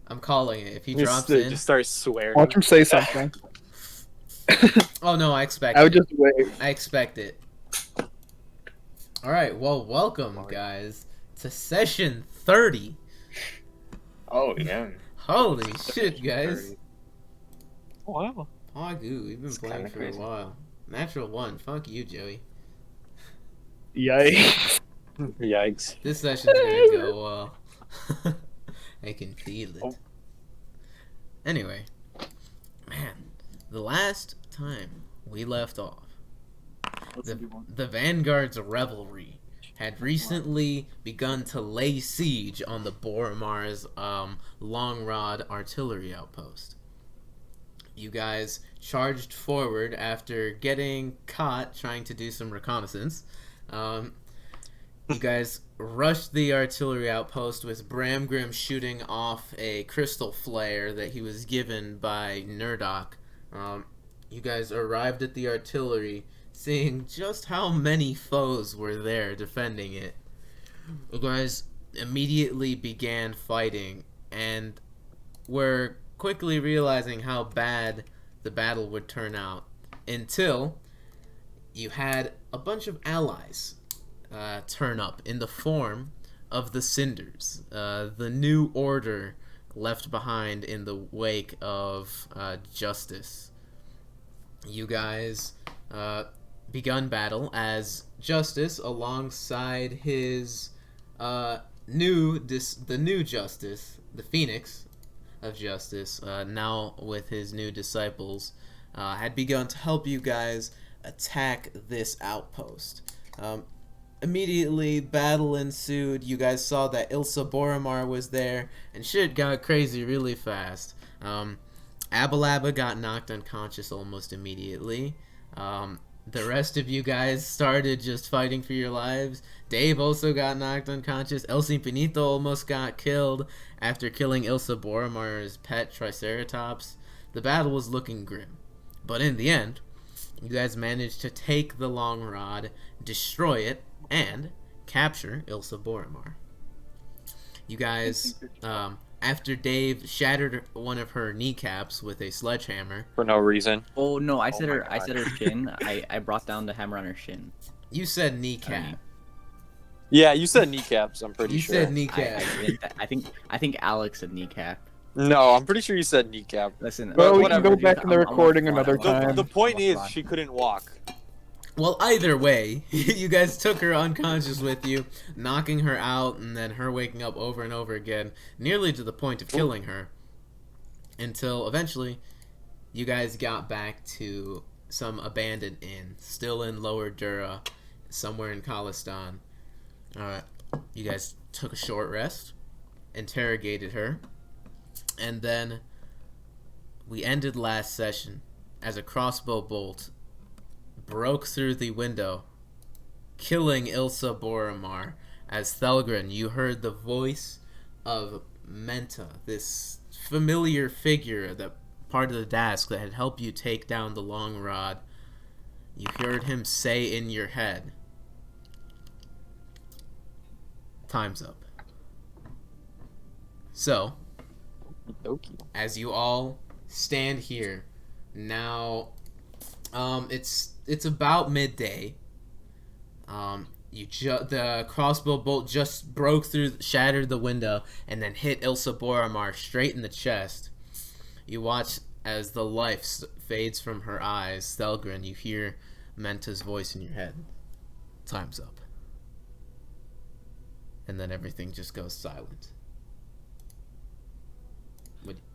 I'm calling it. If he drops in... Just start swearing. Watch him say something. Oh, no, I expect I would it. just wait. I expect it. Alright, well, welcome, guys, to session 30. Oh, yeah. Holy shit, guys. Wow. Pogoo, we've been playing for crazy. a while. Natural 1. Fuck you, Joey. Yikes. Yikes. This session's gonna go well. I can feel it. Oh. Anyway, man, the last time we left off, the Vanguard's Revelry had recently begun to lay siege on the Boromar's Long Rod artillery outpost. You guys charged forward after getting caught trying to do some reconnaissance. You guys rushed the artillery outpost with Bramgrim shooting off a crystal flare that he was given by Nerdok. You guys arrived at the artillery, seeing just how many foes were there defending it. You guys immediately began fighting, and were quickly realizing how bad the battle would turn out, until you had a bunch of allies turn up in the form of the Cinders, the new order left behind in the wake of Justice. You guys begun battle as Justice, alongside his the new Justice, the Phoenix of Justice, now with his new disciples, had begun to help you guys attack this outpost. Immediately, battle ensued. You guys saw that Ilsa Boromar was there, and shit got crazy really fast. Abalaba got knocked unconscious almost immediately. The rest of you guys started just fighting for your lives. Dave also got knocked unconscious. El Simpiníto almost got killed after killing Ilsa Boromar's pet Triceratops. The battle was looking grim. But in the end, you guys managed to take the Long Rod, destroy it, and capture Ilsa Boromar. You guys, after Dave shattered one of her kneecaps with a sledgehammer. For no reason. Oh no, I said her shin. I brought down the hammer on her shin. You said kneecap. Yeah, you said kneecaps, I'm pretty sure. You said kneecap. I think Alex said kneecap. No, I'm pretty sure you said kneecap. Listen, Well, we can whatever, go dude. back in the recording another The, time. the point is, she couldn't walk. Well, either way, you guys took her unconscious with you, knocking her out, and then her waking up over and over again, nearly to the point of killing her, until eventually you guys got back to some abandoned inn, still in Lower Dura, somewhere in Callestan. You guys took a short rest, interrogated her, and then we ended last session as a crossbow bolt broke through the window, killing Ilsa Boromar. As Thelgun, you heard the voice of Menta, this familiar figure, that part of the Dask that had helped you take down the Long Rod. You heard him say in your head, "Time's up." So, as you all stand here now, it's about midday. The crossbow bolt just broke through, shattered the window, and then hit Ilsa Boromar straight in the chest. You watch as the life fades from her eyes. Thelgrin, you hear Menta's voice in your head. "Time's up." And then everything just goes silent.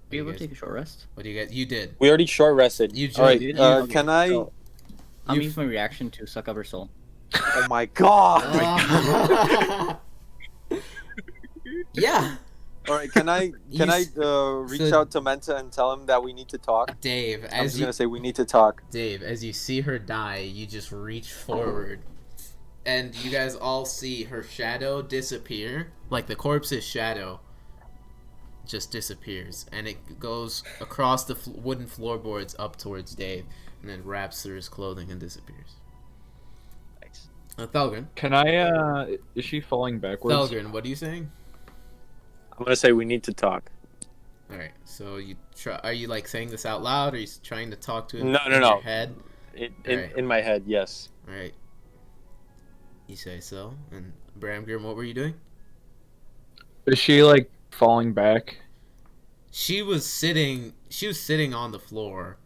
Be able to take a short rest. What do you guys? You did. We already short rested. You Alright, did? can I... So, I'm using my reaction to suck up her soul. Oh my god! Yeah. Alright, can I reach out to Menta and tell him that we need to talk? Dave, I'm just gonna say we need to talk. Dave, as you see her die, you just reach forward, and you guys all see her shadow disappear. Like the corpse's shadow just disappears, and it goes across the wooden floorboards up towards Dave, and then wraps through his clothing and disappears. Thanks. Thelgrin. Can I, is she falling backwards? Thelgrin, what are you saying? I'm gonna say we need to talk. All right. So you try. Are you like saying this out loud? Or are you trying to talk to him No, in no. your head? In my head, yes. All right. You say so. And Bramgrim, what were you doing? Is she like falling back? She was sitting on the floor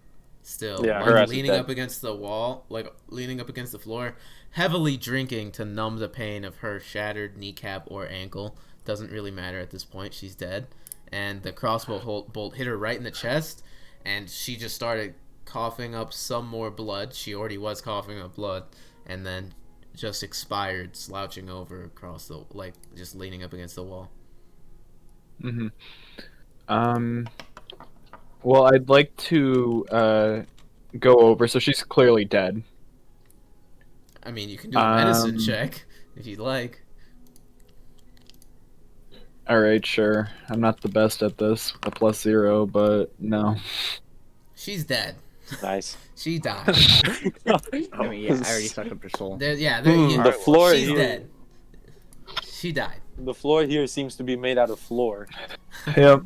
still, Yeah, her ass is leaning dead. up against the wall, leaning up against the floor, heavily drinking to numb the pain of her shattered kneecap or ankle. Doesn't really matter at this point. She's dead. And the crossbow bolt hit her right in the chest, and she just started coughing up some more blood. She already was coughing up blood, and then just expired, slouching over across the, just leaning up against the wall. Mm-hmm. Well, I'd like to go over. So she's clearly dead. I mean, you can do a medicine check if you'd like. All right, sure. I'm not the best at this, a +0, but no. She's dead. Nice. She died. I mean, yeah, I already sucked up her soul. The floor She's here. dead. She died. The floor here seems to be made out of floor. Yep.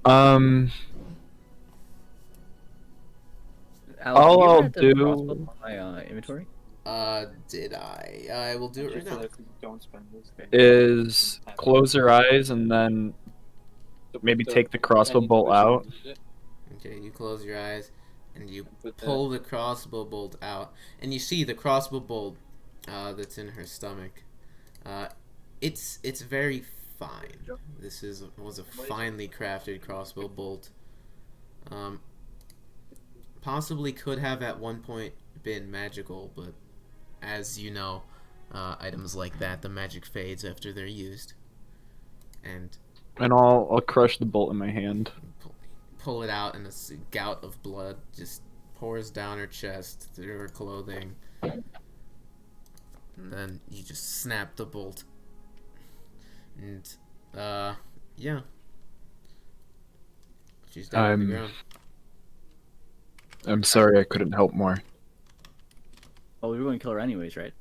Alex, All you ever I'll had the do- crossbow on my inventory? Did I? I will do it right now. Is close her eyes and then maybe take the crossbow bolt out. Okay, you close your eyes and you pull the crossbow bolt out, and you see the crossbow bolt that's in her stomach. It's very fine. This was a finely crafted crossbow bolt. Possibly could have at one point been magical, but as you know, items like that, the magic fades after they're used. And I'll crush the bolt in my hand. pull it out, and a gout of blood just pours down her chest through her clothing. And then you just snap the bolt. And, yeah. She's down on the ground. I'm sorry I couldn't help more. Well, we were going to kill her anyways, right?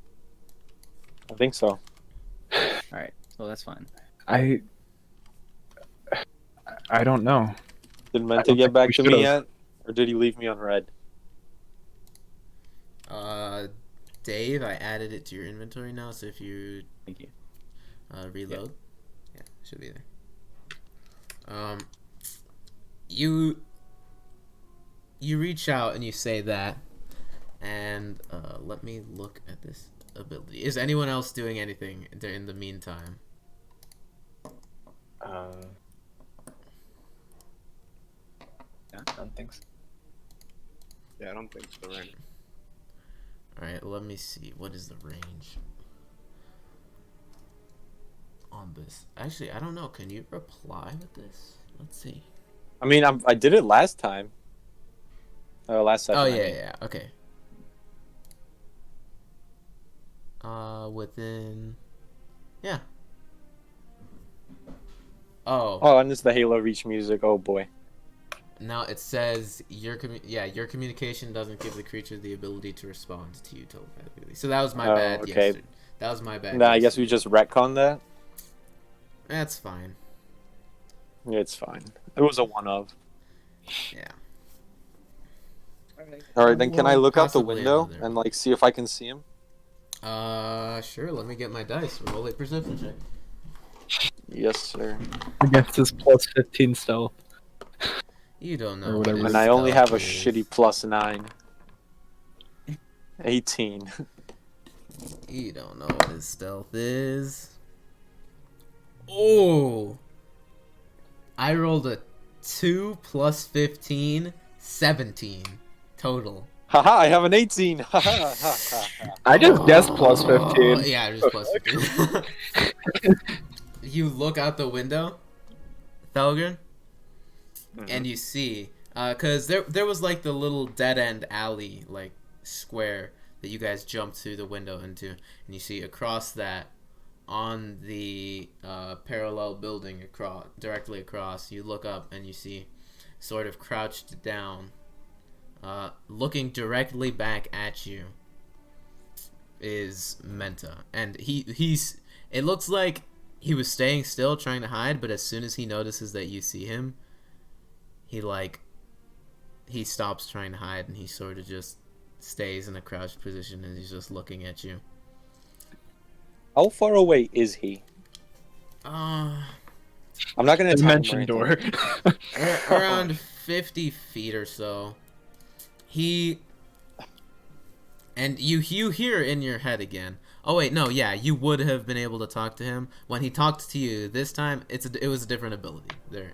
I think so. Alright, so that's fine. I don't know. Did I Menta don't get think back we to me should've. yet? Or did he leave me on red? Dave, I added it to your inventory now, so if you Thank you. reload, yeah, should be there. You reach out and you say that, and let me look at this ability. Is anyone else doing anything in the meantime? I don't think so. Yeah, I don't think so, right? Alright, let me see. What is the range on this? Actually, I don't know. Can you reply with this? Let's see. I mean, I did it last time. Last session. Oh, I yeah, mean. yeah, okay. Within... Yeah. Oh. Oh, and it's the Halo Reach music. Oh, boy. Now it says your communication doesn't give the creature the ability to respond to you telepathically. So that was my bad. Okay. Yesterday. That was my bad. Nah, I guess we yesterday. just retcon that. That's fine. It's fine. It was a one of. Yeah. All right, then can I look out the Possibly window another. and see if I can see him? Sure. Let me get my dice. Roll a perception check. Yes, sir. Against his +15 stealth. You don't know. Or what whatever. his And I only have a stealth is. shitty +9. 18. You don't know what his stealth is. Oh! I rolled a 2 plus 15, 17 total. Haha, I have an 18. Haha. I just guessed Oh, +15. yeah, just plus 15. You look out the window, Thelgun, and you see, because there was like the little dead end alley, like square that you guys jumped through the window into, and you see across that, on the parallel building directly across, you look up and you see, sort of crouched down, looking directly back at you, is Menta, and he's. It looks like he was staying still, trying to hide, but as soon as he notices that you see him, he stops trying to hide, and he sort of just stays in a crouched position, and he's just looking at you. How far away is he? I'm not gonna dimension door. Around 50 feet or so. And you hear in your head again. Oh wait, no, yeah, you would have been able to talk to him when he talked to you. This time, it was a different ability.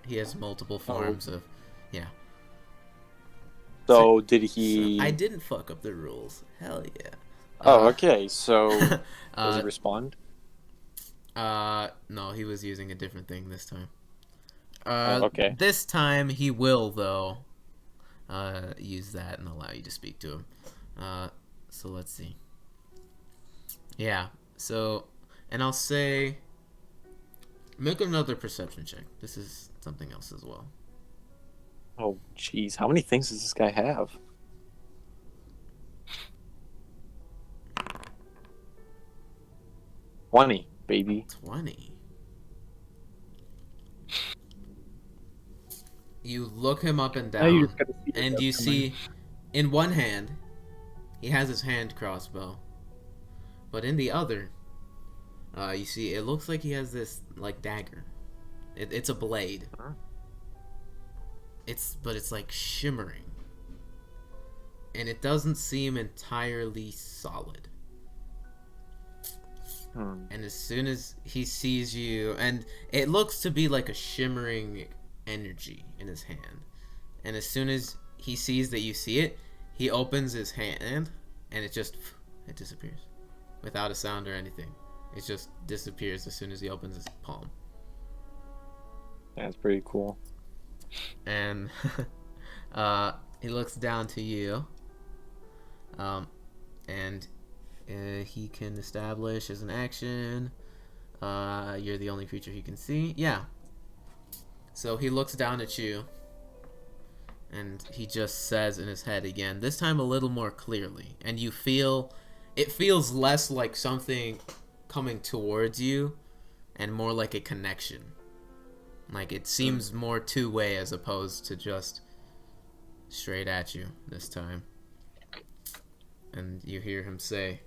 He has multiple forms of, yeah. So did he? So I didn't fuck up the rules. Hell yeah. Okay. So does he respond? No, he was using a different thing this time. Okay. This time he will though. Use that and allow you to speak to him. So let's see. Yeah. So, and I'll say, make another perception check. This is something else as well. Oh, jeez. How many things does this guy have? $20, baby. 20. You look him up and down, you just gotta see and you see, in one hand, he has his hand crossbow, but in the other, you see, it looks like he has this like dagger. It's a blade. But it's like shimmering, and it doesn't seem entirely solid. And as soon as he sees you, and it looks to be like a shimmering energy in his hand, and as soon as he sees that you see it, he opens his hand, and it disappears without a sound or anything. It just disappears as soon as he opens his palm. That's pretty cool. And he looks down to you, and he can establish as an action, you're the only creature he can see. Yeah. So he looks down at you, and he just says in his head again, this time a little more clearly, and you feel, it feels less like something coming towards you and more like a connection. Like it seems more two-way as opposed to just straight at you this time. And you hear him say,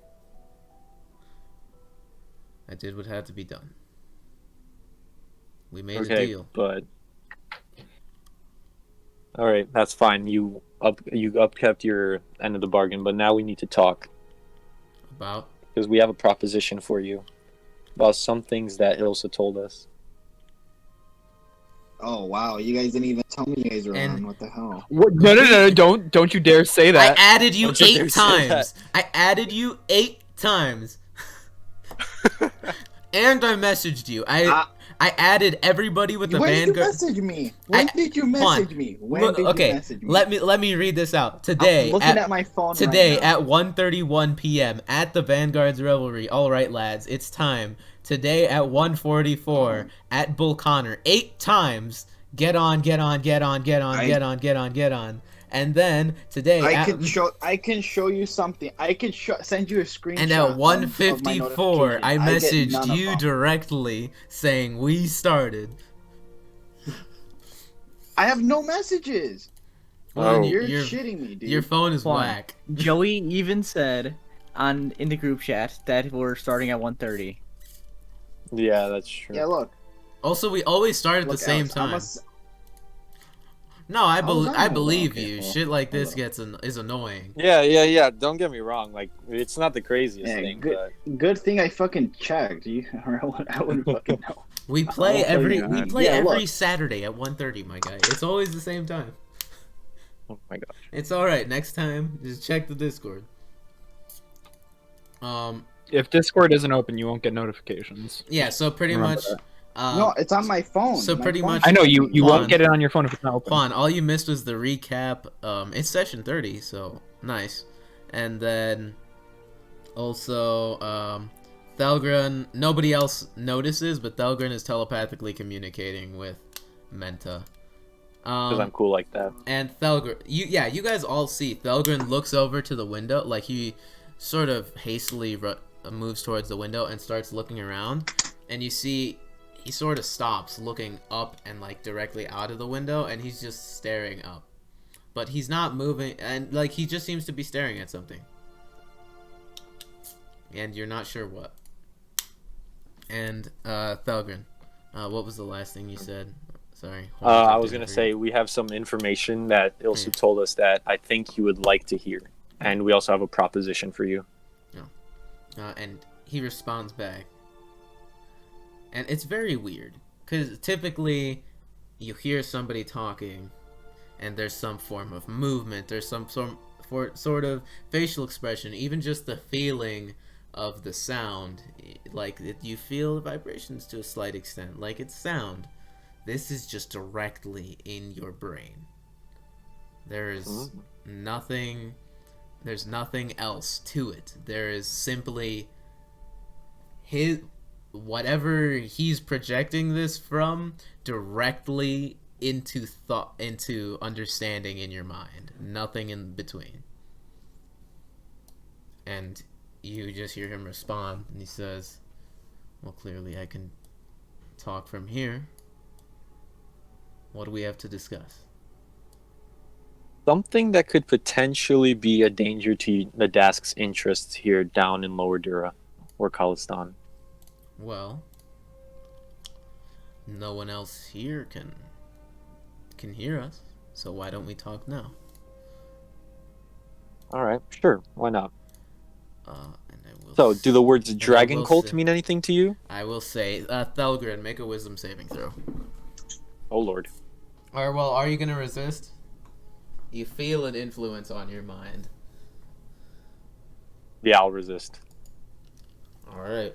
I did what had to be done. We made a deal. But all right, that's fine. You upkept your end of the bargain, but now we need to talk about, because we have a proposition for you about some things that Ilsa told us. Oh wow, you guys didn't even tell me you guys were on. What the hell? What? No, don't you dare say that. I added you 8 times. I added you 8 times. And I messaged you. I added everybody with the Vanguard. When did you message me? When did you message me? Okay, let me read this out. Today, I'm looking at my phone today right now. at 1:31 p.m. at the Vanguard's Revelry. All right, lads, it's time. Today at 1:44 at Bull Connor. 8 times. Get on. And then today I can show you something. I can send you a screenshot. And at 1:54 I messaged you directly saying we started. I have no messages. Well, you're shitting me, dude. Your phone is Juan, whack. Joey even said in the group chat that we're starting at 1:30. Yeah, that's true. Yeah, look. Also, we always start at the same time. No, I believe you. Okay, shit like this is annoying. Yeah. Don't get me wrong. Like, it's not the craziest thing. Good thing I fucking checked. I wouldn't fucking know. We play every Saturday at 1:30, my guy. It's always the same time. Oh my gosh. It's all right. Next time, just check the Discord. If Discord isn't open, you won't get notifications. Yeah. So pretty much. No, it's on my phone. So pretty much, I know you won't get it on your phone if it's not open. Juan, all you missed was the recap. It's session 30, so nice. And then also, Thelgun. Nobody else notices, but Thelgun is telepathically communicating with Menta. Because I'm cool like that. And Thelgun, you guys all see Thelgun looks over to the window, like he sort of hastily moves towards the window and starts looking around, and you see. he sort of stops, looking up and like directly out of the window, and he's just staring up. But he's not moving, and like he just seems to be staring at something. And you're not sure what. And Thelgun, what was the last thing you said? Sorry. I was gonna say we have some information that Ilsa told us that I think you would like to hear, and we also have a proposition for you. And he responds back. And it's very weird, because typically you hear somebody talking, and there's some form of movement, there's some sort of facial expression, even just the feeling of the sound, like you feel the vibrations to a slight extent, like it's sound. This is just directly in your brain. There's nothing else to it. There is simply whatever he's projecting this from directly into understanding in your mind. Nothing in between. And you just hear him respond, and he says, well, clearly I can talk from here. What do we have to discuss? Something that could potentially be a danger to the Dask's interests here down in Lower Dura or Callestan. Well, no one else here can hear us, so why don't we talk now? Alright, sure, why not? And I will So, do the words dragon cult mean anything to you? I will say, Thelgun, make a wisdom saving throw. Oh lord. Or, well, are you gonna resist? You feel an influence on your mind. Yeah, I'll resist. Alright,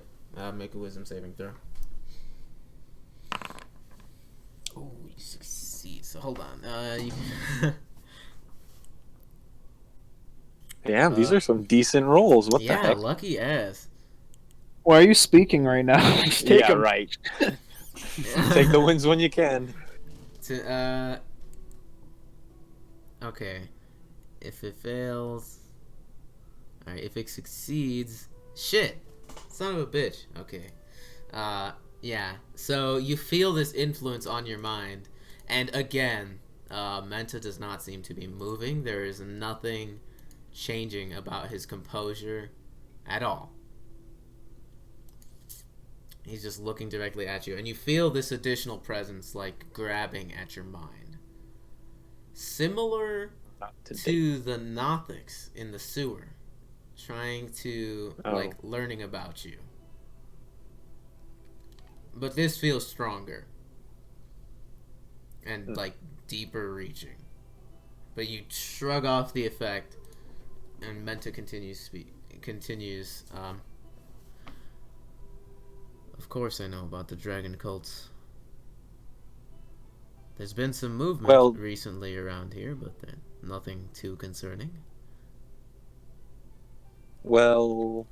make a wisdom saving throw. Oh, you succeed. So, hold on. Damn, these are some decent rolls. What the yeah, heck? lucky ass. Why are you speaking right now? Take Yeah, 'em. right. Take the wins when you can. Okay. If it fails... Alright, if it succeeds... Shit! Son of a bitch. Okay. Yeah. So, you feel this influence on your mind. And again, Menta does not seem to be moving. There is nothing changing about his composure at all. He's just looking directly at you. And you feel this additional presence, like, grabbing at your mind. Similar to the Nothics in the sewer. Trying to, like, learning about you. But this feels stronger. And, like, deeper reaching. But you shrug off the effect, and Menta continues, of course I know about the dragon cults. There's been some movement recently around here, but nothing too concerning. Well,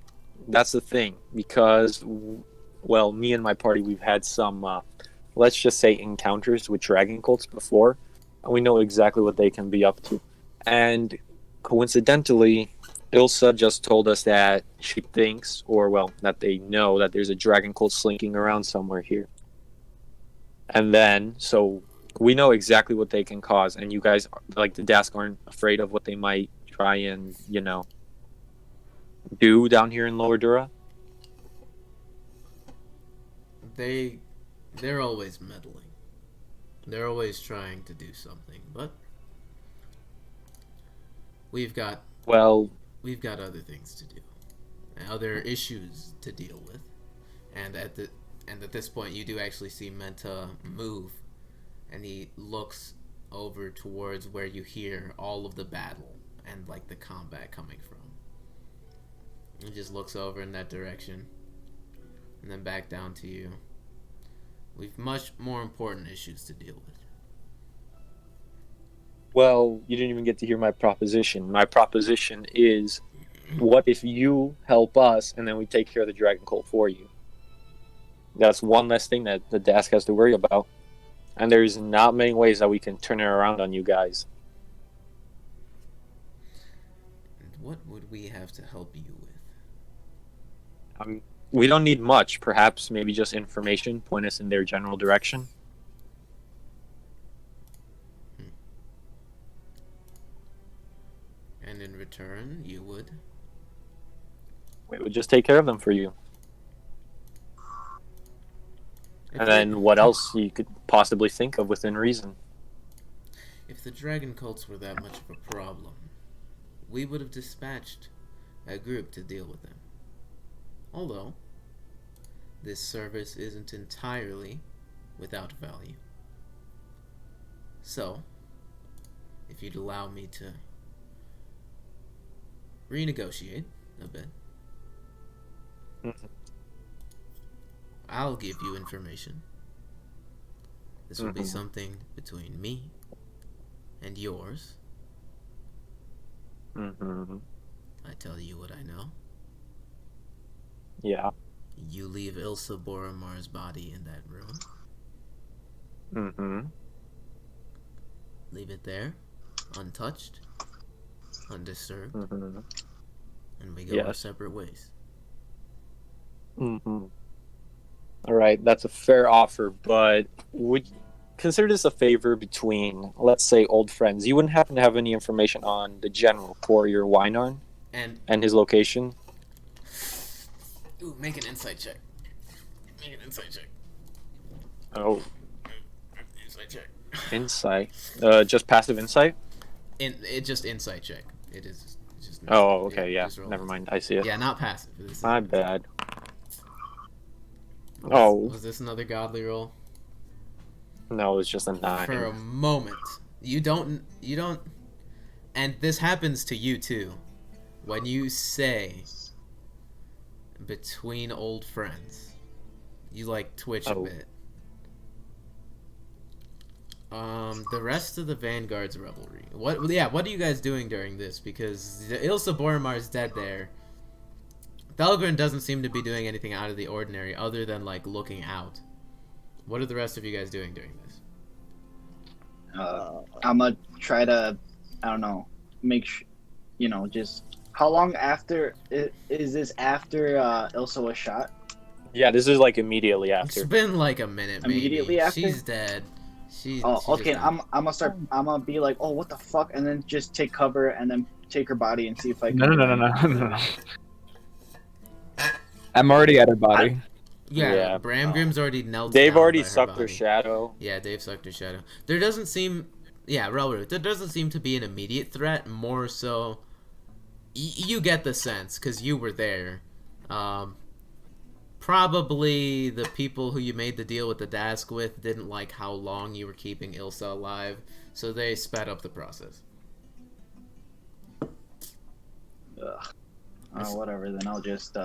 that's the thing, because, well, me and my party, we've had some, let's just say, encounters with dragon cults before, and we know exactly what they can be up to. And coincidentally, Ilsa just told us that she thinks, or, well, that they know that there's a dragon cult slinking around somewhere here. And then, so, we know exactly what they can cause, and you guys, like the Dask, aren't afraid of what they might try and, you know, do down here in Lower Dura? They're always meddling. They're always trying to do something, but we've got other things to do, other issues to deal with, and at this point, you do actually see Menta move, and he looks over towards where you hear all of the battle and like the combat coming from. He just looks over in that direction, and then back down to you. We've much more important issues to deal with. Well, you didn't even get to hear my proposition. My proposition is, what if you help us and then we take care of the dragon cult for you? That's one less thing that the Dask has to worry about. And there's not many ways that we can turn it around on you guys. And what would we have to help you with? We don't need much. Perhaps maybe just information. Point us in their general direction. And in return, you would. We would just take care of them for you. And then what else you could possibly think of within reason? If the dragon cults were that much of a problem, we would have dispatched a group to deal with them. Although, this service isn't entirely without value. So, if you'd allow me to renegotiate a bit, I'll give you information. This will be something between me and yours. I tell you what I know. Yeah. You leave Ilsa Boromar's body in that room. Leave it there, untouched, undisturbed, and we go our separate ways. All right, that's a fair offer, but would consider this a favor between, let's say, old friends. You wouldn't happen to have any information on the general courier Wynarn and his location? Ooh, make an insight check. Make an insight check. Oh, Insight check. insight. Just passive insight? It just insight check. It is just. Oh, okay, yeah. just roll Never it. mind. I see it. Yeah, not passive. This is- My bad. Was this another godly roll? No, it's just a 9. For a moment, you don't, and this happens to you too. When you say between old friends, you like twitch a bit. The rest of the Vanguard's revelry. What are you guys doing during this? Because Ilsa Boromar's dead there. Thelgun doesn't seem to be doing anything out of the ordinary other than like looking out. What are the rest of you guys doing during this? I'm gonna try to, I don't know, make sure, just how long after is this after Ilsa was shot? Yeah, this is like immediately after. It's been like a minute, maybe. Immediately after? She's dead. Okay. I'm gonna be like, oh, what the fuck, and then just take cover and then take her body and see if I can. No. I'm already at her body. Yeah, Bramgrim's already knelt They've down already by her sucked her body. shadow. Yeah, they've sucked her shadow. There doesn't seem... Yeah, Ralrut, there doesn't seem to be an immediate threat. More so... you get the sense, because you were there. Probably the people who you made the deal with the Dask with didn't like how long you were keeping Ilsa alive, so they sped up the process. Whatever, then I'll just...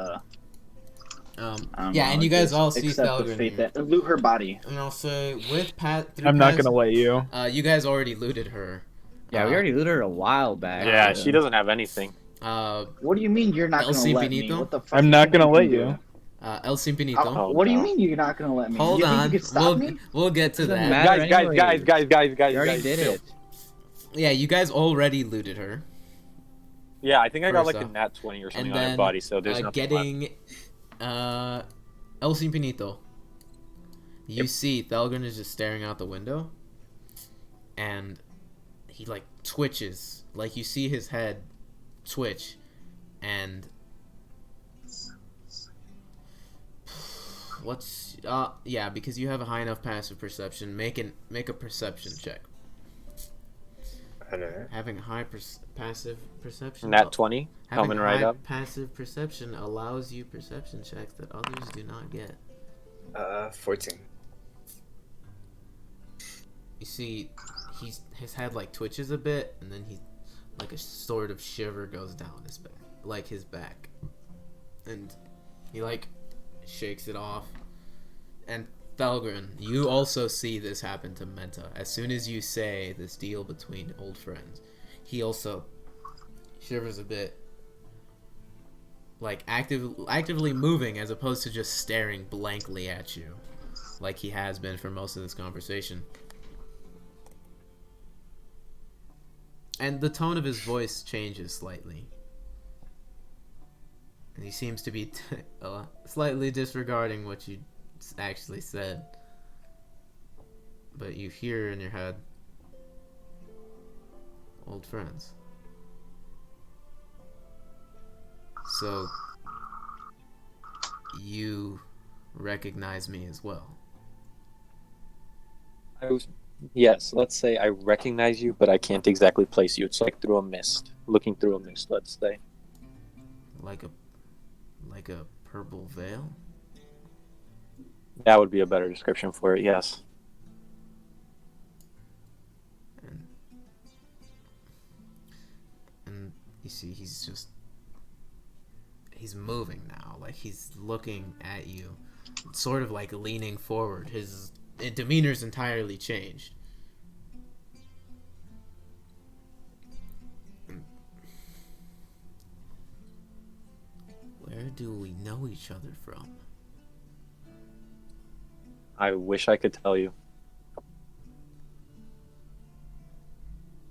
and you guys all see Thelgun here. Loot her body. And I'll say, with Pat... I'm not gonna let you. You guys already looted her. Yeah, we already looted her a while back. Yeah, she doesn't have anything. What do you mean you're not El gonna let me? Simpiníto? What the fuck I'm not gonna let you. El Simpiníto. What do you mean you're not gonna let me? Hold you on. Think you can stop me? We'll get to Doesn't that. matter. Guys, You already did it. Yeah, you guys already looted her. Yeah, I think I got First like a off. nat 20 or something And on then her body, so there's nothing getting left. El Simpiníto. You see Thelgun is just staring out the window, and he like twitches. Like you see his head twitch, and what's yeah, because you have a high enough passive perception. Make a perception check. Having a high passive perception. Nat 20 Having coming high right up. passive perception allows you perception checks that others do not get. 14. You see, his head like twitches a bit, and then he like a sort of shiver goes down his back, like his back, and he like shakes it off. And Thelgun, you also see this happen to Menta. As soon as you say this deal between old friends, he also shivers a bit, like actively moving as opposed to just staring blankly at you, like he has been for most of this conversation. And the tone of his voice changes slightly. And he seems to be slightly disregarding what you actually said. But you hear in your head, old friends. So, you recognize me as well. Yes, let's say I recognize you, but I can't exactly place you. It's like through a mist, looking through a mist, let's say. Like a purple veil? That would be a better description for it, yes. And you see, he's moving now. Like, he's looking at you, sort of like leaning forward. His demeanor's entirely changed. Where do we know each other from? I wish I could tell you.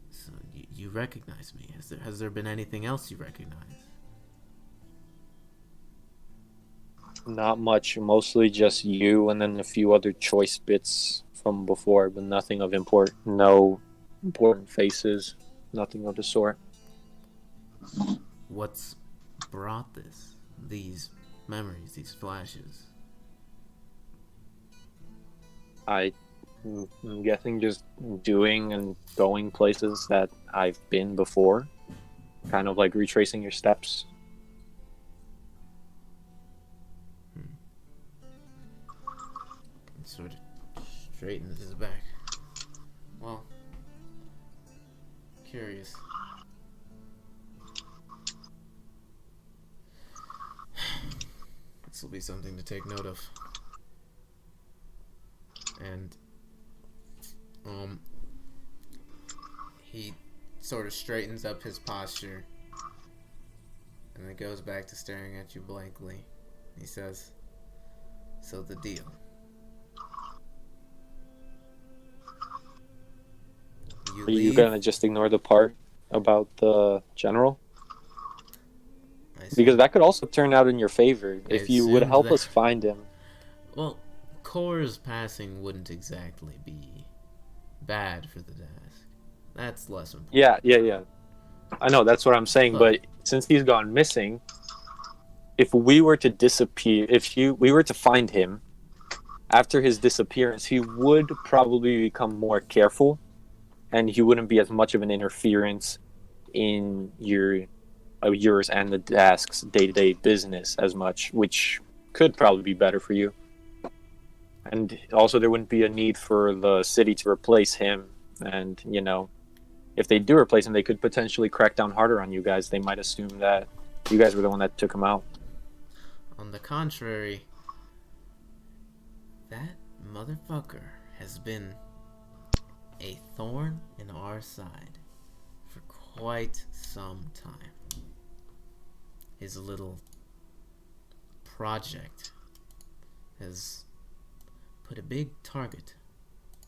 So you recognize me. Has there been anything else you recognize? Not much, mostly just you and then a few other choice bits from before, but nothing of import. No important faces, nothing of the sort. What's brought these memories, these flashes? I'm guessing just doing and going places that I've been before. Kind of like retracing your steps. Sort of straightens his back. Well, curious. This will be something to take note of. And he sort of straightens up his posture and then goes back to staring at you blankly. He says, "So the deal. Are you gonna just ignore the part about the general? Because that could also turn out in your favor if you would help us find him. Well, Kor's passing wouldn't exactly be bad for the task. That's less important. Yeah. I know, that's what I'm saying, but since he's gone missing, if we were to disappear, we were to find him, after his disappearance, he would probably become more careful, and he wouldn't be as much of an interference in yours and the task's day-to-day business as much, which could probably be better for you. And also there wouldn't be a need for the city to replace him, and, you know, if they do replace him, they could potentially crack down harder on you guys. They might assume that you guys were the one that took him out. On the contrary, that motherfucker has been a thorn in our side for quite some time. His little project has put a big target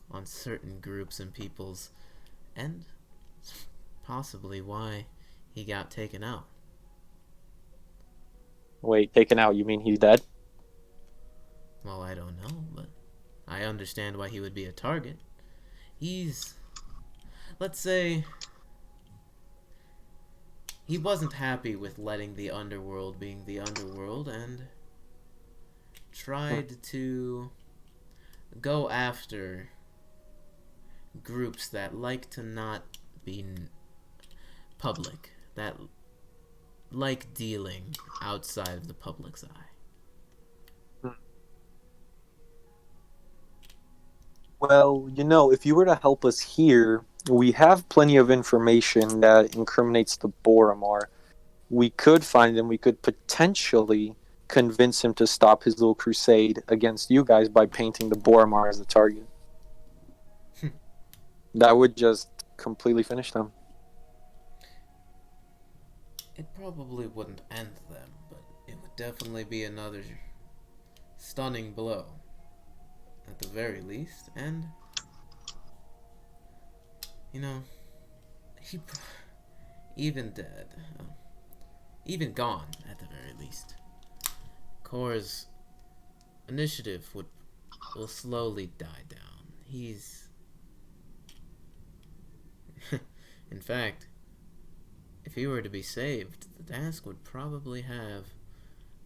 on certain groups and peoples, and possibly why he got taken out. Wait, taken out, you mean he's dead? Well, I don't know, but I understand why he would be a target. Let's say, he wasn't happy with letting the underworld being the underworld and tried to go after groups that like to not be public, that like dealing outside of the public's eye. Well, you know, if you were to help us here, we have plenty of information that incriminates the Boromar. We could find him. We could potentially convince him to stop his little crusade against you guys by painting the Boromar as the target. That would just completely finish them. It probably wouldn't end them, but it would definitely be another stunning blow, at the very least. And, you know, even dead, even gone at the very least. Kor's initiative will slowly die down. He's... In fact, if he were to be saved, the task would probably have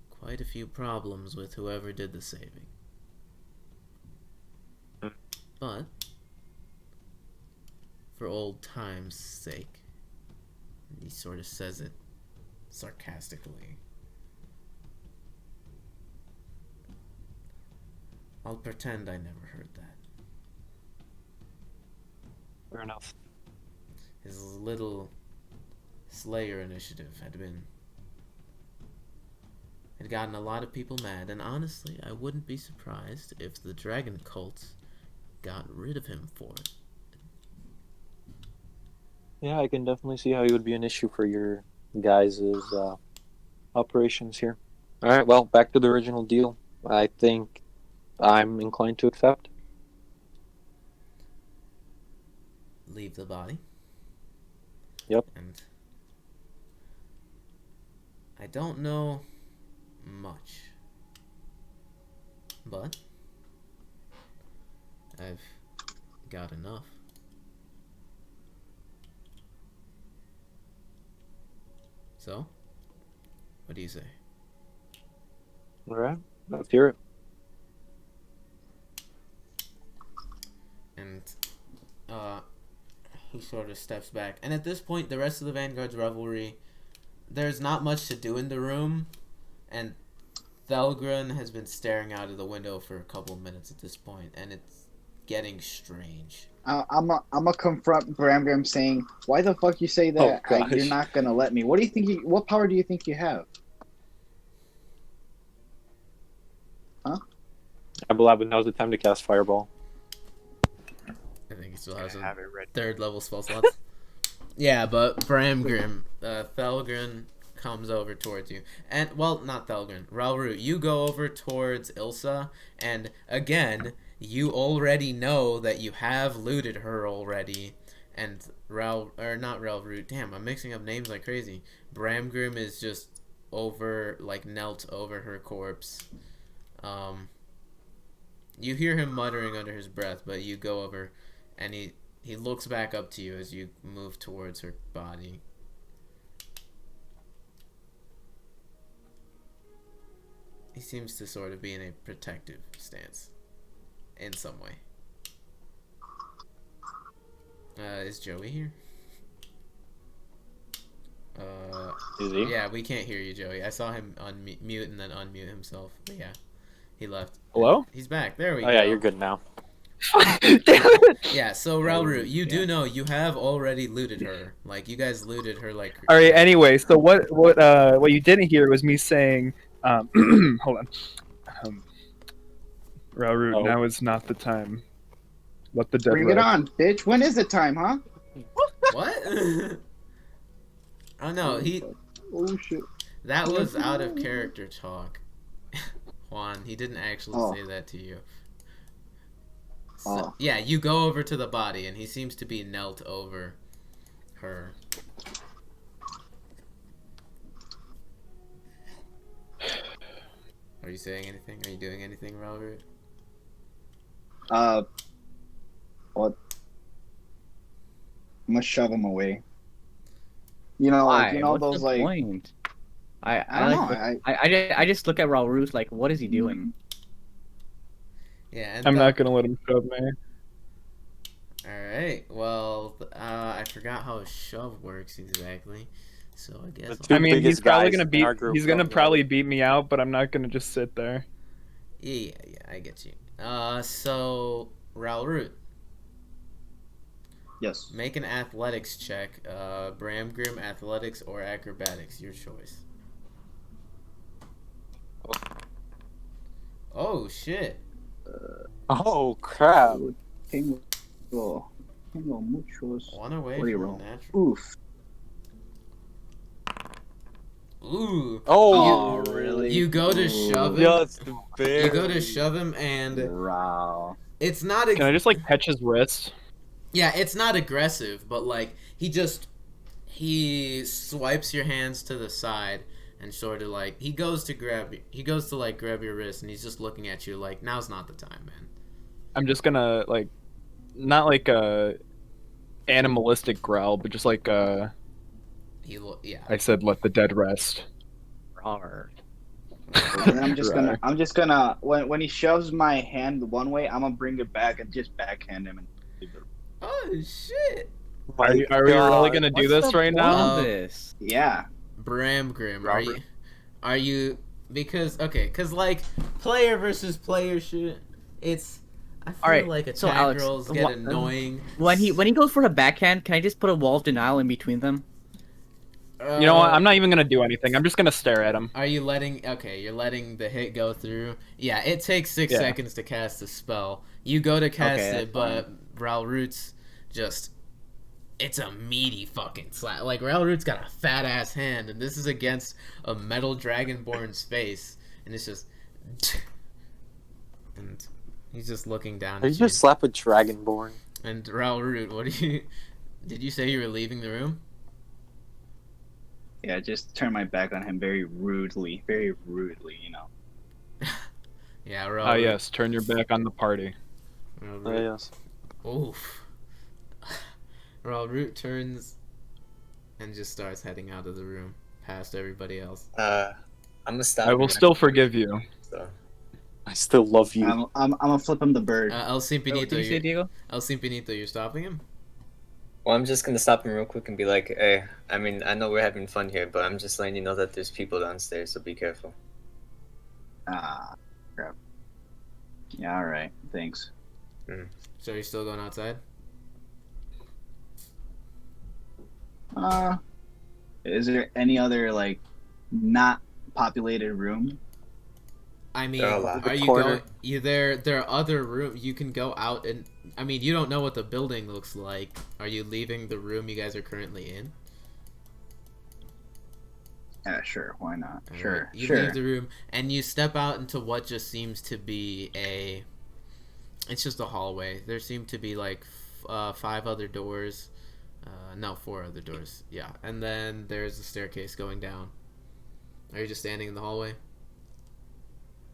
quite a few problems with whoever did the saving. But, for old time's sake, he sort of says it sarcastically, I'll pretend I never heard that. Fair enough. His little Slayer initiative had gotten a lot of people mad, and honestly, I wouldn't be surprised if the dragon cults got rid of him for it. Yeah, I can definitely see how he would be an issue for your guys' operations here. Alright, well, back to the original deal. I think I'm inclined to accept. Leave the body. Yep. And I don't know much, but I've got enough. So, what do you say? Alright, let's hear it. And he sort of steps back. And at this point, the rest of the Vanguard's revelry, there's not much to do in the room. And Thelgun has been staring out of the window for a couple of minutes at this point, and it's getting strange. I'm a confront Bramgrim saying, "Why the fuck you say that? Oh, gosh. You're not gonna let me. What do you think? What power do you think you have?" Abalaba, now's the time to cast Fireball. I think he still has have it ready. third level spell slots. Yeah, but Bramgrim, Thelgun comes over towards you. And, well, not Thelgun, Ralrut, you go over towards Ilsa, and again, you already know that you have looted her already, and not Ralrut, damn, I'm mixing up names like crazy. Bramgrim is just knelt over her corpse. You hear him muttering under his breath, but you go over, and he looks back up to you as you move towards her body. He seems to sort of be in a protective stance, in some way. Is Joey here? Is he? Yeah, we can't hear you, Joey. I saw him mute and then unmute himself. But yeah, he left. Hello? He's back. There we go. Oh yeah, you're good now. Yeah, so Ralrut, you do know you have already looted her. Like, you guys looted her like... All right. Anyway, so what you didn't hear was me saying, hold on, Ralrut, now is not the time. Let the dead Bring it rest. on, bitch. When is it time, huh? What? Oh no, Oh shit. that was out of character talk. Juan, he didn't actually say that to you. So, yeah, you go over to the body, and he seems to be knelt over her. Are you saying anything? Are you doing anything, Ralrut? What? I'm gonna shove him away. You know, like, you know What's those the like. point? I don't know. I just look at Ralrut like, what is he doing? Yeah, and I'm not gonna let him shove me. Alright, well, I forgot how a shove works exactly, so I guess... The I mean, he's biggest probably guys gonna in beat. our group He's gonna don't know. probably beat me out, but I'm not gonna just sit there. Yeah, I get you. So, Ralrut, Yes. make an athletics check. Bramgrim, athletics, or acrobatics, your choice. Oh, shit. Oh crap! Tengo muchos. One away What do you from roll? natural. Oof. Ooh. Oh, really? You go to shove him. just barely. You go to shove him, and Wow. it's not... Can I just like catch his wrist? Yeah, it's not aggressive, but like he He swipes your hands to the side and sort of like he goes to grab your wrist, and he's just looking at you like, now's not the time, man. I'm just gonna like, not like a animalistic growl, but just like Yeah. I said, let the dead rest. Rawr. And then I'm just gonna when he shoves my hand one way, I'm gonna bring it back and just backhand him. Oh shit! Are we really gonna do this right now? This? Yeah. Bramgrim, Robert. are you because like player versus player shit, it's I feel Alright, like attack so Alex, rolls get annoying. When he goes for a backhand, can I just put a wall of denial in between them? You know what? I'm not even gonna do anything. I'm just gonna stare at him. Are you letting? Okay, you're letting the hit go through. Yeah, it takes 6 seconds to cast the spell. You go to cast it, but Ralrut's just. It's a meaty fucking slap. Like, Ralrut's got a fat ass hand, and this is against a metal Dragonborn's face, and it's just. And he's just looking down at Did you just slap a Dragonborn? And Ralrut, what do you. Did you say you were leaving the room? Yeah, just turn my back on him very rudely, you know. Yeah, Ralrut. Oh yes, turn your back on the party. Ralrut. Yes. Oof. Ralrut turns and just starts heading out of the room, past everybody else. I'm gonna stop. I will still forgive you. So. I still love you. I'm gonna flip him the bird. El Simpiníto, What did you say, Diego? El Simpiníto, you're stopping him? Well, I'm just gonna stop him real quick and be like, hey, I mean, I know we're having fun here, but I'm just letting you know that there's people downstairs, so be careful. Ah, crap. Yeah, alright. Thanks. So you're still going outside? Is there any other, like, not populated room? I mean, There are a lot. are you Corner. going? There are other rooms you can go out and. I mean, you don't know what the building looks like. Are you leaving the room you guys are currently in? Yeah, sure. Why not? All Sure, right. You sure. leave the room and you step out into what just seems to be a. It's just a hallway. There seem to be like 5 other doors. No, 4 other doors. Yeah, and then there's a staircase going down. Are you just standing in the hallway?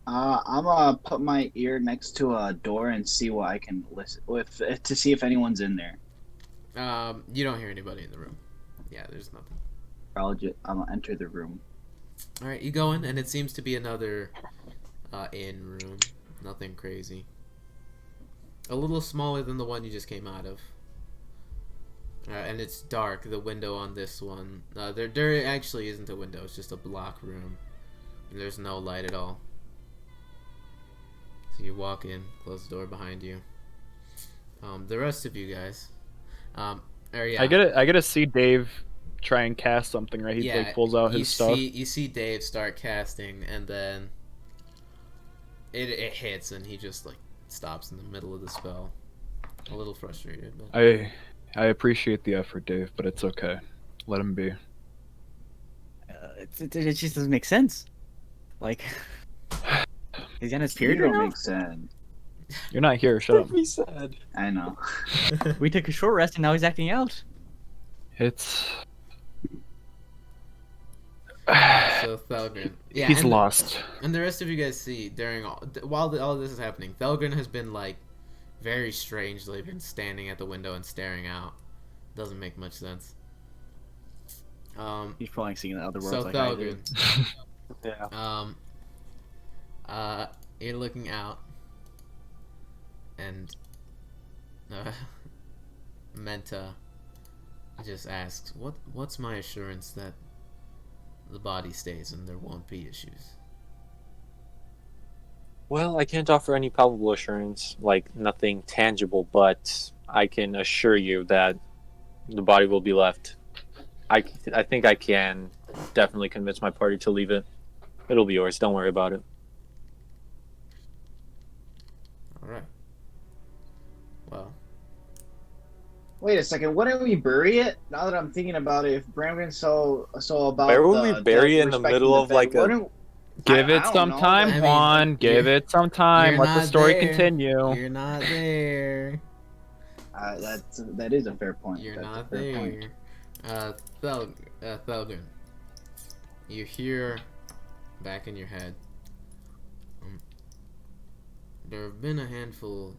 I'm gonna put my ear next to a door and see what I can listen with to see if anyone's in there. You don't hear anybody in the room. Yeah, there's nothing. I'm gonna enter the room. All right, you go in, and it seems to be another inn room. Nothing crazy. A little smaller than the one you just came out of. And it's dark. The window on this one, there actually isn't a window. It's just a block room. And there's no light at all. So you walk in, close the door behind you. The rest of you guys, yeah. I get to see Dave try and cast something, right? He like pulls out his stuff. You see Dave start casting, and then it hits, and he just like stops in the middle of the spell. A little frustrated, but I appreciate the effort, Dave, but it's okay. Let him be. It just doesn't make sense. Like, is he on his period You right don't now? make sense. You're not here. Shut up. He said. I know. We took a short rest and now he's acting out. It's. So Thelgun, yeah, He's and lost. And the rest of you guys see during while all this is happening, Thelgun has been like very strangely been standing at the window and staring out. Doesn't make much sense. He's probably seeing the other worlds So like I do. Thelgun, Yeah. you're looking out, and Menta just asks, "What's my assurance that the body stays and there won't be issues?" Well, I can't offer any palpable assurance, like nothing tangible, but I can assure you that the body will be left. I think I can definitely convince my party to leave it. It'll be yours. Don't worry about it. All right. Well, Wait a second. Why don't we bury it? Now that I'm thinking about it, if Bramgrim's so about Where would we bury it in the respecting middle of, dead, like, a- why don't- Give I it don't some know. time, I mean, Juan. Give you're- it some time. you're Let the not story there. continue. you're not there. That is a fair point. You're That's a not fair point. there. Thelgun, you hear back in your head, there have been a handful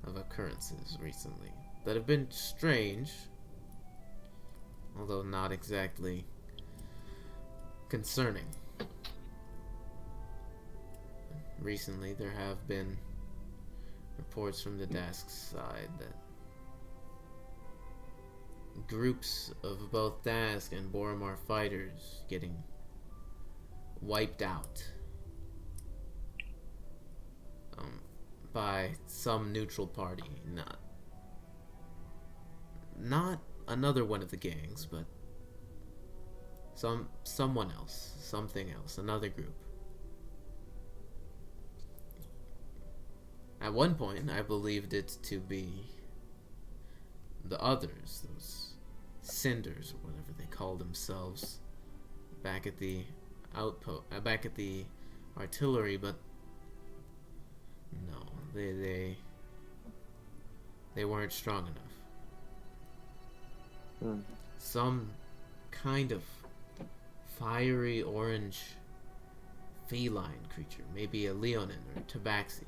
of occurrences recently that have been strange, although not exactly concerning. Recently, there have been reports from the desk side that groups of both Dask and Boromar fighters getting wiped out by some neutral party, not another one of the gangs, but someone else, something else, another group. At one point, I believed it to be the others, those cinders or whatever they call themselves, back at the outpost, back at the artillery, but no, they weren't strong enough. Some kind of fiery orange feline creature, maybe a leonin or tabaxi,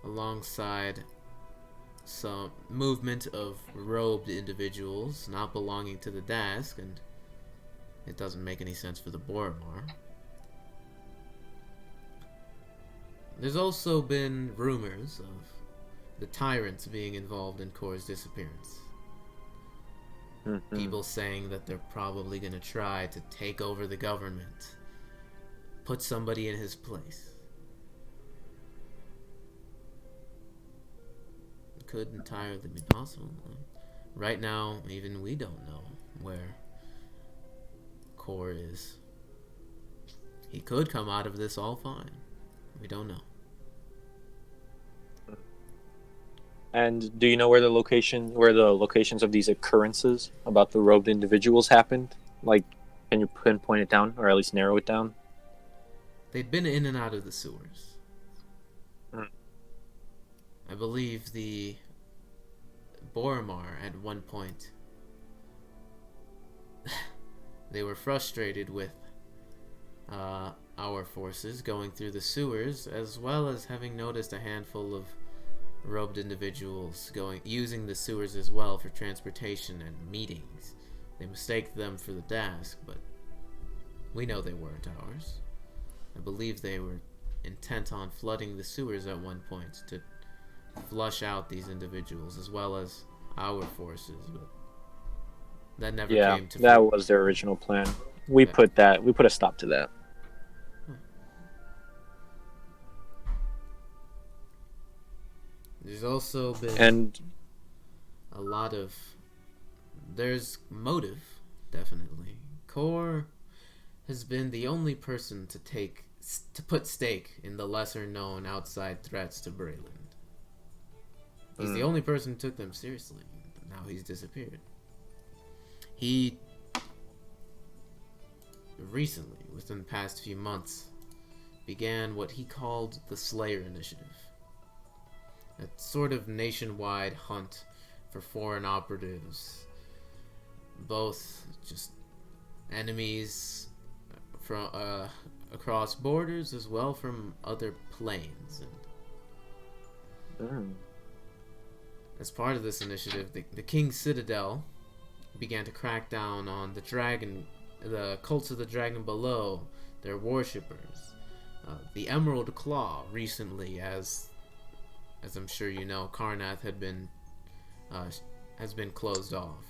alongside some movement of robed individuals not belonging to the Dask, and it doesn't make any sense for the Boromar. There's also been rumors of the tyrants being involved in Kor's disappearance. People saying that they're probably going to try to take over the government, put somebody in his place. Could entirely be possible. Right now, even we don't know where Kor is. He could come out of this all fine. We don't know. And do you know where the locations of these occurrences about the robed individuals happened? Like, can you pinpoint it down, or at least narrow it down? They'd been in and out of the sewers. I believe the Boromar at one point they were frustrated with our forces going through the sewers, as well as having noticed a handful of robed individuals using the sewers as well for transportation and meetings. They mistaked them for the Dask, but we know they weren't ours. I believe they were intent on flooding the sewers at one point to flush out these individuals as well as our forces, but that never came to that was their original plan. We put a stop to that. There's also been there's motive, definitely. Kor has been the only person to put stake in the lesser known outside threats to Breland. He's the only person who took them seriously. Now he's disappeared. He recently, within the past few months, began what he called the Slayer Initiative. A sort of nationwide hunt for foreign operatives, both just enemies from across borders as well from other planes. And as part of this initiative, the King's Citadel began to crack down on the cults of the dragon below, their worshippers. The Emerald Claw recently, as I'm sure you know, Karnath has been closed off.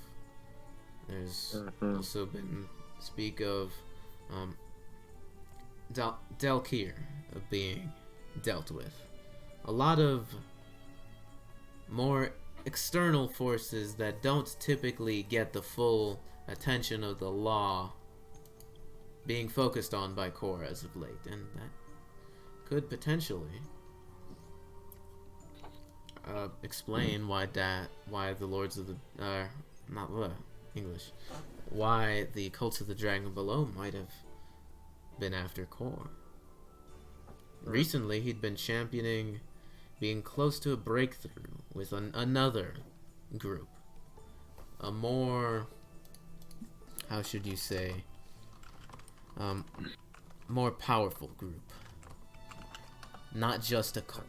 There's also been speak of Delkir being dealt with. A lot of more external forces that don't typically get the full attention of the law being focused on by Kor as of late, and that could potentially explain why the Lords of the why the cults of the dragon below might have been after Kor. Recently, he'd been championing being close to a breakthrough with another group. A more, how should you say, more powerful group. Not just a cult.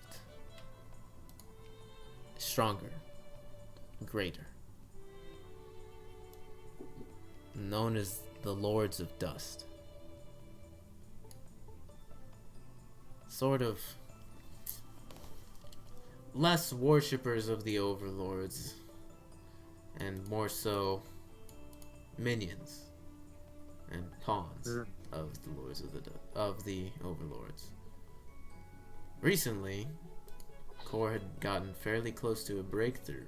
Stronger. Greater. Known as the Lords of Dust. Sort of less worshippers of the overlords and more so minions and pawns of the lords of the overlords. Recently, Core had gotten fairly close to a breakthrough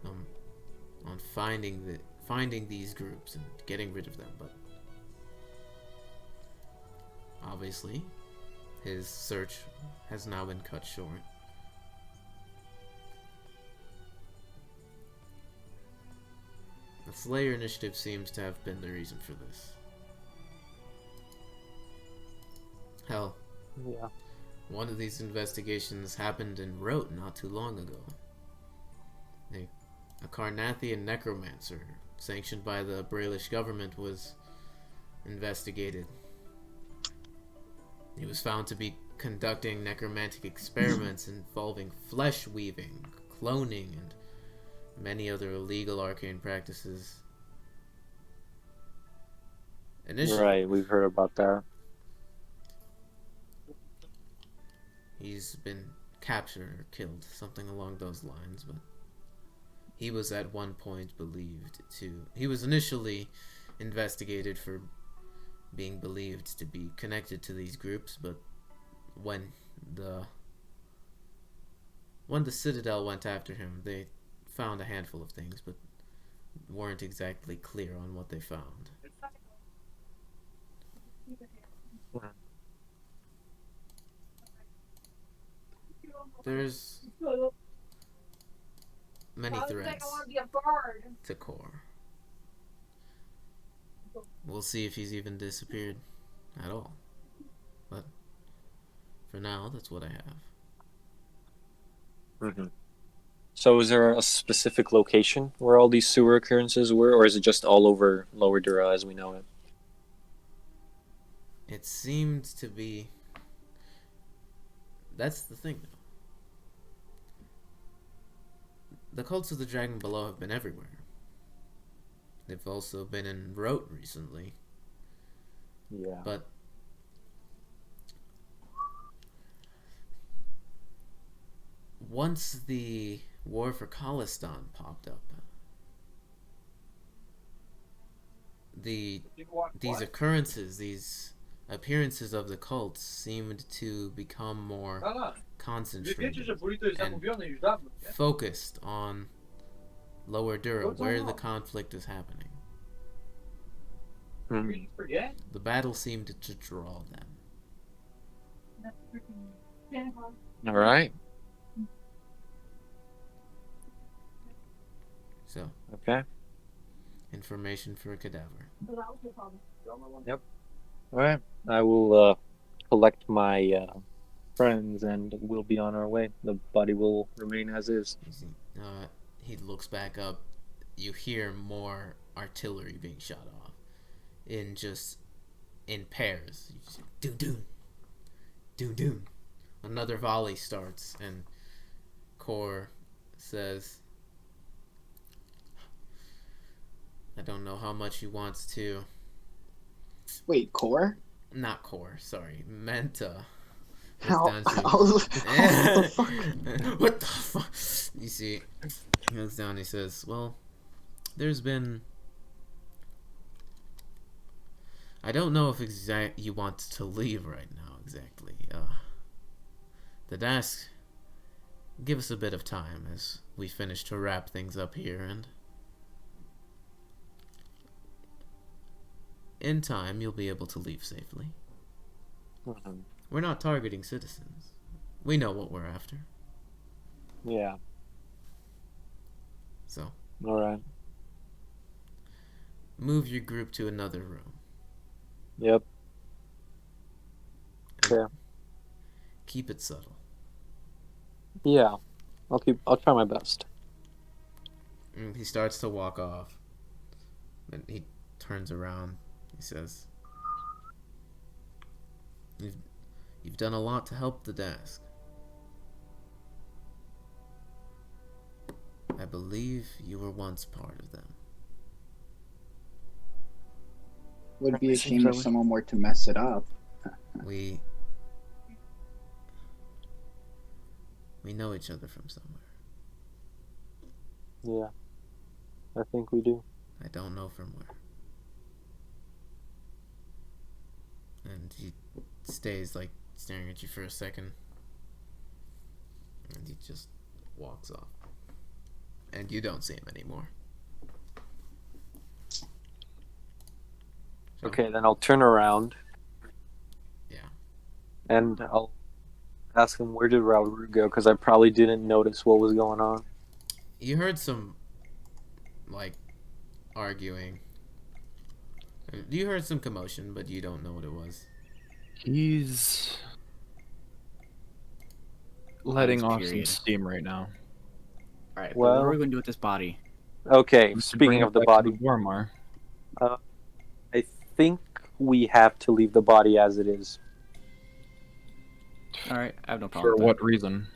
on finding these groups and getting rid of them, but obviously his search has now been cut short. The Slayer initiative seems to have been the reason for this. Hell, Yeah. one of these investigations happened in Rote not too long ago. A Carnathian necromancer, sanctioned by the Brailish government, was investigated. He was found to be conducting necromantic experiments involving flesh weaving, cloning, and many other illegal arcane practices. Initially, Right, we've heard about that. he's been captured or killed, something along those lines, but he was at one point believed to... He was initially investigated for being believed to be connected to these groups, but when the Citadel went after him, they found a handful of things, but weren't exactly clear on what they found. There's many threats to Core. We'll see if he's even disappeared at all. But for now, that's what I have. Mm-hmm. So is there a specific location where all these sewer occurrences were, or is it just all over Lower Dura as we know it? It seemed to be... That's the thing, though. The cults of the dragon below have been everywhere. They've also been in Rote recently. Yeah. But once the war for Callestan popped up, these appearances of the cults seemed to become more concentrated and focused on Lower Dura, where the conflict is happening. The battle seemed to draw them. All right. So, Okay. information for a cadaver. Yep. All right. I will collect my friends, and we'll be on our way. The body will remain as is. You see, he looks back up. You hear more artillery being shot off in pairs. You just, doom doom, doom doom. Another volley starts, and Core says, "I don't know how much he wants to." Wait, Core? Not Core. Sorry, Menta. How? What the fuck? You see, he goes down. He says, "Well, there's been. I don't know if you want to leave right now exactly. The desk. Give us a bit of time as we finish to wrap things up here, and in time you'll be able to leave safely. Mm-hmm. We're not targeting citizens. We know what we're after. Yeah. So, All right. move your group to another room. Yep. And Sure. keep it subtle. Yeah, I'll try my best. And he starts to walk off. Then he turns around. He says, You've done a lot to help the desk. I believe you were once part of them. Would be a shame if someone were to mess it up. We know each other from somewhere. Yeah, I think we do. I don't know from where. And he stays like staring at you for a second. And he just walks off. And you don't see him anymore. Okay, then I'll turn around. Yeah. And I'll ask him, where did Ralrut go? Because I probably didn't notice what was going on. You heard some, like, arguing. You heard some commotion, but you don't know what it was. He's letting off some Period. steam right now. Alright, Well- what are we going to do with this body? Okay, We should bring speaking it of the back body, to Vormar. I think we have to leave the body as it is. Alright, I have no For problem with what reason?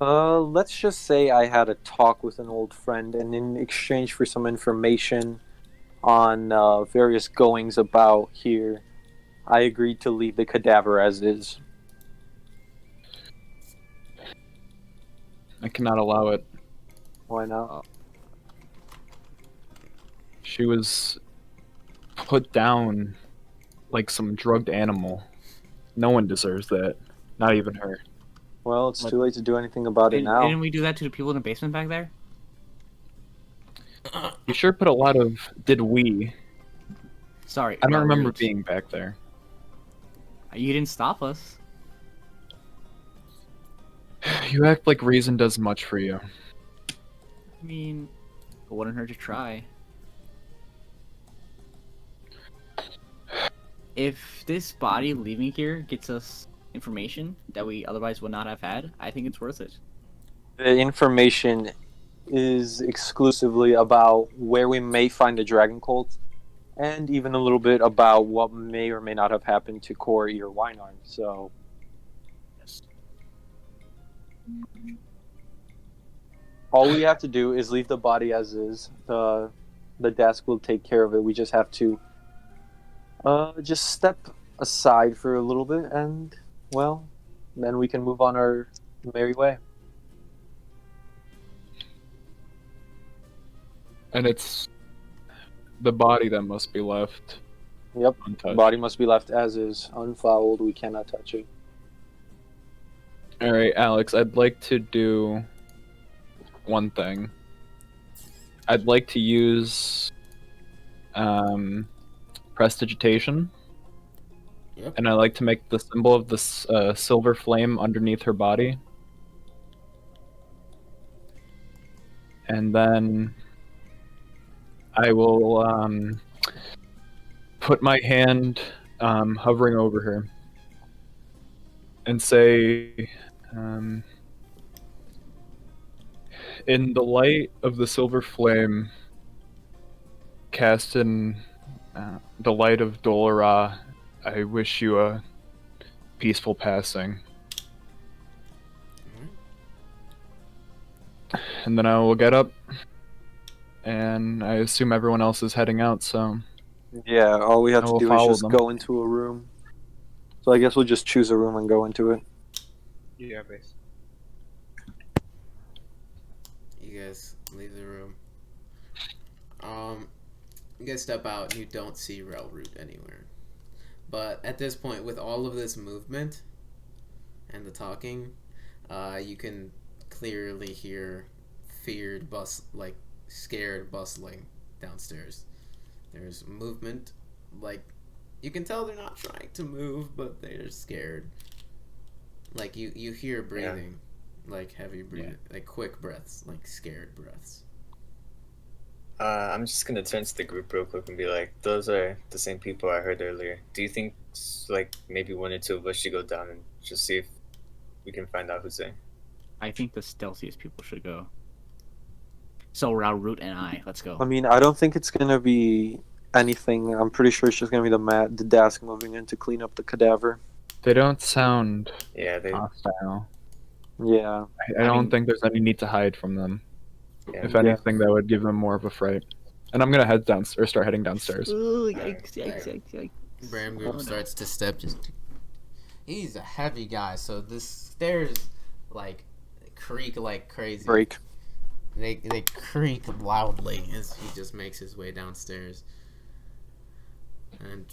Let's just say I had a talk with an old friend, and in exchange for some information on various goings about here, I agreed to leave the cadaver as is. I cannot allow it. Why not? She was put down like some drugged animal. No one deserves that. Not even her. Well, it's too late to do anything about it that. now. Didn't we do that to the people in the basement back there? You sure put a lot of did we. Sorry. I don't remember Ralrut. being back there. You didn't stop us. You act like reason does much for you. I mean, it wouldn't hurt to try. If this body leaving here gets us information that we otherwise would not have had, I think it's worth it. The information is exclusively about where we may find the dragon cult, and even a little bit about what may or may not have happened to Core Ear Winearm. So, all we have to do is leave the body as is. The desk will take care of it. We just have to just step aside for a little bit, and well, then we can move on our merry way. And it's the body that must be left Yep. untouched. Body must be left as is, unfouled. We cannot touch it. Alright, Alex, I'd like to do one thing. I'd like to use prestidigitation. Yep. And I like to make the symbol of this silver flame underneath her body. And then I will put my hand hovering over her and say, in the light of the silver flame, cast in the light of Dolora, I wish you a peaceful passing. And then I will get up, and I assume everyone else is heading out, so... Yeah, all we have I to will do is follow just them. go into a room. So I guess we'll just choose a room and go into it. Yeah, base. You guys leave the room. You guys step out and you don't see Ralrut anywhere. But at this point, with all of this movement and the talking, you can clearly hear scared bustling downstairs. There's movement, like, you can tell they're not trying to move, but they're scared. Like, you hear breathing, like heavy breathing, like quick breaths, like scared breaths. I'm just gonna turn to the group real quick and be like, those are the same people I heard earlier. Do you think, like, maybe one or two of us should go down and just see if we can find out who's there? I think the stealthiest people should go. So Ralrut and I, let's go. I mean, I don't think it's gonna be anything. I'm pretty sure it's just gonna be the desk moving in to clean up the cadaver. They don't sound Yeah, they. hostile. Yeah. I don't think there's any need to hide from them. Yeah. If anything, that would give them more of a fright. And I'm gonna head down or start heading downstairs. Ooh, yikes, yikes, yikes, yikes. Bramgrim starts to step. He's a heavy guy, so the stairs like creak like crazy. Break. They creak loudly as he just makes his way downstairs. And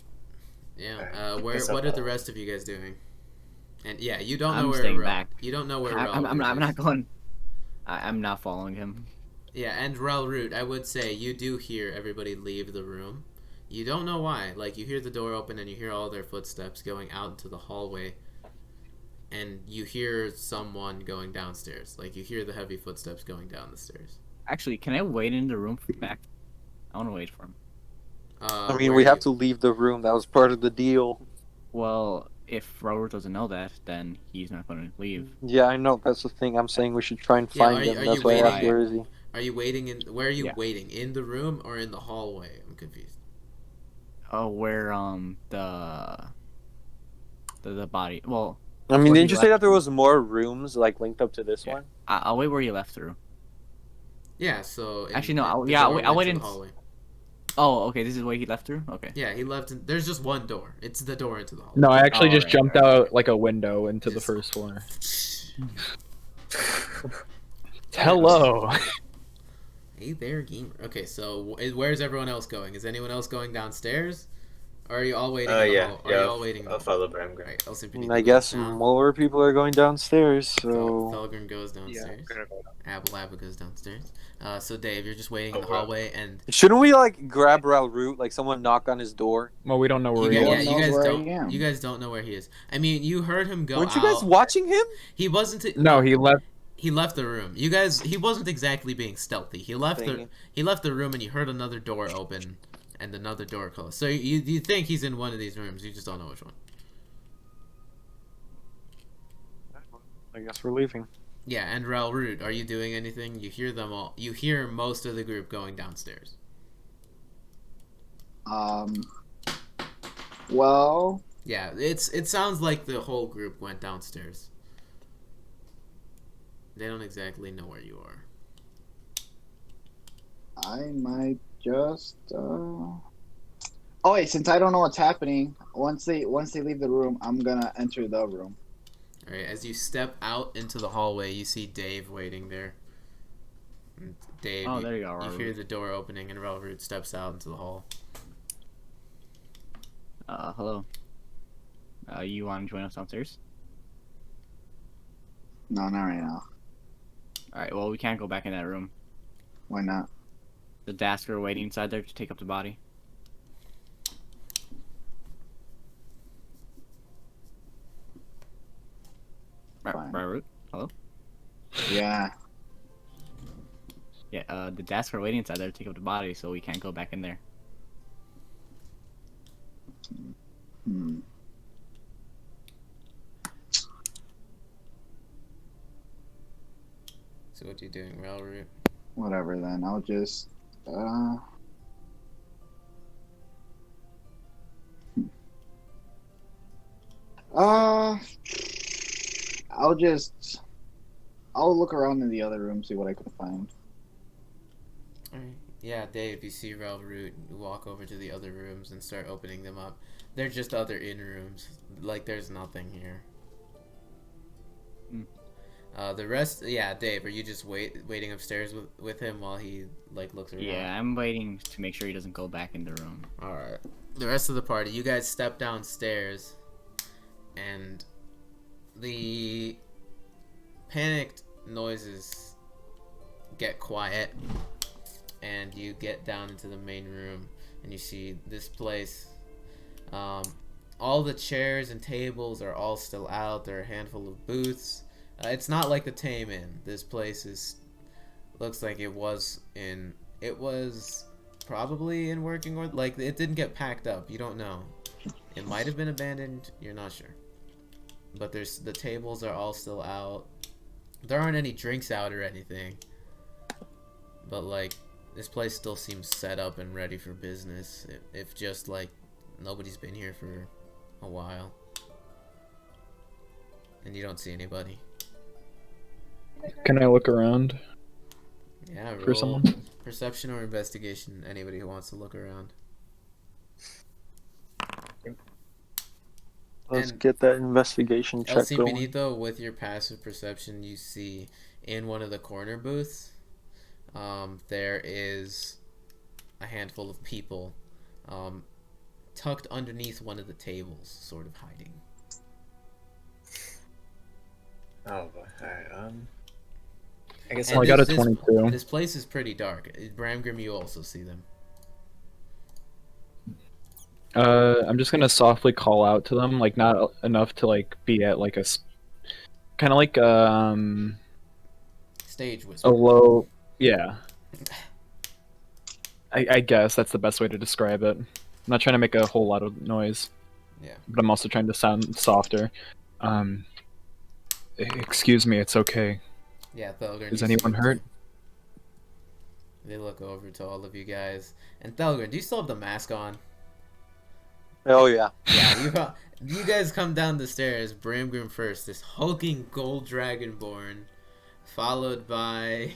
yeah, what are the rest of you guys doing? And yeah, you don't know I'm where staying back. You don't know where I'm Ralrut not is. going. I'm not following him. Yeah, and Ralrut, I would say you do hear everybody leave the room. You don't know why. Like, you hear the door open and you hear all their footsteps going out into the hallway. And you hear someone going downstairs. Like, you hear the heavy footsteps going down the stairs. Actually, can I wait in the room for Pact? I want to wait for him. I mean, we have to leave the room. That was part of the deal. Well, if Ralrut doesn't know that, then he's not going to leave. Yeah, I know. That's the thing. I'm saying we should try and Yeah, find him. are That's you why I asked waiting? where is he. Are you waiting in... Where are you Yeah. waiting? In the room or in the hallway? I'm confused. Oh, where the body. Well, I mean, Where didn't he you say left that there was more rooms like linked up to this Yeah. one? I'll wait where you left through. Yeah, so... Actually, no, I'll I'll wait in in. the hallway. Oh, okay. This is where he left through. Okay. Yeah, he left... There's just one door. It's the door into the hallway. No, I actually just Alright, jumped alright. out like a window into the Just- first floor. Hello. Hey there, gamer. Okay, so where's everyone else going? Is anyone else going downstairs? Or are you all waiting in the Yeah, hall? Are yeah. you all waiting in the I'll hall? follow Bramgrim. Right, El Simpiníto And I goes guess down. more people are going downstairs, so... Thelgun goes downstairs. Abalaba goes downstairs. So Dave, you're just waiting in the Oh, wow. hallway, and Shouldn't we, like, grab Ralrut? Like, someone knock on his door? Well, we don't know where you he guys, is. yeah, knows you guys where I don't. am. You guys don't know where he is. I mean, you heard him go Weren't out. you guys watching him? He wasn't. No, he left. He left the room. You guys. He wasn't exactly being stealthy. He left Dang the. it. He left the room, and you heard another door open, and another door close. So you think he's in one of these rooms. You just don't know which one. I guess we're leaving. Yeah, and Ralrut, are you doing anything? You hear them all. You hear most of the group going downstairs. Well, Yeah, it sounds like the whole group went downstairs. They don't exactly know where you are. I might just. Oh wait, since I don't know what's happening, once they leave the room, I'm gonna enter the room. All right, as you step out into the hallway, you see Dave waiting there. And Dave, Oh, there you go, you Ralrut. hear the door opening, and Ralrut steps out into the hall. Hello. You want to join us downstairs? No, not right now. All right. Well, we can't go back in that room. Why not? The Dasker are waiting inside there to take up the body. Fine. Ralrut? Hello? Yeah. Yeah, the Dasker are waiting inside there to take up the body, so we can't go back in there. Hmm. So what are you doing, Ralrut? Whatever then. I'll just. I'll look around in the other room, see what I can find. Alright. Yeah, Dave, you see Ralrut walk over to the other rooms and start opening them up. They're just other in rooms. Like, there's nothing here. The rest, yeah, Dave, are you just waiting upstairs with him while he, like, looks around? Yeah, I'm waiting to make sure he doesn't go back in the room. Alright. The rest of the party, you guys step downstairs, and the panicked noises get quiet, and you get down into the main room, and you see this place. All the chairs and tables are all still out. There are a handful of booths. It's not like the Tame Inn. This place looks like it was probably in working order. Like, it didn't get packed up. You don't know. It might have been abandoned. You're not sure. But the tables are all still out. There aren't any drinks out or anything. But, like, this place still seems set up and ready for business. If just, like, nobody's been here for a while. And you don't see anybody. Can I look around Yeah, for roll someone? perception or investigation. Anybody who wants to look around. Let's And get that investigation El check going. Simpiníto, with your passive perception, you see in one of the corner booths, there is a handful of people tucked underneath one of the tables, sort of hiding. Oh, alright. I guess Well, I got a 22. This place is pretty dark. Bramgrim, you also see them. I'm just gonna softly call out to them, like not enough to like be at like a kind of like Stage a whisper. low, yeah. I guess that's the best way to describe it. I'm not trying to make a whole lot of noise. Yeah. But I'm also trying to sound softer. Excuse me, it's okay. Yeah, Thelgun. Is you anyone see- hurt? They look over to all of you guys. And Thelgun, do you still have the mask on? Oh yeah. Yeah, you guys come down the stairs. Bramgrim first, this hulking gold dragonborn, followed by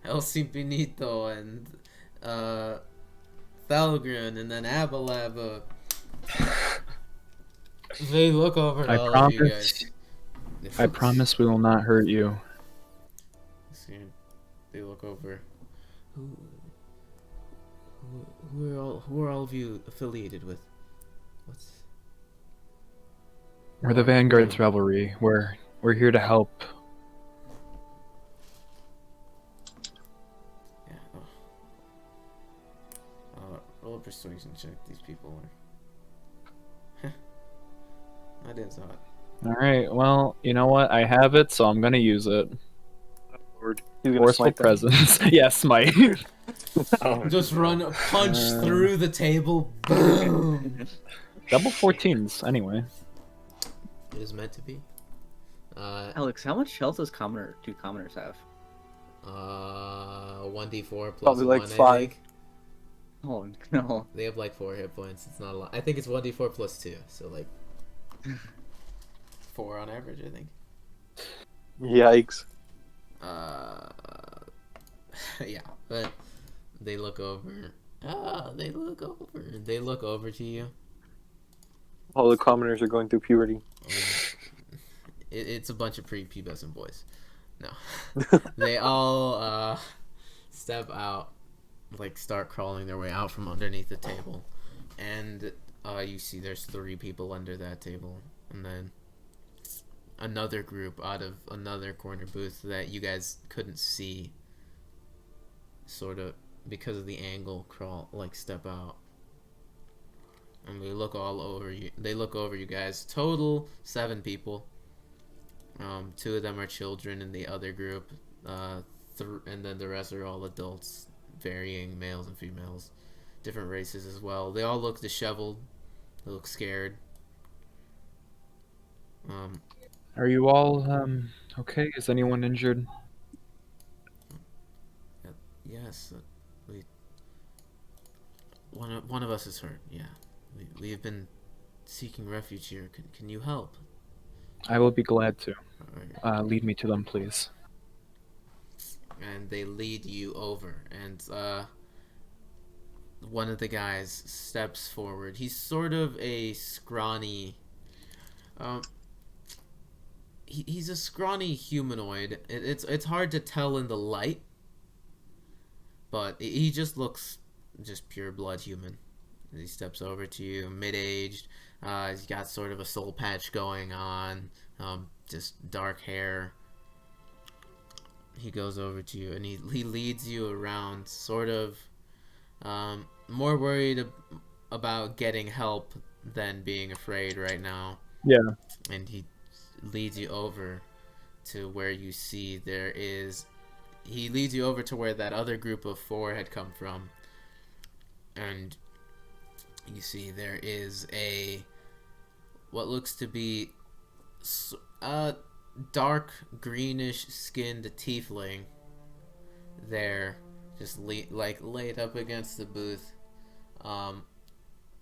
El Simpiníto and Thelgun, and then Abalaba. They look over at all of you guys. I promise we will not hurt you. They look over. Who are all of you affiliated with? We're the Vanguard's Revelry. We're here to help. Yeah. Roll a persuasion check. These people are. I didn't saw it. Alright, well, you know what? I have it, so I'm gonna use it. Lord. He's gonna Forceful smite them. presence. Yeah, smite. Oh, Just run a punch through the table. Boom. Double 14s, anyway. It is meant to be. Alex, how much health do commoners have? 1d4 plus Probably like 1, I 5. think. Oh no. They have like 4 hit points. It's not a lot. I think it's 1d4 plus 2, so like 4 on average, I think. Yikes. Yeah, but they look over. They look over to you. All the commoners are going through puberty. It's a bunch of prepubescent boys. No, they all step out, like start crawling their way out from underneath the table, and you see there's 3 people under that table, and then another group out of another corner booth that you guys couldn't see, sort of because of the angle, step out. And they look all over you. They look over you guys. Total 7 people. 2 of them are children in the other group. And then the rest are all adults, varying males and females, different races as well. They all look disheveled. They look scared. Are you all, okay? Is anyone injured? Yes. One of us is hurt. Yeah. We have been seeking refuge here. Can you help? I will be glad to. Alright. Lead me to them, please. And they lead you over, and one of the guys steps forward. He's sort of a scrawny he's a scrawny humanoid. It's hard to tell in the light, but he just looks just pure blood human. He steps over to you, mid-aged. He's got sort of a soul patch going on, just dark hair. He goes over to you and he leads you around, sort of more worried about getting help than being afraid right now. Yeah. And he leads you over to where you see he leads you over to where that other group of 4 had come from. And you see there is what looks to be dark greenish skinned tiefling there, just laid up against the booth.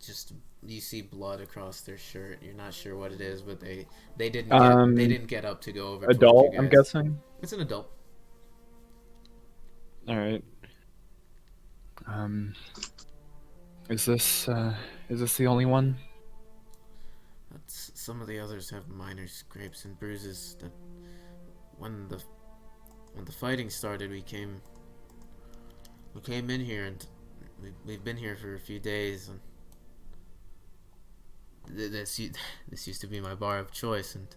Just you see blood across their shirt. You're not sure what it is, but they didn't get up to go over. Adult, towards you I'm guys. guessing. It's an adult. All right. Is this the only one? Some of the others have minor scrapes and bruises. That when the fighting started, we came in here, and we've been here for a few days, and this used to be my bar of choice, and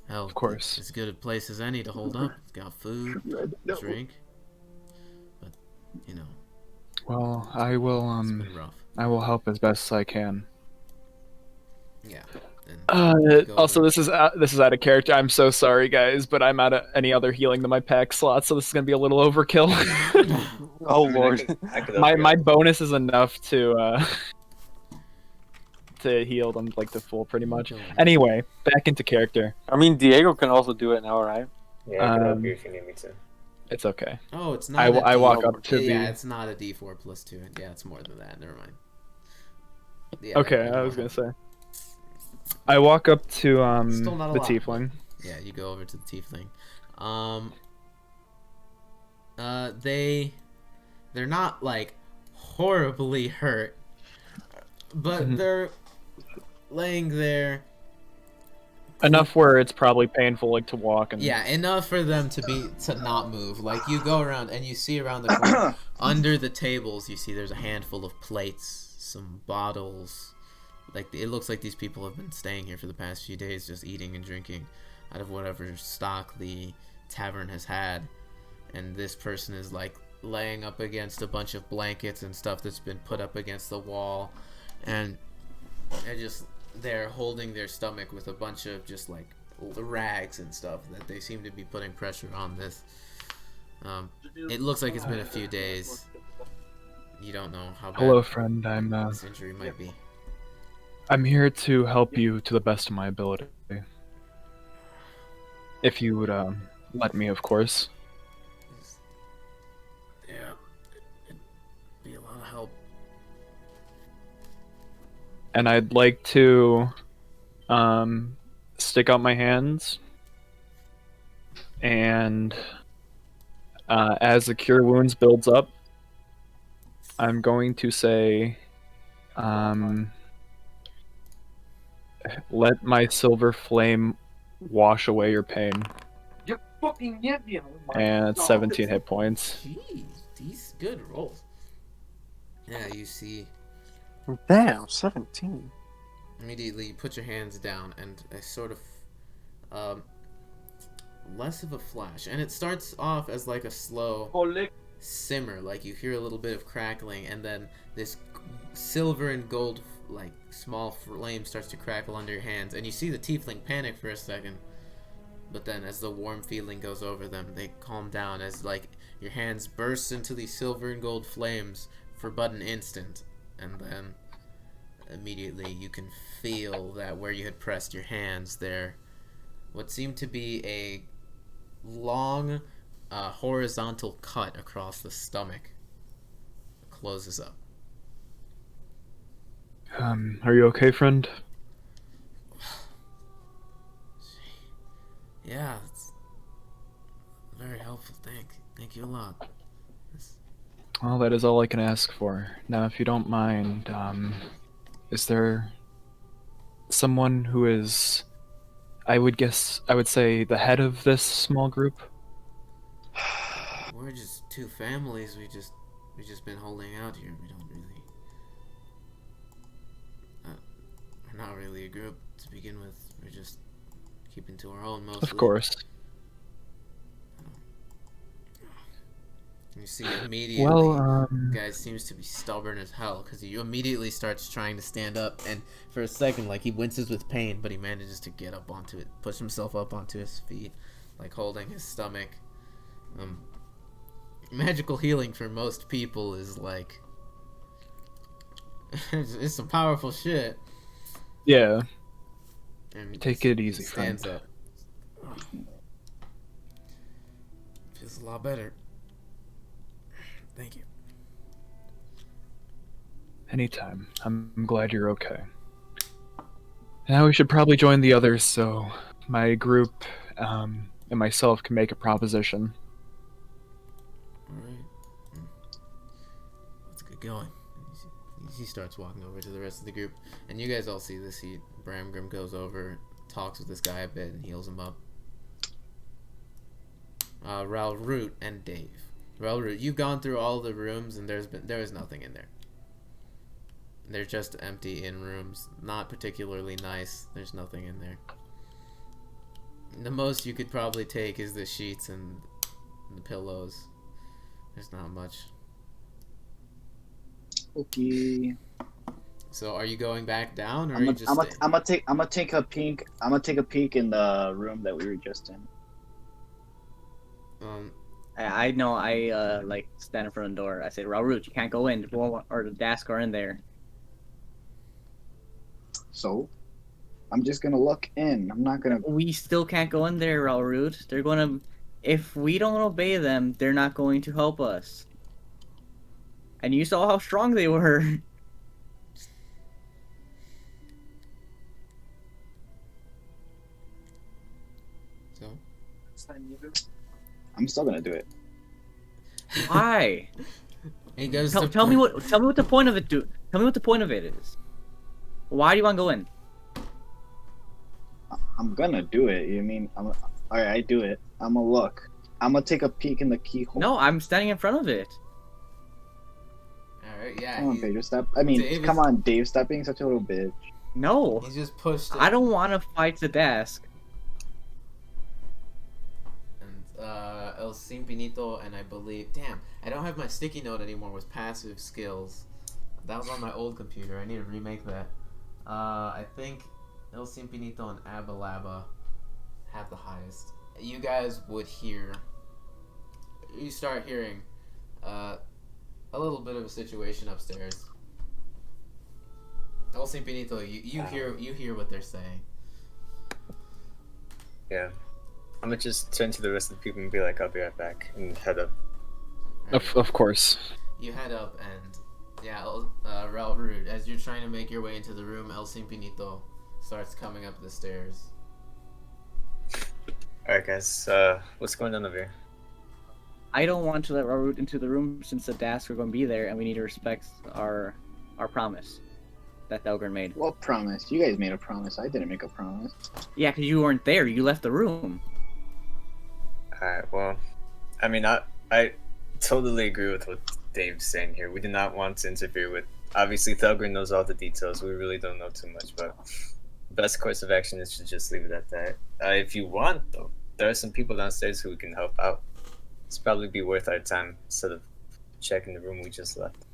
hell, Of course. it's as good a place as any to hold up. It's got food, drink, but you know, Well, I will it's been rough. I will help as best I can. Yeah. And Also, this is out of character. I'm so sorry, guys, but I'm out of any other healing than my pack slot, so this is gonna be a little overkill. Oh I mean, lord. I could my bonus is enough to heal them like the full, pretty much. Anyway, back into character. I mean, Diego can also do it now, right? Yeah, I could help you if you need me to. It's okay. Oh, it's not. I walk up to yeah, the. it's not a D4 plus 2. Yeah, it's more than that. Never mind. Yeah, Okay, you I was don't gonna have- say. I walk up to Still not a the lot. tiefling. Yeah, you go over to the tiefling. They're not like horribly hurt, but Mhm. they're laying there. Enough where it's probably painful, like to walk and. Yeah, enough for them to not move. Like you go around and you see around the corner under the tables. You see there's a handful of plates, some bottles. Like it looks like these people have been staying here for the past few days, just eating and drinking out of whatever stock the tavern has had. And this person is like laying up against a bunch of blankets and stuff that's been put up against the wall, and they're holding their stomach with a bunch of just like rags and stuff that they seem to be putting pressure on this. It looks like it's been a few days. You don't know how bad Hello, friend. this injury might be. I'm here to help you to the best of my ability. If you would let me, of course. Yeah, it'd be a lot of help. And I'd like to stick out my hands, and as the cure wounds builds up, I'm going to say, let my silver flame wash away your pain. And it's 17 hit points. Jeez, these good rolls. Yeah, you see. Damn, 17. Immediately, you put your hands down, and a sort of less of a flash, and it starts off as like a slow simmer, like you hear a little bit of crackling, and then this silver and gold like small flame starts to crackle under your hands, and you see the tiefling panic for a second, but then as the warm feeling goes over them, they calm down as like your hands burst into these silver and gold flames for but an instant, and then immediately you can feel that where you had pressed your hands there, what seemed to be a long horizontal cut across the stomach closes up. Are you okay, friend? Yeah, it's very helpful. Thank you a lot. Well, that is all I can ask for. Now, if you don't mind, is there someone who is, I would say, the head of this small group? We're just two families. We just been holding out here. We don't really. We're not really a group to begin with. We're just keeping to our own mostly. Of course. You see immediately, Well, guy seems to be stubborn as hell, because he immediately starts trying to stand up, and for a second, like, he winces with pain, but he manages to get up onto it, push himself up onto his feet, like, holding his stomach. Magical healing for most people is, like, it's some powerful shit. yeah. And Take it easy, stands friend. up, Feels a lot better. Thank you. Anytime. I'm glad you're okay. Now we should probably join the others so my group and myself can make a proposition. Alright. Let's get going. He starts walking over to the rest of the group. And you guys all see this. Bramgrim goes over, talks with this guy a bit, and heals him up. Ralrut and Dave. Ralrut, you've gone through all the rooms and there is nothing in there. They're just empty in rooms. Not particularly nice. There's nothing in there. The most you could probably take is the sheets and the pillows. There's not much. Okay. So are you going back down, or I'm are you just staying? gonna take a peek. I'm gonna take a peek in the room that we were just in. I know. I like stand in front of the door. I say, Ralrut, you can't go in. Or the Dask are in there. So, I'm just gonna look in. I'm not gonna. We still can't go in there, Ralrut. They're gonna. If we don't obey them, they're not going to help us. And you saw how strong they were. So I'm still gonna do it. Why? he goes Tell to me what the point of it. Tell me what the point of it is. Why do you want to go in? I'm gonna do it. You mean all right? I do it. I'm gonna look. I'm gonna take a peek in the keyhole. No, I'm standing in front of it. Alright, yeah. Come on, Pedro, stop. I mean, come on, Dave, stop being such a little bitch. No, He's just pushed it. I don't want to fight the Dask. And El Simpiníto, and I believe, damn, I don't have my sticky note anymore with passive skills. That was on my old computer. I need to remake that. I think El Simpiníto and Abalaba have the highest. You guys would hear. You start hearing a little bit of a situation upstairs. El Simpiníto, you hear what they're saying. Yeah. I'm gonna just turn to the rest of the people and be like, I'll be right back, and head up. Of course. You head up and Ralrut, as you're trying to make your way into the room, El Simpiníto starts coming up the stairs. Alright guys, what's going on over here? I don't want to let Ralrut into the room since the Dask are going to be there, and we need to respect our promise that Thelgun made. What promise? You guys made a promise. I didn't make a promise. Yeah, because you weren't there. You left the room. Alright, well, I mean, I totally agree with what Dave's saying here. We do not want to interfere with. Obviously, Thelgun knows all the details. We really don't know too much, but the best course of action is to just leave it at that. If you want, though, there are some people downstairs who can help out. It's probably be worth our time instead of checking the room we just left.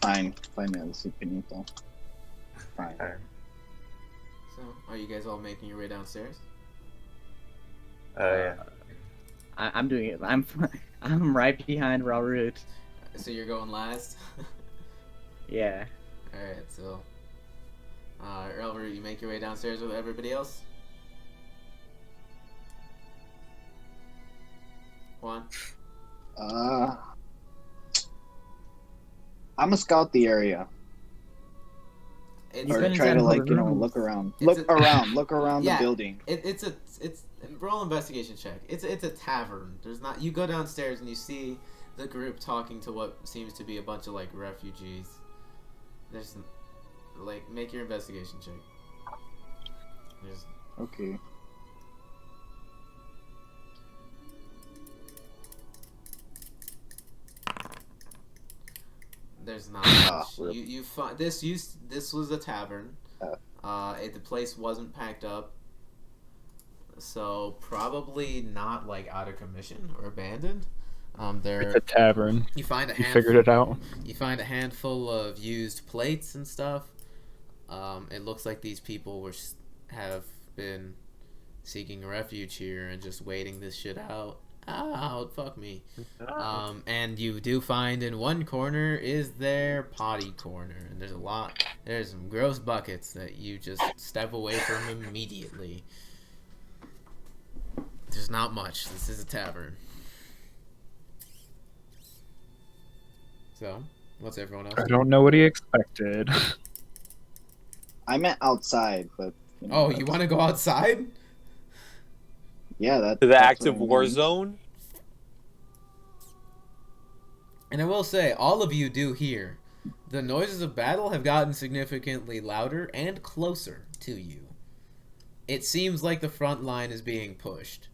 Fine, El Simpiníto. Fine. Alright. So, are you guys all making your way downstairs? Yeah. I'm doing it. I'm right behind Ralrut. So you're going last? Yeah. Alright, so... Ralrut, you make your way downstairs with everybody else? Juan? I'm gonna scout the area. It's Or been try inside to, of like, the room. look around. It's Look around Yeah. the building. It's roll investigation check. It's a tavern. There's not. You go downstairs and you see the group talking to what seems to be a bunch of like refugees. There's like make your investigation check. There's Okay. There's not much. Rip. You find this was a tavern. The place wasn't packed up, so probably not like out of commission or abandoned. It's a tavern. You find a You handful, figured it out. You find a handful of used plates and stuff. It looks like these people have been seeking refuge here and just waiting this shit out. Oh, fuck me. And you do find in one corner is their potty corner. And there's some gross buckets that you just step away from immediately. There's not much. This is a tavern. So, what's everyone else I doing? don't know what he expected. I meant outside, but. Oh, you want to go outside? Yeah, that. To the that's active what I war mean. zone? And I will say, all of you do hear the noises of battle have gotten significantly louder and closer to you. It seems like the front line is being pushed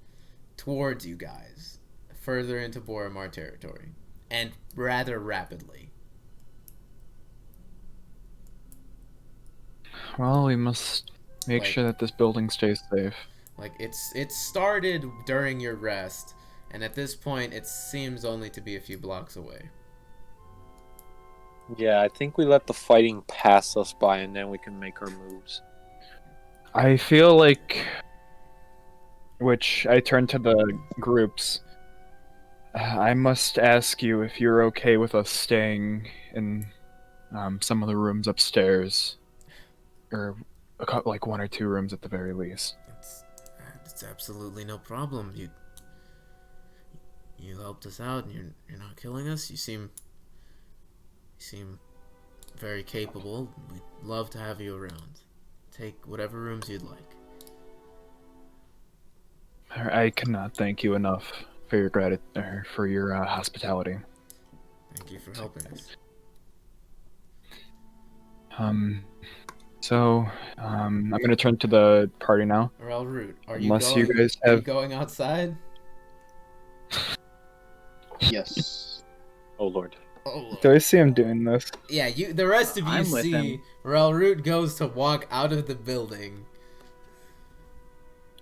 towards you guys, further into Boromar territory, and rather rapidly. Well, we must make Like- sure that this building stays safe. Like, it started during your rest, and at this point, it seems only to be a few blocks away. Yeah, I think we let the fighting pass us by and then we can make our moves. I feel like, which I turn to the groups. I must ask you if you're okay with us staying in some of the rooms upstairs, or like one or two rooms at the very least. It's absolutely no problem. You helped us out, and you're not killing us. You seem very capable. We'd love to have you around. Take whatever rooms you'd like. I cannot thank you enough for your for your hospitality. Thank you for helping us. So I'm gonna turn to the party now. Ralrut, Unless you guys have- are you going outside? Yes. Oh lord. Oh, Do I see him doing this? yeah. The rest of you I'm with see him. Ralrut goes to walk out of the building.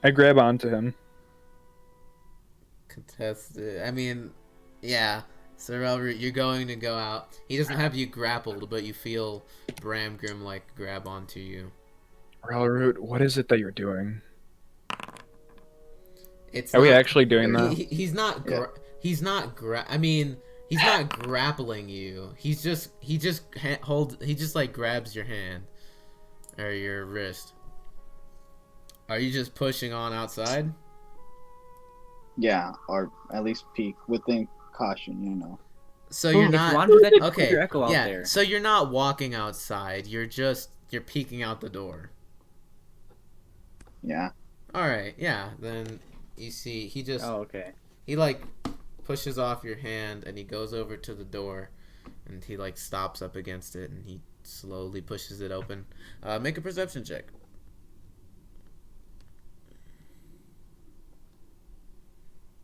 I grab onto him. Contested. I mean, yeah. So Ralrut, you're going to go out. He doesn't have you grappled, but you feel Bramgrim like grab onto you. Ralrut, what is it that you're doing? It's Are we not- actually doing that? He's not. Yeah. He's not. I mean, he's not grappling you. He just like grabs your hand or your wrist. Are you just pushing on outside? Yeah, or at least peek within caution, you know. So you're If not. you want to do that, you put Okay. your echo out Yeah. there. So you're not walking outside. You're peeking out the door. Yeah. All right. Yeah. Then you see he just Oh, okay. he like pushes off your hand and he goes over to the door and he like stops up against it and he slowly pushes it open. Make a perception check.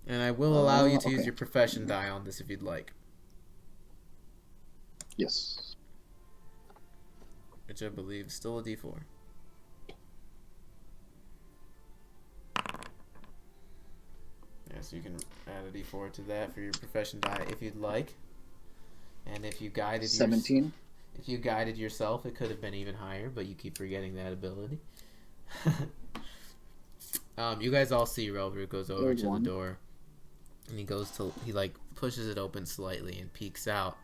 And I will allow you to use okay. your profession die on this if you'd like. Yes. Which I believe is still a D4. Yeah, so you can add a D4 to that for your profession die if you'd like. And if you guided 17. if you guided yourself, it could have been even higher, but you keep forgetting that ability. You guys all see Ralrut goes over Third to one. the door, and he like pushes it open slightly and peeks out.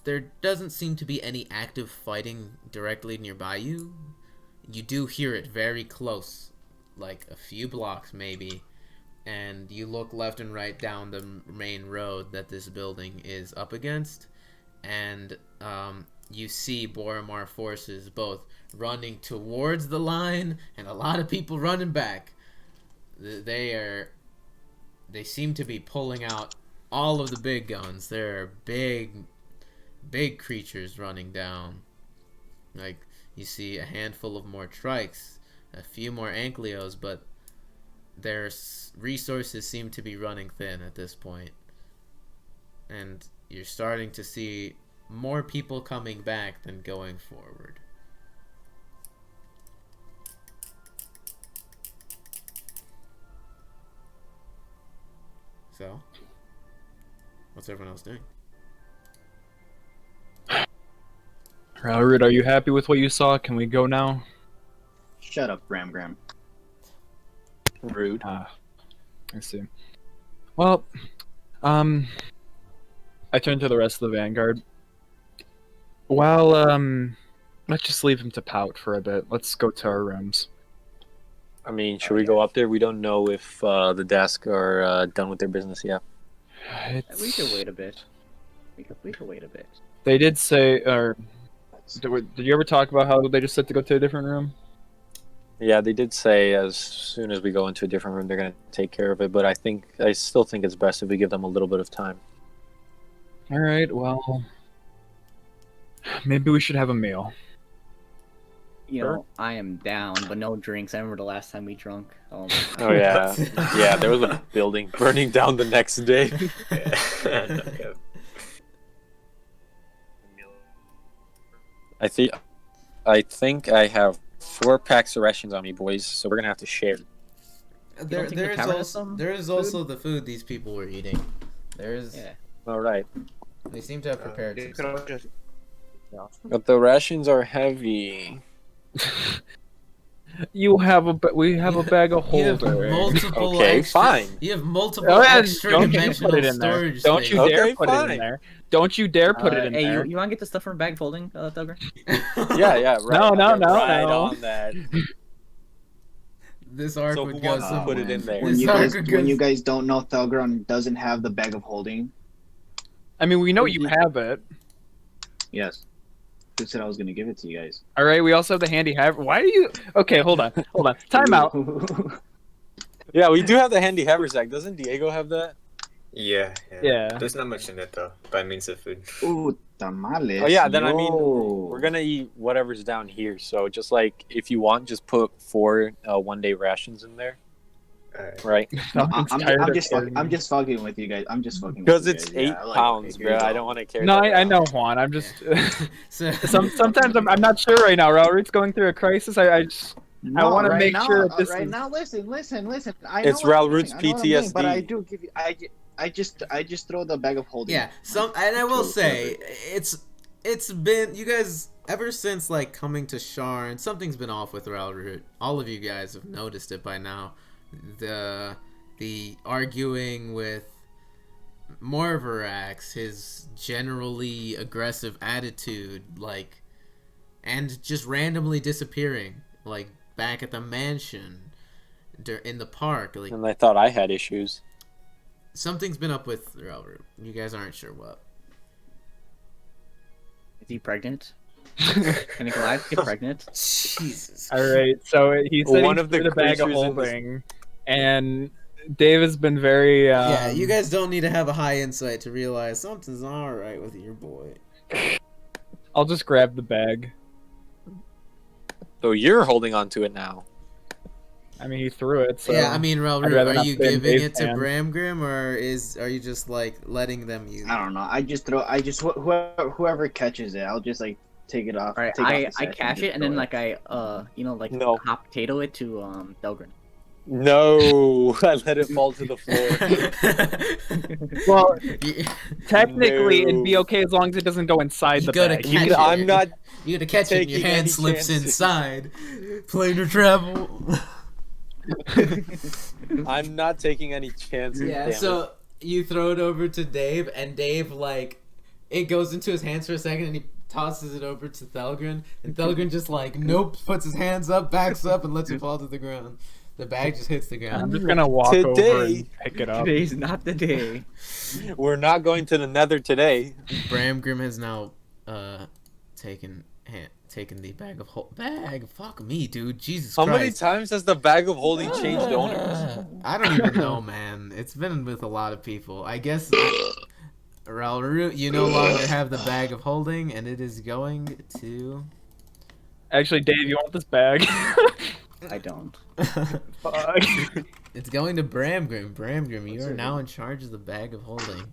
There doesn't seem to be any active fighting directly nearby you. You do hear it very close, like a few blocks maybe, and you look left and right down the main road that this building is up against, and you see Boromar forces both running towards the line and a lot of people running back. They seem to be pulling out all of the big guns. There are big creatures running down. Like, you see a handful of more trikes, a few more ankylos, but their resources seem to be running thin at this point. And you're starting to see more people coming back than going forward. So, what's everyone else doing? Ralrut, are you happy with what you saw? Can we go now? Shut up, Bramgrim. Rude. I see. Well, I turn to the rest of the Vanguard. Well, let's just leave him to pout for a bit. Let's go to our rooms. I mean, should we go up there? We don't know if the desk are done with their business yet. We could wait a bit. We could wait a bit. They did say, or did you ever talk about how they just said to go to a different room? Yeah, they did say as soon as we go into a different room, they're going to take care of it. But I still think it's best if we give them a little bit of time. All right, well, maybe we should have a meal. You know, I am down, but no drinks. I remember the last time we drunk. Oh yeah. Yeah, there was a building burning down the next day. I think I have 4 packs of rations on me, boys, so we're going to have to share. There is also the food these people were eating. Yeah. All right. They seem to have prepared some stuff. But the rations are heavy. We have a bag of You have holders. multiple Okay, extra, fine. You have multiple Oh, yeah, extra don't you dimensional put it in there. storage Don't space. you Okay, dare put it fine. in there. Don't you dare put it in Hey, there. you want to get the stuff from bag of holding, Thelgun? Yeah, right. No, right no. on that. This arc So would who go wants to somewhere. put it in there? When you guys don't know, Thelgun doesn't have the bag of holding. I mean, we know you have it. Yes. Who said I was gonna give it to you guys? All right, we also have the handy haver. Why do you? Okay, hold on. Time out. Yeah, we do have the handy haversack. Doesn't Diego have that? Yeah. Yeah. There's not much in it though, by means of food. Ooh, tamales. Oh yeah, then I mean, yo. we're gonna eat whatever's down here. So just like if you want, just put 4 one-day rations in there, Alright. right? No, Nothing's I'm just fucking with you guys. I'm just fucking with Because you it's guys. 8 Yeah, like, pounds, okay, bro. here you I go. don't want to carry. No, that I around. know, Juan. I'm just. So, Sometimes I'm not sure right now. Ralrut's going through a crisis. I wanna right make now, sure that this right is- now. Listen. I know It's what I'm Ralrut's doing, I know what I'm doing, PTSD. but I do give you. I just throw the bag of holding. yeah, and I will say it's been you guys ever since like coming to Sharn, something's been off with Ralrut. All of you guys have noticed it by now. The arguing with Morvarax, his generally aggressive attitude, like, and just randomly disappearing, like back at the mansion, in the park, like And I thought I had issues. something's been up with Ralrut. You guys aren't sure what. Is he pregnant? Can a Goliath get pregnant? Jesus. All right, so he said One he of the threw the bag of creatures in this- holding, and Dave has been very. Yeah, you guys don't need to have a high insight to realize something's all right with your boy. I'll just grab the bag. So you're holding on to it now. I mean, he threw it. So Yeah, I mean, I'd Ralrut, rather are not you stay in giving Dave's it to hands. Bramgrim, or are you just like letting them use it? I don't know. Whoever catches it, I'll just like take it off. Alright, take off the I sack catch just it and throw then like I No. hot potato it to Thelgun. No, I let it fall to the floor. Well, you, technically, No. it'd be okay as long as it doesn't go inside You the gotta bag. catch it. I'm not. you gotta catch it and your Taking hand any slips chances. inside. Planar travel. I'm not taking any chances. Yeah, damn so you throw it over to Dave, and Dave, like, it goes into his hands for a second, and he tosses it over to Thelgun, and Thelgun just, like, nope, puts his hands up, backs up, and lets it fall to the ground. The bag just hits the I'm ground. just gonna walk over Today- and pick it up. Today's not the day. it. We're not going to the Nether today. Bramgrim has now taken the bag. Fuck me, dude. Jesus How Christ. many times has the bag of holding changed owners? I don't even know, man. It's been with a lot of people. I guess Ralrut, you no longer have the bag of holding, and it is going to. Actually, Dave, you want this bag? I don't. Fuck. It's going to Bramgrim. Bramgrim, you are now in charge of the bag of holding.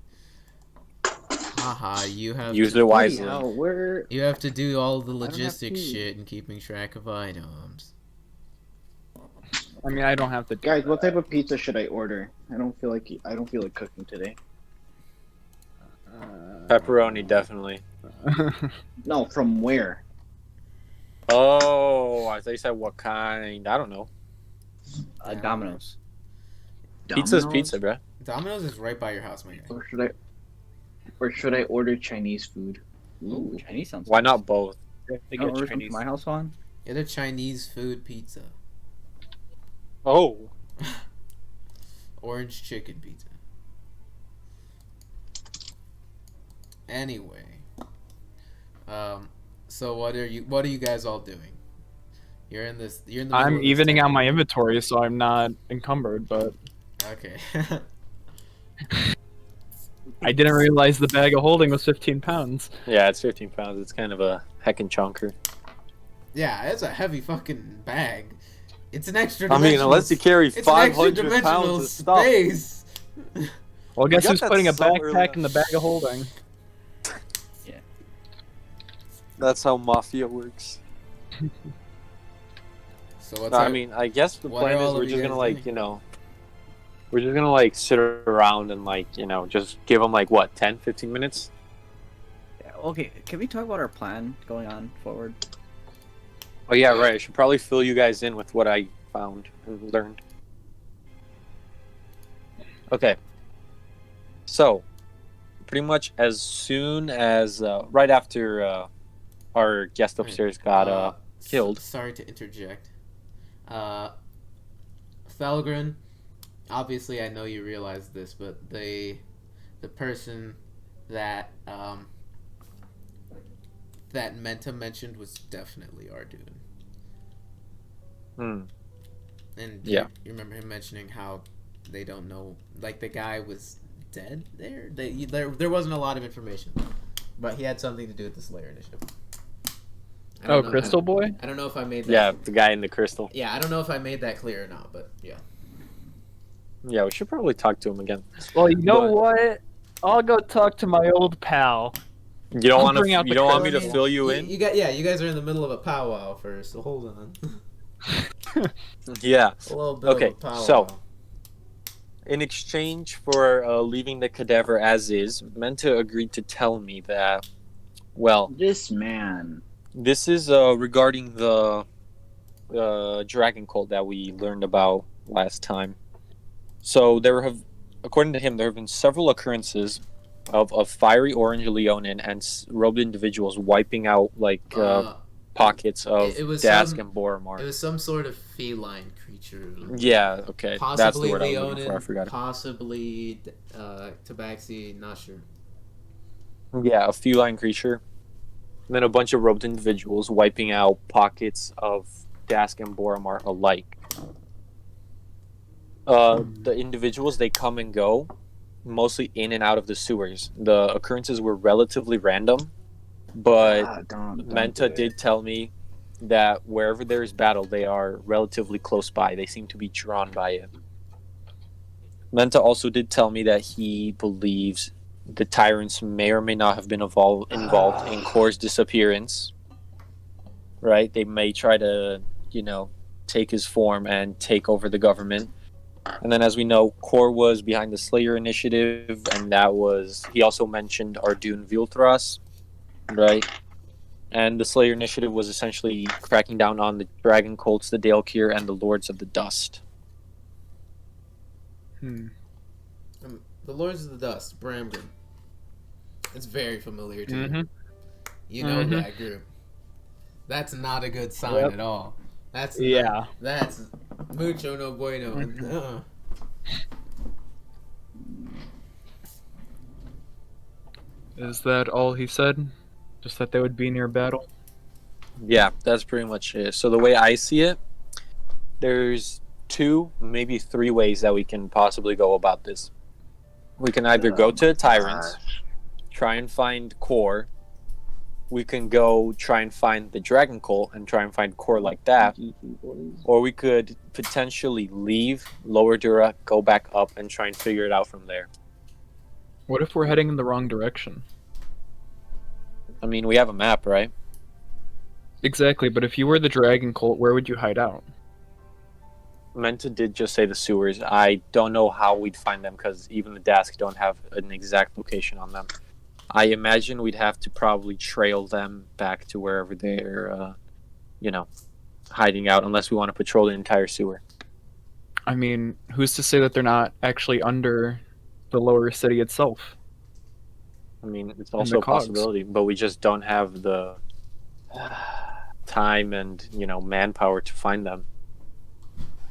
Haha, you have Use to, it wisely. you have to do all the don't have logistics to. shit and keeping track of items. I mean, I don't have to. Do Guys, that. what type of pizza should I order? I don't feel like cooking today. Pepperoni, definitely. No, from where? Oh, I thought you said what kind. I don't know. Domino's. Pizza's Domino's? pizza, bro. Domino's is right by your house, my guy. Or should I order Chinese food? Ooh, Chinese sounds. Why not both? They You get want to order some Chinese. to my house, Juan? Get a Chinese food pizza. Oh, Orange chicken pizza. Anyway, so what are you guys all doing? You're in the middle I'm of this evening out town. my inventory, so I'm not encumbered. But Okay. I didn't realize the bag of holding was 15 pounds. yeah, it's 15 pounds. It's kind of a heckin' chunker. Yeah, it's a heavy fucking bag. It's an extra I mean, unless you carry it's an extra 500 dimensional pounds of stuff. space. Well, guess got who's that putting a so early backpack on. in the bag of holding? That's how Mafia works. So what's No, I our- mean, I guess the what plan are is all we're of you just gonna guys like, doing? we're just gonna like sit around and like, just give them like what, 10, 15 minutes? Yeah, okay, can we talk about our plan going on forward? Oh yeah, right. I should probably fill you guys in with what I found and learned. Okay. So, pretty much as soon as right after our guest upstairs got killed. Sorry to interject. Thelgun, obviously I know you realize this, but the person that that Menta mentioned was definitely our dude. Hmm. And Yeah. you remember him mentioning how they don't know, like the guy was dead there? There wasn't a lot of information, but he had something to do with the Slayer initiative. I Oh, don't know- Crystal Boy? I don't know if I made that. Yeah, the guy in the crystal. Yeah, I don't know if I made that clear or not, but yeah. Yeah, we should probably talk to him again. Well, you know But- what? I'll go talk to my old pal. You don't I'll want to bring out you the don't want me to crystal. fill you in? You guys are in the middle of a powwow first, so hold on. Yeah. A little bit Okay, of a powwow. so in exchange for leaving the cadaver as is, Menta agreed to tell me that, well, This man. this is regarding the dragon cult that we learned about last time. So according to him, there have been several occurrences of fiery orange Leonin and robed individuals wiping out pockets of it was Dask some- and Boromar. It was some sort of feline creature. Yeah, okay, that's the Possibly word I was looking for. I Leonin, forgot. possibly Tabaxi, not sure. Yeah, a feline creature. And then a bunch of robed individuals wiping out pockets of Dask and Boromar alike. The individuals, they come and go, mostly in and out of the sewers. The occurrences were relatively random, but Don't Menta do it. did tell me that wherever there is battle, they are relatively close by. They seem to be drawn by it. Menta also did tell me that he believes the tyrants may or may not have been involved in Kor's disappearance. Right? They may try to, take his form and take over the government. And then, as we know, Kor was behind the Slayer initiative, and he also mentioned Ardun Vilthras, right? And the Slayer initiative was essentially cracking down on the Dragon Cults, the Dalekir, and the Lords of the Dust. The Lords of the Dust, Bramgrim. It's very familiar to you. You know that group. That's not a good sign at all. That's mucho no bueno. Is that all he said? Just that they would be near battle? Yeah, that's pretty much it. So the way I see it, there's 2, maybe 3 ways that we can possibly go about this. We can either go to the tyrants, try and find Kor. We can go try and find the Dragon Cult and try and find Kor like that. Or we could potentially leave Lower Dura, go back up, and try and figure it out from there. What if we're heading in the wrong direction? I mean, we have a map, right? Exactly, but if you were the Dragon Cult, where would you hide out? Menta did just say the sewers. I don't know how we'd find them because even the Dask don't have an exact location on them. I imagine we'd have to probably trail them back to wherever they're, hiding out, unless we want to patrol the entire sewer. I mean, who's to say that they're not actually under the lower city itself? I mean, it's the also a cogs. possibility, but we just don't have the time and manpower to find them.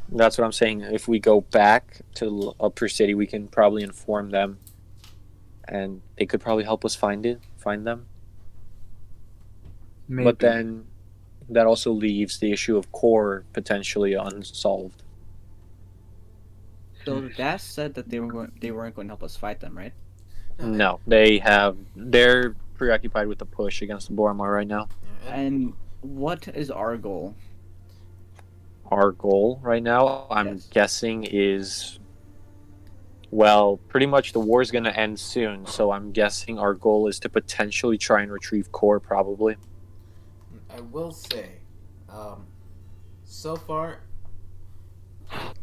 That's what I'm saying. If we go back to Upper City, we can probably inform them, and they could probably help us find them. Maybe. But then that also leaves the issue of core potentially unsolved. So the Dash said that they weren't going to help us fight them, right? No, they're preoccupied with the push against the Boromar right now. And what is our goal? Our goal right now, I'm Yes. guessing, is, well, pretty much the war's going to end soon, so I'm guessing our goal is to potentially try and retrieve core, probably. I will say, so far,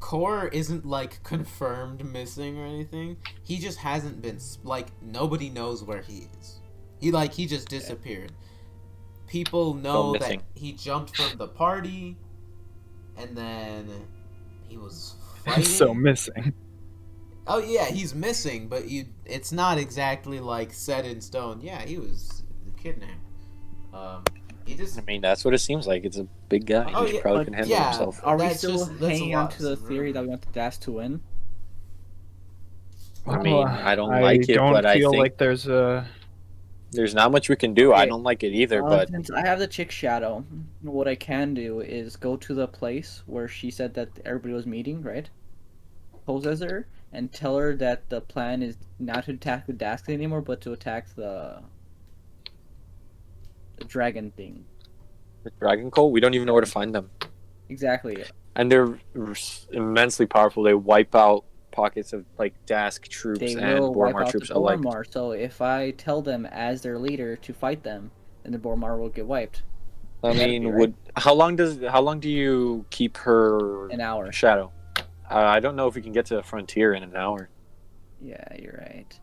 Core isn't like confirmed missing or anything. He just hasn't been nobody knows where he is. He just disappeared. People know that missing. he jumped from the party, and then he was fighting. So missing. Oh yeah, he's missing, but it's not exactly like set in stone. Yeah, he was kidnapped. He just. I mean, that's what it seems like. It's a big guy. Oh, He yeah, probably but can handle yeah. himself. Are we That's still a hanging on lot. to the theory that we want the Dash to win? I mean, I don't I like it, don't but I feel think like there's a. there's not much we can do. I Okay. don't like it either, but Since I have the chick shadow, what I can do is go to the place where she said that everybody was meeting, right? Pose as her and tell her that the plan is not to attack the Dask anymore, but to attack the dragon thing. the Dragon Cult, we don't even know where to find them. Exactly. And they're immensely powerful. They wipe out pockets of like Dask troops They and will wipe Boromar out troops the alike. Boromar. So if I tell them as their leader to fight them, then the Boromar will get wiped. I That'd mean, be right. how long do you keep her An hour. shadow? I don't know if we can get to the frontier in an hour. Yeah, you're right.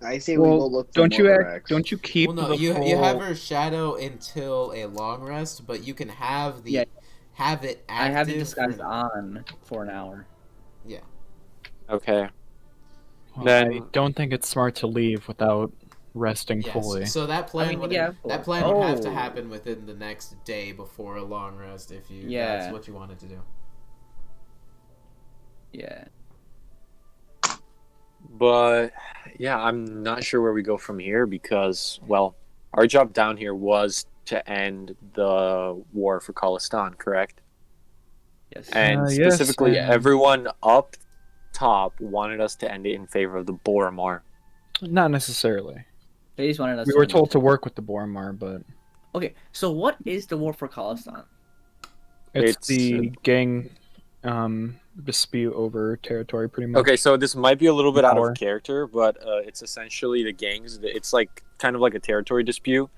I say we go look for don't you Morgarax. don't you keep Well, no, the you full... have her shadow until a long rest, but you can have Yeah. have it active. I have it disguised for- on for an hour. Okay. Well, Then- I don't think it's smart to leave without resting Yes. fully. So that plan I mean, would yeah, of that course. plan would have to Oh. happen within the next day before a long rest if you Yeah. that's what you wanted to do. Yeah. But yeah, I'm not sure where we go from here because, well, our job down here was to end the war for Callestan, correct? Yes. And Yes, specifically, and- everyone up top wanted us to end it in favor of the Boromar. Not necessarily. They just wanted us. We to were end told it. to work with the Boromar, but Okay, so what is the war for Callestan? it's It's- the gang dispute over territory, pretty much. Okay, so this might be a little bit out Power. of character, but it's essentially the gangs. It's like kind of like a territory dispute.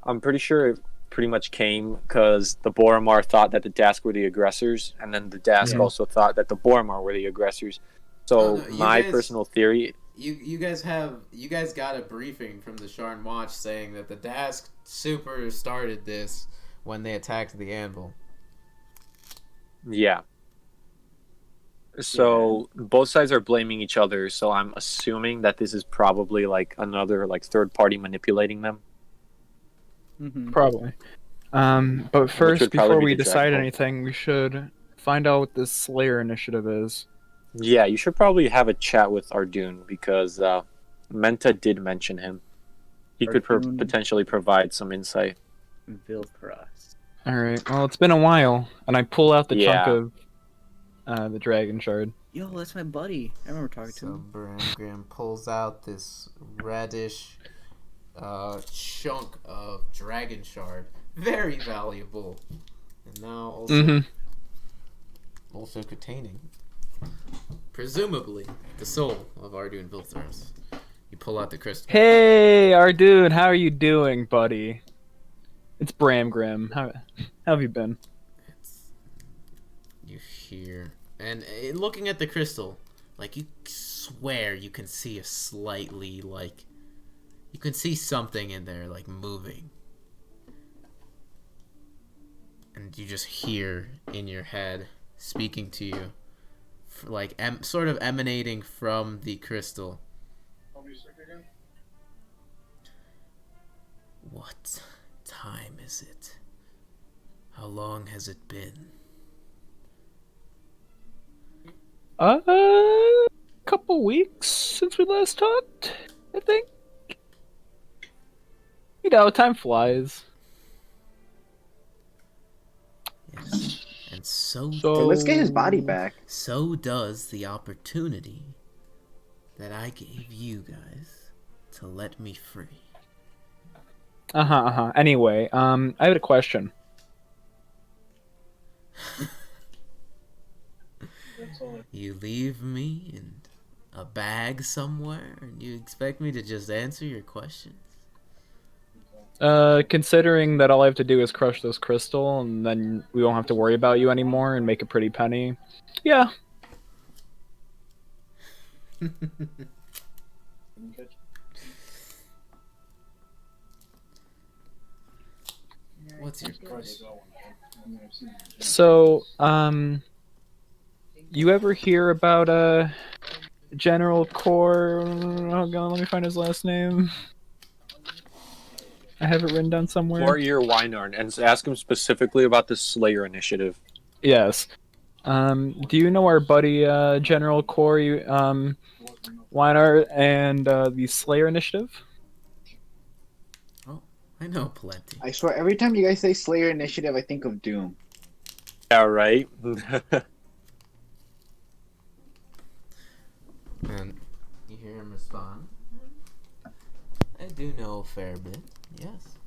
I'm pretty sure it pretty much came because the Boromar thought that the Dask were the aggressors, and then the Dask Yeah. also thought that the Boromar were the aggressors. So Oh, no, you my guys- personal theory, You guys got a briefing from the Sharn Watch saying that the Dask super started this when they attacked the anvil. yeah. So both sides are blaming each other. So I'm assuming that this is probably like another like third party manipulating them. Mm-hmm. Probably. But first, would probably before be we the decide Dragon. anything, we should find out what this Slayer initiative is. Yeah, you should probably have a chat with Ardoon because Menta did mention him. He could Ardoon. potentially provide some insight. Vilcross. All right. Well, it's been a while, and I pull out the Yeah. chunk of the dragon shard. Yo, that's my buddy. I remember talking to So him. Bramgrim pulls out this reddish chunk of dragon shard, very valuable, and now also containing, presumably, the soul of Ardoon Vilthras. You pull out the crystal. Hey, Ardoon, how are you doing, buddy? It's Bramgrim. How have you been? You hear, and looking at the crystal, like you swear you can see a slightly like, you can see something in there like moving, and you just hear in your head, speaking to you, like sort of emanating from the crystal. What time is it? How long has it been? Couple weeks since we last talked, I think. You know, time flies. Yes. And so let's get his body back. So does the opportunity that I gave you guys to let me free. Anyway, I have a question. You leave me in a bag somewhere and you expect me to just answer your questions? Considering that all I have to do is crush this crystal and then we won't have to worry about you anymore and make a pretty penny. Yeah. What's your question? So, you ever hear about General Core? Oh god, let me find his last name. I have it written down somewhere. Warrior Wynarn, and ask him specifically about the Slayer initiative. Yes. Do you know our buddy General Core Wynarn and the Slayer initiative? Oh, I know plenty. I swear, every time you guys say Slayer Initiative, I think of Doom. Yeah, right. And you hear him respond, I do know a fair bit, yes.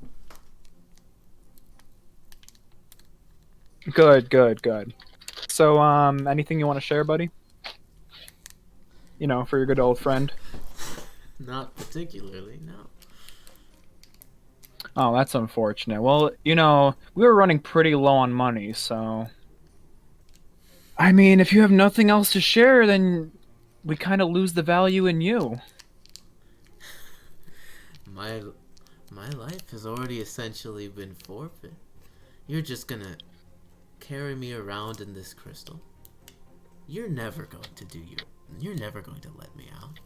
Good. So, anything you want to share, buddy? You know, for your good old friend. Not particularly, no. Oh, that's unfortunate. Well, you know, we were running pretty low on money, so... I mean, if you have nothing else to share, then we kind of lose the value in you. My life has already essentially been forfeit. You're just gonna carry me around in this crystal. You're never going to let me out.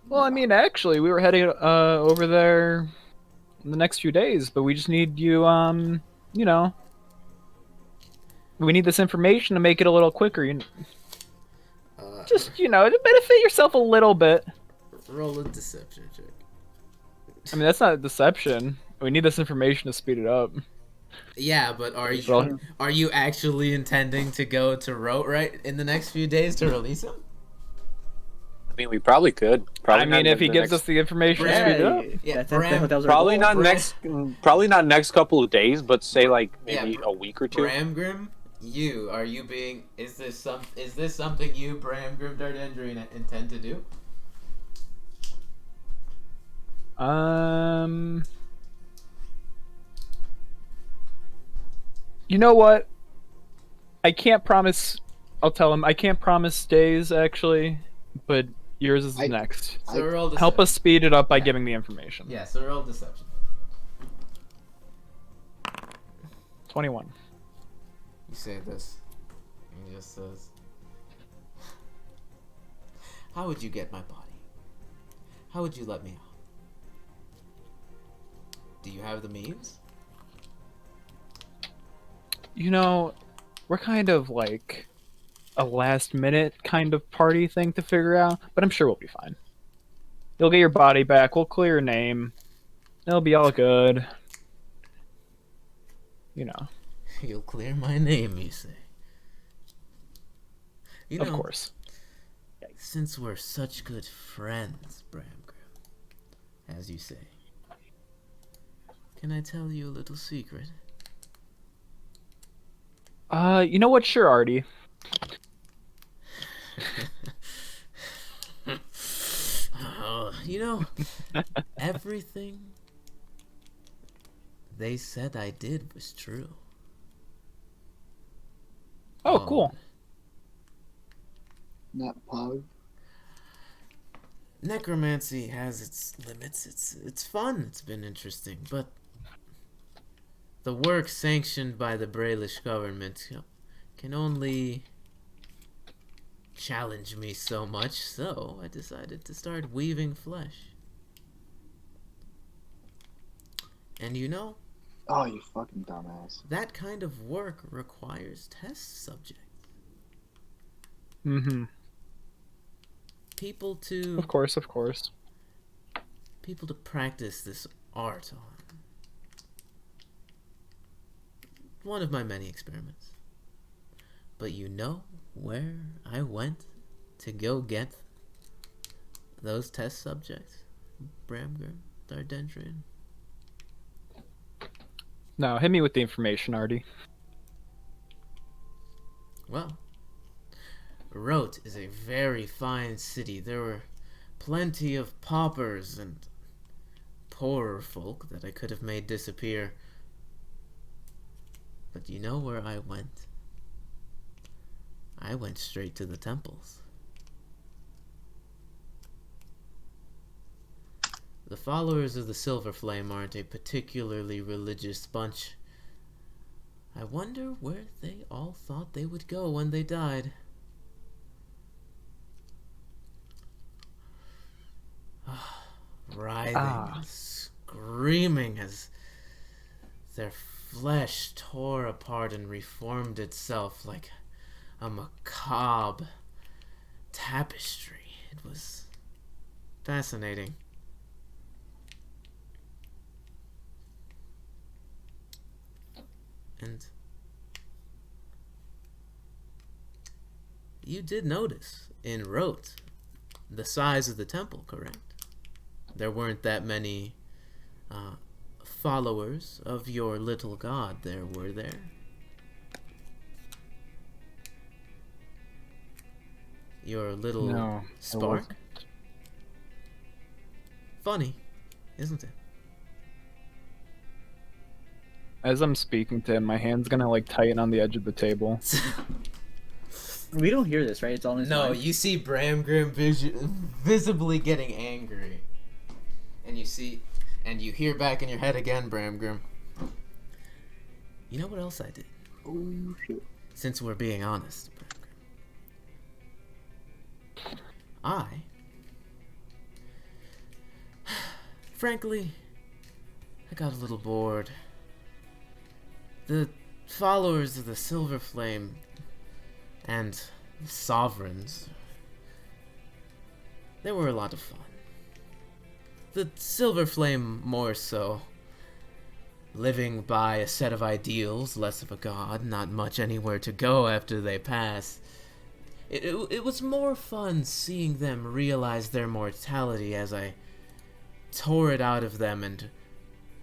Well, I mean, actually, we were heading over there in the next few days, but we just need you, you know... We need this information to make it a little quicker. Just, you know, to benefit yourself a little bit. Roll a deception check. I mean, that's not deception. We need this information to speed it up. Yeah, but are you actually intending to go to Rote right in the next few days to release him? I mean, we probably could. If he gives us the information to speed it up. Yeah, probably not next couple of days, but say like maybe a week or two. Bramgrim, is this something you, Bramgrim Daardendrian, intend to do? You know what? I can't promise. I'll tell him. I can't promise days actually, but yours is next. So help us speed it up by giving the information. Yeah, so roll deception. 21. You say this. He just says, how would you get my body? How would you let me out? Do you have the means? You know, we're kind of like a last minute kind of party thing to figure out, but I'm sure we'll be fine. You'll get your body back, we'll clear your name. It'll be all good. You know. You'll clear my name, you say? You know, of course. Since we're such good friends, Bramgrim, as you say, can I tell you a little secret? You know what? Sure, Artie. You know, everything they said I did was true. Oh, cool. Not Pog. Necromancy has its limits. It's fun. It's been interesting, but the work sanctioned by the Brailish government can only challenge me so much, so I decided to start weaving flesh. And you know, Oh, you fucking dumbass. that kind of work requires test subjects. Mm-hmm. People to Of course, of course. people to practice this art on. One of my many experiments. But you know where I went to go get those test subjects? Bramgrim, Daardendrian. Now, hit me with the information, Artie. Well, Rote is a very fine city. There were plenty of paupers and poorer folk that I could have made disappear. But you know where I went? I went straight to the temples. The followers of the Silver Flame aren't a particularly religious bunch. I wonder where they all thought they would go when they died. Writhing and screaming as their flesh tore apart and reformed itself like a macabre tapestry. It was fascinating. And you did notice in Rote the size of the temple, correct? There weren't that many followers of your little god there, were there? Your little No, spark? Funny, isn't it? As I'm speaking to him, my hand's gonna like tighten on the edge of the table. We don't hear this, right? It's all in his No, mind. you see Bramgrim visibly getting angry. And you hear back in your head again, Bramgrim. You know what else I did? Oh shit. Since we're being honest, Bramgrim. Frankly, I got a little bored. The followers of the Silver Flame and the sovereigns, they were a lot of fun. The Silver Flame more so. Living by a set of ideals, less of a god, not much anywhere to go after they pass. It was more fun seeing them realize their mortality as I tore it out of them and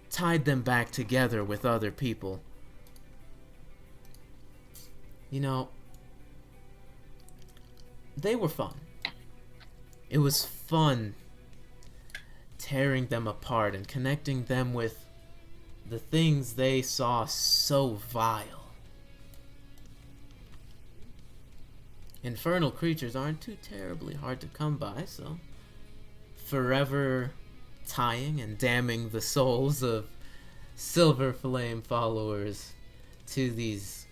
tied them back together with other people. You know, they were fun. It was fun tearing them apart and connecting them with the things they saw so vile. Infernal creatures aren't too terribly hard to come by, so forever tying and damning the souls of Silver Flame followers to these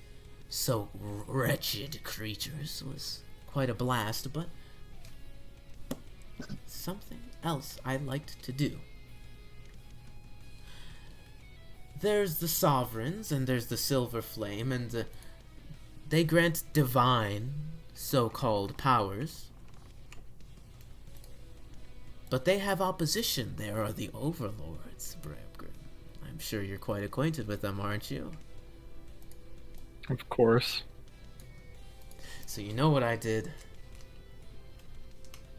so wretched creatures was quite a blast, but something else I liked to do. There's the sovereigns and there's the Silver Flame, and they grant divine so-called powers. But they have opposition. There are the overlords, Bramgrim. I'm sure you're quite acquainted with them, aren't you? Of course. So you know what I did?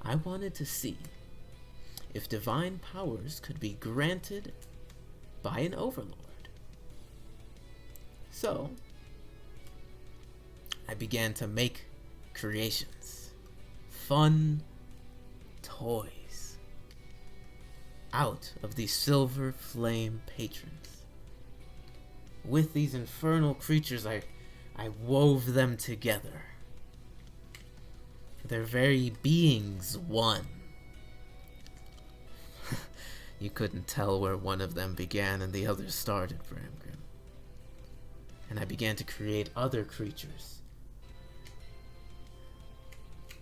I wanted to see if divine powers could be granted by an overlord. So, I began to make creations. Fun toys. Out of these Silver Flame patrons. With these infernal creatures, I wove them together. Their very beings one. You couldn't tell where one of them began and the other started, Bramgrim. and I began to create other creatures,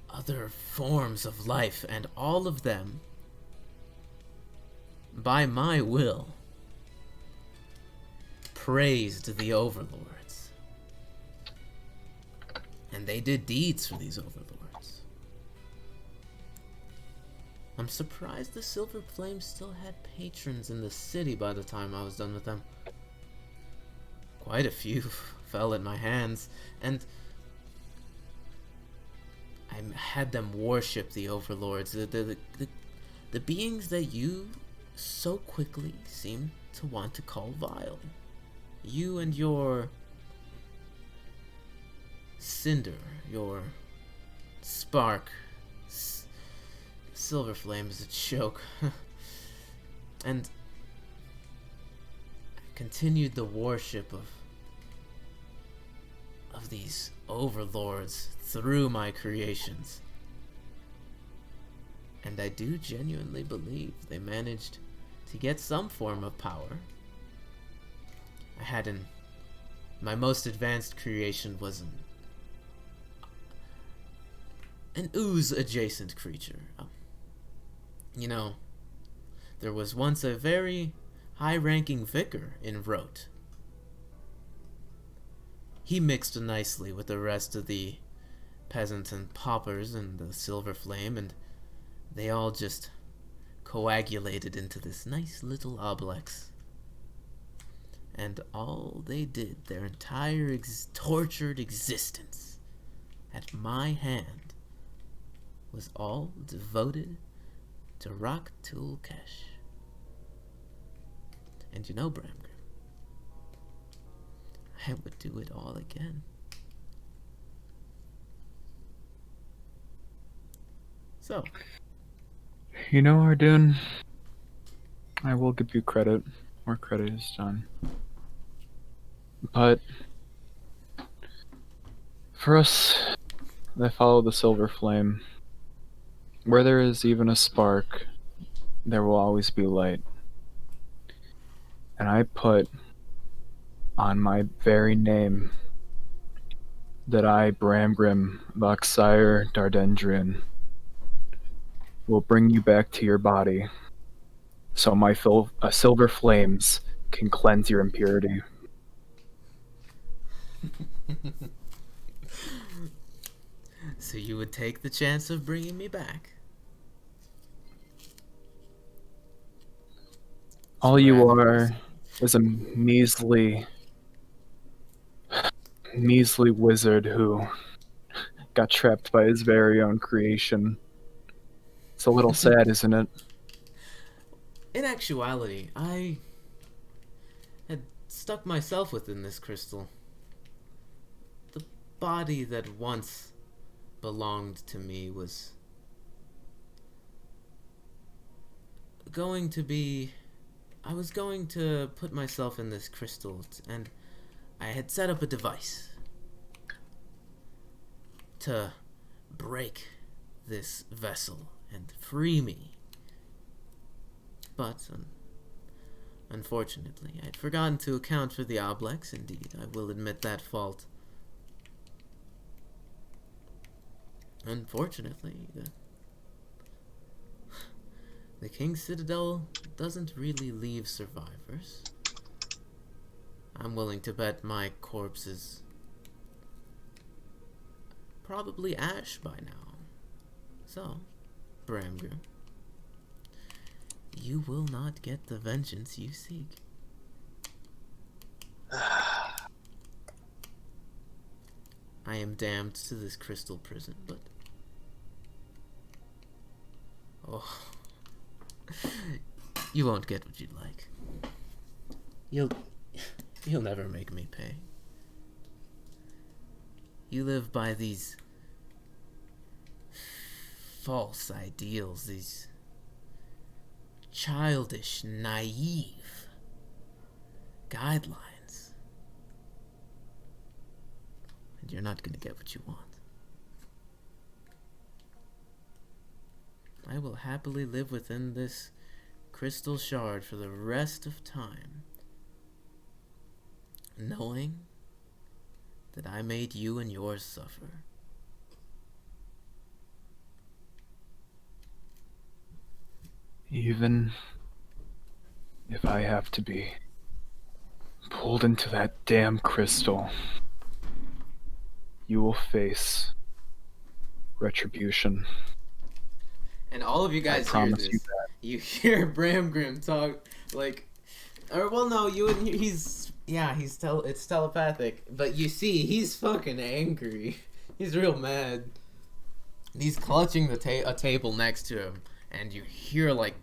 other forms of life, and all of them, by my will, praised the overlords. And they did deeds for these overlords. I'm surprised the Silver Flame still had patrons in the city by the time I was done with them. Quite a few fell at my hands, and I had them worship the overlords, the beings that you so quickly seem to want to call vile. You and your cinder, your spark, Silver Flame is a joke. And I continued the worship of these overlords through my creations. And I do genuinely believe they managed to get some form of power. I had my most advanced creation was an ooze adjacent creature. You know, there was once a very high-ranking vicar in Rote. He mixed nicely with the rest of the peasants and paupers and the Silver Flame, and they all just coagulated into this nice little oblex. And all they did, their entire tortured existence, at my hand, was all devoted to Rock Tulkesh. And you know, Bramgrim, I would do it all again. So, You know, Ardoon, I will give you credit where credit is done. But for us that follow the Silver Flame, where there is even a spark, there will always be light. And I put on my very name that I, Bramgrim, Vahxire, Daardendrian, will bring you back to your body, so my silver flames can cleanse your impurity. So you would take the chance of bringing me back? All you are is a measly wizard who got trapped by his very own creation. It's a little sad, isn't it? In actuality, I had stuck myself within this crystal. The body that once belonged to me was going to be... I was going to put myself in this crystal, and I had set up a device to break this vessel and free me. But, unfortunately, I'd forgotten to account for the oblex. Indeed, I will admit that fault. Unfortunately, the King's Citadel doesn't really leave survivors. I'm willing to bet my corpse is probably ash by now. So, Bramgrim, you will not get the vengeance you seek. I am damned to this crystal prison, but... oh... you won't get what you'd like. You'll never make me pay. You live by these false ideals, these childish, naive guidelines. And you're not gonna get what you want. I will happily live within this crystal shard for the rest of time, knowing that I made you and yours suffer. Even if I have to be pulled into that damn crystal, you will face retribution. And all of you guys hear promise this. you that. You hear Bramgrim talk like, or well, no, you wouldn't hear. It's telepathic. But you see, he's fucking angry. He's real mad. He's clutching a table next to him, and you hear like,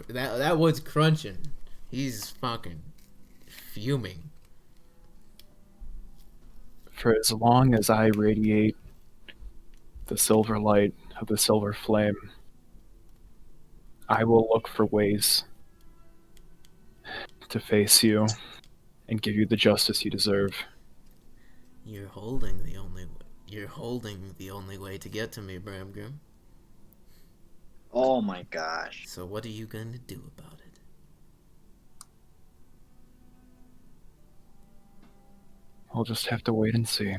that wood's crunching. He's fucking fuming. For as long as I radiate the silver light of the silver flame, I will look for ways to face you and give you the justice you deserve. You're holding the only way to get to me, Bramgrim. Oh my gosh. So what are you going to do about it? We'll just have to wait and see.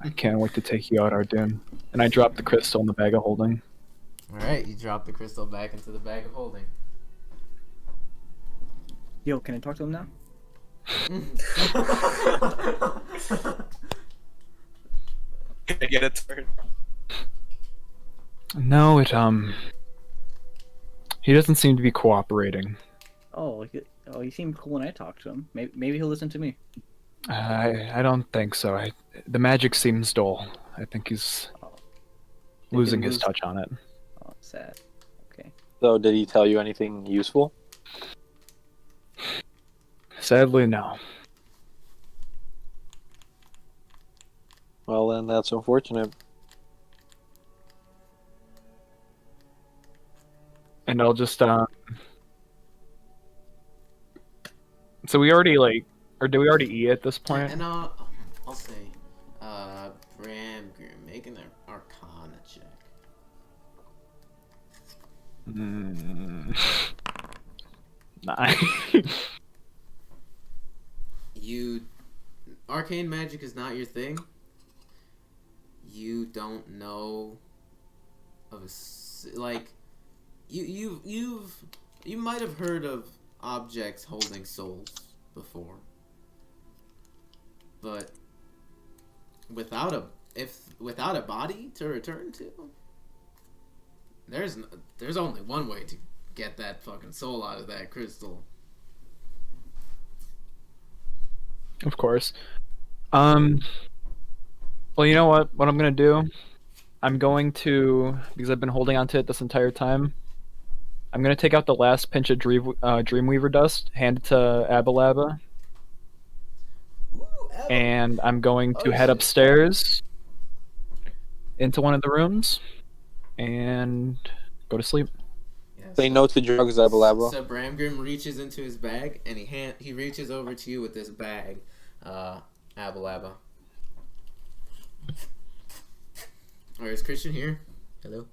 I can't wait to take you out, Arden. And I drop the crystal in the bag of holding. Alright, you drop the crystal back into the bag of holding. Yo, can I talk to him now? Can I get a turn? No, he doesn't seem to be cooperating. Oh, he seemed cool when I talked to him. Maybe he'll listen to me. I don't think so. The magic seems dull. I think he's losing his touch on it. Oh, sad. Okay. So, did he tell you anything useful? Sadly, no. Well, then that's unfortunate. And I'll just so we already or do we already eat at this point? And I'll say, Bramgrim, making an Arcana check. Nah. Arcane magic is not your thing. You don't know of you might have heard of objects holding souls before, but without a body to return to, there's only one way to get that fucking soul out of that crystal. Of course. Well, you know what? What I'm gonna do? I'm going to, because I've been holding on to it this entire time, I'm gonna take out the last pinch of Dreamweaver dust, hand it to Abalaba, and I'm going to head upstairs into one of the rooms and go to sleep. Yes. Say no to drugs, Abalaba. So Bramgrim reaches into his bag and he reaches over to you with this bag, Abalaba. Alright, is Christian here? Hello?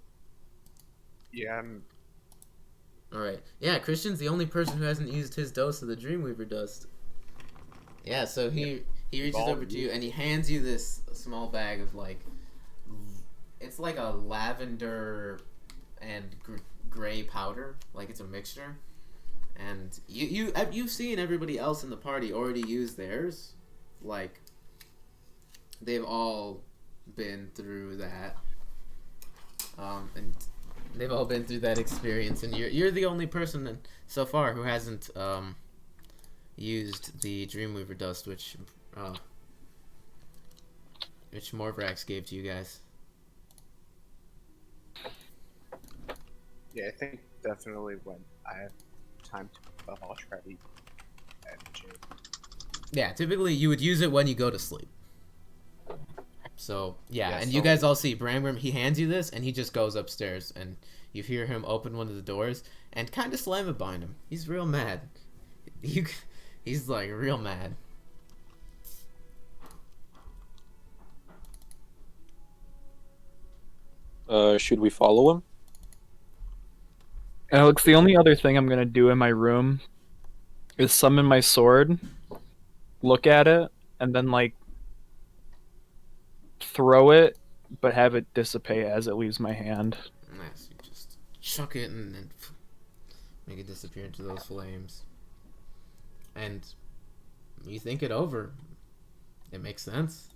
Yeah, I'm... Alright. Yeah, Christian's the only person who hasn't used his dose of the Dreamweaver dust. Yeah, so he reaches over to you and he hands you this small bag of it's like a lavender and gray powder, like it's a mixture. And you've seen everybody else in the party already use theirs. Like, they've all been through that, and they've all been through that experience, and you're the only person so far who hasn't used the Dreamweaver dust, which Morvrax gave to you guys. Yeah, I think definitely when I have time to, I'll try to eat and gym. Yeah, typically you would use it when you go to sleep. So, yeah, Yeah, and so- you guys all see Bramgrim, he hands you this, and he just goes upstairs, and you hear him open one of the doors, and kind of slam it behind him. He's real mad. He's, like, real mad. Should we follow him? Alex, the only other thing I'm gonna do in my room is summon my sword, look at it and then like throw it, but have it dissipate as it leaves my hand. Nice. You just chuck it and then make it disappear into those flames. And you think it over. It makes sense.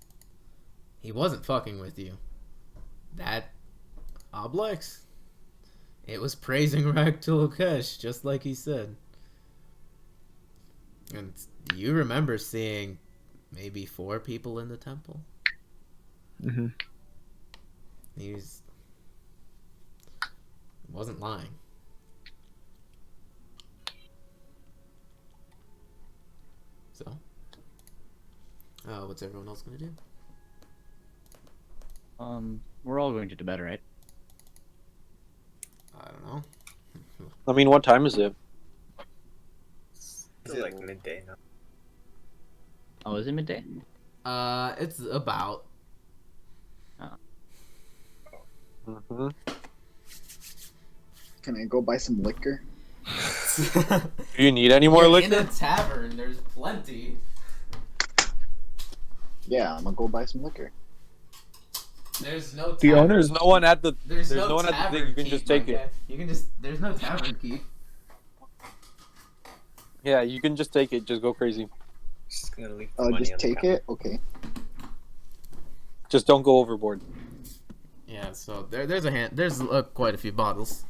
He wasn't fucking with you. That Oblex, it was praising Ragtulakesh, just like he said. And you remember seeing maybe 4 people in the temple? Mm-hmm. He wasn't lying. So, what's everyone else gonna do? We're all going to bed, right? I don't know. I mean, what time is it? Is it like midday now? Oh, is it midday? It's about. Mm-hmm. Can I go buy some liquor? Do you need any more You're liquor? in a tavern. There's plenty. Yeah, I'm gonna go buy some liquor. There's no. The tavern. owner's There's no one at the. There's no one at the tavern thing. You can keep, just take my it. guy. You can just. There's no tavern key. Yeah, you can just take it. Just go crazy. Just gonna leave the Oh, money just on the take counter. it? Okay. Just don't go overboard. Yeah. So there's a hand. There's quite a few bottles.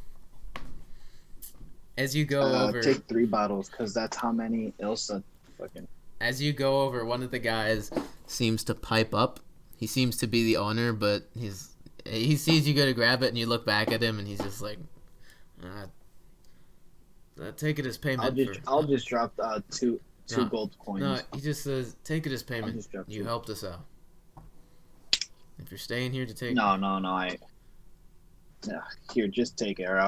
As you go over. Take 3 bottles, because that's how many Ilsa fucking... As you go over, one of the guys seems to pipe up. He seems to be the owner, but he sees you go to grab it, and you look back at him, and he's just like, take it as payment. I'll just drop two No, gold coins. No, he just says, take it as I'll payment. just drop You 2. helped us out. If you're staying here to take... No, here, just take it, or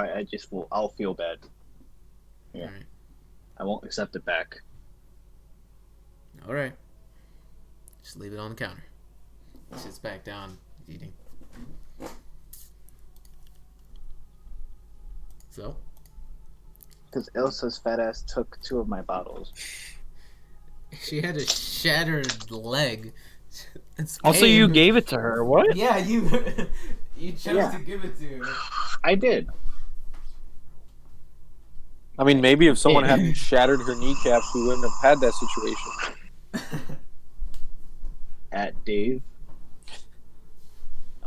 I'll feel bad. Yeah. Alright. I won't accept it back. Alright. Just leave it on the counter. He sits back down, eating. So? Because Ilsa's fat ass took 2 of my bottles. She had a shattered leg. It's Also, you pain. gave it to her. What? Yeah, you chose Yeah. to give it to her. I did. I mean, maybe if someone hadn't shattered her kneecaps, we wouldn't have had that situation. At Dave.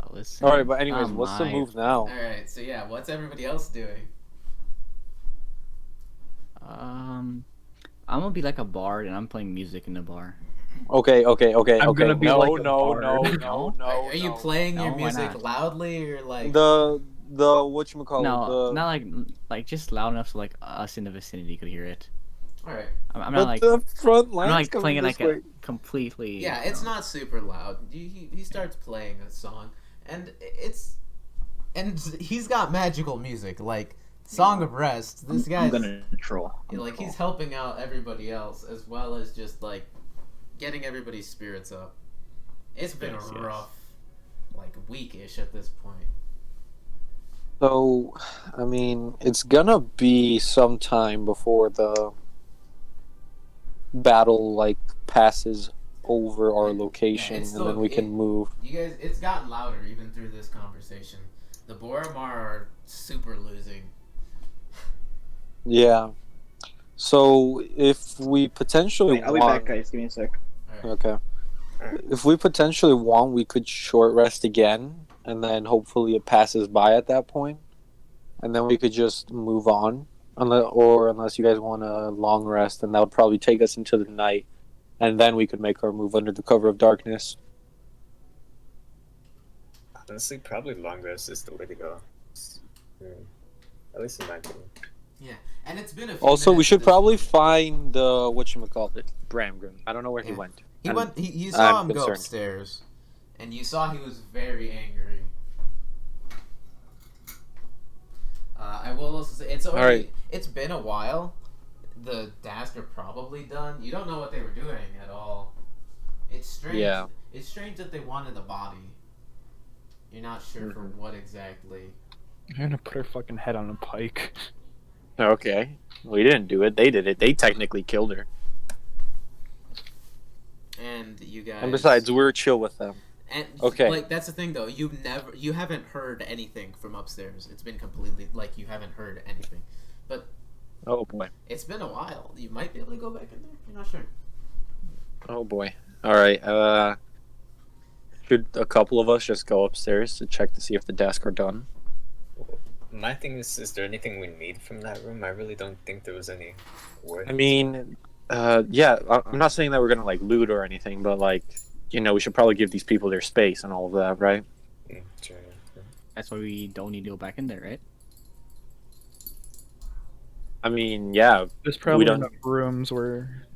Oh, listen. All right, but anyways, Oh what's the my. move now? Alright, so yeah, what's everybody else doing? I'm gonna be like a bard, and I'm playing music in the bar. Okay. I'm gonna be no, like a no, bard. no, no, no. Are you playing your No, why music not? loudly or like... the whatchamacallit? No, the, not like just loud enough so like us in the vicinity could hear it. Alright. I'm but not like the front I'm line's not like coming playing it this like way. a completely. Yeah, it's not super loud. He starts playing a song, and he's got magical music like Song of Rest. This I'm guy's gonna troll. he's helping out everybody else as well as just like getting everybody's spirits up. It's been Yes, a yes. rough like weekish at this point. So, I mean, it's gonna be some time before the battle like passes over our location, it's and then we can move. You guys, it's gotten louder even through this conversation. The Boromar are super losing. Yeah. So if we potentially Wait, I'll be want, back, guys. Give me a sec. okay. If we potentially want, we could short rest again, and then hopefully it passes by at that point, and then we could just move on. Unless you guys want a long rest, and that would probably take us into the night, and then we could make our move under the cover of darkness. Honestly, probably long rest is the way to go. At least in my opinion. Yeah, and it's been a few Also, we minutes should at this probably point. find whatchamacallit, Bramgrim. I don't know where he Yeah. went. He I'm- went. You saw I'm him go concerned. upstairs, and you saw he was very angry. I will also say it's already. Alright. It's been a while. The Dask are probably done. You don't know what they were doing at all. It's strange. Yeah. It's strange that they wanted the body. You're not sure for Mm-hmm. what exactly. I'm gonna put her fucking head on a pike. Okay. We didn't do it. They did it. They technically killed her. and you guys. And besides, we're chill with them. And Okay. like that's the thing though. You haven't heard anything from upstairs. It's been completely like you haven't heard anything. But Oh boy. it's been a while. You might be able to go back in there. You're not sure. Oh boy. All right. Should a couple of us just go upstairs to check to see if the desks are done? My thing is there anything we need from that room? I really don't think there was any worth. I mean, yeah. I'm not saying that we're gonna like loot or anything, but like, we should probably give these people their space and all of that, right? Sure. That's why we don't need to go back in there, right? I mean, yeah, There's probably don't- enough rooms where.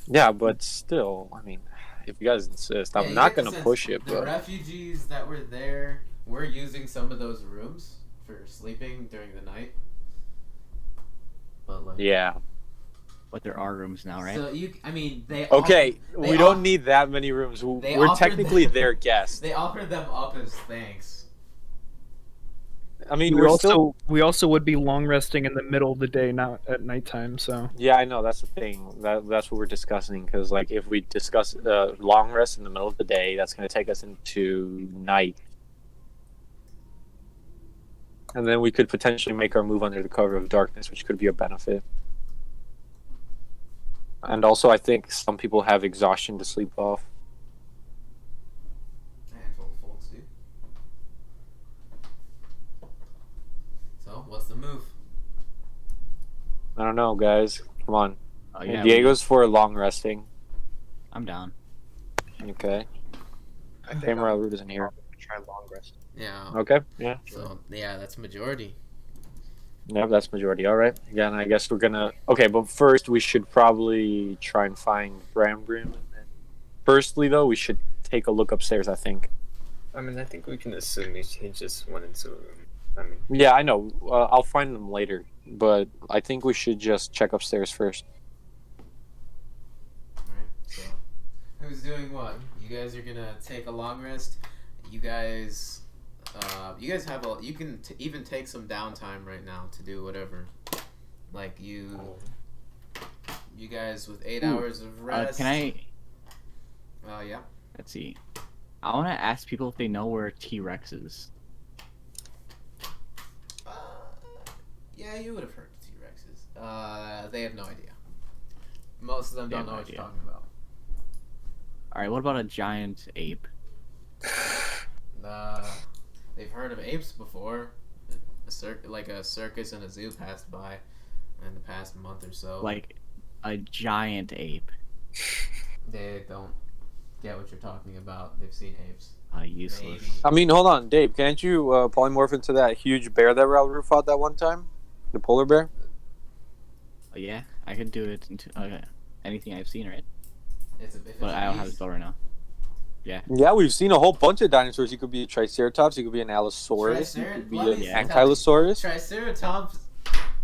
yeah, but still, I mean, if you guys insist, Yeah, I'm you not get the gonna sense push it, The but refugees that were there were using some of those rooms for sleeping during the night. But like, yeah. But there are rooms now, right? So they. Okay, they we don't need that many rooms. They We're offered technically them- their guests. They offered them up as thanks. I mean, We we're also still. we also would be long resting in the middle of the day, not at nighttime. So Yeah, I know that's the thing. That's what we're discussing. Because like, if we discuss long rest in the middle of the day, that's going to take us into night, and then we could potentially make our move under the cover of darkness, which could be a benefit. And also, I think some people have exhaustion to sleep off. A handful of folks do. So, what's the move? I don't know, guys. Come on. Oh, yeah, Diego's for long resting. I'm down. Okay. I think Hammer I'll Ralrut isn't here. try long rest. Yeah. Okay. Yeah. So, yeah, that's majority. Yeah, that's majority. All right. Again, I guess we're gonna. Okay, but first we should probably try and find Bramgrim. Firstly, though, we should take a look upstairs. I think. I mean, I think we can assume he just went into a room. I mean, Yeah, I know. I'll find them later, but I think we should just check upstairs first. Alright, so. Who's doing what? You guys are gonna take a long rest. You guys have you can even take some downtime right now to do whatever. Like you guys with 8 hours of rest. Can I? Yeah. Let's see. I want to ask people if they know where T-Rex is. Yeah, you would have heard of T-Rexes. They have no idea. Most of them They don't have know no what you're idea. talking about. All right. What about a giant ape? They've heard of apes before. Like a circus and a zoo passed by in the past month or so. Like a giant ape. They don't get what you're talking about. They've seen apes. Useless. Maybe. I mean, hold on, Dave. Can't you polymorph into that huge bear that Ralrut fought that one time? The polar bear. Oh, yeah, I could do it into anything I've seen, right? If it's But I don't have a beast, spell right now. Yeah. Yeah, we've seen a whole bunch of dinosaurs. You could be a Triceratops. You could be an Allosaurus. You could be Let an me Yeah. tell you, Ankylosaurus. Triceratops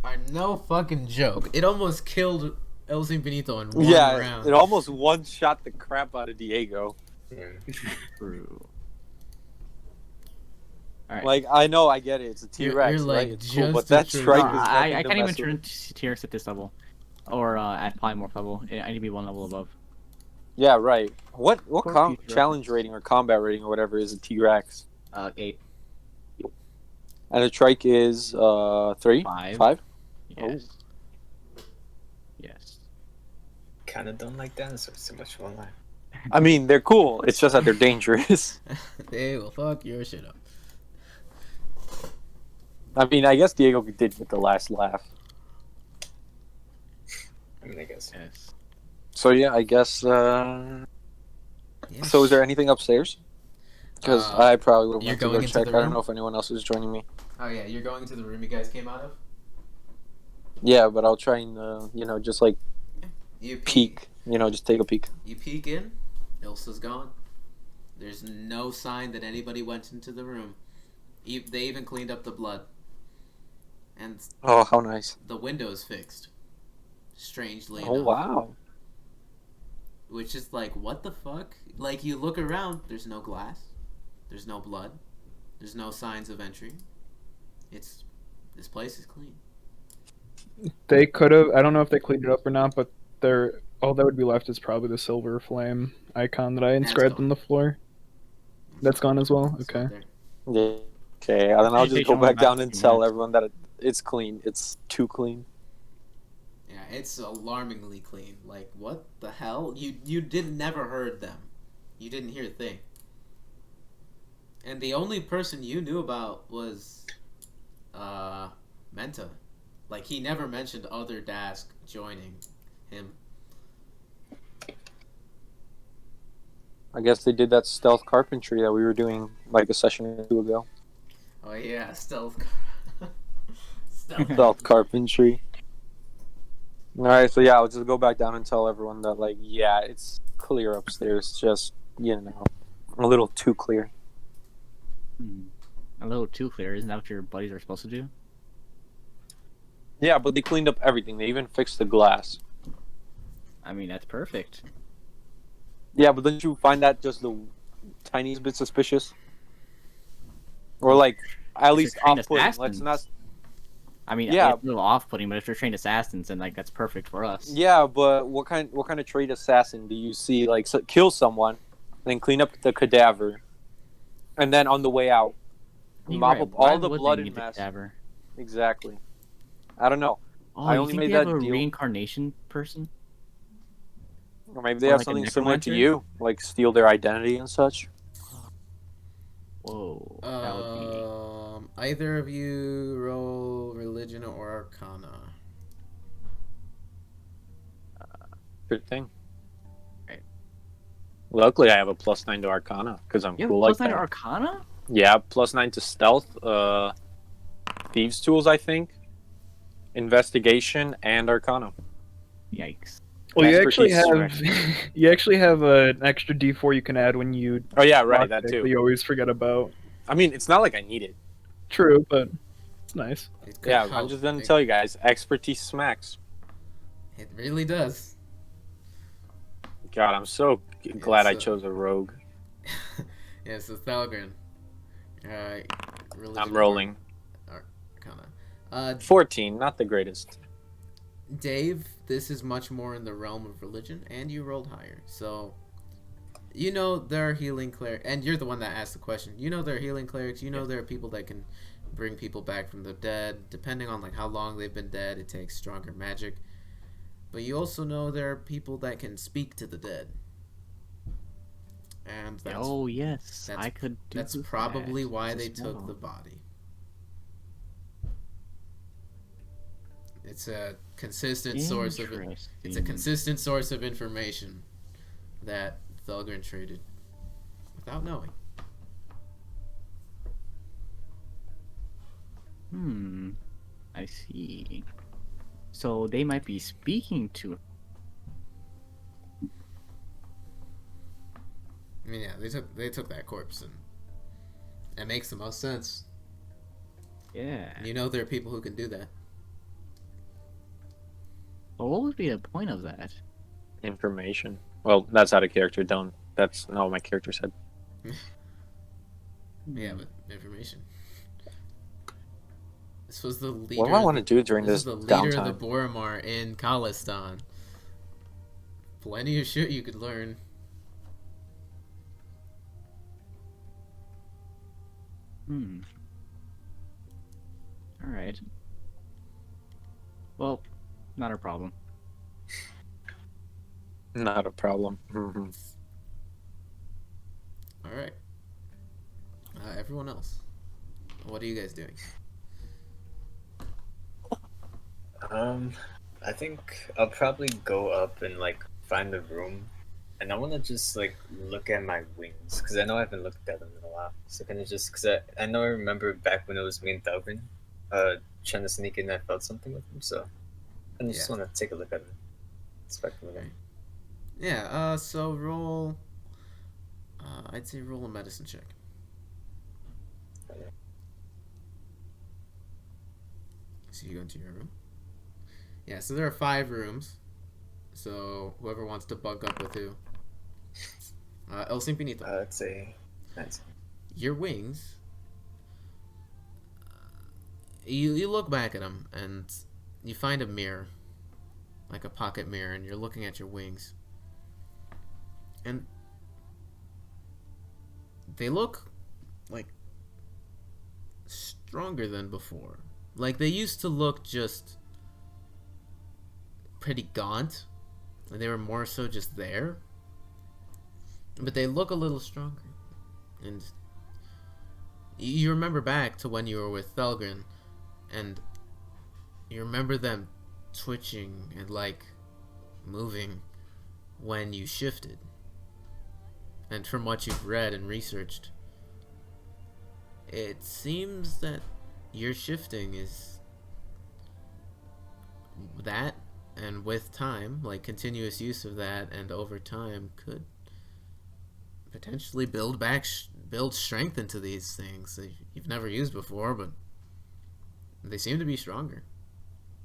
are no fucking joke. It almost killed El Simpiníto in one Yeah, round. it almost one-shot the crap out of Diego. yeah. True. Alright. Like, I know, I get it. It's a You're- T-Rex, you're, like, right? It's cool, just but that the truth. strike No, is I nothing to can't even mess turn with. T-Rex at this level. Or at Polymorph level. I need to be one level above. Yeah, right. What Poor T-Rex. challenge rating or combat rating or whatever is a T-Rex? 8. And a trike is 3? 5. 5? Yes. Yes. Kind of don't like dinosaurs too much, won't I? I mean, they're cool. It's just that they're dangerous. They will fuck your shit up. I mean, I guess Diego did get the last laugh. I mean, I guess. Yes. So yeah, I guess. Yes. So is there anything upstairs? Because I probably would you're want to going go into check. the I don't room? know if anyone else is joining me. Oh yeah, you're going to the room you guys came out of. Yeah, but I'll try and just like You peek. Just take a peek. You peek in. Ilsa's gone. There's no sign that anybody went into the room. They even cleaned up the blood. And Oh, how nice! the window's fixed. Strangely Oh enough. wow! Which is like, what the fuck? Like, you look around, there's no glass. There's no blood. There's no signs of entry. This place is clean. they could have. I don't know if they cleaned it up or not, but All that would be left is probably the silver flame icon that I inscribed gone. on the floor. That's gone as well? It's Okay. not there. Yeah. Okay, and then I'll just Take go only back about down and 15 tell minutes. everyone that it's clean. It's too clean. Yeah, it's alarmingly clean. Like, what the hell? You never heard them. You didn't hear a thing. And the only person you knew about was Menta. Like, he never mentioned other Dask joining him. I guess they did that stealth carpentry that we were doing like a session or two ago. Oh yeah, stealth. Stealth carpentry. Alright, so yeah, I'll just go back down and tell everyone that, like, yeah, it's clear upstairs. Just, you know, a little too clear. A little too clear. Isn't that what your buddies are supposed to do? Yeah, but they cleaned up everything. They even fixed the glass. I mean, that's perfect. Yeah, but don't you find that just the tiniest bit suspicious? Or, like, at If least you're trained off-putting. Let's assassins. not... I mean, Yeah. it's a little off-putting, but if you're trained assassins, then like that's perfect for us. Yeah, but what kind of trade assassin do you see, like, kill someone, then clean up the cadaver, and then on the way out, You're mop right, up why all the would they blood need and the mess? cadaver? Exactly. I don't know. Oh, I you only think made they have that a deal. reincarnation person? Or maybe they Or have like a something similar to necromancer? you, like steal their identity and such. Whoa, that would be. Either of you roll religion or arcana. Good thing. Right. Luckily, I have a +9 to Arcana because I'm You have cool plus like 9 that. arcana? Yeah, +9 to Stealth, Thieves' Tools, I think, Investigation, and Arcana. Yikes. Well, you actually Expertise, have you actually have an extra D4 you can add when you Oh yeah, right, that lockpick too. you always forget about. I mean, it's not like I need it. True, but it's nice. It could Yeah, I'm help. just gonna tell you guys, expertise smacks. It really does. God, I'm so glad I It's, chose a rogue. Yeah, so Thelgun. Religion I'm rolling. or Arcana. 14, not the greatest. Dave, this is much more in the realm of religion, and you rolled higher. So, you know there are healing clerics, and you're the one that asked the question. You know there are healing clerics. You know there are people that can bring people back from the dead. Depending on like how long they've been dead, it takes stronger magic. But you also know there are people that can speak to the dead. And that's, Oh yes, that's- I could do that's that probably why as they took well. the body. It's a consistent source of it. It's a consistent source of information that Thelgun traded without knowing. I see. So they might be speaking to. I mean, yeah, they took that corpse, and it makes the most sense. Yeah. You know there are people who can do that. Well, what would be the point of that? Information. Well, that's out of character. That's not what my character said. Yeah, but information. This was the leader. What do I want to do during This this is the leader of the downtime? Boromar in Callestan. Plenty of shit you could learn. All right. Well, not a problem. Not a problem. Mhm. All right. Everyone else, what are you guys doing? I think I'll probably go up and like find the room, and I want to just like look at my wings because I know I haven't looked at them in a while. So can I just because I know I remember back when it was me and Thelgun, trying to sneak in, I felt something with them. So I just want to take a look at them, inspect them again. Yeah. So roll. I'd say roll a medicine check. So you go into your room. Yeah, so there are 5 rooms. So whoever wants to bunk up with who. El Simpiníto. Let's say that's Your wings. You look back at them and you find a mirror. like a pocket mirror, and you're looking at your wings. And they look like stronger than before. Like they used to look just pretty gaunt, and they were more so just there. But they look a little stronger. And you remember back to when you were with Thelgun, and you remember them twitching and like moving when you shifted. And from what you've read and researched, it seems that your shifting is that, and with time, like continuous use of that, and over time could potentially build strength into these things that you've never used before, but they seem to be stronger.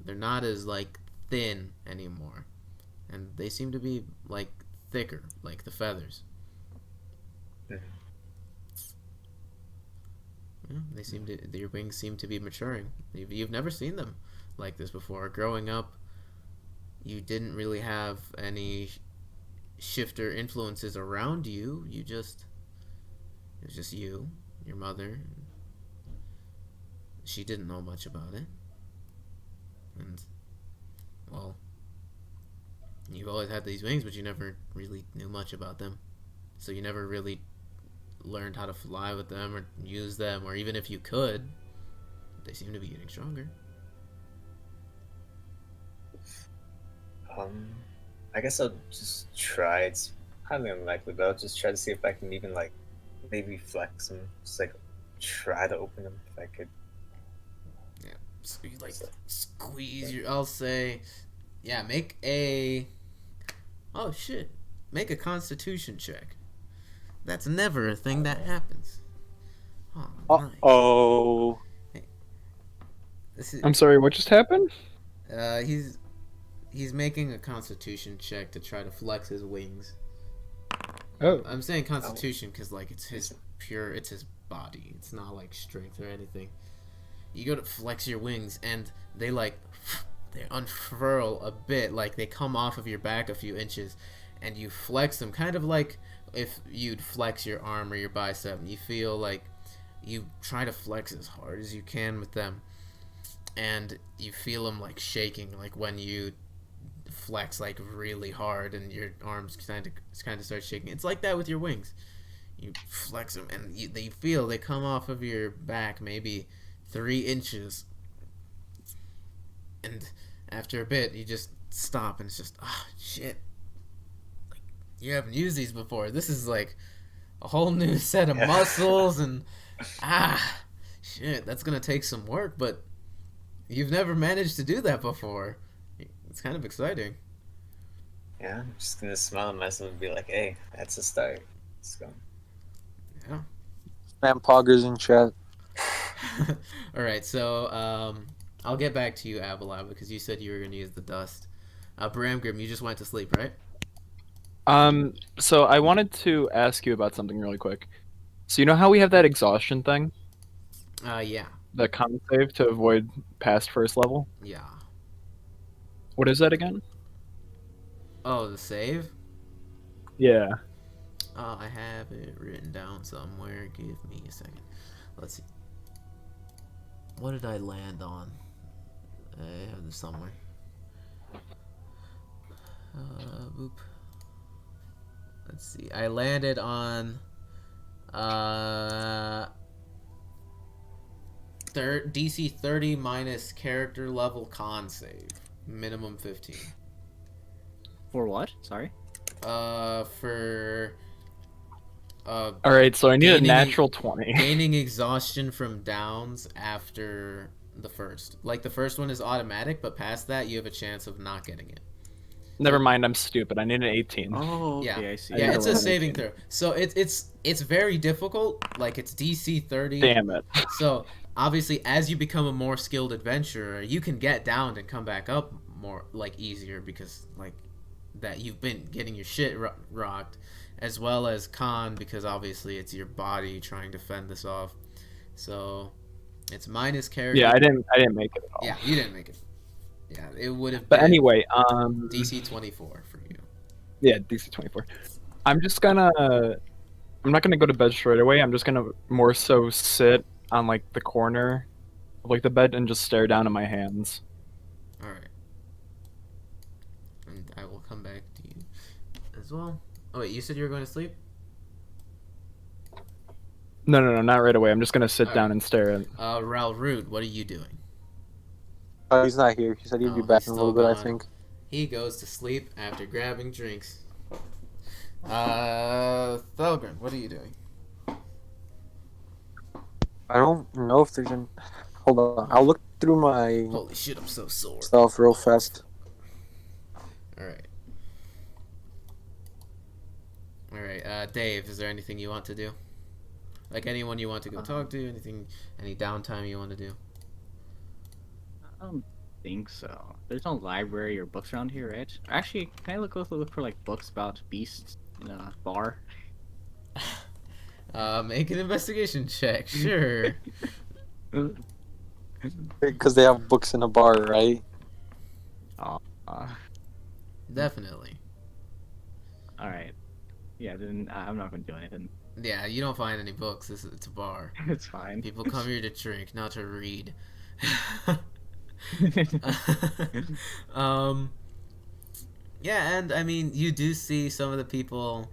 They're not as like thin anymore, and they seem to be like thicker, like the feathers. Yeah, they seem to. Your wings seem to be maturing. You've never seen them like this before. Growing up, you didn't really have any shifter influences around you. It was just you, your mother. She didn't know much about it, and well, you've always had these wings, but you never really knew much about them. So you never really learned how to fly with them or use them, or even if you could, they seem to be getting stronger. I guess I'll just try. It's highly unlikely, but I'll just try to see if I can even like maybe flex them. Just like try to open them if I could. Yeah, so you like squeeze your. I'll say, yeah, make a. Oh shit! Make a Constitution check. That's never a thing that happens. Oh, nice. Oh. Hey, this is, I'm sorry, what just happened? He's making a Constitution check to try to flex his wings. Oh. I'm saying Constitution because like it's his body. It's not like strength or anything. You go to flex your wings and they unfurl a bit, like they come off of your back a few inches, and you flex them, kind of like if you'd flex your arm or your bicep. And you feel like you try to flex as hard as you can with them, and you feel them like shaking, like when you flex like really hard and your arms kind of start shaking. It's like that with your wings. You flex them and they come off of your back maybe 3 inches, and after a bit you just stop and it's just shit, like you haven't used these before. This is like a whole new set of muscles, and shit, that's gonna take some work, but you've never managed to do that before. It's kind of exciting. Yeah, I'm just gonna smile at myself and be like, hey, that's a start. Let's go. Yeah. Spam poggers in chat. Alright, so I'll get back to you, Abalaba, because you said you were gonna use the dust. Bramgrim, you just went to sleep, right? So I wanted to ask you about something really quick. So you know how we have that exhaustion thing? Yeah. The con save to avoid past first level? Yeah. What is that again? Oh, the save? Yeah. I have it written down somewhere. Give me a second. Let's see. What did I land on? I have this somewhere. Boop. Let's see. I landed on DC 30 minus character level con save. Minimum 15. For what? Sorry. For Alright, so I need a natural 20. Gaining exhaustion from downs after the first. Like the first one is automatic, but past that you have a chance of not getting it. Never mind, I'm stupid. I need an 18. Oh, okay, Yeah. I see. Yeah, it's a know. saving throw. So it's very difficult. Like it's DC 30. Damn it. So obviously, as you become a more skilled adventurer, you can get downed and come back up more like easier, because like that you've been getting your shit rocked, as well as con, because obviously it's your body trying to fend this off. So it's minus character. Yeah, I didn't make it at all. Yeah, you didn't make it. Yeah, it would have But been anyway, DC 24 for you. yeah, DC 24. I'm not gonna go to bed straight away. I'm just gonna more so sit on like the corner of like the bed and just stare down at my hands. Alright. And I will come back to you as well. Oh wait, you said you were going to sleep? No, not right away. I'm just gonna sit Alright. down and stare at. Ralrut, what are you doing? He's not here. He said he'd be Oh, back he's in a little still bit, I gone. think. He goes to sleep after grabbing drinks. Thelgun, what are you doing? I don't know if there's an. Hold on. I'll look through my Holy shit, I'm so sore. stuff real fast. Alright. Alright, Dave, is there anything you want to do? Like anyone you want to go talk to? Anything, any downtime you want to do? I don't think so. There's no library or books around here, right? Actually, can I look for like books about beasts in a bar? Make an investigation check, sure. Because they have books in a bar, right? Definitely. Alright. Yeah, then I'm not gonna do anything. Yeah, you don't find any books. It's a bar. It's fine. People come here to drink, not to read. Yeah, and I mean, you do see some of the people.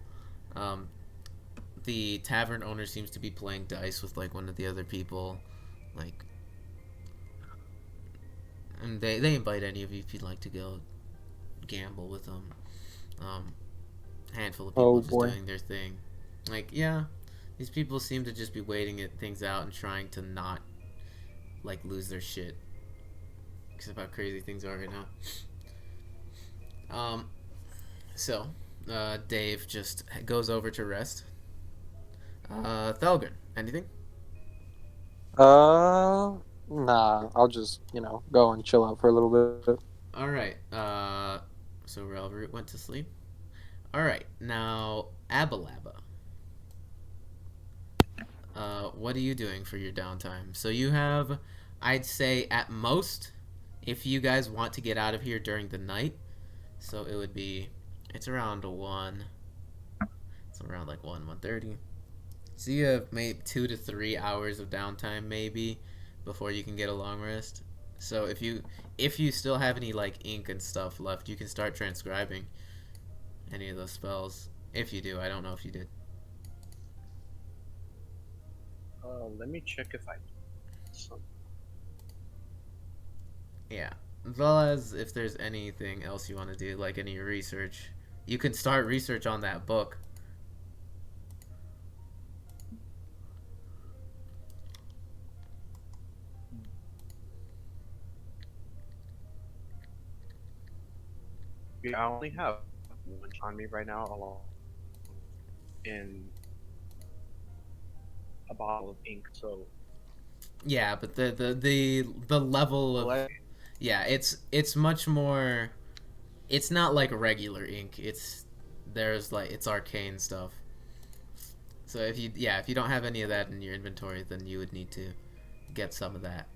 The tavern owner seems to be playing dice with like one of the other people, like, and they invite any of you if you'd like to go gamble with them. Handful of people just doing their thing. Like, yeah, these people seem to just be waiting things out and trying to not like lose their shit. Because of how crazy things are right now. So, Dave just goes over to rest. Thelgun, anything? Nah. I'll just, go and chill out for a little bit. Alright, so Ralrut went to sleep. Alright, now, Abalaba. What are you doing for your downtime? So you have, I'd say, at most, if you guys want to get out of here during the night, so it would be, it's around 1. It's around like 1:30. So you have maybe 2 to 3 hours of downtime maybe before you can get a long rest. So if you still have any like ink and stuff left, you can start transcribing any of those spells. If you do, I don't know if you did. Let me check if I. Yeah. As well as if there's anything else you want to do, like any research. You can start research on that book. Yeah, I only have one on me right now, along in a bottle of ink. So Yeah, but the level of it's much more. It's not like regular ink. It's arcane stuff. So if you don't have any of that in your inventory, then you would need to get some of that.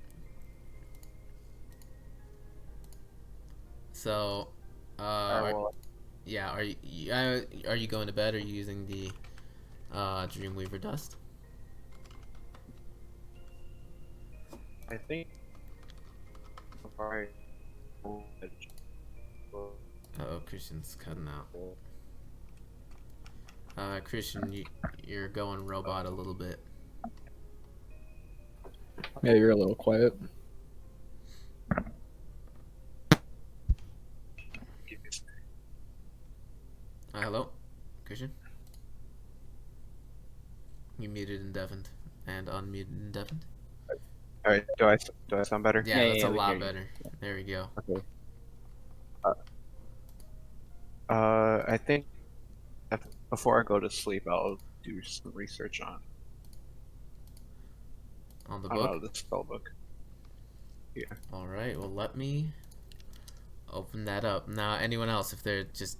So, are you going to bed? Or are you using the Dreamweaver dust? I think. Alright. Oh, Christian's cutting out. Christian, you're going robot a little bit. Yeah, you're a little quiet. Hello, Christian. You muted and deafened, and unmuted and deafened. Alright, do I sound better? Yeah, that's a we lot hear you. better. There we go. Okay. I think before I go to sleep, I'll do some research on On the book? the spell book. Yeah. Alright, well let me open that up. Now, anyone else, if they're just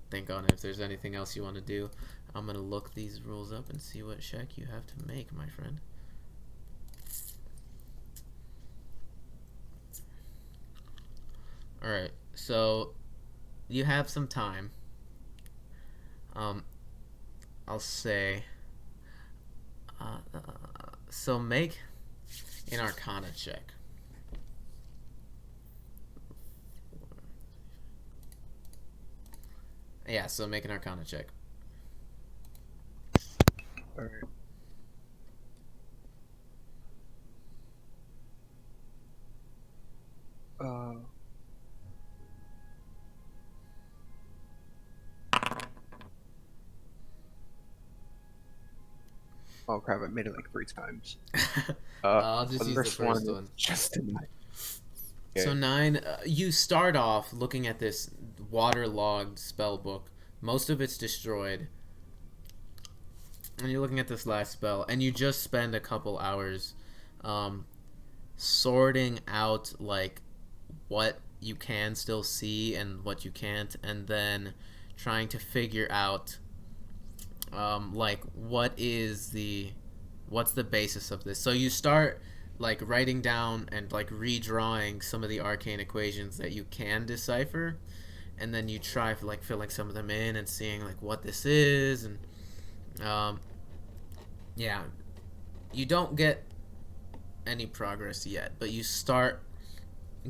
think on it, if there's anything else you want to do, I'm going to look these rules up and see what check you have to make, my friend. Alright, so you have some time. I'll say. So make an Arcana check. Yeah, so make an Arcana check. Alright. Oh crap! I made it like 3 times. I'll just use the first first one. one. Just a 9. So Okay. 9, you start off looking at this waterlogged spell book. Most of it's destroyed. And you're looking at this last spell, and you just spend a couple hours sorting out like what you can still see and what you can't, and then trying to figure out like what's the basis of this. So you start like writing down and like redrawing some of the arcane equations that you can decipher, and then you try for like filling some of them in and seeing like what this is. And yeah, you don't get any progress yet, but you start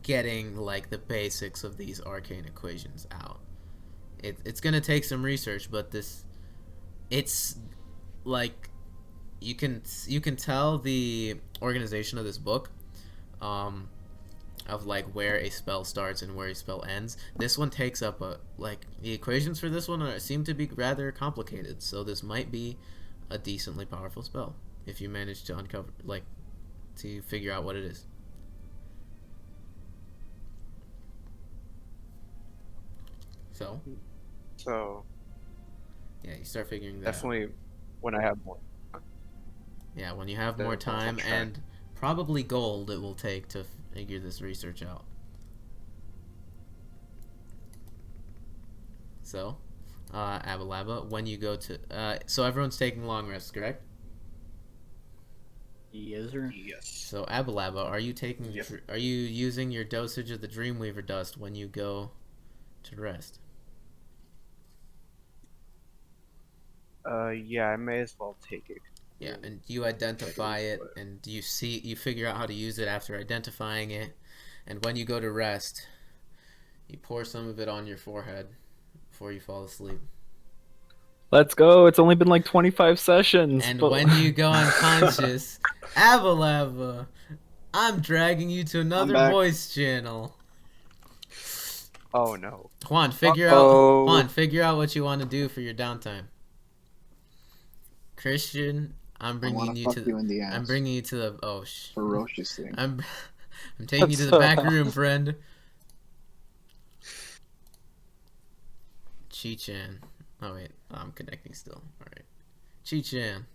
getting like the basics of these arcane equations out. It's gonna take some research, but it's like you can tell the organization of this book, of like where a spell starts and where a spell ends. This one takes up the equations for this one seem to be rather complicated, so this might be a decently powerful spell if you manage to to figure out what it is. So yeah, you start figuring that out. Definitely when I have more. Yeah, when you have more Then I'll time try. and probably gold it will take to figure this research out. So, Abalaba, when you go to... so everyone's taking long rests, correct? Yes, sir. Yes. So, Abalaba, are you taking... Yep. Are you using your dosage of the Dreamweaver dust when you go to rest? Yeah, I may as well take it. Yeah, and you identify it, and you figure out how to use it after identifying it, and when you go to rest, you pour some of it on your forehead before you fall asleep. Let's go. It's only been like 25 sessions. And but... when you go unconscious, Abalaba, I'm dragging you to another back. voice channel. Oh no. Juan, figure out what you want to do for your downtime. Christian, I'm bringing you to the ass. I'm bringing you to the ferociously. I'm taking you to the back room, friend. Chi-chan. Oh wait, I'm connecting still. All right, Chi-chan.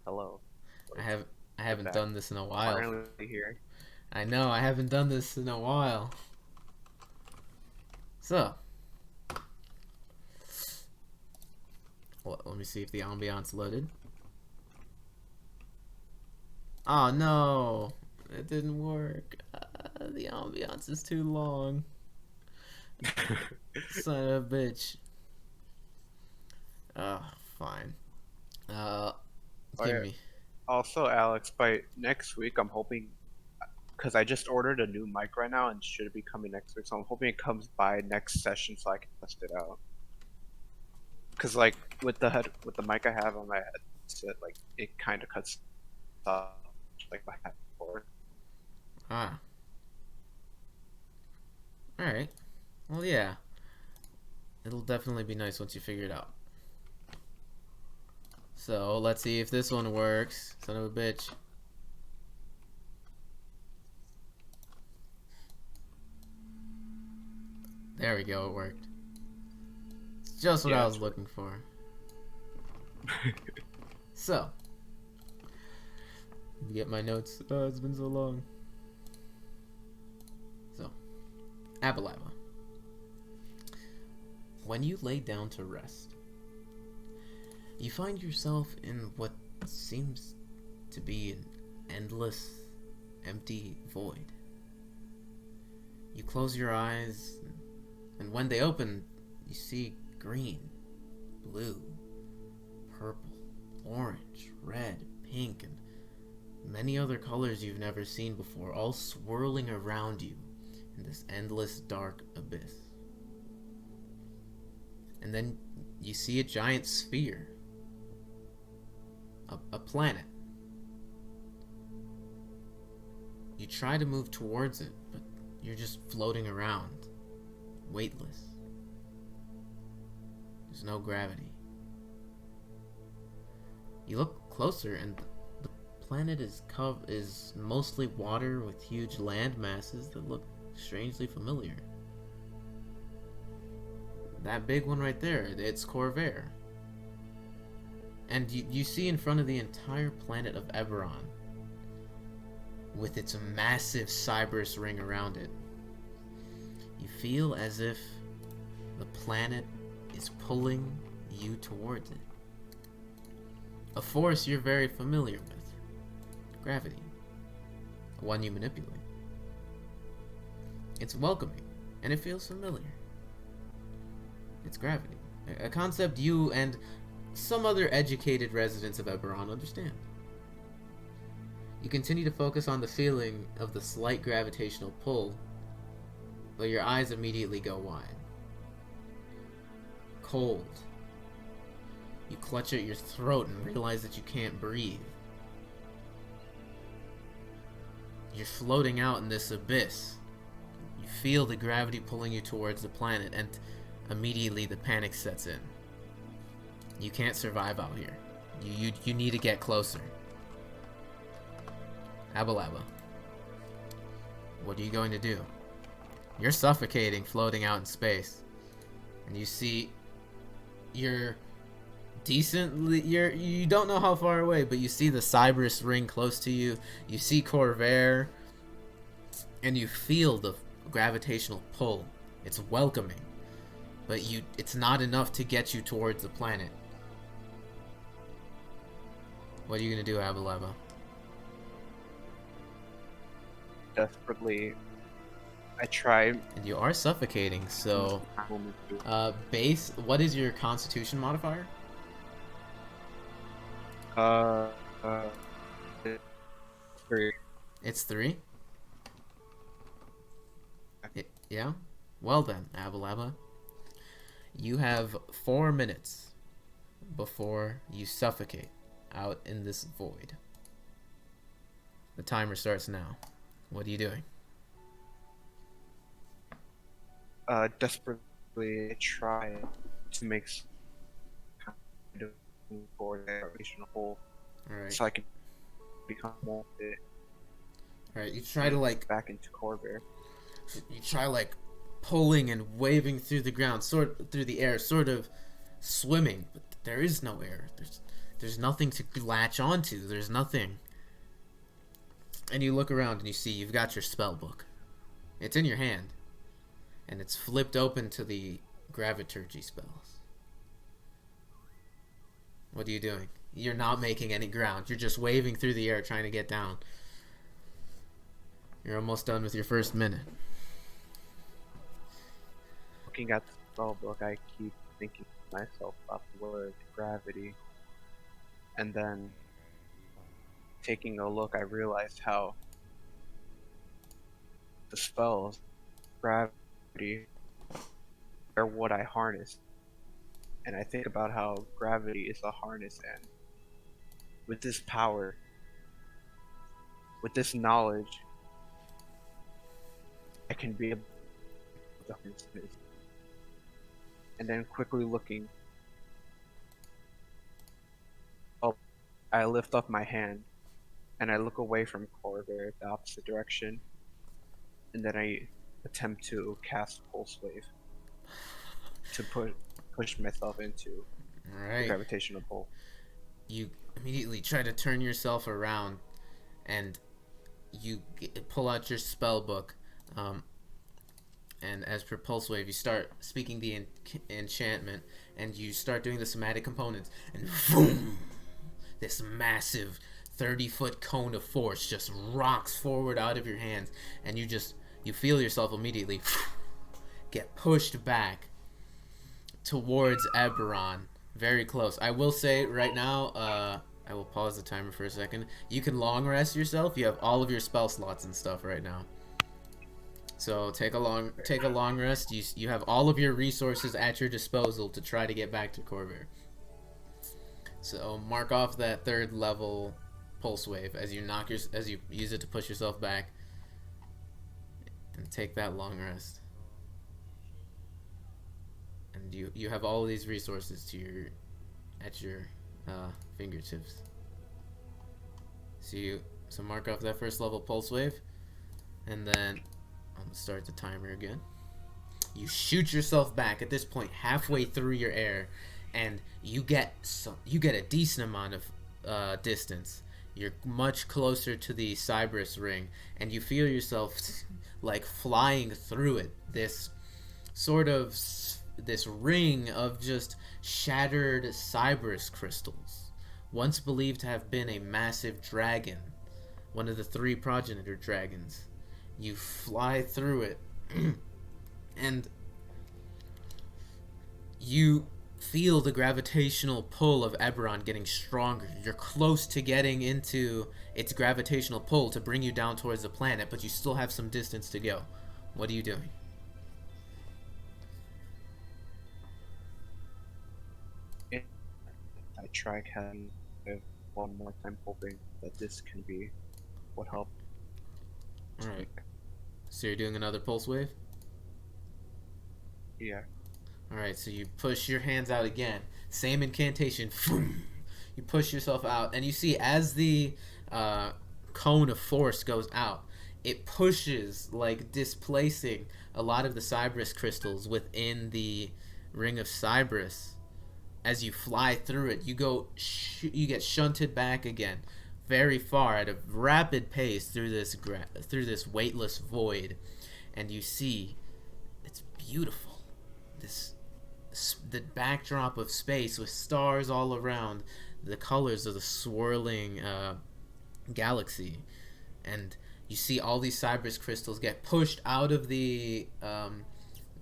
Hello. I haven't back. done this in a while. Finally here. I know, I haven't done this in a while. So, let me see if the ambiance loaded. Oh no, it didn't work. The ambiance is too long. Son of a bitch. Fine. Give me. Also, Alex, by next week, I'm hoping, because I just ordered a new mic right now and should be coming next week, so I'm hoping it comes by next session so I can test it out. Because like with the mic I have on my headset, like it kind of cuts off like my headboard. Ah. All right. Well, yeah. It'll definitely be nice once you figure it out. So, let's see if this one works. Son of a bitch. There we go, it worked. It's just what I was looking for. So. Let me get my notes. Oh, it's been so long. So. Abalaba. When you lay down to rest, you find yourself in what seems to be an endless, empty void. You close your eyes, and when they open, you see green, blue, purple, orange, red, pink, and many other colors you've never seen before, all swirling around you in this endless dark abyss. And then you see a giant sphere. A planet. You try to move towards it, but you're just floating around, weightless. There's no gravity. You look closer, and the planet is mostly water with huge land masses that look strangely familiar. That big one right there, it's Corvair. And you see in front of the entire planet of Eberron, with its massive Cyberus ring around it. You feel as if the planet is pulling you towards it. A force you're very familiar with. Gravity. One you manipulate. It's welcoming, and it feels familiar. It's gravity. A concept you and some other educated residents of Eberron understand. You continue to focus on the feeling of the slight gravitational pull, but your eyes immediately go wide. Cold. You clutch at your throat and realize that you can't breathe. You're floating out in this abyss. You feel the gravity pulling you towards the planet, and immediately the panic sets in. You can't survive out here. You need to get closer. Abalaba, what are you going to do? You're suffocating, floating out in space, and you see you don't know how far away, but you see the Cyberus ring close to you. You see Corvair, and you feel the gravitational pull. It's welcoming, but it's not enough to get you towards the planet. What are you gonna do, Abalaba? Desperately, I try. And you are suffocating, so base. What is your Constitution modifier? 3. It's 3. Yeah. Well then, Abalaba, you have 4 minutes before you suffocate out in this void. The timer starts now. What are you doing? Desperately try to make some kind of move forward gravitational pull, Alright. so I can become more fit. Alright, you try to back into Corvair. You try pulling and waving through the ground, through the air, sort of swimming, but there is no air. There's nothing to latch onto. There's nothing. And you look around and you see you've got your spell book. It's in your hand, and it's flipped open to the Graviturgy spells. What are you doing? You're not making any ground. You're just waving through the air trying to get down. You're almost done with your first minute. Looking at the spell book, I keep thinking to myself about the word gravity, and then taking a look, I realized how the spells, gravity, are what I harness. And I think about how gravity is a harness, and with this power, with this knowledge, I can be able to harness this. And then quickly looking, I lift up my hand and I look away from Corvair the opposite direction, and then I attempt to cast Pulse Wave to push myself into the gravitational pull. You immediately try to turn yourself around, and you pull out your spell book, and as per Pulse Wave, you start speaking the enchantment, and you start doing the somatic components, and boom! This massive 30-foot cone of force just rocks forward out of your hands, and you just you feel yourself immediately get pushed back towards Eberron. Very close. I will say right now, I will pause the timer for a second. You can long rest yourself. You have all of your spell slots and stuff right now. So take a long rest. You have all of your resources at your disposal to try to get back to Corvair. So mark off that 3rd level pulse wave as you use it to push yourself back, and take that long rest. And you have all of these resources at your fingertips. So mark off that 1st level pulse wave, and then I'm gonna start the timer again. You shoot yourself back at this point halfway through your air, and you get a decent amount of distance. You're much closer to the Cyberus ring, and you feel yourself like flying through it. This ring of just shattered Cyberus crystals, once believed to have been a massive dragon, one of the 3 progenitor dragons. You fly through it, and you feel the gravitational pull of Eberron getting stronger. You're close to getting into its gravitational pull to bring you down towards the planet, but you still have some distance to go. What are you doing? I try casting it one more time, hoping that this can be what helps. Alright. So you're doing another pulse wave? Yeah. Alright, so you push your hands out again. Same incantation. You push yourself out, and you see as the cone of force goes out, it pushes, like displacing a lot of the Cyberus crystals within the Ring of Cyberus. As you fly through it, you get shunted back again, very far at a rapid pace through this weightless void, and you see it's beautiful. The backdrop of space with stars all around, the colors of the swirling galaxy, and you see all these Cyberus crystals get pushed out of the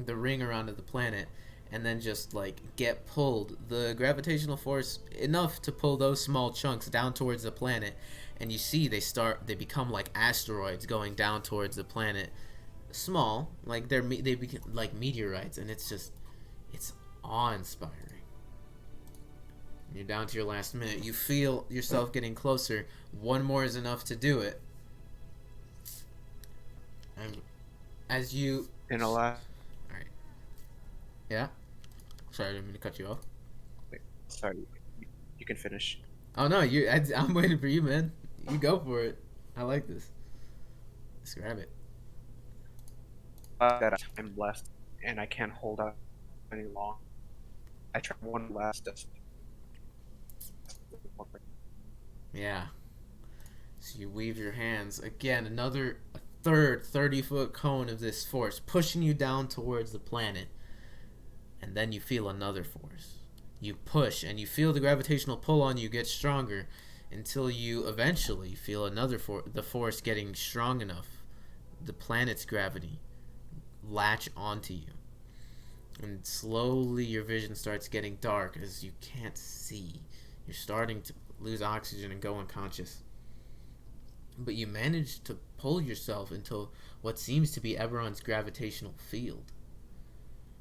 ring around the planet, and then just like get pulled. The gravitational force enough to pull those small chunks down towards the planet, and you see they become like asteroids going down towards the planet. Small, like they become like meteorites, and it's awe-inspiring. You're down to your last minute. You feel yourself getting closer. One more is enough to do it. And as you In a last. Alright. Yeah? Sorry, I didn't mean to cut you off. Wait, sorry. You can finish. Oh no, I'm waiting for you, man. You go for it. I like this. Let's grab it. That time left, and I can't hold out any long. I try one last. Yeah. So you weave your hands. Again, a third 30-foot cone of this force pushing you down towards the planet. And then you feel another force. You push, and you feel the gravitational pull on you get stronger until you eventually feel the force getting strong enough, the planet's gravity, latch onto you. And slowly your vision starts getting dark as you can't see. You're starting to lose oxygen and go unconscious. But you manage to pull yourself into what seems to be Eberron's gravitational field.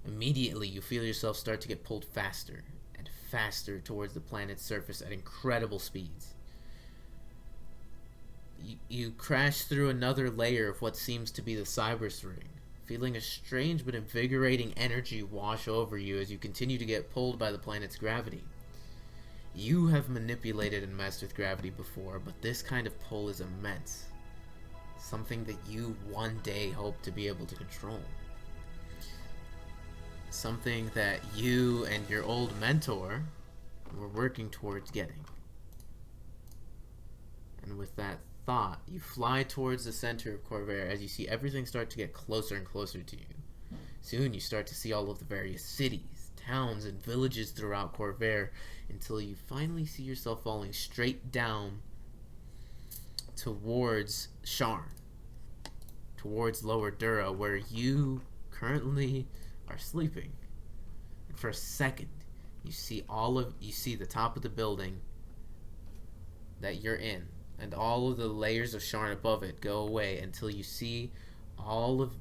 Immediately, you feel yourself start to get pulled faster and faster towards the planet's surface at incredible speeds. You crash through another layer of what seems to be the Cyberus ring, feeling a strange but invigorating energy wash over you as you continue to get pulled by the planet's gravity. You have manipulated and messed with gravity before, but this kind of pull is immense. Something that you one day hope to be able to control. Something that you and your old mentor were working towards getting. And with that thought, you fly towards the center of Corvair as you see everything start to get closer and closer to you. Soon you start to see all of the various cities, towns, and villages throughout Corvair until you finally see yourself falling straight down towards Sharn. towards Lower Dura, where you currently are sleeping. And for a second, you see the top of the building that you're in, and all of the layers of Sharn above it go away until you see all of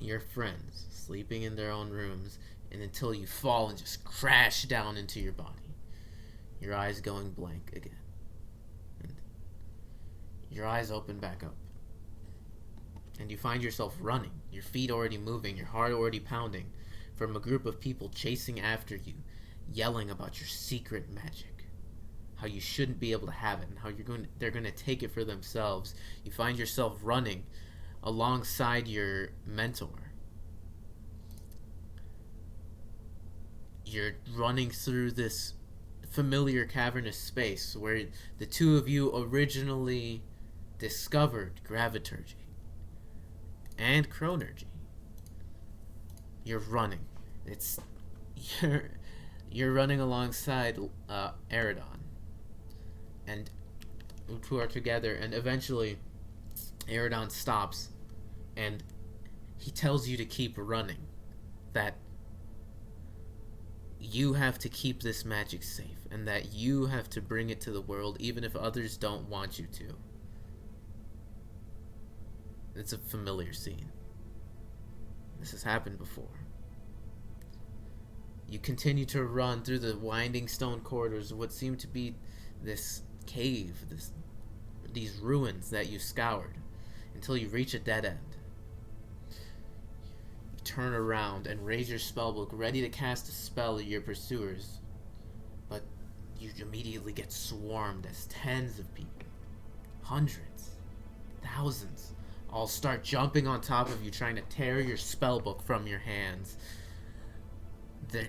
your friends sleeping in their own rooms, and until you fall and just crash down into your body, your eyes going blank again. And your eyes open back up. And you find yourself running, your feet already moving, your heart already pounding, from a group of people chasing after you, yelling about your secret magic, how you shouldn't be able to have it, and how they're going to take it for themselves. You find yourself running alongside your mentor. You're running through this familiar cavernous space where the two of you originally discovered Graviturgy and Chronergy. You're running. You're running alongside Eridon, and you two are together, and eventually Eridon stops and he tells you to keep running, that you have to keep this magic safe, and that you have to bring it to the world even if others don't want you to. It's a familiar scene. This has happened before. You continue to run through the winding stone corridors of what seem to be this cave, these ruins that you scoured, until you reach a dead end. You turn around and raise your spellbook, ready to cast a spell at your pursuers, but you immediately get swarmed as tens of people, hundreds, thousands, all start jumping on top of you, trying to tear your spellbook from your hands.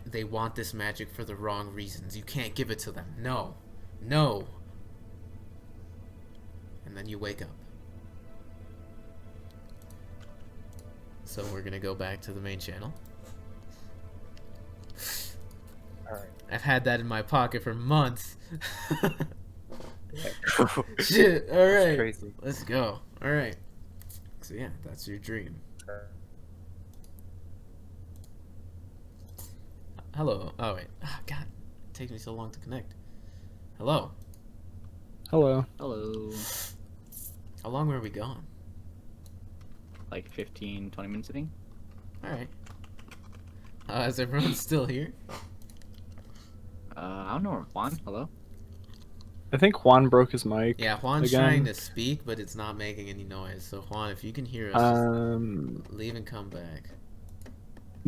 They want this magic for the wrong reasons. You can't give it to them. No. No. And then you wake up. So we're gonna go back to the main channel. Alright. I've had that in my pocket for months. Shit, alright. Crazy. Let's go. Alright. So yeah, that's your dream. Hello. Oh wait. Oh, God. It takes me so long to connect. Hello. Hello. Hello. How long were we gone? Like 15, 20 minutes, I think. Alright. Is everyone still here? I don't know. Juan, hello? I think Juan broke his mic. Yeah, Juan's again. trying to speak, but it's not making any noise. So Juan, if you can hear us, just leave and come back.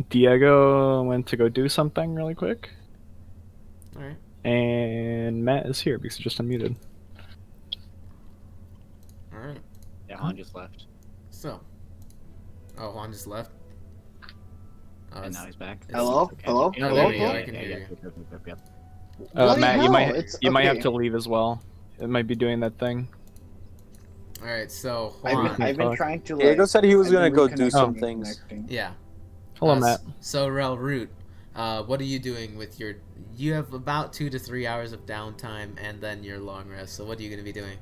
Diego went to go do something really quick. Alright. And Matt is here because he just unmuted. Alright. Yeah, Juan just left. So. Oh, Juan just left? And now he's back. Hello? Okay. Hello? Oh, there we go. I can hear you. Yep. Bloody Matt, hell, you might have okay. to leave as well. It might be doing that thing. Alright, so I've Juan. been trying to Diego said he was I've gonna been go do reconnecting some and things. connecting. Yeah. Hello, Matt. So Ralrut, what are you doing with your... You have about 2 to 3 hours of downtime and then your long rest. So what are you going to be doing?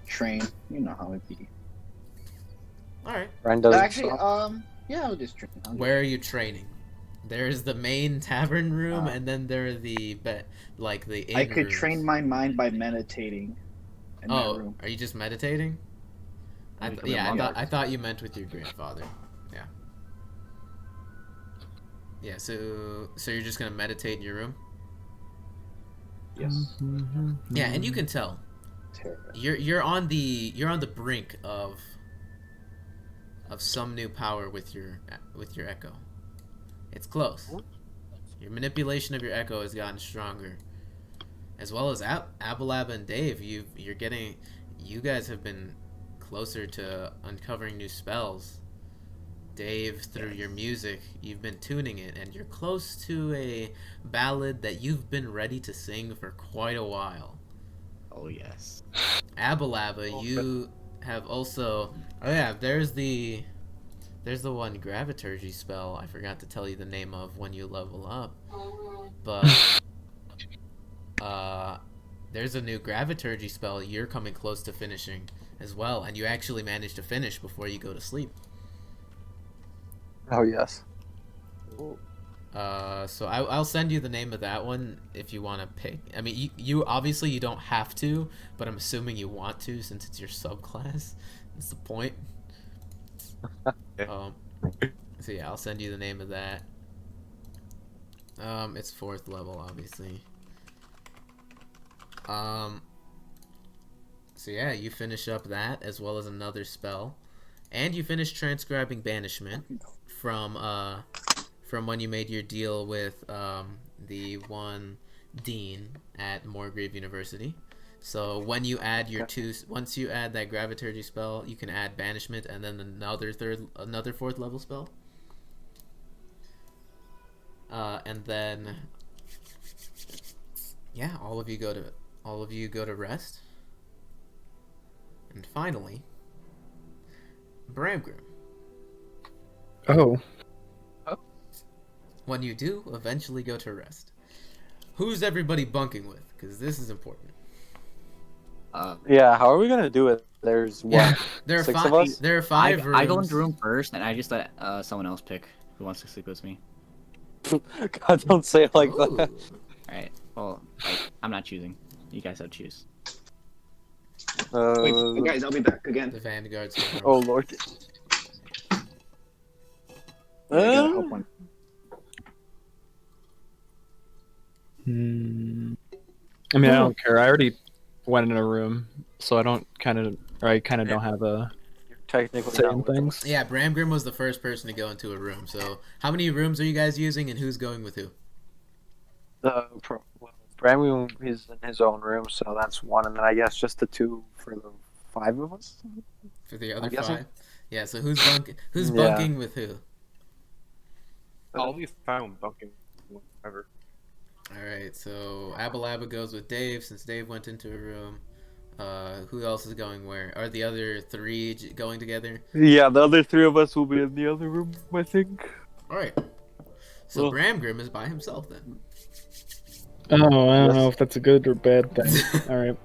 Train. You know how it be. Alright. Ryan doesn't Actually, stop. yeah, I'll just train. Where are you training? There's the main tavern room, Uh, and then there are the inn I could rooms. train my mind by meditating in my Oh, room. are you just meditating? I thought you meant with your grandfather. Yeah. Yeah. So you're just gonna meditate in your room? Yes. Yeah, and you can tell Terrible. you're on the brink of some new power with your echo. It's close. Your manipulation of your echo has gotten stronger, as well as Abalaba and Dave. You guys have been closer to uncovering new spells. Dave, through your music, you've been tuning it, and you're close to a ballad that you've been ready to sing for quite a while. Oh, yes. Abalaba, you have also... Oh yeah, there's the one Graviturgy spell I forgot to tell you the name of when you level up. But there's a new Graviturgy spell you're coming close to finishing as well, and you actually managed to finish before you go to sleep. Oh yes. So I'll send you the name of that one if you want to pick. I mean, you obviously you don't have to, but I'm assuming you want to since it's your subclass. That's the point. Yeah. So yeah, I'll send you the name of that. It's 4th level, obviously. So yeah, you finish up that as well as another spell, and you finish transcribing banishment from when you made your deal with the one dean at Moorgreave University. So when you add your once you add that Graviturgy spell, you can add banishment and then another 4th level spell. And then yeah, all of you go to rest. And finally, Bramgrim. Oh. When you do eventually go to rest, who's everybody bunking with? Because this is important. Yeah, how are we gonna do it? There's what? There are 6 5. of us? There are 5 rooms. I go into the room first, and I just let someone else pick who wants to sleep with me. God, don't say it like that. Ooh. Alright, well, I'm not choosing. You guys have to choose. Wait, guys, I'll be back again. The Vanguard's Oh lord. I gotta help one. I mean, I don't care. I already went in a room, so I kind of don't have a Technically say not in with them. things. Yeah, Bramgrim was the first person to go into a room. So how many rooms are you guys using, and who's going with who? Bramgrim is in his own room, so that's one, and then I guess just the 2 for the 5 of us. For the other I'm guessing. 5? Yeah. So who's bunking? Who's bunking with who? I'll be fine with bunking whatever. All right. So Abalaba goes with Dave since Dave went into a room. Who else is going where? Are the other 3 going together? Yeah, the other 3 of us will be in the other room, I think. All right. So Bramgrim is by himself then. Oh, I don't know if that's a good or bad thing. All right.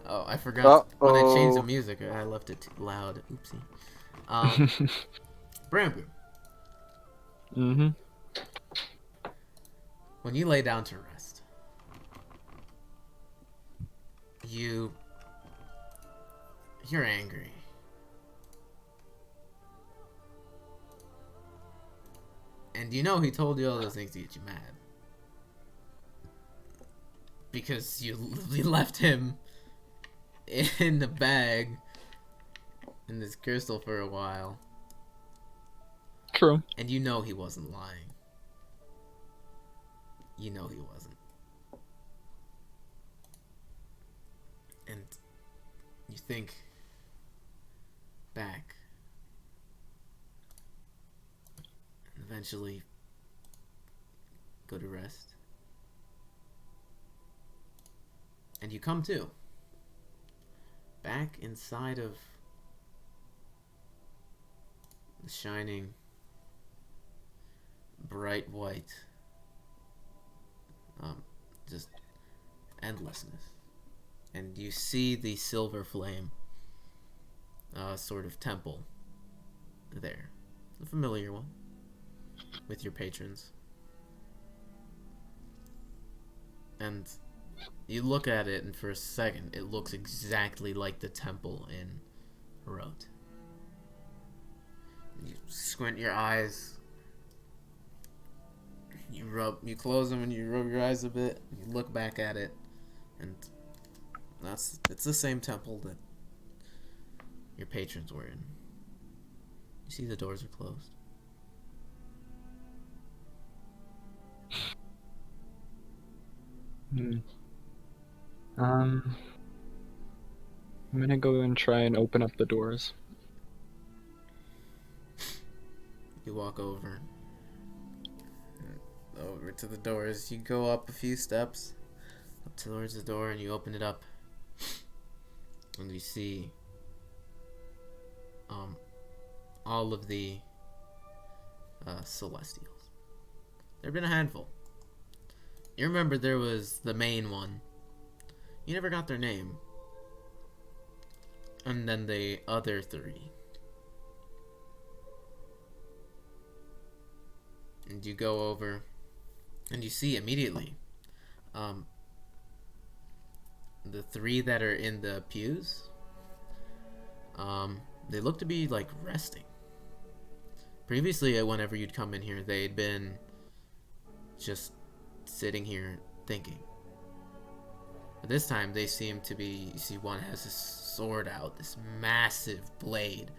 Oh, I forgot when I changed the Uh-oh. music. I left it too loud. Oopsie. Bramgrim, Mm-hmm. when you lay down to rest, you're angry. And you know he told you all those things to get you mad. Because you left him in the bag in this crystal for a while. True. And you know he wasn't lying. You know he wasn't. And you think back. And eventually go to rest. And you come to. Back inside of the shining, bright white, just endlessness. And you see the silver flame, sort of temple there. A familiar one with your patrons. And you look at it, and for a second, it looks exactly like the temple in Ralrut. You squint your eyes. You close them, and you rub your eyes a bit. You look back at it, and it's the same temple that your patrons were in. You see the doors are closed. I'm gonna go and try and open up the doors. You walk over to the doors. You go up a few steps up towards the door, and you open it up, and you see all of the Celestials. There have been a handful. You remember there was the main one. You never got their name. And then the other 3. And you go over, and you see immediately, the 3 that are in the pews, they look to be like resting. Previously, whenever you'd come in here, they'd been just sitting here thinking. But this time, they seem to be, you see one has this sword out, this massive blade,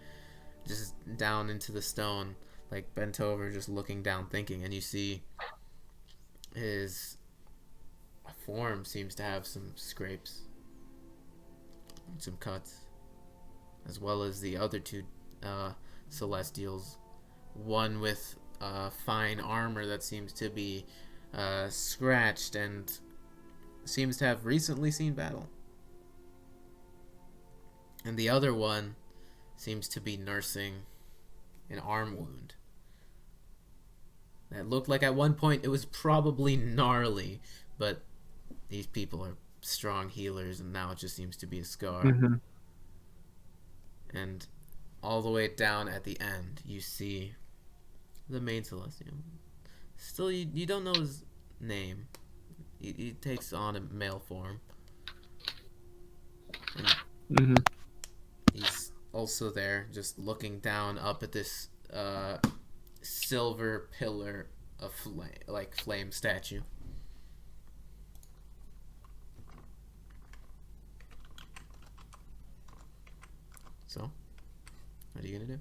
just down into the stone, like bent over, just looking down, thinking. And you see his form seems to have some scrapes, some cuts, as well as the other 2 Celestials. One with fine armor that seems to be scratched and seems to have recently seen battle. And the other one seems to be nursing an arm wound that looked like at one point it was probably gnarly, but these people are strong healers and now it just seems to be a scar. Mm-hmm. And all the way down at the end, you see the main Celestial. Still, you don't know his name. He takes on a male form. And Mm-hmm. he's also there, just looking down up at this silver pillar of flame statue. So, what are you gonna do?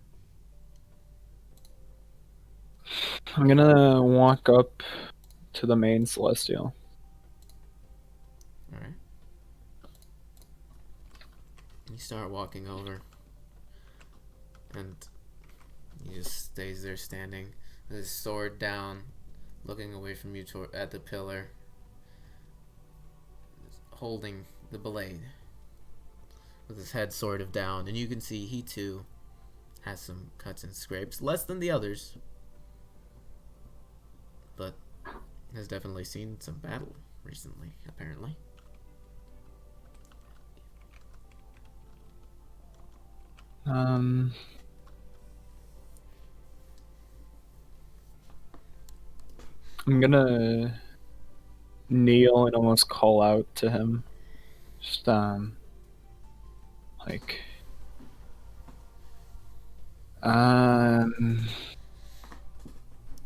I'm gonna walk up to the main Celestial. Alright. You start walking over, and he just stays there standing, with his sword down, looking away from you at the pillar, holding the blade, with his head sort of down. And you can see he too has some cuts and scrapes, less than the others, but has definitely seen some battle recently, apparently. I'm gonna kneel and almost call out to him. Just, like,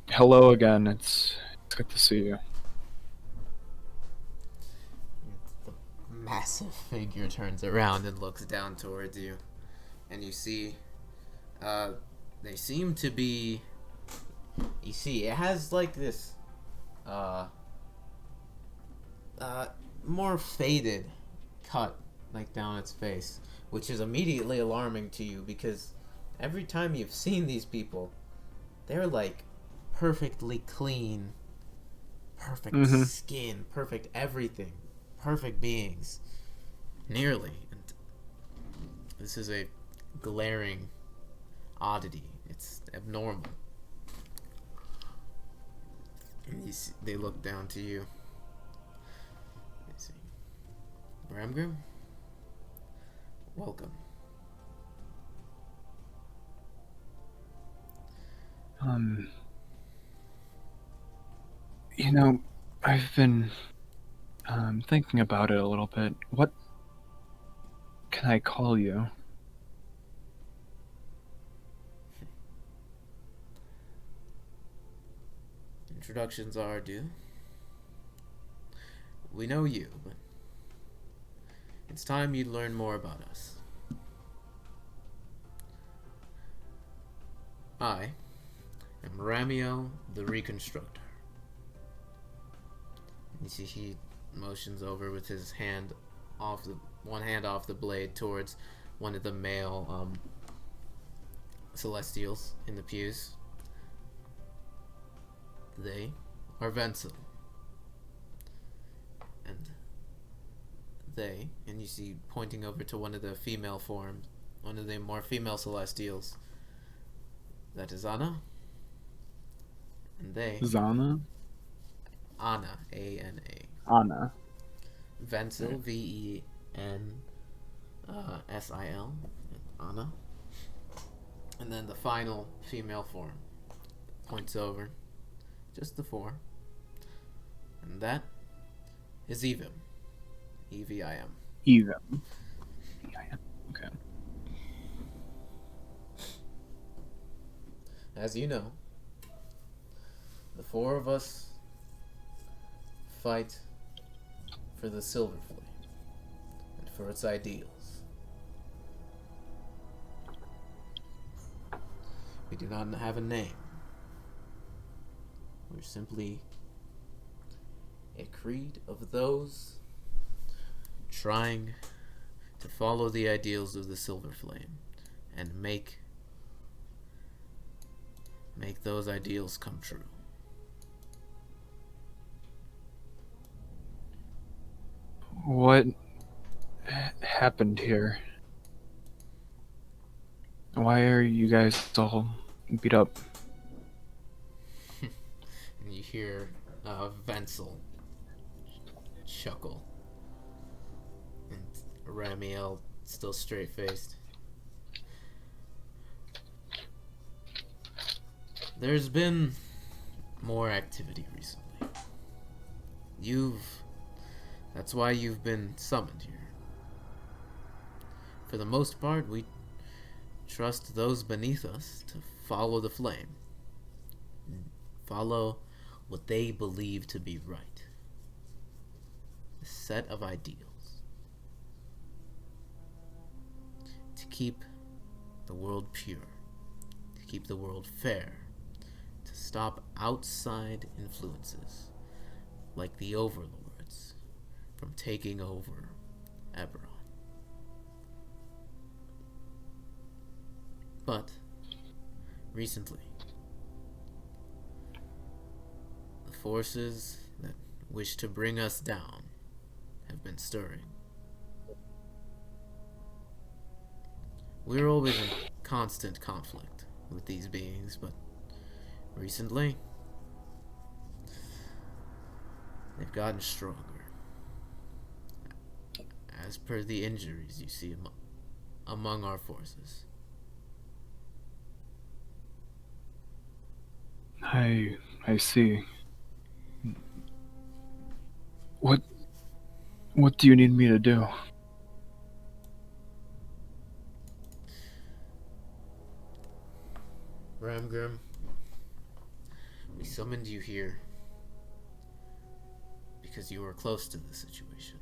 hello again. It's good to see you. The massive figure turns around and looks down towards you, and you see, they seem to be, you see, it has like this, more faded cut, like down its face, which is immediately alarming to you, because every time you've seen these people, they're like perfectly clean, perfect skin, perfect everything, perfect beings, nearly. And this is a glaring oddity. It's abnormal. And they look down to you. Let's see. Bramgrim? Welcome. You know, I've been thinking about it a little bit. What can I call you? Introductions are due. We know you, but it's time you learn more about us. I am Ramiel the Reconstructor. You see he motions over with his hand off one hand off the blade towards one of the male Celestials in the pews. They are Vensil. And you see pointing over to one of the female forms, one of the more female Celestials. That is Anna. And they... Zana? Anna, A-N-A. Anna. Vensil, V-E-N-S-I-L. S.I.L. Anna. And then the final female form points over. Just the 4. And that is Evim. E-V-I-M. Even. Yeah. Okay. As you know, the 4 of us fight for the Silver Flame and for its ideals. We do not have a name. We're simply a creed of those trying to follow the ideals of the Silver Flame and make those ideals come true. What happened here? Why are you guys all beat up? And you hear Venzel chuckle. And Ramiel, still straight-faced. There's been more activity recently. That's why you've been summoned here. For the most part, we trust those beneath us to follow the flame. Follow what they believe to be right. A set of ideals. To keep the world pure. To keep the world fair. To stop outside influences, like the overlords, from taking over Eberron. But, recently, the forces that wish to bring us down have been stirring. We're always in constant conflict with these beings, but recently, they've gotten stronger. As per the injuries you see among our forces. I see. What do you need me to do? Bramgrim, we summoned you here because you were close to the situation.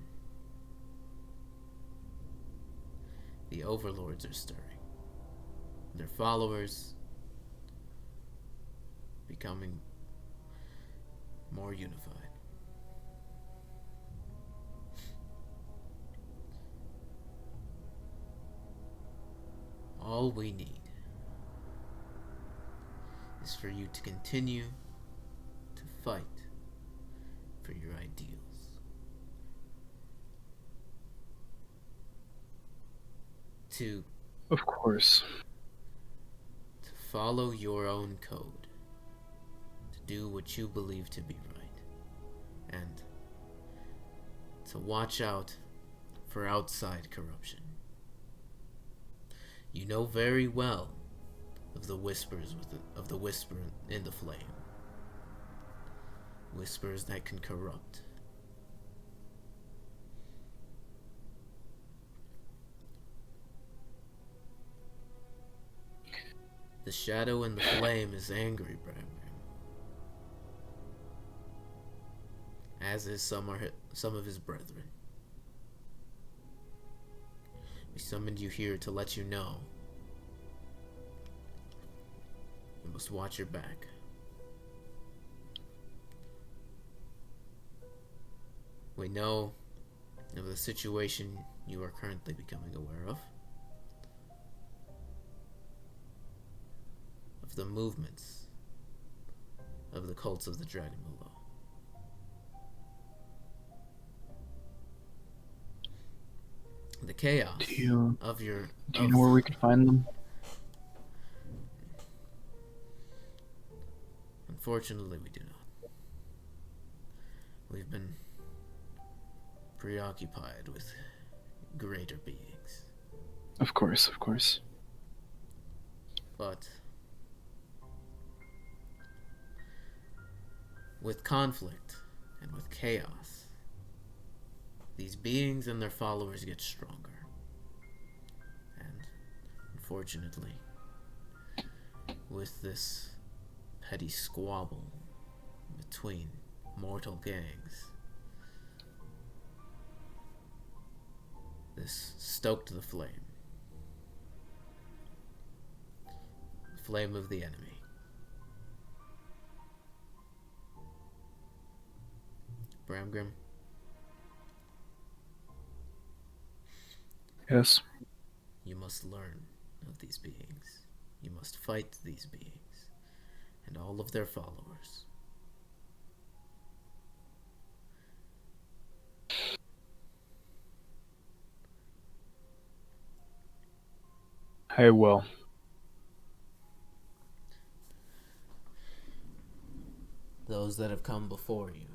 The overlords are stirring. Their followers becoming more unified. All we need is for you to continue to fight for your ideals. Of course. To follow your own code. To do what you believe to be right. And to watch out for outside corruption. You know very well of the whispers of the whisper in the flame. Whispers that can corrupt. The shadow in the flame is angry, Bramgrim. As is some of his brethren. We summoned you here to let you know. You must watch your back. We know of the situation you are currently becoming aware of the movements of the cults of the dragon below. The chaos of your... Do you know where we can find them? Unfortunately, we do not. We've been preoccupied with greater beings. Of course, of course. But with conflict and with chaos, these beings and their followers get stronger. And unfortunately, with this petty squabble between mortal gangs, this stoked the flame. The flame of the enemy. Bramgrim, Yes. you must learn of these beings. You must fight these beings and all of their followers. I will. Those that have come before you,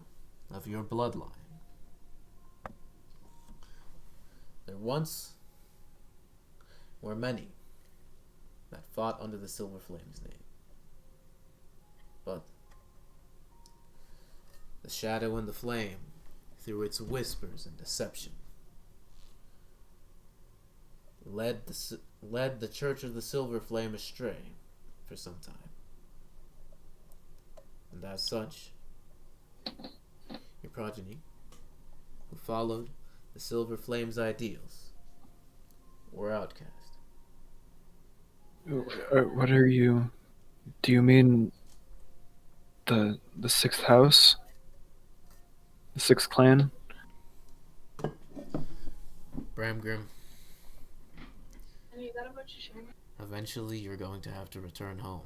of your bloodline. There once were many that fought under the Silver Flame's name. But the shadow and the flame, through its whispers and deception, led the Church of the Silver Flame astray for some time. And as such, your progeny, who followed the Silver Flame's ideals, were outcast. What are you... Do you mean the sixth house? The sixth clan? Bramgrim, eventually you're going to have to return home.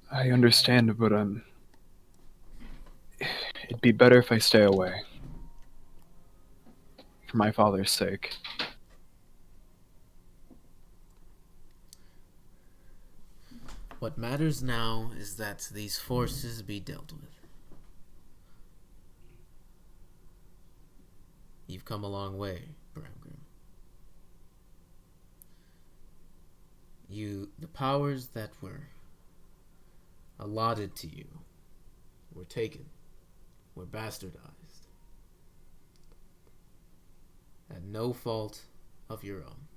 I understand, but it'd be better if I stay away. For my father's sake. What matters now is that these forces be dealt with. You've come a long way, Bramgrim. The powers that were allotted to you were taken, were bastardized, at no fault of your own.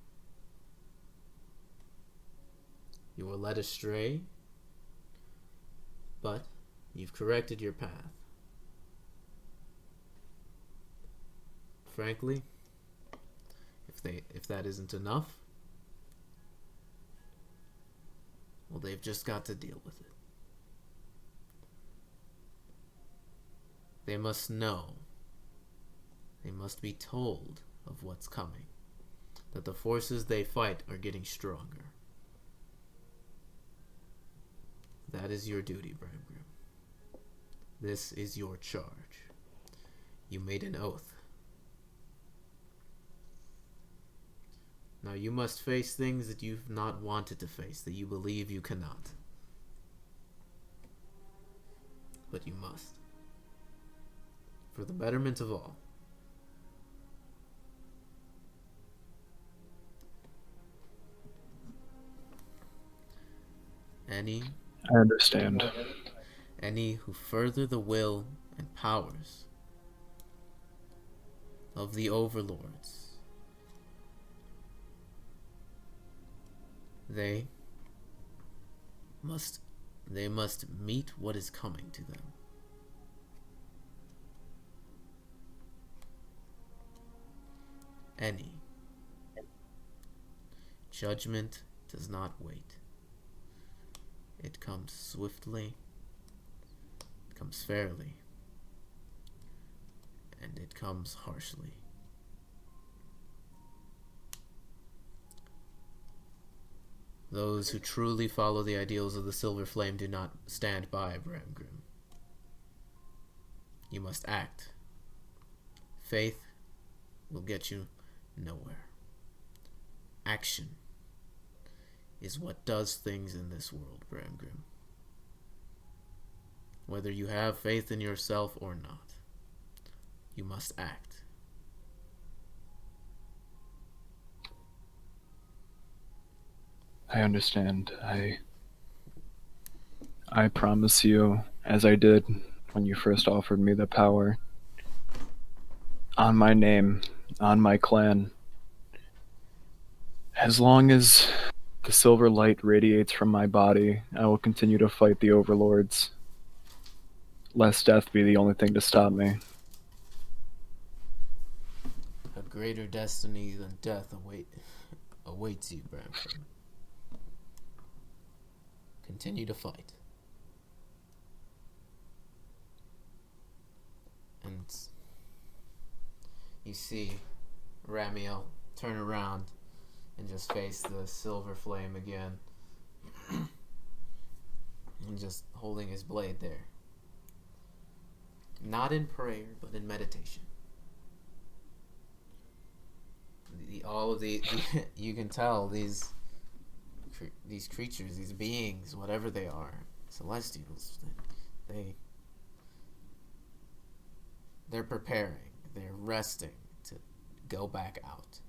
You were led astray, but you've corrected your path. Frankly, if that isn't enough, well, they've just got to deal with it. They must know. They must be told of what's coming. That the forces they fight are getting stronger. That is your duty, Bramgrim. This is your charge. You made an oath. Now you must face things that you've not wanted to face, that you believe you cannot. But you must. For the betterment of all. Any I understand. who further the will and powers of the overlords, they must meet what is coming to them. Any judgment does not wait. It comes swiftly, it comes fairly, and it comes harshly. Those who truly follow the ideals of the Silver Flame do not stand by, Bramgrim. You must act. Faith will get you nowhere. Action is what does things in this world, Bramgrim. whether you have faith in yourself or not. You must act. I understand. I promise you, as I did when you first offered me the power, on my name, on my clan, as long as the silver light radiates from my body, I will continue to fight the overlords. Lest death be the only thing to stop me. A greater destiny than death awaits you, Bramgrim. Continue to fight. And you see Ramiel turn around and just face the silver flame again. And just holding his blade there. Not in prayer, but in meditation. You can tell these creatures, these beings, whatever they are, celestials, they're preparing, they're resting to go back out.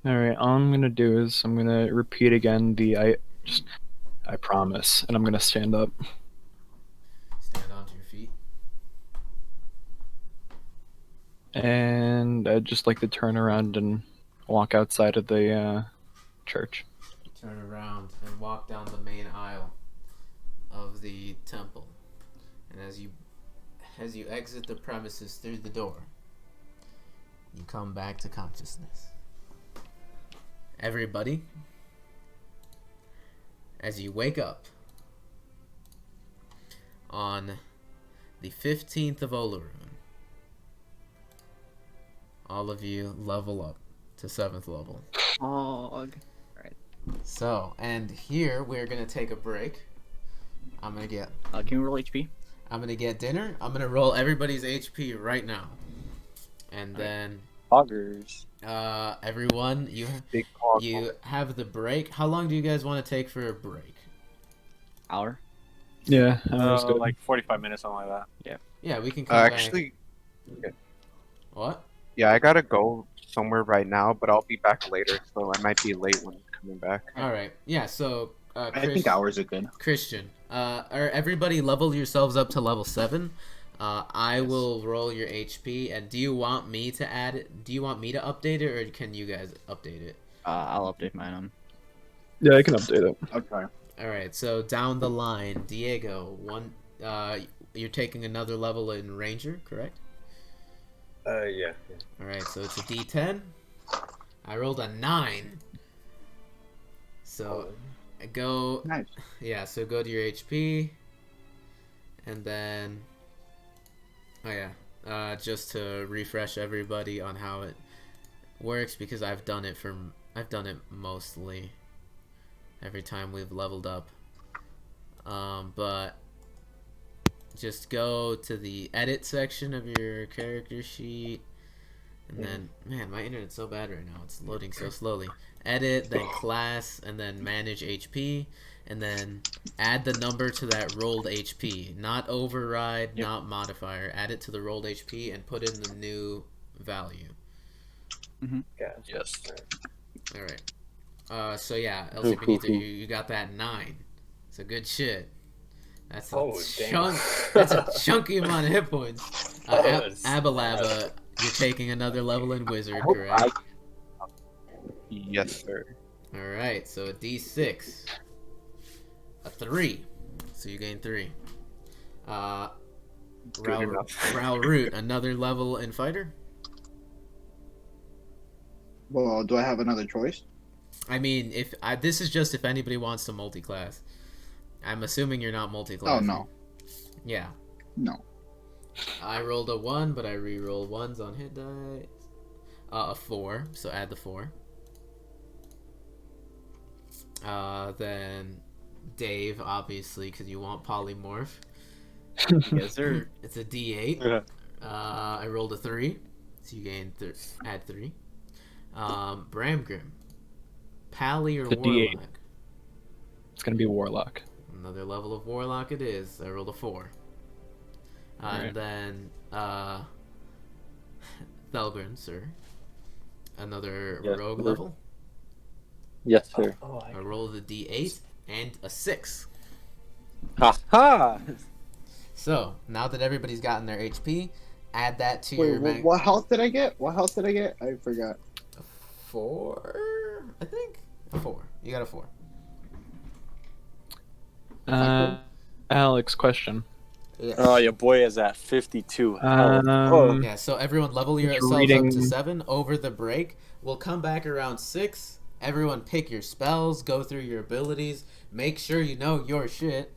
Alright, all I'm gonna do is I'm gonna repeat again I promise, and I'm gonna stand up. Stand onto your feet. And I'd just like to turn around and walk outside of the church. Turn around and walk down the main aisle of the temple. And as you exit the premises through the door, you come back to consciousness. Everybody, as you wake up on the 15th of Olaroon, all of you level up to 7th level. Alright. So, and here we're going to take a break. I'm going to get... can we roll HP? I'm going to get dinner. I'm going to roll everybody's HP right now. And then... Poggers. Everyone, you have the break. How long do you guys want to take for a break? Hour? Yeah, understood. Like 45 minutes, something like that. Yeah, we can come back. Actually, What? yeah, I gotta go somewhere right now, but I'll be back later, so I might be late when coming back. All right. Yeah. So, I think hours are good. Christian, everybody level yourselves up to level 7. I will roll your HP. And do you want me to add it? Do you want me to update it, or can you guys update it? I'll update mine. Yeah, I can update it. Okay. All right. So down the line, Diego, you're taking another level in Ranger, correct? Yeah. All right. So it's a D10. I rolled a 9. So go. Nice. Yeah. So go to your HP, and then. Oh yeah. Just to refresh everybody on how it works, because I've done it mostly every time we've leveled up. But just go to the edit section of your character sheet, and then, man, my internet's so bad right now. It's loading so slowly. Edit, then class, and then manage HP, and then add the number to that rolled HP. Not override, not modifier. Add it to the rolled HP and put in the new value. Yeah. Yes. All right. So yeah, El Simpiníto, you got that 9. So good shit. That's that's a chunky amount of hit points. Abalaba, you're taking another level in Wizard, correct? Yes, sir. All right. So a D6, a 3. So you gain 3. Ralrut, another level in Fighter. Well, do I have another choice? I mean, this is just if anybody wants to multi-class. I'm assuming you're not multi-class. Oh, no. Yeah. No. I rolled a 1, but I re-roll 1s on hit die. A 4, so add the 4. Then Dave, obviously, because you want polymorph. Yes, sir. It's a D8. I rolled a 3, so you gain add 3. Bramgrim, Pally or The Warlock? D8. It's gonna be Warlock. another level of Warlock it is. I rolled a 4. And then Thelgun, sir. Another Yes, rogue sir. level. Yes, sir. I rolled a d8 and a 6. Ha ha! So now that everybody's gotten their HP, add that to your Wait, what health did I get? What health did I get? I forgot. 4, I think. A 4. You got a 4. Alex, question. Yes. Oh, your boy is at 52 health. Yeah, so everyone level yourselves reading- up to 7 over the break. We'll come back around 6. Everyone pick your spells, go through your abilities, make sure you know your shit.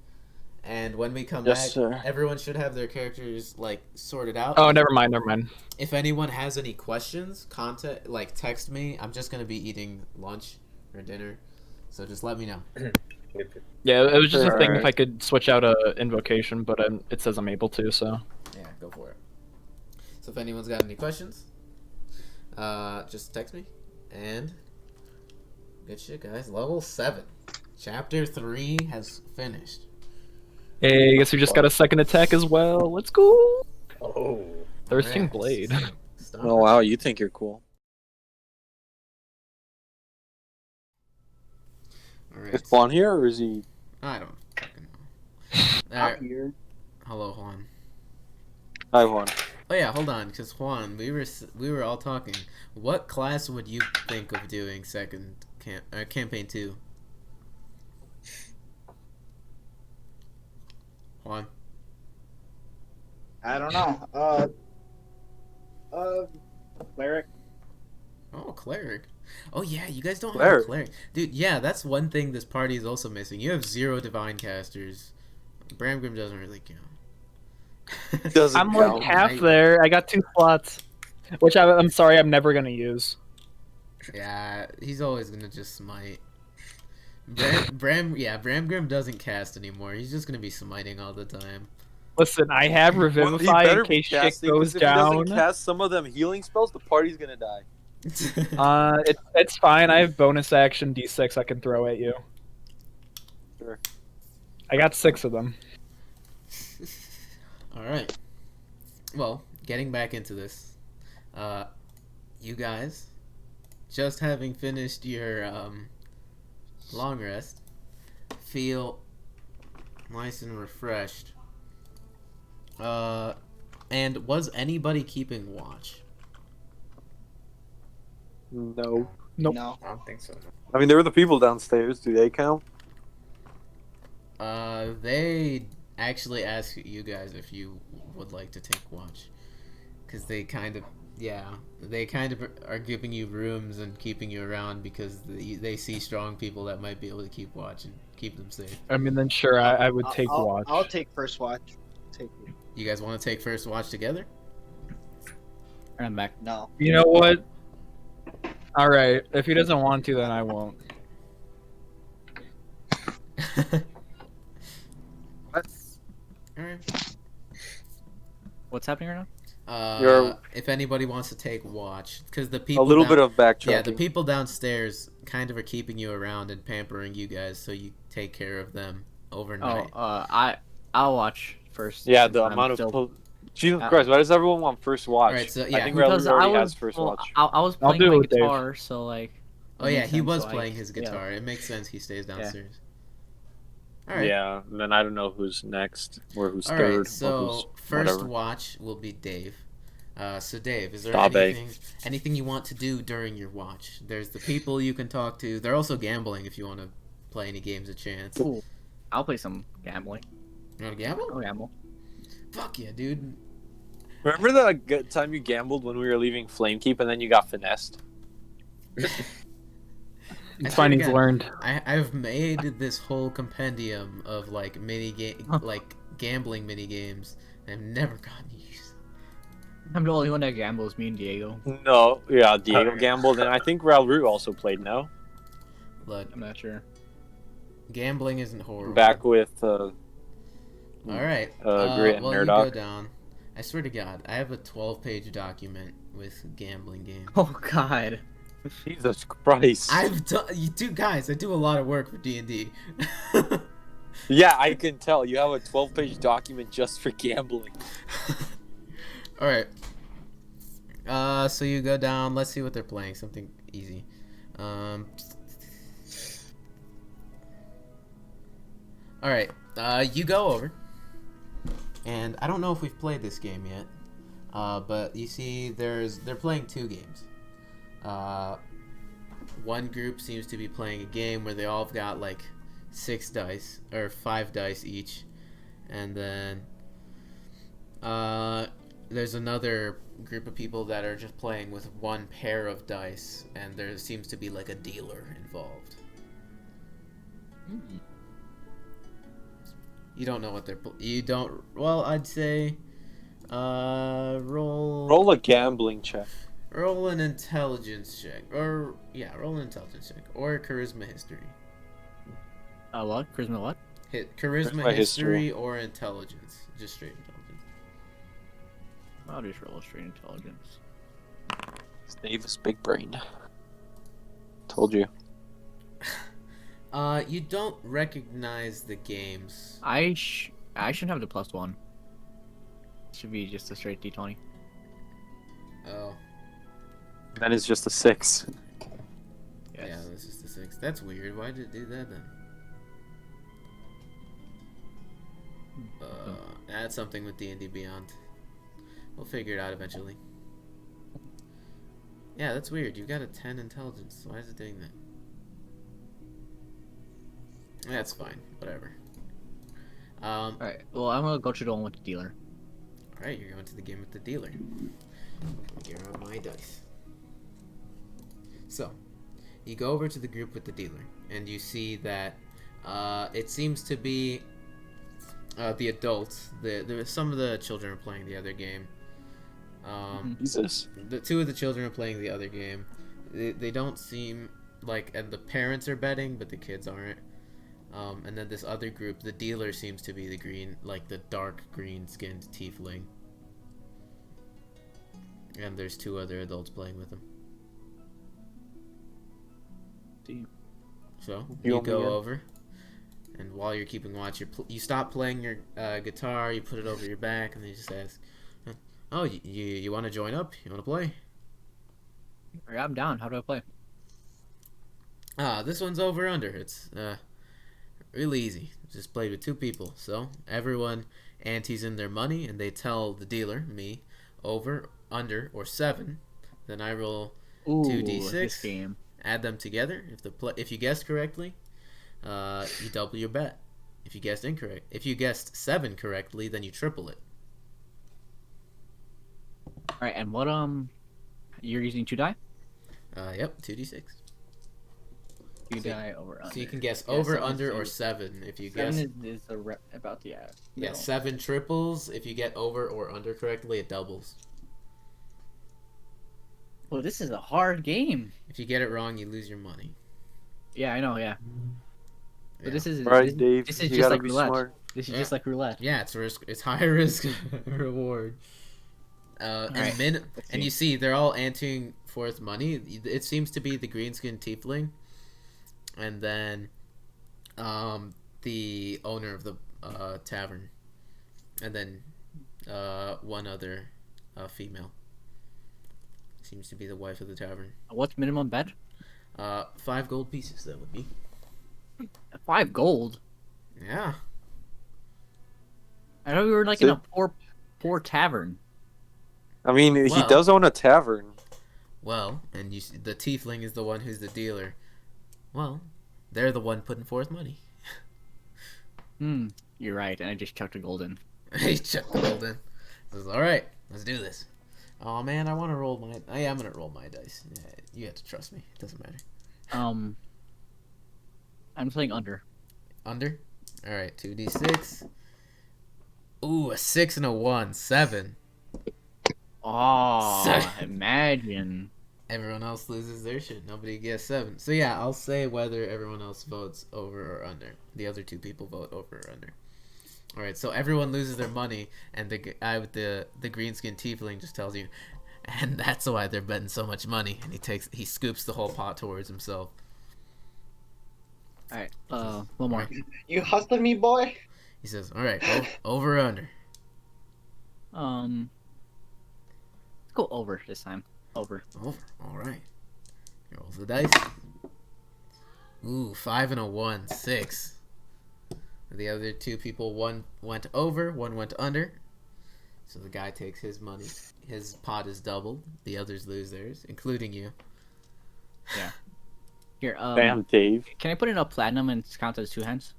And when we come Yes, back, sir. everyone should have their characters like sorted out. Oh, never mind. If anyone has any questions, text me. I'm just gonna be eating lunch or dinner, so just let me know. Yeah, it was just a thing Alright. if I could switch out a invocation, but it says I'm able to, so. Yeah, go for it. So if anyone's got any questions, just text me. And good shit, guys. Level 7, Chapter 3 has finished. Hey, I guess we just got a second attack as well. Let's go! Oh. Thirsting Alright, Blade. Stop. Oh wow, you think you're cool? Alright. Is Juan here or is he? I don't fucking know. I'm Alright. here. Hello, Juan. Hi, Juan. Oh yeah, hold on, because Juan, we were all talking. What class would you think of doing campaign 2? Juan. I don't know. Cleric. Oh, cleric. Oh yeah, you guys don't have Cleric. a cleric, dude. Yeah, that's one thing this party is also missing. You have 0 divine casters. Bramgrim doesn't really count. Doesn't I'm count. like half there. I got 2 slots, which I'm sorry, I'm never gonna use. Yeah, he's always gonna just smite. Bramgrim doesn't cast anymore. He's just gonna be smiting all the time. Listen, I have Well, he Revivify better in be case shit casting, goes 'cause if he doesn't down. cast some of them healing spells, the party's gonna die. It's fine. I have bonus action D6 I can throw at you. Sure. I got 6 of them. All right. Well, getting back into this, you guys, just having finished your long rest, feel nice and refreshed. And was anybody keeping watch? No. Nope. No. I don't think so. I mean, there were the people downstairs. Do they count? They actually asked you guys if you would like to take watch, because they kind of are giving you rooms and keeping you around because they see strong people that might be able to keep watch and keep them safe. I mean, then sure, I would take watch. I'll take first watch. Take it. You guys want to take first watch together? I'm back. No. You know what? Alright, if he doesn't want to, then I won't. Alright. What's happening right now? You're- If anybody wants to take watch, because the A people little bit of backtracking. yeah, the people downstairs kind of are keeping you around and pampering you guys, so you take care of them overnight. I'll watch first. Yeah, the I'm amount of. still- Jesus Christ, why does everyone want first watch? Alright, so I yeah, think because Ralrut already I has was first well, watch. I was I'll playing do my it with Dave. guitar, so like. Oh it yeah, makes he sense, was so I- playing his yeah. guitar. It makes sense he stays downstairs. Alright. Yeah, and then I don't know who's next or who's Alright, third. or so who's first whatever. watch will be Dave. So Dave, is there Stop it. anything you want to do during your watch? There's the people you can talk to. They're also gambling if you want to play any games of chance. Ooh, I'll play some gambling. You want to gamble? I'll gamble. Fuck yeah, dude. Remember the good time you gambled when we were leaving Flamekeep and then you got finessed? It's fine, he's forgot. learned. I've made this whole compendium of like gambling mini games. I've never gotten used. I'm the only one that gambles. Me and Diego. No, yeah, Diego gambled, and I think Ralrut also played. No, Look, I'm not sure. gambling isn't horrible. back with All right. Grit and well, you Nerdoc. go down. I swear to God, I have a 12-page document with gambling games. Oh God. Jesus Christ. I've done, you guys. I do a lot of work for D&D. Yeah, I can tell. You have a 12-page document just for gambling. All right. So you go down. Let's see what they're playing. Something easy. All right. You go over, and I don't know if we've played this game yet. But you see, they're playing 2 games. One group seems to be playing a game where they all have got like 6 dice or 5 dice each, and then there's another group of people that are just playing with 1 pair of dice, and there seems to be like a dealer involved. You don't know what you don't. Well, I'd say roll a gambling check. Roll an intelligence check, or roll an intelligence check, or charisma history. What? Charisma what? Charisma history or intelligence, just straight intelligence. I'll just roll a straight intelligence. Stave is big brain. Told you. You don't recognize the games. I shouldn't have the +1. Should be just a straight D20. Oh. That is just a 6. Yes. Yeah, that's just a 6. That's weird. Why did it do that then? Add something with D&D Beyond. We'll figure it out eventually. Yeah, that's weird. You got a 10 intelligence. Why is it doing that? That's fine. Whatever. Alright, well, I'm gonna go to the one with the dealer. Alright, you're going to the game with the dealer. Here are my dice. So, you go over to the group with the dealer, and you see that it seems to be the adults. Some of the children are playing the other game. Jesus. The 2 of the children are playing the other game. They don't seem like, and the parents are betting, but the kids aren't. And then this other group, the dealer seems to be the green, like the dark green-skinned tiefling. And there's 2 other adults playing with him. So you go over, and while you're keeping watch, you stop playing your guitar, you put it over your back, and they just ask, "Oh, you want to join up? You want to play?" Yeah, I'm down. How do I play? This one's over under. It's really easy. Just played with 2 people. So everyone antes in their money, and they tell the dealer, me, over, under, or 7. Then I roll 2d6. This game. Add them together. If you guessed correctly, you double your bet. If you guessed 7 correctly, then you triple it. All right, and what you're using 2 die? Yep, 2d6. 2 die over under. So you can guess Yeah, over, 7 under, is or 7. If you 7 guess, is about the yeah, 7 triples. If you get over or under correctly, it doubles. Well, this is a hard game. If you get it wrong, you lose your money. Yeah, I know. Yeah, but Yeah. this is Right, Dave. This is you just gotta like be roulette. smart. This is Yeah. just like roulette. Yeah, it's high risk reward. Alright, And you see they're all anteing forth money. It seems to be the greenskin tiefling, and then the owner of the tavern, and then one other female. Seems to be the wife of the tavern. What's minimum bet? 5 gold pieces, that would be. 5 gold. Yeah. I know we were like in a poor tavern. I mean, he Well- does own a tavern. Well, and the tiefling is the one who's the dealer. Well, they're the one putting forth money. You're right, and I just chucked a gold in. He chucked the gold in. Says, all right, let's do this. Oh man, I want to roll my. I'm gonna roll my dice. Yeah, you have to trust me. It doesn't matter. I'm playing under. Under. All right, 2d6. Ooh, a 6 and a 1, 7. Oh, Sorry. imagine. Everyone else loses their shit. Nobody gets 7. So yeah, I'll say whether everyone else votes over or under. The other 2 people vote over or under. All right, so everyone loses their money, and the guy with the greenskin tiefling just tells you, and that's why they're betting so much money. And he scoops the whole pot towards himself. Alright, one more. You hustling me, boy? He says, "All right, over or under." Let's go over this time. Over. Over. All right. Roll the dice. Ooh, 5 and a 1, 6. The other two people, one went over, one went under. So the guy takes his money. His pot is doubled. The others lose theirs, including you. Yeah. Here, Damn, Dave. can I put in a platinum and count as 2 hands?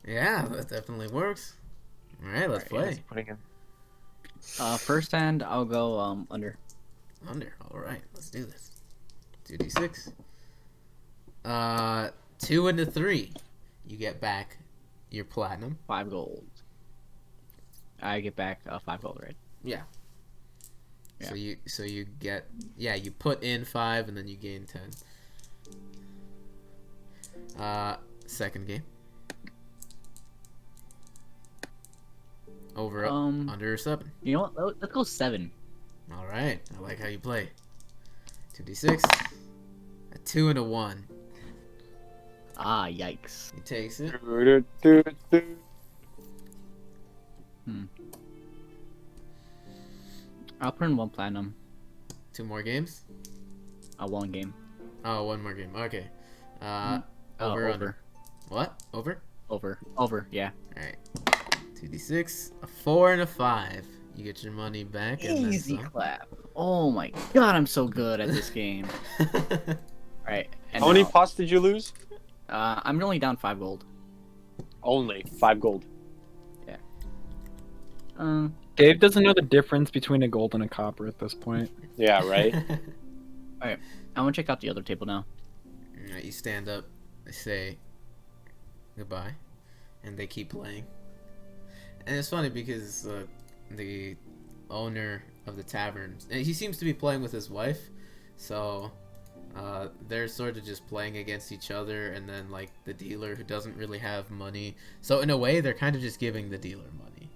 Yeah, that definitely works. All right, let's play. Putting in. First hand, I'll go under. Under. All right, let's do this. 2d6. 2 into 3. You get back your platinum. 5 gold. I get back 5 gold, right? Yeah. Yeah. So you get, yeah, you put in 5 and then you gain 10. Second game. Over, under, or 7. You know what? Let's go 7. All right, I like how you play. 2d6. A 2 and a 1. Ah, yikes. He takes it. I'll put in 1 platinum. 2 more games. 1 game. Oh, 1 more game. Okay. Oh, Over, under. What? Over? Over, yeah. All right. 2d6. A 4 and a 5. You get your money back. And then Easy some. clap. Oh my god, I'm so good at this game. Alright. How many pots did you lose? I'm only down 5 gold. Only 5 gold. Dave doesn't know the difference between a gold and a copper at this point. Yeah, right. Alright, I want to check out the other table now. Alright, you stand up. They say goodbye, and they keep playing. And it's funny because the owner of the tavern, and he seems to be playing with his wife, so they're sort of just playing against each other, and then like the dealer who doesn't really have money. So in a way, they're kind of just giving the dealer money,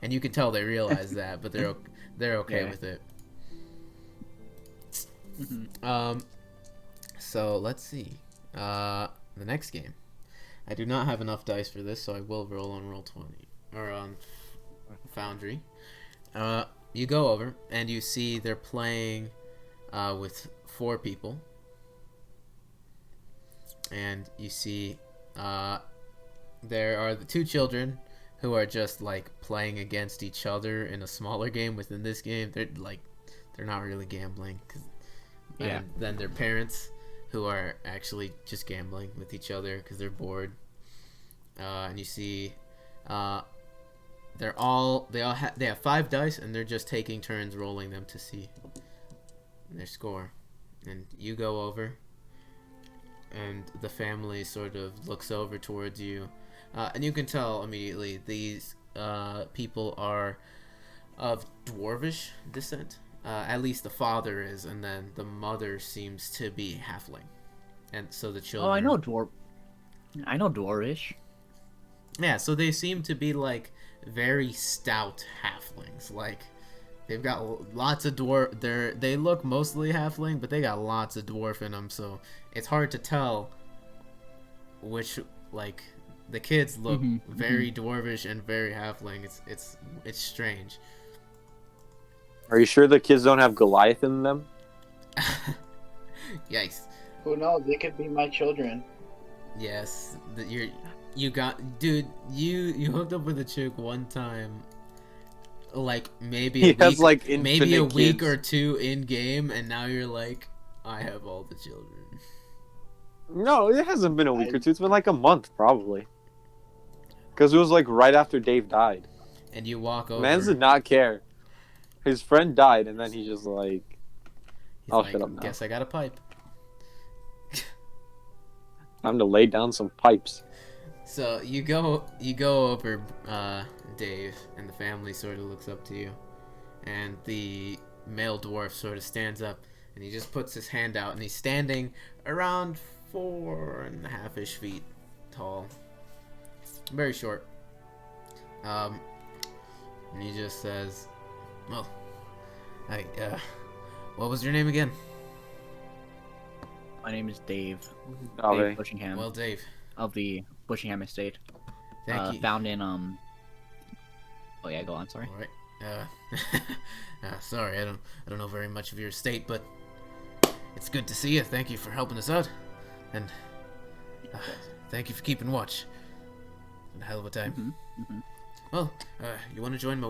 and you can tell they realize that, but they're okay with it. So let's see. The next game. I do not have enough dice for this, so I will roll on Roll20 or on Foundry. You go over and you see they're playing with 4 people, and you see there are the 2 children who are just like playing against each other in a smaller game within this game. They're not really gambling. And then their parents, who are actually just gambling with each other because they're bored. And you see, they have 5 dice, and they're just taking turns rolling them to see their score. And you go over, and the family sort of looks over towards you, and you can tell immediately these people are of dwarvish descent. At least the father is, and then the mother seems to be halfling. And so the children... Oh, I know dwarvish. Yeah, so they seem to be like very stout halflings. Like they've got lots of dwarf. They look mostly halfling, but they got lots of dwarf in them. So it's hard to tell which, like, the kids look very dwarvish and very halfling. It's strange. Are you sure the kids don't have Goliath in them? Yikes. Who knows? They could be my children. Yes, you hooked up with a chick one time, like maybe a week or 2 in game, and now you're like, I have all the children. No, it hasn't been a week or 2. It's been like a month probably. Because it was like right after Dave died. And you walk over. Mans did not care. His friend died, and then he just like, shut up now. Guess I got a pipe. Time to lay down some pipes. So you go over, Dave, and the family sort of looks up to you, and the male dwarf sort of stands up, and he just puts his hand out, and he's standing around 4.5-ish feet tall, very short. And he just says, "Well, hey, what was your name again?" My name is Dave. Oh, Dave hey. Bushingham. Well, Dave, of the Bushingham estate. Thank you. Found in Oh yeah, go on. Sorry. All right. Sorry, I don't know very much of your estate, but it's good to see you. Thank you for helping us out, and thank you for keeping watch. It's been a hell of a time. Well, you want to join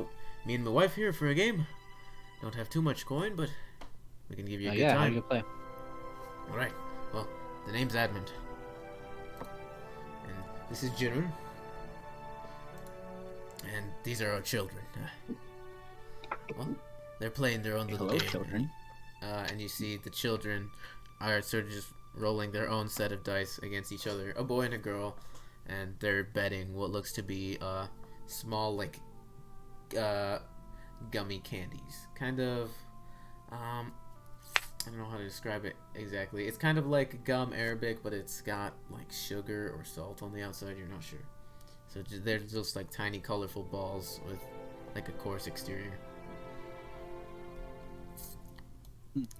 me and my wife here for a game? Don't have too much coin, but we can give you a good Yeah, how time. do you play? All right. Well, the name's Admund, and this is Jiren, and these are our children. Well, they're playing their own little Hello, game. children. And you see the children are sort of just rolling their own set of dice against each other, a boy and a girl, and they're betting what looks to be small, like, gummy candies. Kind of, I don't know how to describe it exactly. It's kind of like gum Arabic, but it's got, like, sugar or salt on the outside, you're not sure. So they're just, like, tiny, colorful balls with, like, a coarse exterior.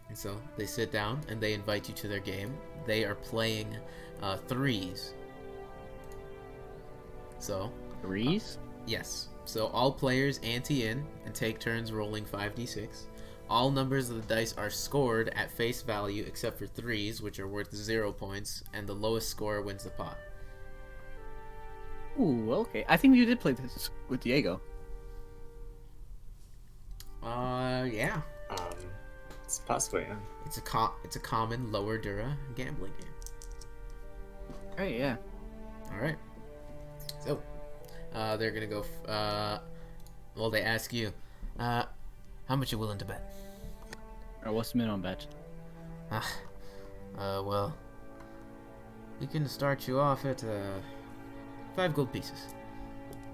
And so they sit down and they invite you to their game. They are playing threes. So Threes? yes. So all players ante in and take turns rolling 5d6. All numbers of the dice are scored at face value except for threes, which are worth 0 points, and the lowest score wins the pot. Ooh, okay. I think you did play this with Diego. Yeah. It's possible, yeah. It's a common Lower Dura gambling game. Right, yeah. All right. So, they're gonna go. Well, they ask you, how much you willing to bet? Or what's the minimum bet? Well, we can start you off at 5 gold pieces,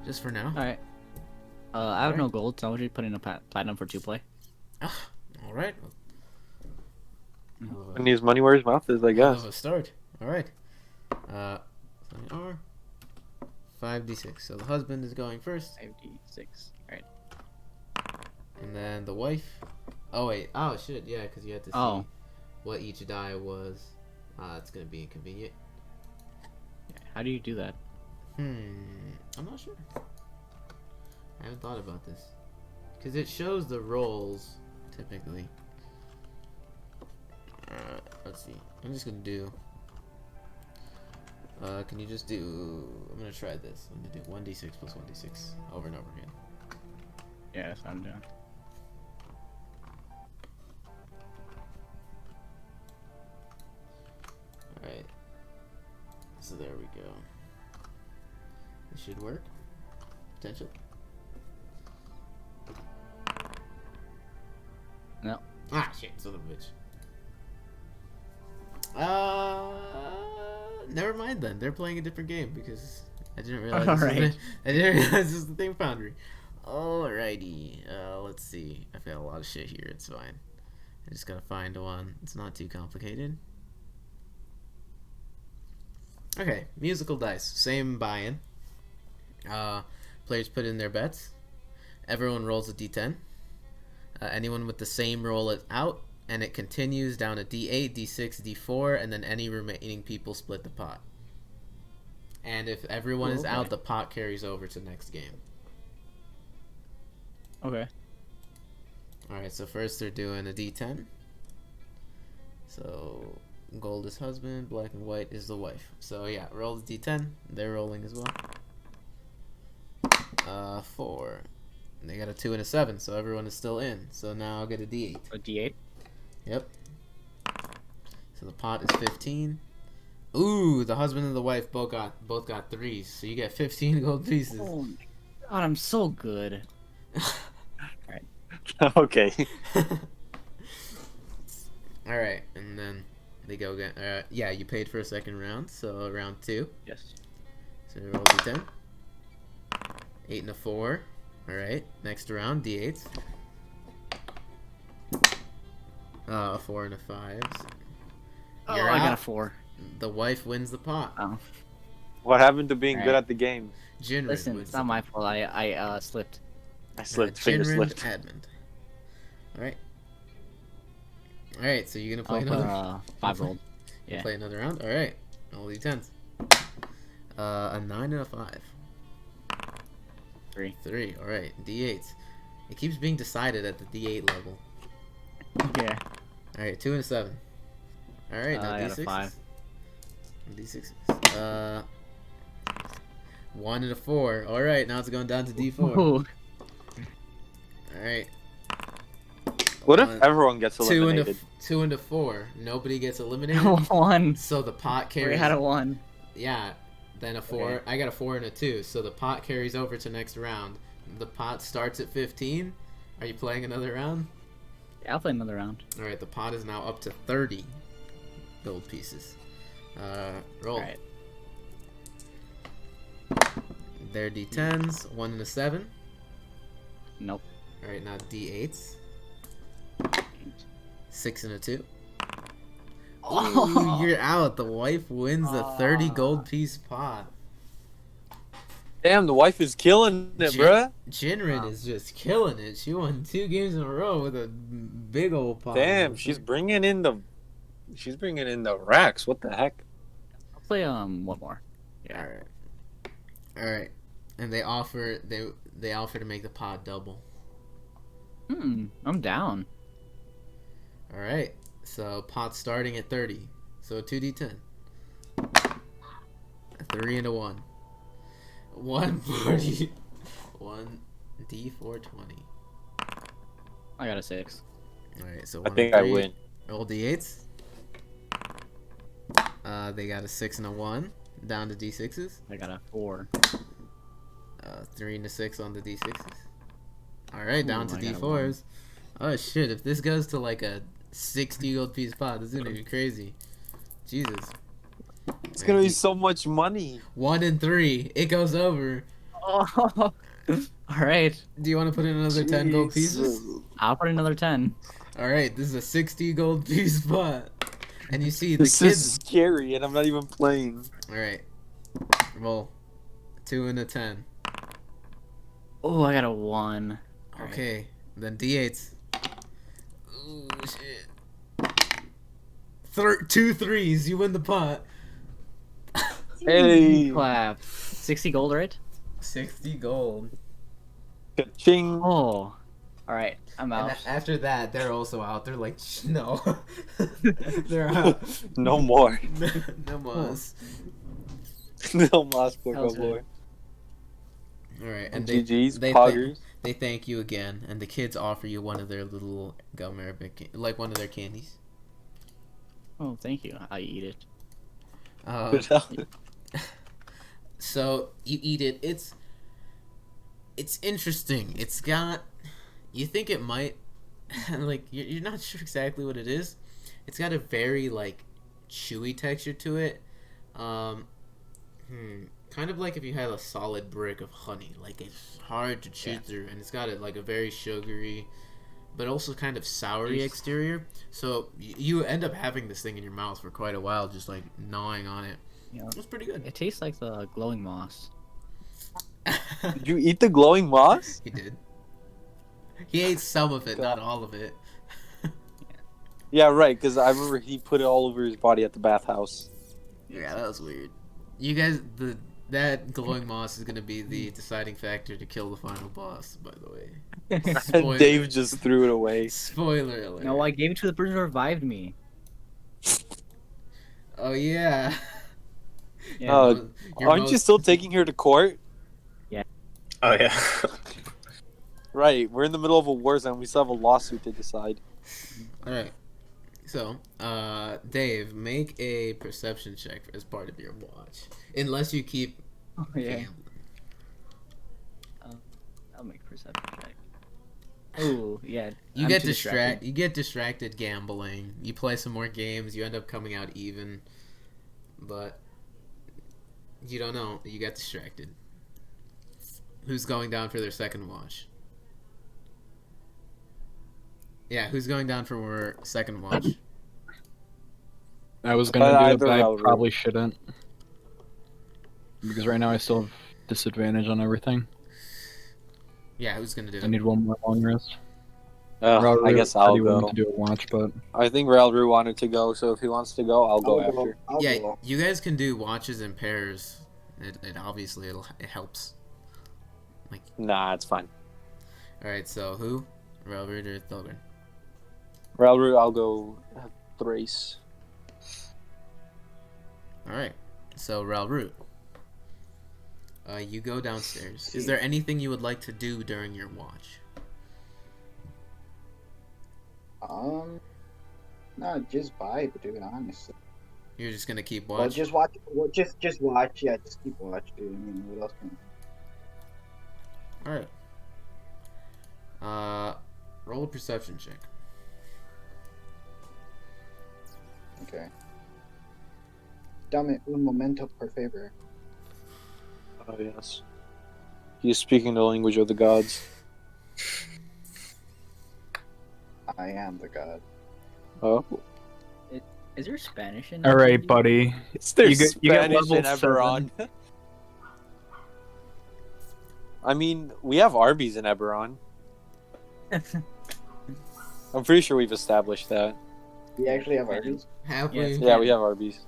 just for now. Alright. I have no gold, so I want you to put in a platinum for 2 play. All right. And his money where his mouth is, I guess. A start. All right. So they are 5d6. So the husband is going first, 5d6. Alright. and then the wife. Oh wait. Oh shit. Yeah, because you had to see what each die was. It's gonna be inconvenient. How do you do that? I'm not sure. I haven't thought about this. Because it shows the rolls, typically. Let's see. I'm just gonna do... can you just do... I'm gonna try this. I'm gonna do 1d6 plus 1d6 over and over again. Yeah, that's what I'm doing. Alright. So there we go. This should work. Potential. No. Ah, shit, son of a bitch. Never mind then. They're playing a different game because I didn't realize. I didn't realize this was the thing foundry. Alrighty. Let's see. I've got a lot of shit here. It's fine. I just gotta find one. It's not too complicated. Okay, musical dice. Same buy-in. Players put in their bets. Everyone rolls a d10. Anyone with the same roll is out, and it continues down a d8, d6, d4, and then any remaining people split the pot. And if everyone is out, the pot carries over to the next game. Okay. Alright, so first they're doing a d10. So gold is husband, black and white is the wife. So yeah, roll the d10. They're rolling as well. 4. They got a 2 and a 7, so everyone is still in. So now I'll get a d8. A d8? Yep. So the pot is 15. Ooh, the husband and the wife both got 3s. So you get 15 gold pieces. Oh my god, I'm so good. Alright. Okay. Alright, and then they go again. Yeah, you paid for a second round, so round 2. Yes. So roll d10. 8 and a 4. Alright, next round, d8s. A 4 and a 5. Oh, You're I got out. a 4. The wife wins the pot. Oh. What happened to being good Alright. at the game? Jinrid Listen, wins it's the not my pot. fault. I slipped. I slipped, finger Jinrid slipped. Admund. Alright. Alright, so you're gonna play I'll another... put 5 rolled. You Yeah. play another round? Alright. All d10s. A 9 and a 5. 3. 3. All right. D8. It keeps being decided at the D8 level. Yeah. All right. 2 and a 7. All right. Now I got a D6. 5. D6. 1 and a 4. All right. Now it's going down to D4. Ooh. All right. What if everyone gets 2 eliminated? 2 and a 4. Nobody gets eliminated. 1. So the pot We carries. had a 1. Yeah. Then a 4. Okay. I got a 4 and a 2. So the pot carries over to next round. The pot starts at 15. Are you playing another round? Yeah, I'll play another round. All right. The pot is now up to 30 gold pieces. Roll. All right. They're D10s. 1 and a 7. Nope. All right. Now D8s. 6 and a 2. Ooh, you're out. The wife wins the 30 gold piece pot. Damn, the wife is killing it, bruh. Jinrin is just killing it. She won 2 games in a row with a big old pot. Damn, she's bringing in the racks. What the heck? I'll play one more. All right. And they offer to make the pot double. I'm down. All right. So pot starting at 30. So 2d10. A 3 and a 1. 140. 1d420. I got a 6. All right. So I 1 think and I 3. win. Roll d8s. They got a 6 and a 1. Down to d6s. I got a 4. 3 and a 6 on the d6s. All right, down to I got a d4s. Oh shit! If this goes to like a 60 gold piece pot, this is gonna be crazy. Jesus. It's gonna be so much money. 1 and 3. It goes over. Oh. All right. Do you want to put in another 10 gold pieces? I'll put another 10. All right, this is a 60 gold piece pot. And you see the This kids. is scary, and I'm not even playing. All right. Roll. 2 and a 10. Oh, I got a 1. All right. Okay. Then d8s. Ooh shit. 2 3s. You win the pot. Hey, Clap. 60 gold, right? 60 gold. ka-ching. Oh. All right. I'm And out. after that, they're also out. They're like, no. They're out. No more. No mas. No mas, por That was favor. Alright, and they, GG's, they, poggers. they thank you again, and the kids offer you one of their little gum arabic, like one of their candies. Oh, thank you. I eat it. So you eat it. It's interesting. It's got. You think it might, like you're not sure exactly what it is. It's got a very like chewy texture to it. Kind of like if you had a solid brick of honey. Like it's hard to chew through, and it's got like a very sugary, but also kind of soury exterior. So you end up having this thing in your mouth for quite a while, just like gnawing on it. Yeah. It's pretty good. It tastes like the glowing moss. Did you eat the glowing moss? He did. He ate some of it, not all of it. Yeah, right, because I remember he put it all over his body at the bathhouse. Yeah, that was weird. You guys, that glowing moss is gonna be the deciding factor to kill the final boss. By the way, Spoiler. Dave just threw it away. Spoiler alert. No, I gave it to the person who revived me. Oh yeah. Yeah. Aren't you still taking her to court? Oh yeah. Right, we're in the middle of a war zone. We still have a lawsuit to decide. All right. So, Dave, make a perception check as part of your watch, unless you keep Oh, yeah. gambling. I'll make a perception check. Oh, yeah. You I'm get too distracted. You get distracted gambling. You play some more games. You end up coming out even, but you don't know. You got distracted. Who's going down for their second watch? Yeah, who's going down for second watch? I was gonna do it, Either but I Ralrut. probably shouldn't. Because right now I still have disadvantage on everything. Yeah, who's gonna do I it? need one more long rest. I guess I'll wanted go. to do a watch, but I think Ralrut wanted to go, so if he wants to go, I'll go after. Yeah, you guys can do watches in pairs It obviously it helps. Like, Nah, it's fine. all right. So who? Ralrut or Thelgun? Ralrut, I'll go Thrace. All right. So Ralrut, you go downstairs. Is there anything you would like to do during your watch? No, just vibe, dude. Honestly. You're just gonna keep Well, watch. just watch. Well, just watch. Yeah, just keep watch, dude. I mean, what else can? All right. Roll a perception check. Okay. Dame un momento, por favor. Oh, yes. He is speaking the language of the gods. I am the god. Oh. Is there Spanish in? All right, buddy. It's their You get Spanish level in Eberron. I mean, we have Arby's in Eberron. I'm pretty sure we've established that. We actually have Arby's. Have Yes. we? Yeah, we have Arby's.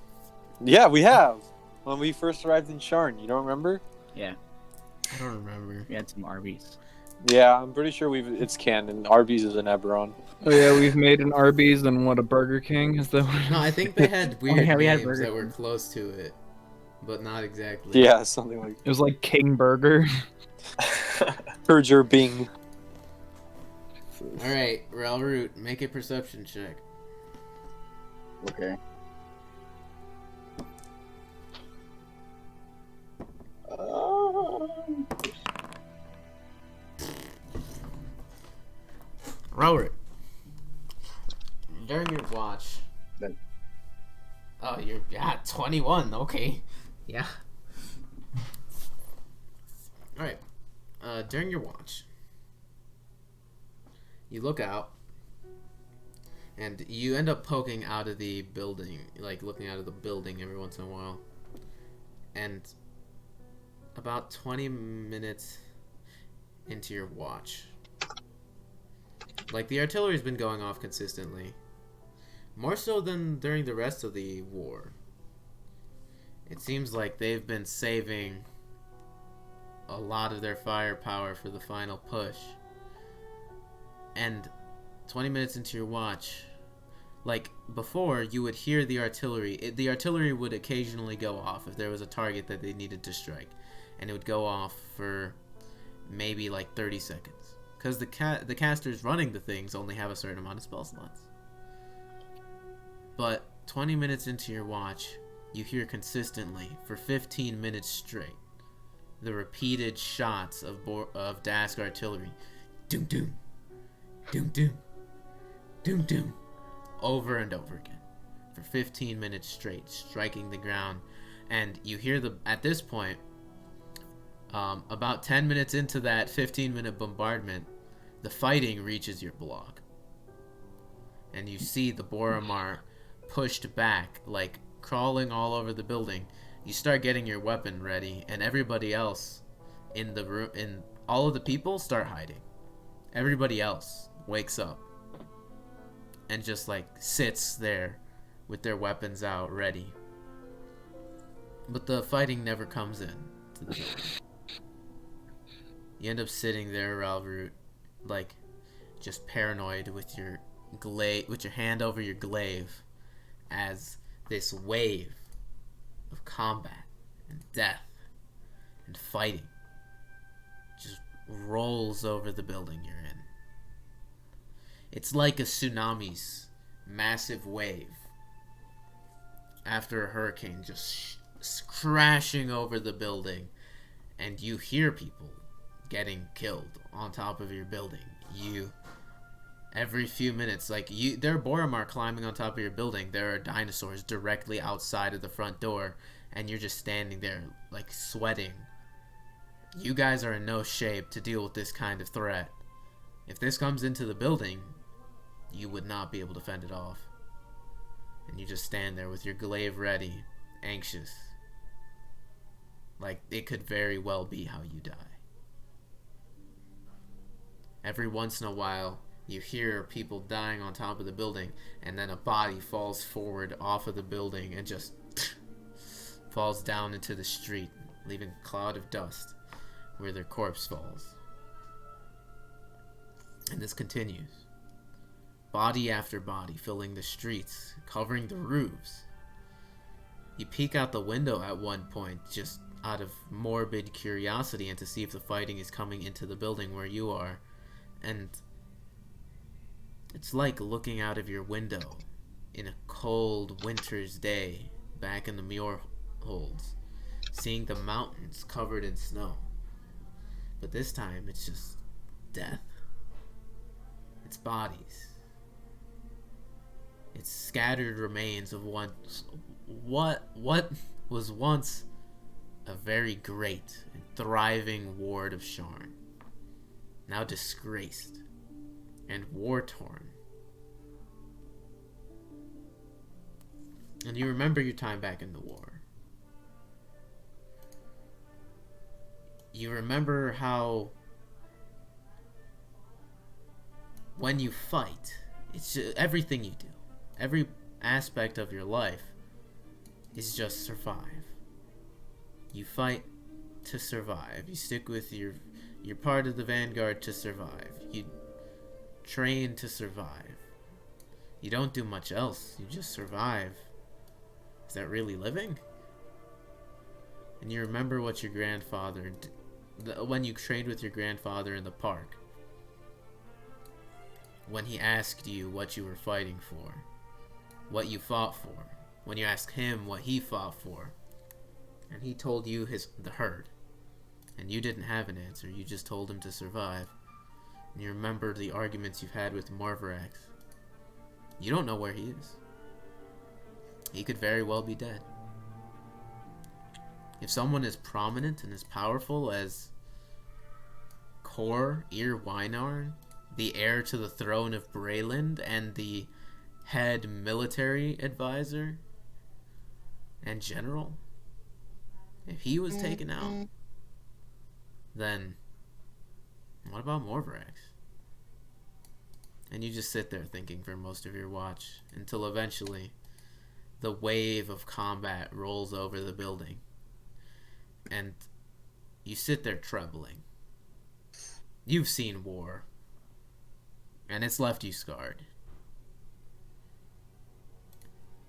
Yeah, we have. When we first arrived in Sharn, you don't remember? Yeah, I don't remember. we had some Arby's. Yeah, I'm pretty sure it's canon. Arby's is in Eberron. Oh yeah, we've made an Arby's and what, a Burger King? Is that what? No, I think they had weird yeah, we had names Burger that were King. close to it, but not exactly. Yeah, something like It was like King Burger. Burger Bing. All right, Ralrut, make a perception check. Okay. Ralrut, during your watch. Then- Oh, you're 21. Okay, yeah. All right. During your watch, you look out, and you end up poking out of the building, like looking out of the building every once in a while. And about 20 minutes into your watch, like, the artillery's been going off consistently, more so than during the rest of the war. It seems like they've been saving a lot of their firepower for the final push. And 20 minutes into your watch, like, before, you would hear the artillery. The artillery would occasionally go off if there was a target that they needed to strike, and it would go off for maybe like 30 seconds, because the casters running the things only have a certain amount of spell slots. But 20 minutes into your watch, you hear consistently for 15 minutes straight the repeated shots of Dask artillery, doom doom, doom doom, doom doom, over and over again for 15 minutes straight, striking the ground. And you hear at this point, about 10 minutes into that 15-minute bombardment, the fighting reaches your block, and you see the Boromar pushed back, like crawling all over the building. You start getting your weapon ready, and everybody else in the room, in all of the people, start hiding. Everybody else wakes up and just like sits there with their weapons out ready. But the fighting never comes in to the building. You end up sitting there, Ralrut, like just paranoid with your hand over your glaive, as this wave of combat and death and fighting just rolls over the building you're in. It's like a tsunami's massive wave after a hurricane just crashing over the building, and you hear people getting killed on top of your building. Every few minutes, there are Boromar climbing on top of your building. There are dinosaurs directly outside of the front door, and you're just standing there, like, sweating. You guys are in no shape to deal with this kind of threat. If this comes into the building, you would not be able to fend it off. And you just stand there with your glaive ready, anxious. Like, it could very well be how you die. Every once in a while, you hear people dying on top of the building, and then a body falls forward off of the building and just falls down into the street, leaving a cloud of dust where their corpse falls. And this continues. Body after body filling the streets, covering the roofs. You peek out the window at one point, just out of morbid curiosity, and to see if the fighting is coming into the building where you are. And it's like looking out of your window in a cold winter's day back in the muir holds, seeing the mountains covered in snow. But this time it's just death. It's bodies. It's scattered remains of what was once a very great and thriving ward of Sharn, now disgraced and war-torn. And you remember your time back in the war. You remember how when you fight, it's just, everything you do, every aspect of your life is just survive. You fight to survive. You stick with you're part of the Vanguard to survive. You train to survive. You don't do much else. You just survive. Is that really living? And you remember what your grandfather when you trained with your grandfather in the park, when he asked you what you were fighting for, what you fought for, when you asked him what he fought for, and he told you the herd, and you didn't have an answer, you just told him to survive. And you remember the arguments you've had with Morvarax. You don't know where he is. He could very well be dead. If someone as prominent and as powerful as Kor Ir-Wynar, the heir to the throne of Brayland and the head military advisor and general, if he was taken out, then what about Morvarax? And you just sit there thinking for most of your watch until eventually the wave of combat rolls over the building. And you sit there trembling. You've seen war, and it's left you scarred.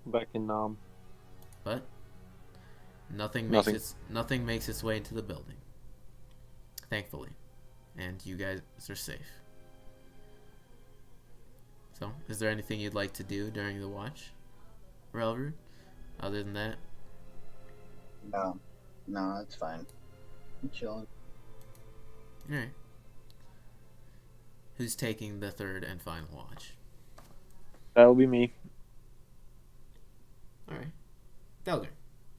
Back in But nothing makes its way into the building, thankfully, and you guys are safe. So, is there anything you'd like to do during the watch, Ralrut? Other than that? No, it's fine. I'm chilling. Alright. Who's taking the third and final watch? That'll be me. Alright. Thelgun.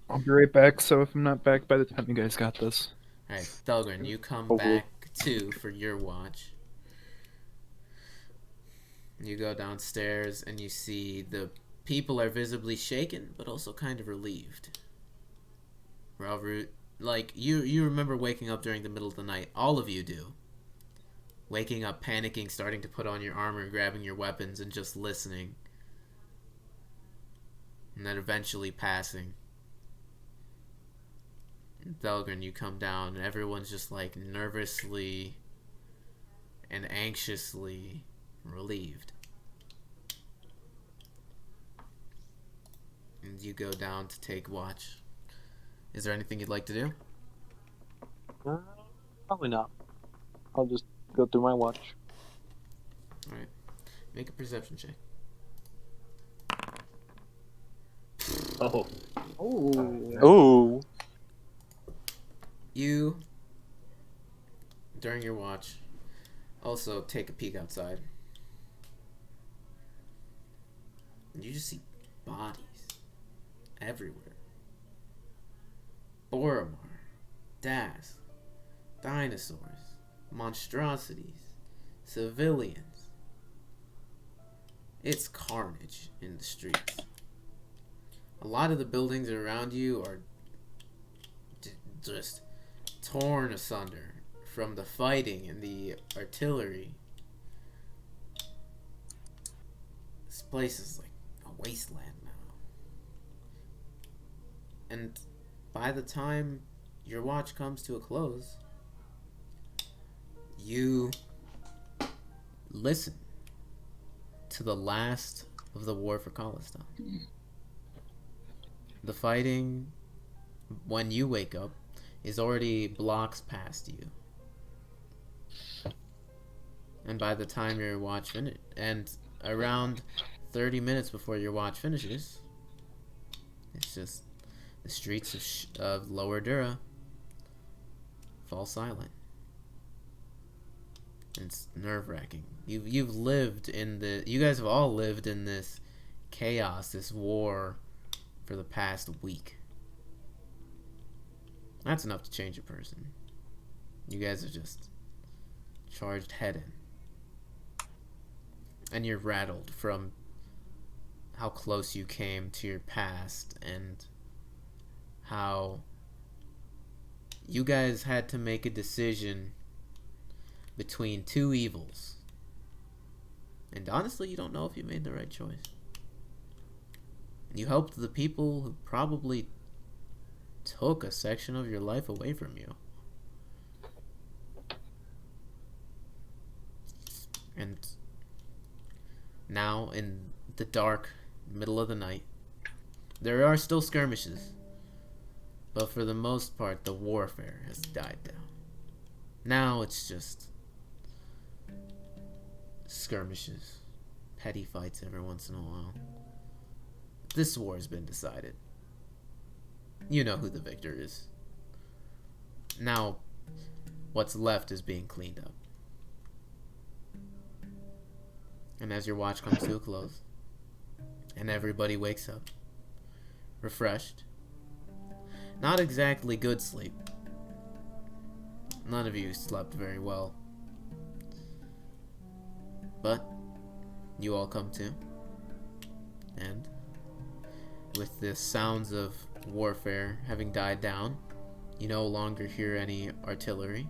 I'll be right back, so if I'm not back by the time you guys got this. Alright, Thelgun, you come Okay. back too for your watch. You go downstairs and you see the people are visibly shaken, but also kind of relieved. Ralrut, like, you remember waking up during the middle of the night. All of you do. Waking up, panicking, starting to put on your armor, grabbing your weapons, and just listening. And then eventually passing. And Thelgun, you come down, and everyone's just, like, nervously and anxiously relieved. And you go down to take watch. Is there anything you'd like to do? Probably not. I'll just go through my watch. Alright. Make a perception check. Oh, Ooh. You, during your watch, also take a peek outside. And you just see bodies everywhere. Boromar, Das, dinosaurs, monstrosities, civilians. It's carnage in the streets. A lot of the buildings around you are just torn asunder from the fighting and the artillery. This place is like a wasteland now. And by the time your watch comes to a close, you listen to the last of the war for Callestan. The fighting, when you wake up, is already blocks past you. And by the time your watch finishes, and around 30 minutes before your watch finishes, it's just the streets of Lower Dura fall silent. It's nerve-wracking. You guys have all lived in this chaos, this war, for the past week. That's enough to change a person. You guys are just charged head in. And you're rattled from how close you came to your past and how you guys had to make a decision between two evils. And honestly, you don't know if you made the right choice. You helped the people who probably took a section of your life away from you. And now, in the dark middle of the night, there are still skirmishes. But for the most part, the warfare has died down. Now it's just skirmishes, petty fights every once in a while. This war has been decided. You know who the victor is. Now, what's left is being cleaned up. And as your watch comes to a close, and everybody wakes up, refreshed, not exactly good sleep. None of you slept very well. But you all come to, and with the sounds of warfare having died down, you no longer hear any artillery.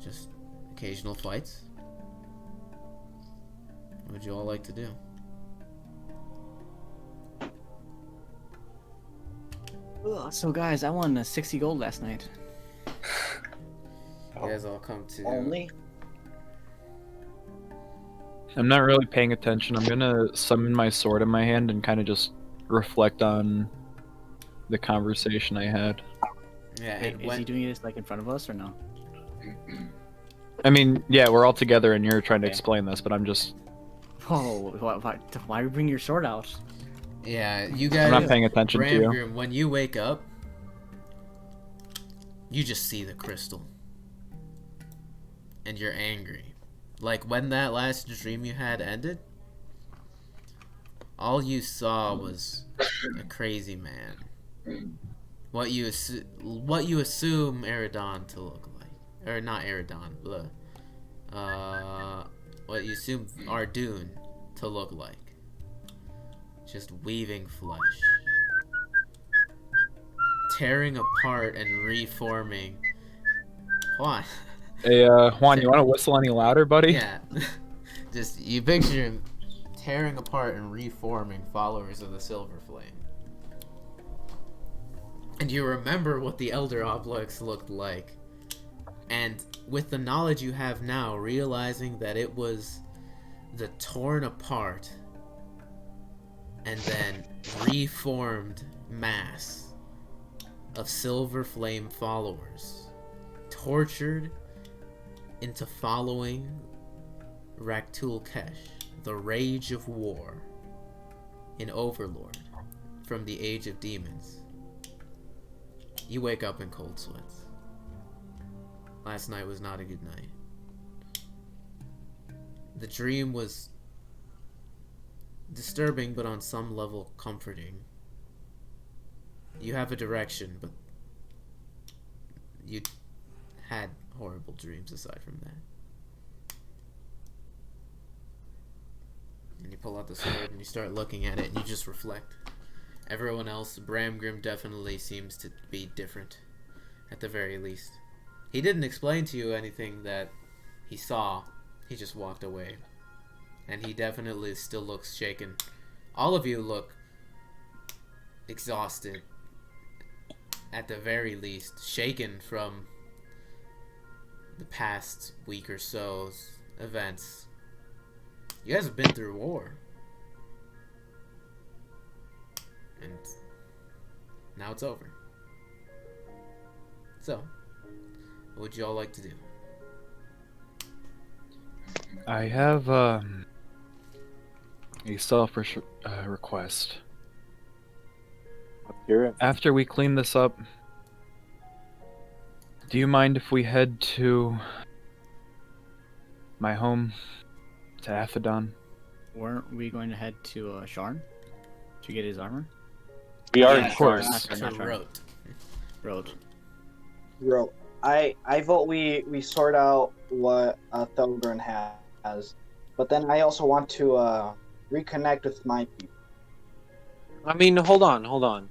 Just occasional fights. What would you all like to do? Ugh, so guys, I won 60 gold last night. You guys all come to... Only? I'm not really paying attention. I'm gonna summon my sword in my hand and kind of just reflect on the conversation I had. Yeah, Wait, and is he doing this like in front of us or no? I mean, yeah, we're all together and you're trying to Okay. explain this, but I'm just... Oh, why bring your sword out? Yeah, you guys... I'm not paying attention to you. Bramgrim, when you wake up, you just see the crystal. And you're angry. Like, when that last dream you had ended, all you saw was a crazy man. What you assume Eridon to look like. Or not Eridon, but what you assume Ardoon to look like. Just weaving flesh. Tearing apart and reforming. Juan. Hey, Juan, you want to whistle any louder, buddy? Yeah. Just, you picture him tearing apart and reforming followers of the Silver Flame. And you remember what the Elder Obelisk looked like. And with the knowledge you have now, realizing that it was the torn apart and then reformed mass of Silver Flame followers, tortured into following Raktul Kesh, the Rage of War, an overlord from the Age of Demons. You wake up in cold sweats. Last night was not a good night. The dream was disturbing, but on some level comforting. You have a direction, but you had horrible dreams aside from that. And you pull out the sword and you start looking at it and you just reflect. Everyone else, Bramgrim definitely seems to be different, at the very least. He didn't explain to you anything that he saw. He just walked away. And he definitely still looks shaken. All of you look exhausted. at the very least, shaken from the past week or so's events. You guys have been through war. And now it's over. So, what would you all like to do? I have a selfish request. Hear it. After we clean this up, do you mind if we head to my home, to Athodon? Weren't we going to head to Sharn to get his armor? We are Yeah, in of course. Sharn. Not To Sharn. Rote. Road. Bro, I vote we sort out what Thelgun has, but then I also want to reconnect with my people. I mean, hold on.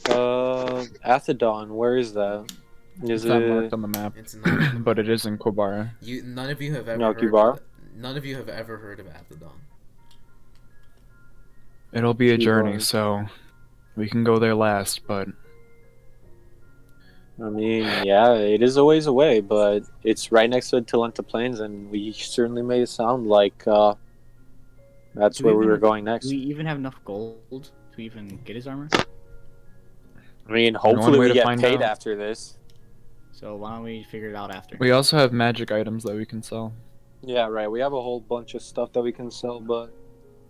Athodon, where is that? Is It's not it? marked on the map, It's not. but it is in Kobara. None of you have ever No, heard Kubar? None of you have ever heard of Athodon. It'll be a journey, Kobara. so we can go there last, but I mean, yeah, it is a ways away, but it's right next to the Talenta Plains, and we certainly made it sound like that's Do where we we even- were going Do next. we even have enough gold to even get his armor? I mean, one hopefully way we to get find paid out. after this. So why don't we figure it out after? we also have magic items that we can sell. Yeah, right. We have a whole bunch of stuff that we can sell, but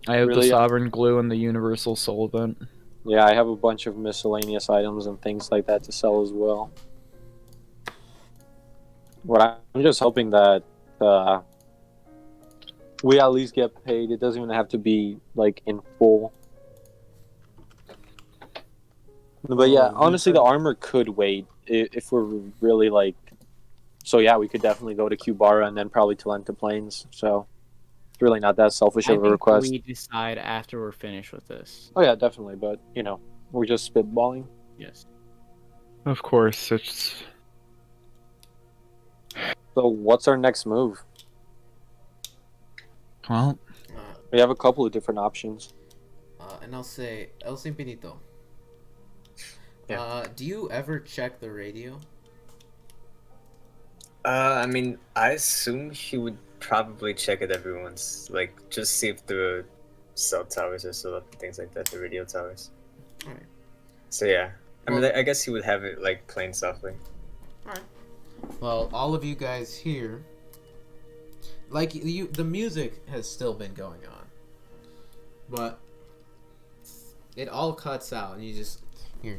I have Really, the Sovereign Glue and the Universal Soul Event. yeah, I have a bunch of miscellaneous items and things like that to sell as well. I'm just hoping that we at least get paid. It doesn't even have to be like in full. But yeah, honestly, the armor could wait if we're really like. So yeah, we could definitely go to Kubara and then probably Talenta Plains. So it's really not that selfish I of a think request. we decide after we're finished with this. Oh yeah, definitely. But we're just spitballing. Yes. Of course, it's So what's our next move? well. Uh, We have a couple of different options. and I'll say, El Simpiníto. Yeah. Do you ever check the radio? I mean, I assume he would probably check it every once, like just see if the cell towers are still up and things like that, the radio towers. Alright. So yeah, I mean, Well- I guess he would have it like playing softly. Alright. Well, all of you guys here, like the music has still been going on, but it all cuts out, and you just hear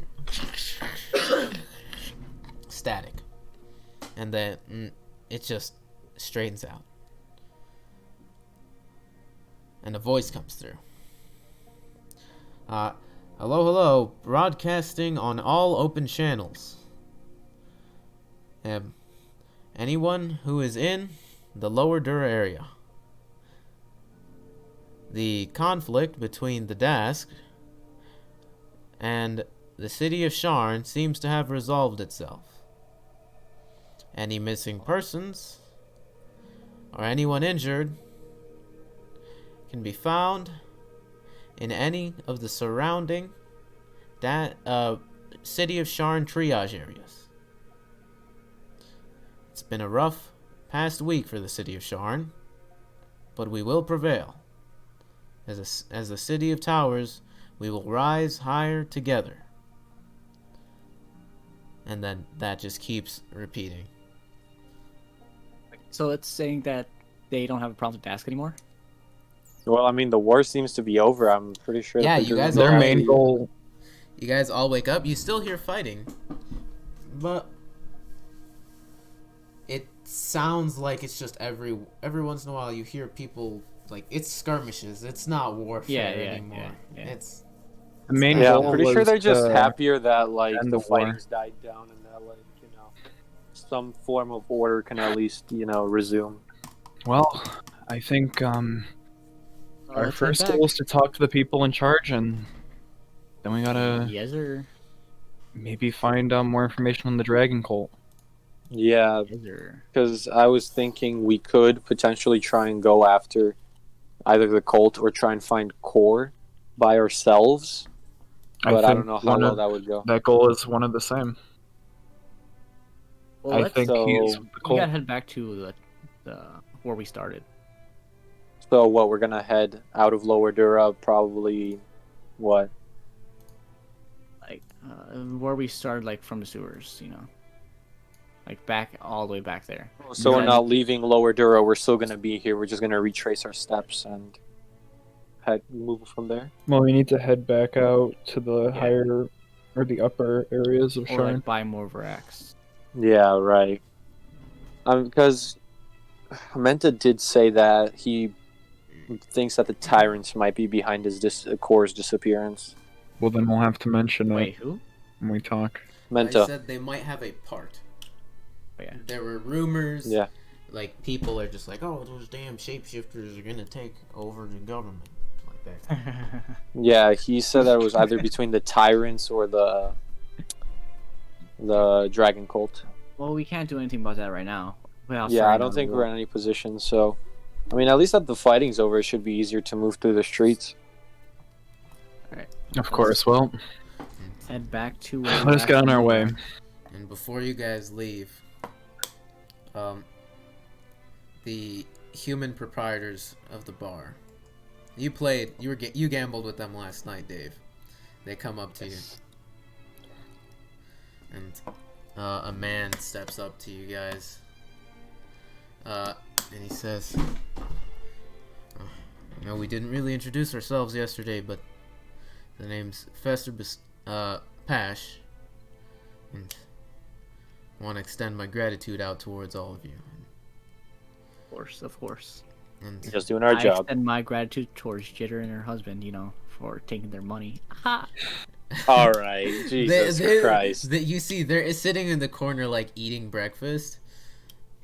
static, and then it just straightens out, and a voice comes through. Hello, broadcasting on all open channels. Anyone who is in the Lower Dura area. The conflict between the Dask and the city of Sharn seems to have resolved itself. Any missing persons or anyone injured can be found in any of the surrounding city of Sharn triage areas. It's been a rough past week for the city of Sharn, but we will prevail. As the city of towers, we will rise higher together. And then that just keeps repeating. So it's saying that they don't have a problem with Dask anymore? Well, I mean, the war seems to be over. I'm pretty sure. Yeah, that you they're guys doing Their all- main goal. You guys all wake up, you still hear fighting, but it sounds like it's just every once in a while you hear people, like, it's skirmishes, it's not warfare anymore. yeah. It's The main Yeah, goal I'm pretty sure was they're just to hapier that like end the the war. fighting's died down and that some form of order can at least resume. Well, I think our let's head first back. goal is to talk to the people in charge, and then we gotta Yes, sir. maybe find more information on the Dragon Cult. Yeah, Yes, sir. because I was thinking we could potentially try and go after either the cult or try and find core by ourselves. but I think don't know how well that would go. that goal is one of the same. Well, I let's, think he is So- with the we gotta Colt. head back to the where we started. So what? We're gonna head out of Lower Dura, probably. What? Like where we started, like from the sewers, you know, like back all the way back there. So we're Then- not leaving Lower Dura. We're still gonna be here. We're just gonna retrace our steps and move from there. Well, we need to head back out to the Yeah. higher or the upper areas of Or Sharn. like buy more Vrax. Yeah, right. Because Menta did say that he thinks that the tyrants might be behind his core's disappearance. Well, then we'll have to mention it Wait, who? when we talk. I Menta. said they might have a part. Oh, yeah. There were rumors. Yeah. Like people are just like, oh, those damn shapeshifters are gonna take over the government, like that. Yeah, he said that it was either between the tyrants or the dragon cult. Well, we can't do anything about that right now. Without Yeah, I starting don't another think war. we're in any position. So, I mean, at least that the fighting's over, it should be easier to move through the streets. Of course. Well, Head back to. let us get on our way. And before you guys leave, the human proprietors of the bar, you gambled with them last night, Dave. They come up to you, and a man steps up to you guys, and he says, "I know we didn't really introduce ourselves yesterday, but the name's Fester Pash, and I want to extend my gratitude out towards all of you." Of course. And Just doing our I job. extend my gratitude towards Jitter and her husband, you know, for taking their money. Ha! All right, Jesus Christ. you see, they're sitting in the corner, like eating breakfast,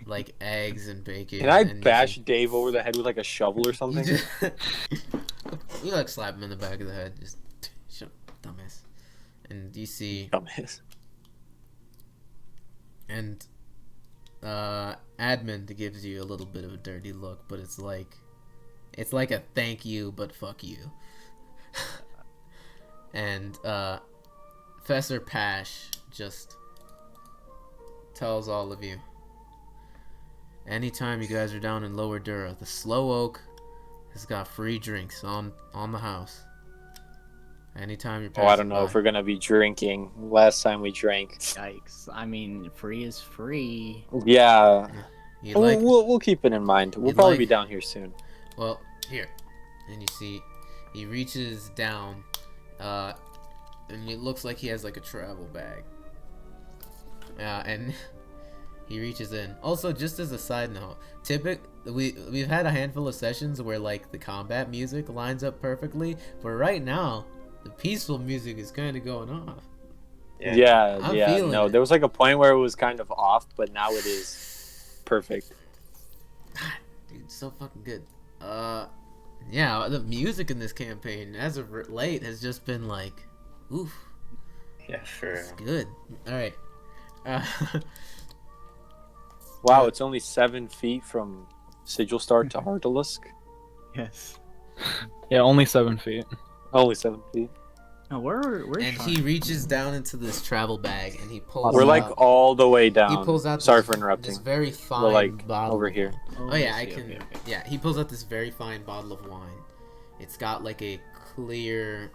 like eggs and bacon. Can I and bash Dave over the head with like a shovel or You, something? just, you like slap him in the back of the head, just shut up, dumbass. And you see, Dumbass. and Admin gives you a little bit of a dirty look, but it's like a thank you, but fuck you. And Fester Pash just tells all of you, anytime you guys are down in Lower Dura, the Slow Oak has got free drinks on the house. Anytime you're Oh, I don't know if we're gonna be drinking. Last time we drank. Yikes. I mean, free is free. Yeah. you'd like, We'll keep it in mind. We'll You'd probably like- be down here soon. well, here. And you see, he reaches down, and it looks like he has like a travel bag. And he reaches in. Also, just as a side note, we've had a handful of sessions where like the combat music lines up perfectly, but right now the peaceful music is kind of going off. Yeah, I'm yeah. feeling No, it. there was like a point where it was kind of off, but now it is perfect. God, dude, so fucking good. Yeah, the music in this campaign, as of late, has just been like, oof, Yeah, sure. it's good. All right. Wow, it's only 7 feet from Sigil Star to Hardalisk. Yes. Yeah, only 7 feet. Only 7 feet. No, where's And Sharn? he reaches down into this travel bag and he pulls. We're out, like all the way He down. pulls out. Sorry this, for interrupting. This very fine We're like bottle. over here. Oh yeah, I see, can. okay. Yeah, he pulls out this very fine bottle of wine. It's got like a clear,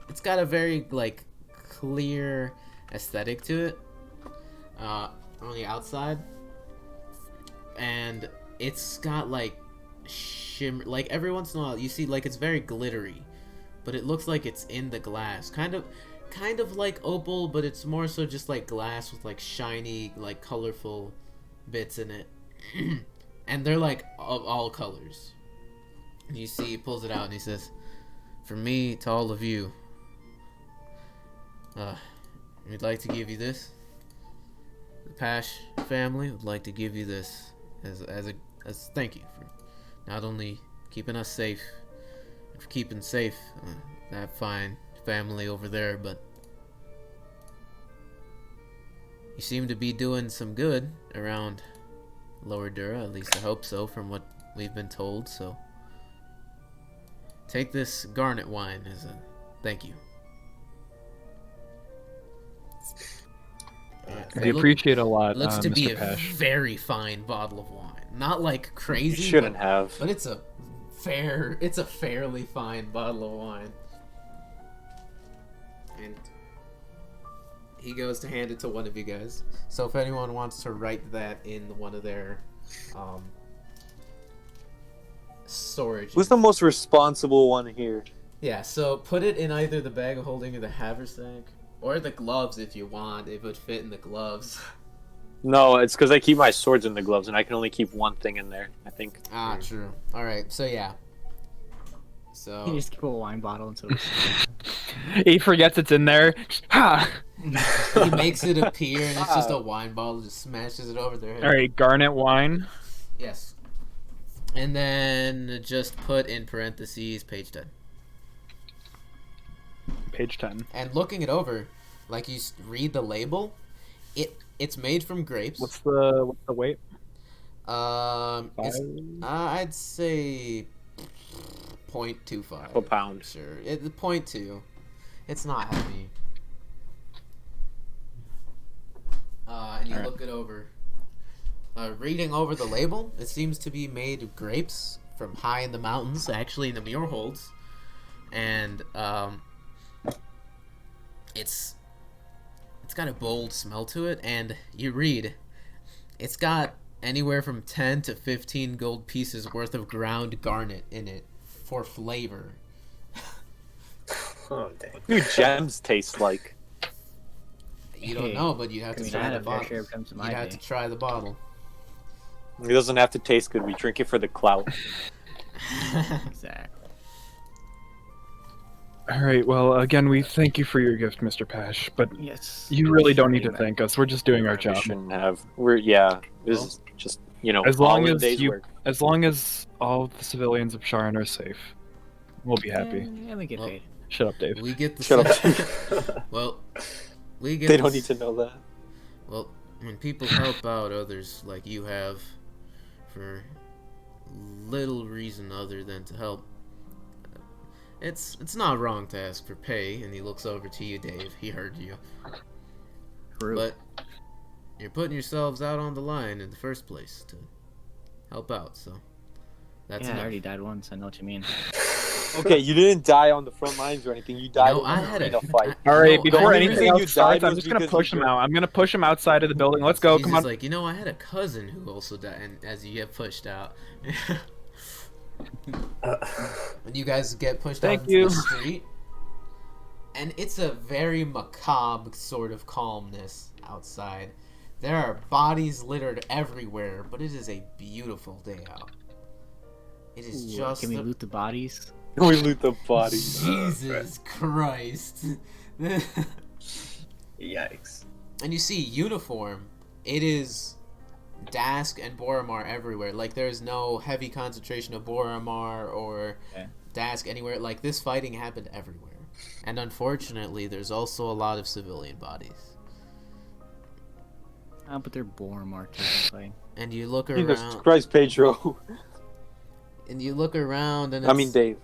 it's got a very like clear aesthetic to it, on the outside, and it's got like shimmer. Like every once in a while, you see like it's very glittery, but it looks like it's in the glass, kind of like opal, but it's more so just like glass with like shiny, like colorful bits in it. And they're like of all colors. And you see, he pulls it out and he says, "For me, to all of you, we'd like to give you this. The Pash family would like to give you this as thank you for not only keeping us safe, and for keeping safe that fine family over there, but you seem to be doing some good around Lower Dura, at least I hope so, from what we've been told, so take this garnet wine as a thank you." We appreciate a lot, Looks to be Mr. a Pash. very fine bottle of wine. Not like You crazy. shouldn't have. But it's a fairly fine bottle of wine. And he goes to hand it to one of you guys. So if anyone wants to write that in one of their storage. Who's the most responsible one here? Yeah, so put it in either the bag of holding or the haversack. Or the gloves if you want. It would fit in the gloves. No, it's because I keep my swords in the gloves, and I can only keep one thing in there, I think. Ah, true. Alright, so yeah. So... You just keep a wine bottle until it's... He forgets it's in there. Ha! he makes it appear, and it's just a wine bottle, just smashes it over their head. Alright, garnet wine. Yes. And then just put in parentheses page 10. Page 10. And looking it over, like you read the label, it's made from grapes. What's the weight? It's, I'd say 0.25. A pound. Sure, 0.2. It's not heavy. And you look it over. Reading over the label, it seems to be made of grapes from high in the mountains, actually in the Muirholds, and it's got a bold smell to it. And you read, it's got anywhere from 10 to 15 gold pieces worth of ground garnet in it for flavor. Oh, dang. What do gems taste like? You don't know, but you have to try the bottle. Share comes to You my have day. to try the bottle. It doesn't have to taste good. We drink it for the clout. Exactly. Alright, well, again, we thank you for your gift, Mr. Pash, but Yes. you really don't need to thank us. We're just doing our We job. shouldn't have. This is just, As long all in as day's you, work. as long as all the civilians of Sharn are safe, we'll be happy. And we get Well, paid. Shut up, Dave. We get the Shut up. well, we get They the don't need to know that. Well, when people help out others like you have for little reason other than to help, it's not wrong to ask for pay. And he looks over to you, Dave. He heard you. True. But you're putting yourselves out on the line in the first place to help out, so that's yeah, I enough. already died once. I know what you mean. Okay, you didn't die on the front lines or anything. You died No, I in had a a fight. All right, No, before the only anything reason else you starts, died I'm was just gonna because push you him were- out. I'm gonna push him outside of the building. Let's go. He's Come just on. like, I had a cousin who also died, and as you get pushed out. When you guys get pushed Thank out into you. the street, and it's a very macabre sort of calmness outside. There are bodies littered everywhere, but it is a beautiful day out. It is just Can we loot the bodies? We loot the bodies. Jesus Christ. Yikes. And you see uniform. It is Dask and Boromar everywhere. Like, there's no heavy concentration of Boromar or Dask anywhere. Like, this fighting happened everywhere. And unfortunately, there's also a lot of civilian bodies. But they're Boromar typically. And you look Jesus around, Christ, Pedro. and you look around, and I mean, Dave.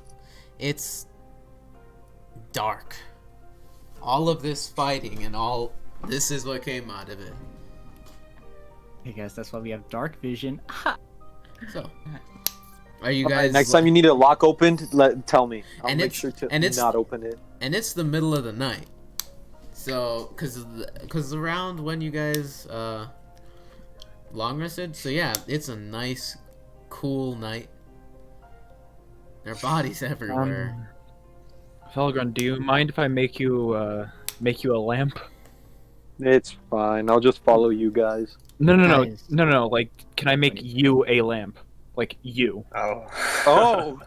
it's dark. All of this fighting and all this is what came out of it. Hey guys, that's why we have dark vision. So, are you Alright, guys next time you need a lock opened, tell me. I'll And make it's- sure to and it's- not open it. And it's the middle of the night. So, cause around when you guys long rested, so yeah, it's a nice, cool night. There are bodies everywhere. Thelgun, do you mind if I make you a lamp? It's fine. I'll just follow you guys. No. Like, can I make you a lamp? Like you. Oh. Oh.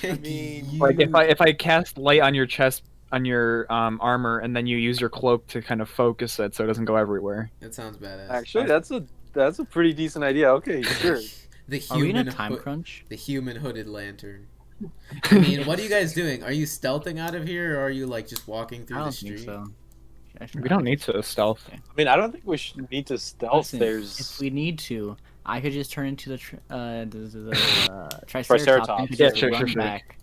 I mean, Like if I cast light on your chest, on your armor, and then you use your cloak to kind of focus it so it doesn't go everywhere. That sounds badass. Actually, that's a pretty decent idea. Okay, sure. The Are we in a human time crunch? the human hooded lantern. I mean, what are you guys doing? Are you stealthing out of here, or are you like just walking I through the don't street? think so. We don't need to stealth. I mean, I don't think we should need to stealth. Listen, There's if we need to, I could just turn into the Triceratops. Triceratops and Yeah, just sure, run sure. back.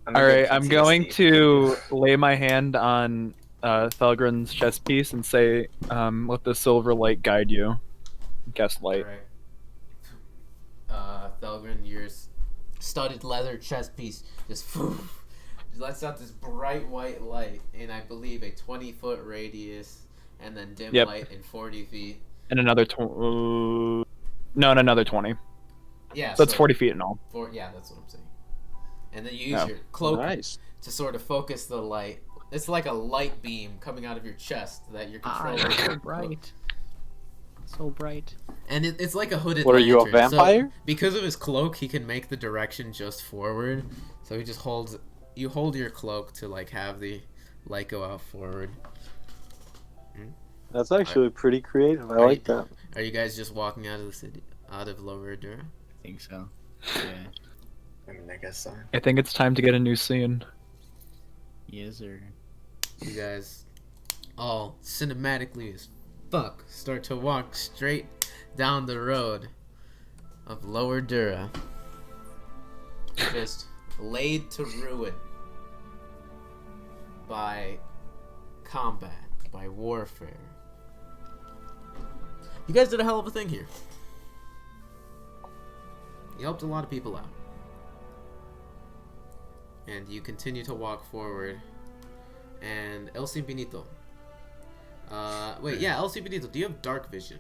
All right, I'm going to lay my hand on Thelgren's chest piece and say, "Let the silver light guide you." Cast light. Alright. Thelgren, your studded leather chest piece just lets out this bright white light in, I believe, a 20-foot radius, and then dim light in 40 feet. And another another 20. Yeah, so it's 40 feet in all. Yeah, that's what I'm saying. And then you use your cloak to sort of focus the light. It's like a light beam coming out of your chest that you're controlling. So bright. So bright. And it's like a hooded What, are you a lantern. vampire? So, because of his cloak, he can make the direction just forward. So he just holds... You hold your cloak to, like, have the light go out forward. That's actually pretty creative. I like that. Are you guys just walking out of the city, out of Lower Dura? I think so. Yeah. I mean, I guess so. I think it's time to get a new scene. Yes, sir. You guys, all cinematically as fuck, start to walk straight down the road of Lower Dura. Just laid to ruin by combat, by warfare. You guys did a hell of a thing here. You helped a lot of people out. And you continue to walk forward. And El Simpiníto. El Simpiníto, do you have dark vision?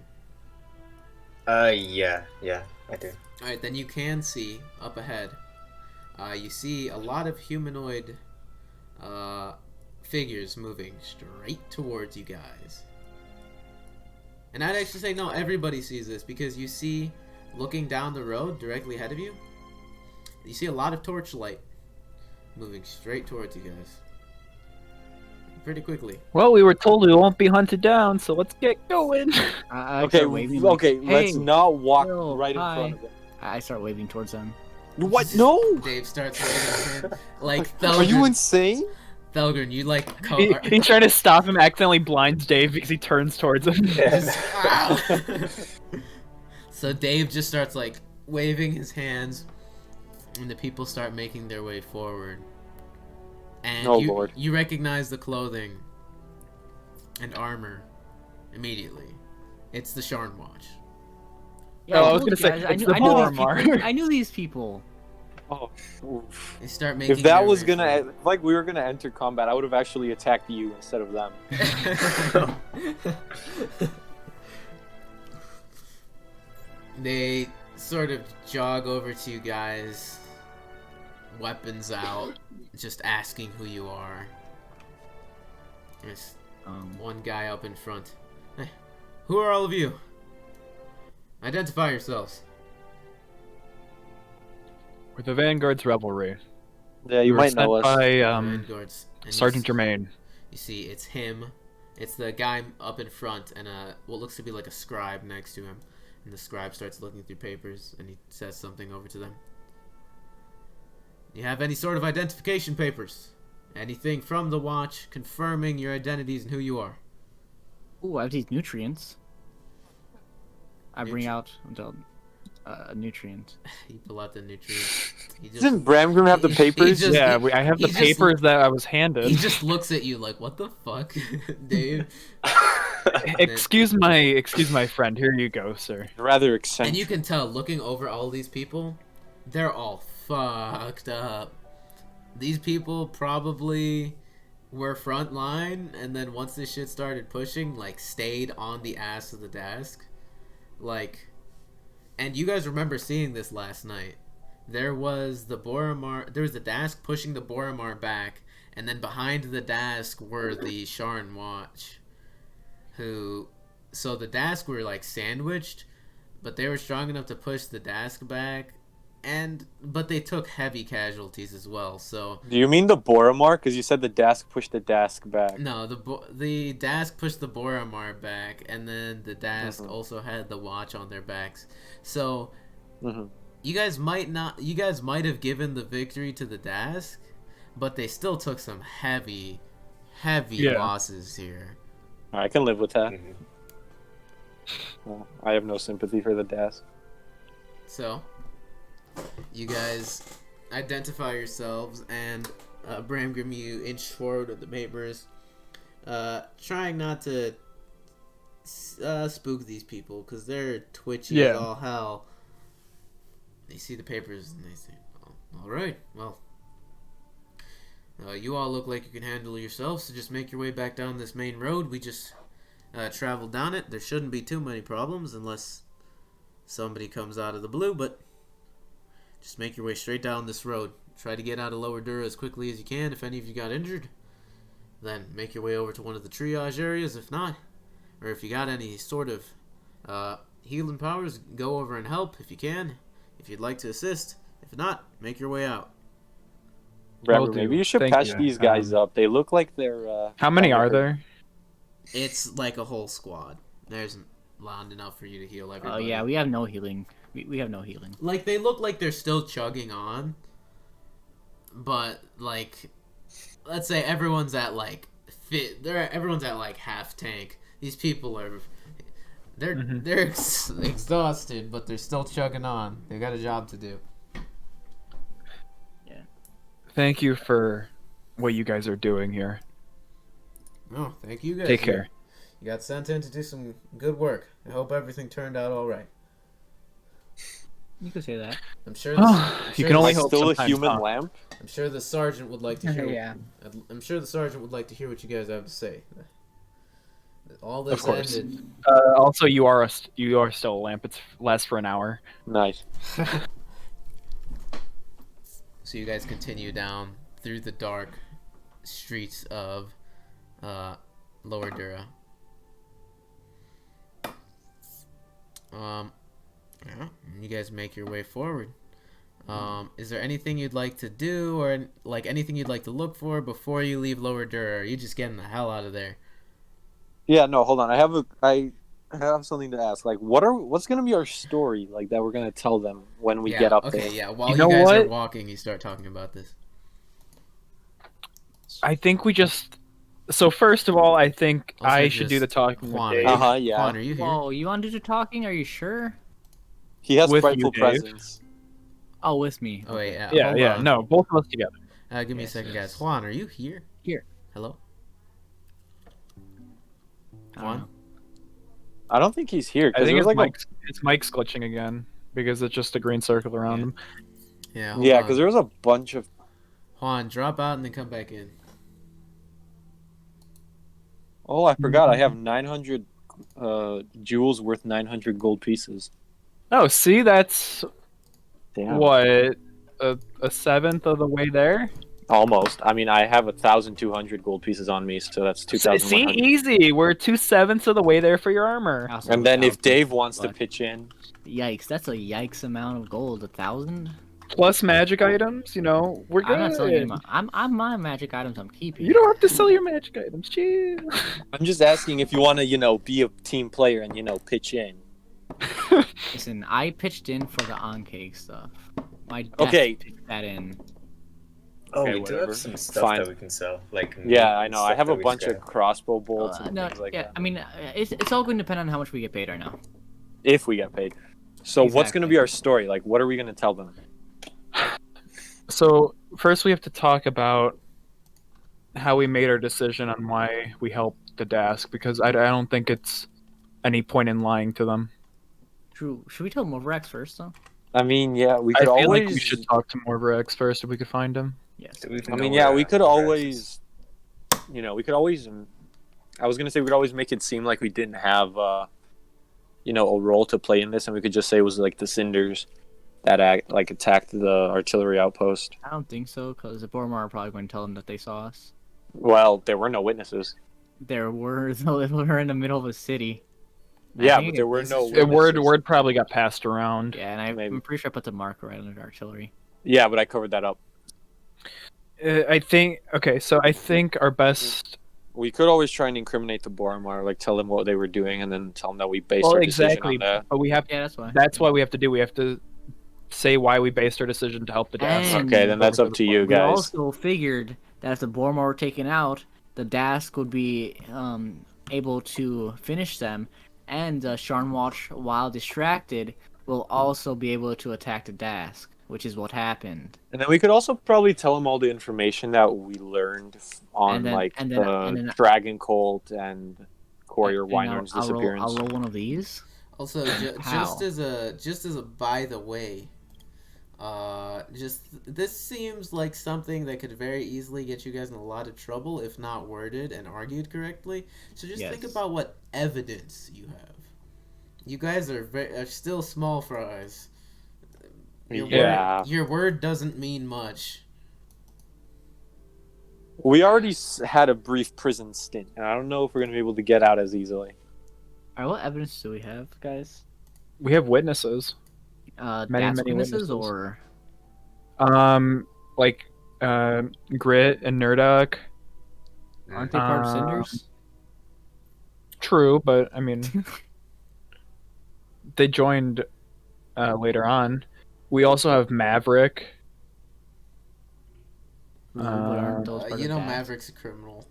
Yeah, I do. Alright, then you can see up ahead. You see a lot of humanoid figures moving straight towards you guys. And I'd actually say no, everybody sees this, because you see, looking down the road directly ahead of you, you see a lot of torchlight moving straight towards you guys. Pretty quickly. Well, we were told we won't be hunted down, so let's get going. Okay, let's not walk right in front of them. I start waving towards them. What? No! Dave starts waving his hand. Like, Are you insane? Thelgun, you like... He's trying to stop him, accidentally blinds Dave because he turns towards him. So Dave just starts, like, waving his hands, and the people start making their way forward. And you recognize the clothing and armor immediately. It's the Sharn Watch. Yeah, I was gonna say, it's the Boromar. I knew these people. Oh, oof. They start making. If that was gonna, like, we were gonna enter combat, I would have actually attacked you instead of them. They sort of jog over to you guys, weapons out, just asking who you are. There's one guy up in front. Hey, who are all of you? Identify yourselves. We're the Vanguard's Revelry. Yeah, you might know us. By Vanguards. Sergeant Germain. You see, it's him. It's the guy up in front, and what looks to be like a scribe next to him. And the scribe starts looking through papers, and he says something over to them. You have any sort of identification papers? Anything from the watch confirming your identities and who you are? Ooh, I have these nutrients. I bring out the nutrient. You pull out the nutrients. Doesn't Bramgrim have the papers? I have the papers that I was handed. He just looks at you like, what the fuck, Dave? Excuse my friend. Here you go, sir. Rather eccentric. And you can tell, looking over all these people, they're all fucked up. These people probably were front line, and then once this shit started pushing, like, stayed on the ass of the desk. Like, and you guys remember seeing this last night. There was the Dask pushing the Boromar back, and then behind the Dask were the Sharn Watch. So the Dask were, like, sandwiched, but they were strong enough to push the Dask back, but they took heavy casualties as well. So do you mean the Boromar? Because you said the Dask pushed the Dask back. No, the Dask pushed the Boromar back, and then the Dask also had the Watch on their backs. So you guys might have given the victory to the Dask, but they still took some heavy losses here. I can live with that. Well, I have no sympathy for the Dask. So you guys identify yourselves, and Bramgrim, you inch forward with the papers. trying not to spook these people because they're twitchy as all hell. They see the papers and they say, oh, all right, well, you all look like you can handle yourselves, so just make your way back down this main road. We just traveled down it. There shouldn't be too many problems unless somebody comes out of the blue, but just make your way straight down this road. Try to get out of Lower Dura as quickly as you can. If any of you got injured, then make your way over to one of the triage areas. If not, or if you got any sort of healing powers, go over and help if you can. If you'd like to assist. If not, make your way out. Maybe you should patch these guys up. They look like they're... How many are there? It's like a whole squad. There's not enough for you to heal everybody. Oh yeah, we have no healing. We have no healing. Like, they look like they're still chugging on. But, like, let's say everyone's at, like, everyone's at, like, half tank. These people are... They're exhausted, but they're still chugging on. They got a job to do. Yeah. Thank you for what you guys are doing here. Oh, thank you guys. Take care. You got sent in to do some good work. I hope everything turned out all right. You could say that. I'm sure. You can only hope. Still a sometimes, human lamp. I'm sure the sergeant would like to hear. Yeah. I'm sure the sergeant would like to hear what you guys have to say. All this Of course. ended. Also, you are still a lamp. It lasts for an hour. Nice. So you guys continue down through the dark streets of Lower Dura. Yeah, you guys make your way forward. Is there anything you'd like to do, or like anything you'd like to look for before you leave Lower Dura? Or are you just getting the hell out of there? Yeah, no, hold on. I have something to ask. Like, what's gonna be our story? Like that we're gonna tell them when we get up there. Okay, yeah. While You you, know guys are what? walking, you start talking about this. I think we just. So first of all, I think Also, I should do the talking. Juan, with Dave. Yeah. Juan, are you here? Oh, you want to do the talking? Are you sure? He has With frightful you, Dave. presence. Oh, with me. Oh wait, Yeah, hold yeah. on. No, both of us together. Give me a second, guys. Juan, are you here? Here. Hello. I don't Juan. know. I don't think he's here. I think it's like Mike's glitching again because it's just a green circle around him. Yeah. Yeah, because there was a bunch of. Juan, drop out and then come back in. Oh, I forgot. I have 900 jewels worth 900 gold pieces. Oh, see, that's Damn. what a seventh of the way there. Almost. I mean, I have 1,200 gold pieces on me, so that's See, 2,100. easy. We're 2/7 of the way there for your armor. Also, And then if 1,000. Dave wants to But- pitch in, Yikes! That's a yikes amount of gold. 1,000. Plus magic items, we're good. I'm not selling any. I'm my magic items. I'm keeping. You don't have to sell your magic items. Chill. I'm just asking if you want to, be a team player and, pitch in. Listen, I pitched in for the on-cake stuff. My desk Okay. pitched that in. Oh, Okay, we do whatever. have some stuff Fine. that we can sell. Like Yeah, I know. I stuff have that a we bunch of scrap. crossbow bolts and No, things like yeah. that. I mean, it's all going to depend on how much we get paid right now. If we get paid. So what's going to Exactly. be our story? Like, what are we going to tell them? So first, we have to talk about how we made our decision on why we helped the Dask, because I don't think it's any point in lying to them. True. Should we tell Moverex first, though? I mean, yeah, we I could feel always. like we should talk to Morverex first if we could find him. Yes. Do we even I know mean, where yeah, we could Moverex always. is? We could always. I was gonna say we could always make it seem like we didn't have, a role to play in this, and we could just say it was like the Cinders that attacked the artillery outpost. I don't think so, because the Boromar are probably going to tell them that they saw us. Well, there were no witnesses. There were, though, they were in the middle of a city. Yeah, think but there were this no is- witnesses. Word probably got passed around. Yeah, and Maybe. I'm pretty sure I put the marker right under artillery. Yeah, but I covered that up. I think our best. We could always try and incriminate the Boromar, like tell them what they were doing, and then tell them that we based our decision exactly. on that. But we have. Yeah, that's why. That's why we have to do. We have to say why we based our decision to help the Dask. And- Okay, then that's up to you We guys. also figured that if the Boromar were taken out, the Dask would be able to finish them, and the Sharn Watch, while distracted, will also be able to attack the Dask. which is what happened. And then we could also probably tell him all the information that we learned on the Dragon Cult and Courier Wynorn's disappearance. I'll roll one of these. Also, just as a by the way, this seems like something that could very easily get you guys in a lot of trouble if not worded and argued correctly. So just think about what evidence you have. You guys are still small fries. Your word doesn't mean much. We already had a brief prison stint, and I don't know if we're going to be able to get out as easily. Alright, what evidence do we have, guys? We have witnesses. Many witnesses, or Grit and Nerdak. Aren't they part of Cinders? True, but I mean, they joined later on. We also have Maverick. Maverick's a criminal.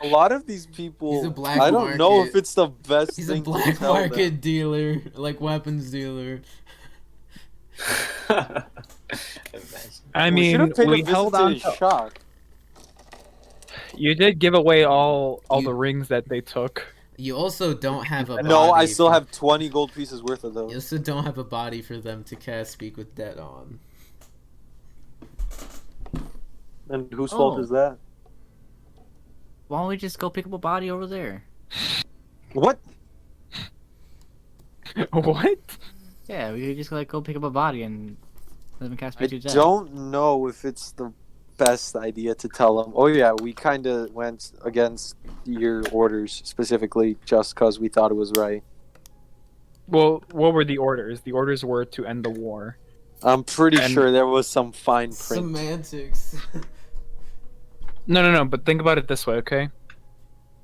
A lot of these people, he's a black I don't market. know if it's the best He's thing a black to tell market them. dealer, like weapons dealer. I mean, we held on to shop. You did give away all the rings that they took. You also don't have a body. No, I still have 20 gold pieces worth of those. You also don't have a body for them to cast Speak with Dead on. And whose fault is that? Why don't we just go pick up a body over there? What? What? Yeah, we could just go pick up a body and let them cast I Speak with Dead. don't know if it's the best idea to tell them. Oh yeah, we kind of went against your orders specifically just because we thought it was right. Well, what were the orders? The orders were to end the war. I'm pretty sure there was some fine print. Semantics. No, but think about it this way, okay?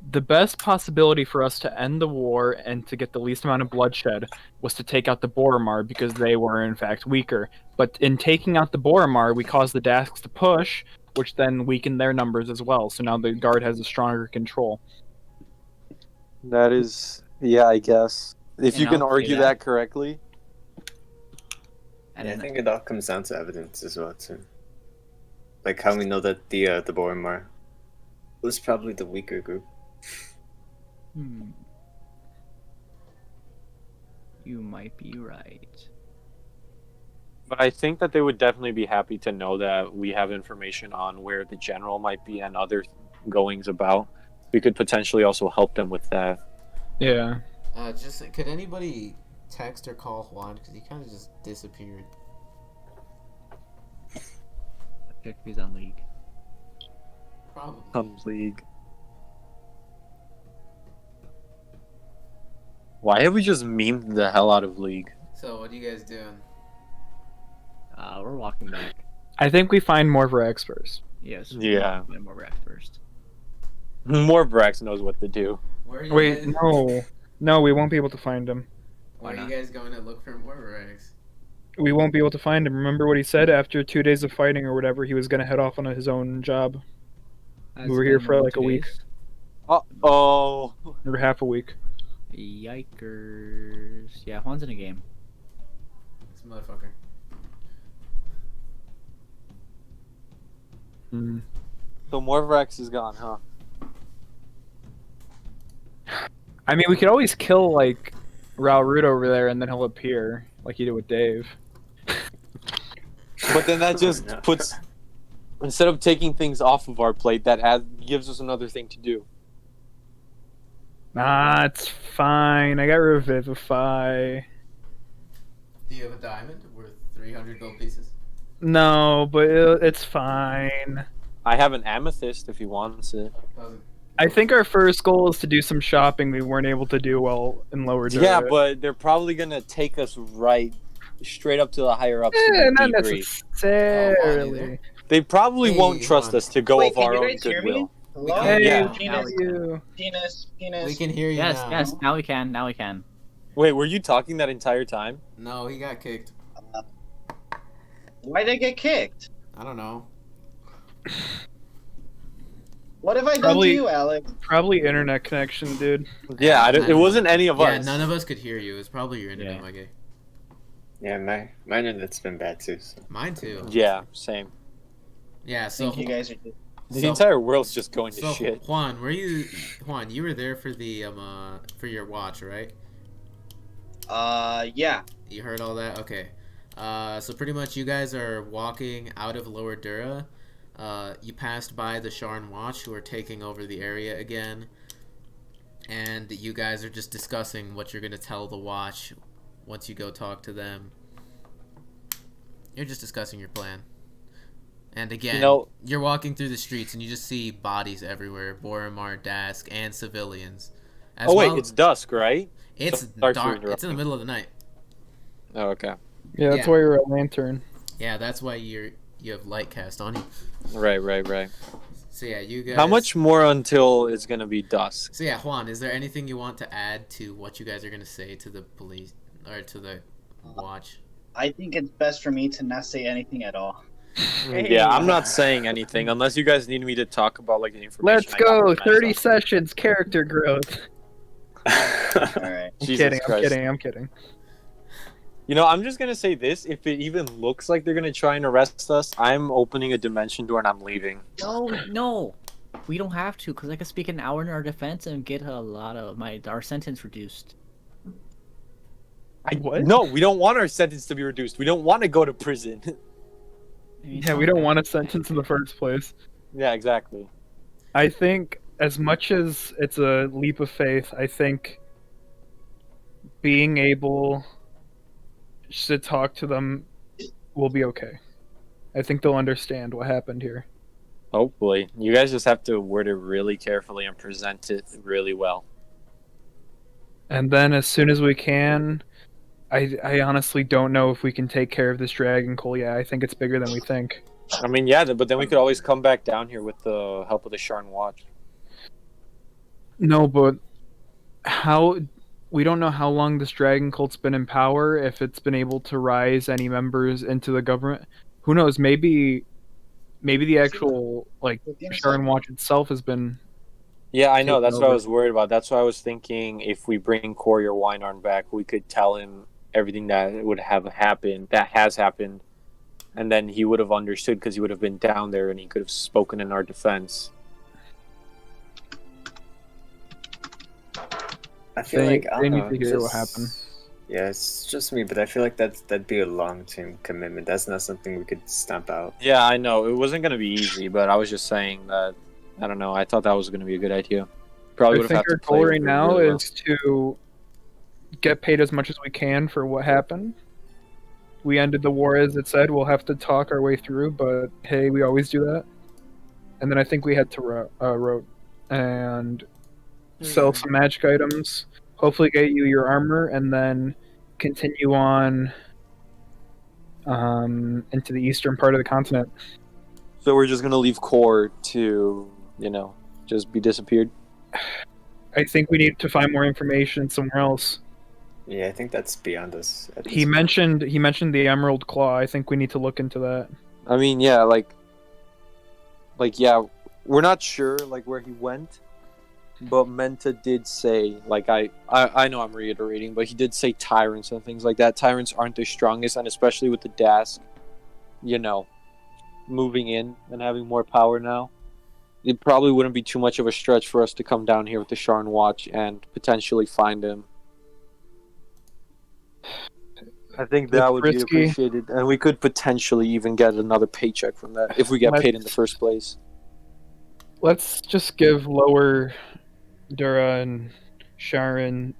The best possibility for us to end the war and to get the least amount of bloodshed was to take out the Boromar because they were in fact weaker. But in taking out the Boromar, we caused the Dasks to push, which then weakened their numbers as well. So now the Guard has a stronger control. That is, yeah, I guess. If you can argue that correctly. And I think it all comes down to evidence as well, too. Like how we know that the Boromar was probably the weaker group. You might be right. But I think that they would definitely be happy to know that we have information on where the general might be and other goings about. We could potentially also help them with that. Yeah. Could anybody text or call Juan? Because he kind of just disappeared. Check if he's on League. Probably. On League. Why have we just memed the hell out of League? So, what are you guys doing? We're walking back. I think we find more Vrax first. Yes. Yeah. Find more Vrax first. More Brax knows what to do. Where are you Wait, guys? no, we won't be able to find him. Where are you guys going to look for more rags? We won't be able to find him. Remember what he said after 2 days of fighting or whatever? He was going to head off on his own job. We were here for like a week. Uh-oh. Or half a week. Yikers. Yeah, Juan's in a game. This motherfucker. So Morvrax is gone, huh? I mean, we could always kill, like, Ralrut over there and then he'll appear, like you did with Dave. But then that just puts... Instead of taking things off of our plate, that gives us another thing to do. Nah, it's fine. I got Revivify. Do you have a diamond worth 300 gold pieces? No, but it's fine. I have an amethyst if he wants it. I think our first goal is to do some shopping we weren't able to do while in Lower Dura. Yeah, but they're probably going to take us straight up to the higher ups. Not necessarily. They probably won't trust us to go of our own goodwill. Hey, yeah. Penis. We can hear you now. Yes, now we can. Wait, were you talking that entire time? No, he got kicked. Why'd I get kicked? I don't know. What have I done to you, Alex? Probably internet connection, dude. Yeah, it wasn't any of us. Yeah, none of us could hear you. It's probably your internet, my guy. Yeah, my internet's been bad too. So. Mine too. Yeah, same. Yeah. I So think you guys are just... The entire world's just going to shit. Juan, Juan, you were there for the for your watch, right? Yeah. You heard all that? Okay. So pretty much you guys are walking out of Lower Dura. You passed by the Sharn Watch, who are taking over the area again. And you guys are just discussing what you're going to tell the Watch once you go talk to them. You're just discussing your plan. And again, you're walking through the streets and you just see bodies everywhere. Boromar, Dask, and civilians. It's dusk, right? It's dark. It's in the middle of the night. Oh, okay. Yeah, that's why you're a lantern. Yeah, that's why you have light cast on you. Right. So yeah, you guys... How much more until it's gonna be dusk? So yeah, Juan, is there anything you want to add to what you guys are gonna say to the police or to the watch? I think it's best for me to not say anything at all. Yeah, I'm not saying anything unless you guys need me to talk about like the information. Let's go. 30 sessions, character growth. Alright. I'm kidding. You know, I'm just gonna say this: if it even looks like they're gonna try and arrest us, I'm opening a dimension door and I'm leaving. No, we don't have to, because I can speak an hour in our defense and get a lot of our sentence reduced. What? No, we don't want our sentence to be reduced. We don't want to go to prison. Yeah, we don't want a sentence in the first place. Yeah, exactly. I think, as much as it's a leap of faith, I think being able to talk to them will be okay. I think they'll understand what happened here. Hopefully. You guys just have to word it really carefully and present it really well. And then as soon as we can, I honestly don't know if we can take care of this dragon coal. Yeah, I think it's bigger than we think. I mean, yeah, but then we could always come back down here with the help of the Sharn Watch. No, but we don't know how long this dragon cult's been in power, if it's been able to rise any members into the government. Who knows, maybe the actual, like, Sharn Watch itself has been... Yeah, I know, that's over. what I was worried about. That's why I was thinking if we bring Corey or Weinarn back, we could tell him everything that would have happened, that has happened, and then he would have understood because he would have been down there and he could have spoken in our defense. I feel like they need to hear what happened. Yeah, it's just me, but I feel like that'd be a long-term commitment. That's not something we could stamp out. Yeah, I know. It wasn't going to be easy, but I was just saying that, I don't know, I thought that was going to be a good idea. Probably would have our goal right now is to get paid as much as we can for what happened. We ended the war, as it said. We'll have to talk our way through, but hey, we always do that. And then I think we head to Road and sell some magic items, hopefully get you your armor, and then continue on into the eastern part of the continent. So we're just going to leave Core to, just be disappeared? I think we need to find more information somewhere else. Yeah, I think that's beyond us. He mentioned the Emerald Claw. I think we need to look into that. I mean, yeah, yeah, we're not sure where he went, but Menta did say, I know I'm reiterating, but he did say tyrants and things like that. Tyrants aren't their strongest, and especially with the Dask, moving in and having more power now, it probably wouldn't be too much of a stretch for us to come down here with the Sharn Watch and potentially find him. I think that would be appreciated, and we could potentially even get another paycheck from that if we get paid in the first place. Let's just give Lower Dura and Sharn.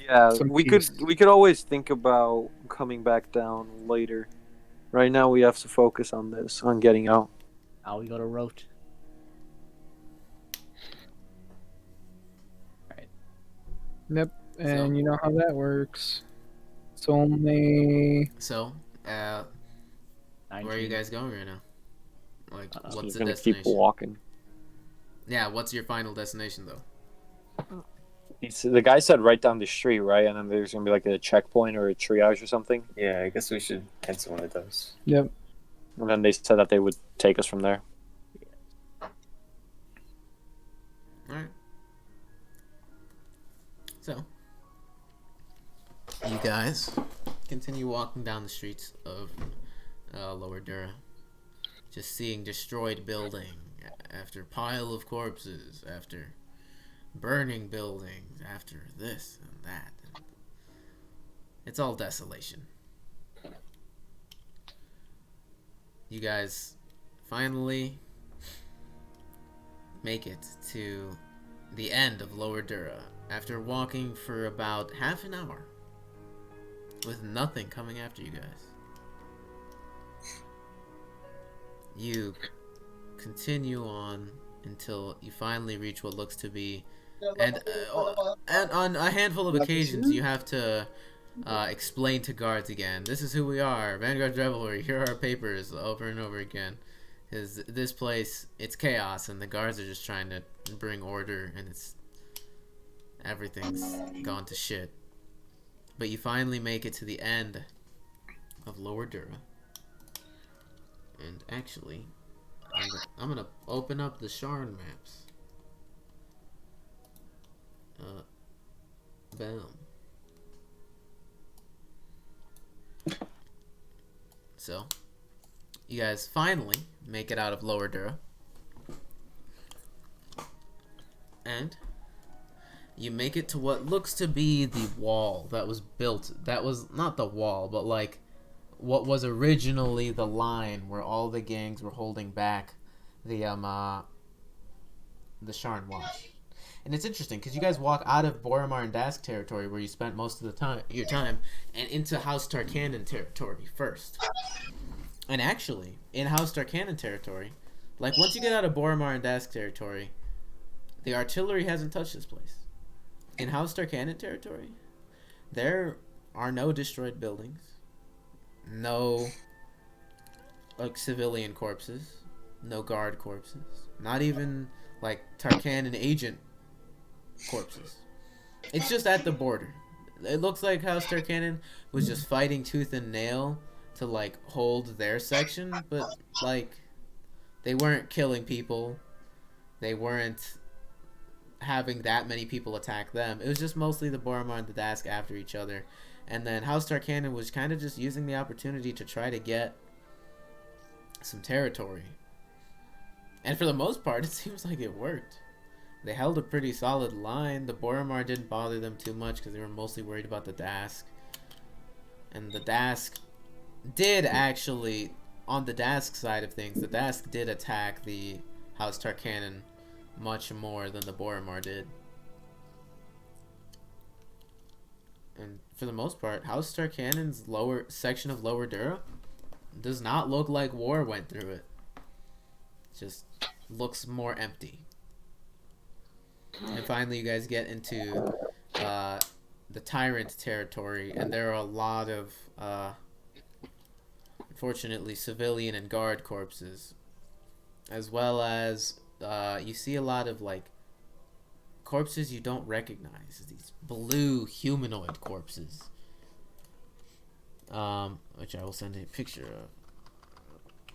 Yeah, we could always think about coming back down later. Right now, we have to focus on this, on getting out. Now we go to Rote. Right. Yep, and you know how that works. It's only... So, where are you guys going right now? What's the gonna destination? keep walking. Yeah, what's your final destination, though? The guy said right down the street, right? And then there's going to be a checkpoint or a triage or something. Yeah, I guess we should head to one of those. Yep. And then they said that they would take us from there. Alright. So, you guys continue walking down the streets of Lower Dura, just seeing destroyed building after pile of corpses, after burning buildings, after this and that. It's all desolation. You guys finally make it to the end of Lower Dura after walking for about half an hour with nothing coming after you guys. You continue on until you finally reach what looks to be, and on a handful of occasions you have to explain to guards again, this is who we are, Vanguard Revelry, here are our papers, over and over again. Because this place, it's chaos, and the guards are just trying to bring order, and everything's gone to shit. But you finally make it to the end of Lower Dura. And actually, I'm gonna open up the Sharn maps. Boom. So, you guys finally make it out of Lower Dura. And you make it to what looks to be the wall that was built. That was not the wall, but like what was originally the line where all the gangs were holding back the Sharn Watch. And it's interesting because you guys walk out of Boromar and Dask territory, where you spent most of your time, and into House Tarkanan territory first. And actually, in House Tarkanan territory, like once you get out of Boromar and Dask territory, the artillery hasn't touched this place. In House Tarkanan territory, there are no destroyed buildings, no like civilian corpses, no guard corpses, not even like Tarkanan agent corpses. It's just at the border. It looks like House Tarkanan was just fighting tooth and nail to like hold their section, but like they weren't killing people, they weren't having that many people attack them. It was just mostly the Boromar and the Dask after each other, and then House Tarkanan was kind of just using the opportunity to try to get some territory, and for the most part it seems like it worked. They held a pretty solid line. The Boromar didn't bother them too much because they were mostly worried about the Dask. And the Dask did actually, on the Dask side of things, the Dask did attack the House Tarkanan much more than the Boromar did. And for the most part, House Tarkanan's lower section of Lower Dura does not look like war went through it. It just looks more empty. And finally, you guys get into the Tyrant territory, and there are a lot of, unfortunately, civilian and guard corpses, as well as you see a lot of like corpses you don't recognize, these blue humanoid corpses, which I will send a picture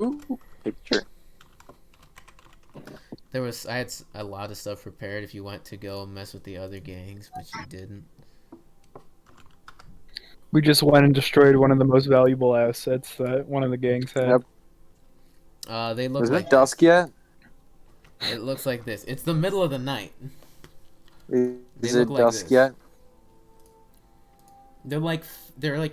of. Ooh, picture. I had a lot of stuff prepared if you want to go mess with the other gangs, but you didn't. We just went and destroyed one of the most valuable assets that one of the gangs had. Yep. They look Is like it dusk yet? It looks like this. It's the middle of the night. Is it dusk yet? They're like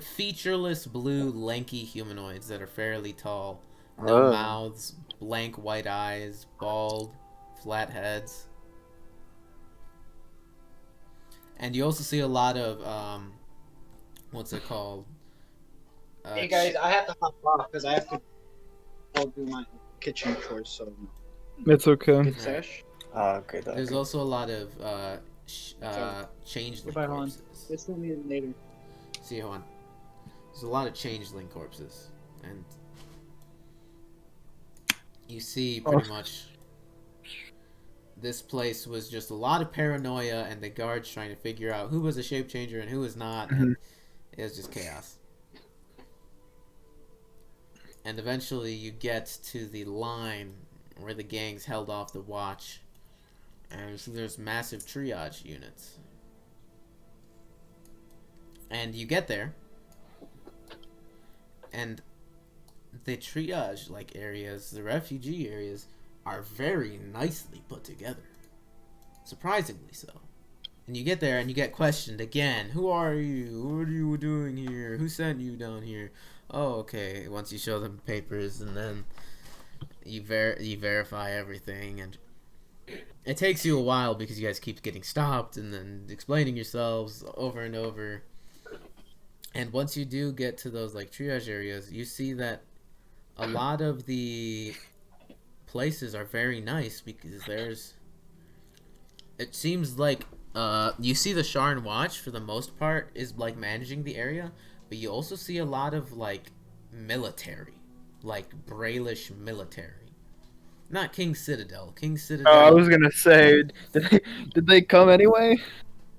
featureless blue lanky humanoids that are fairly tall. No mouths, blank white eyes, bald, flat heads. And you also see a lot of what's it called? Hey guys, I have to hop off because I have to go do my kitchen chores. So it's okay. Good sesh. Okay. There's also a lot of changeling Goodbye, Juan. corpses. This will be later. See you, Juan. There's a lot of changeling corpses, and you see pretty much this place was just a lot of paranoia, and the guards trying to figure out who was a shape changer and who was not. And it was just chaos. And eventually you get to the line where the gangs held off the watch, and so there's massive triage units. And you get there, And the triage like areas, the refugee areas, are very nicely put together. Surprisingly so. And you get there and you get questioned again. Who are you? What are you doing here? Who sent you down here? Oh, okay. Once you show them papers, and then you verify everything, and it takes you a while because you guys keep getting stopped and then explaining yourselves over and over. And once you do get to those like triage areas, you see that a lot of the places are very nice because there's. It seems like you see the Sharn Watch for the most part is like managing the area, but you also see a lot of like military, like Brailish military. Not King Citadel. King Citadel. I was gonna say, did they come anyway?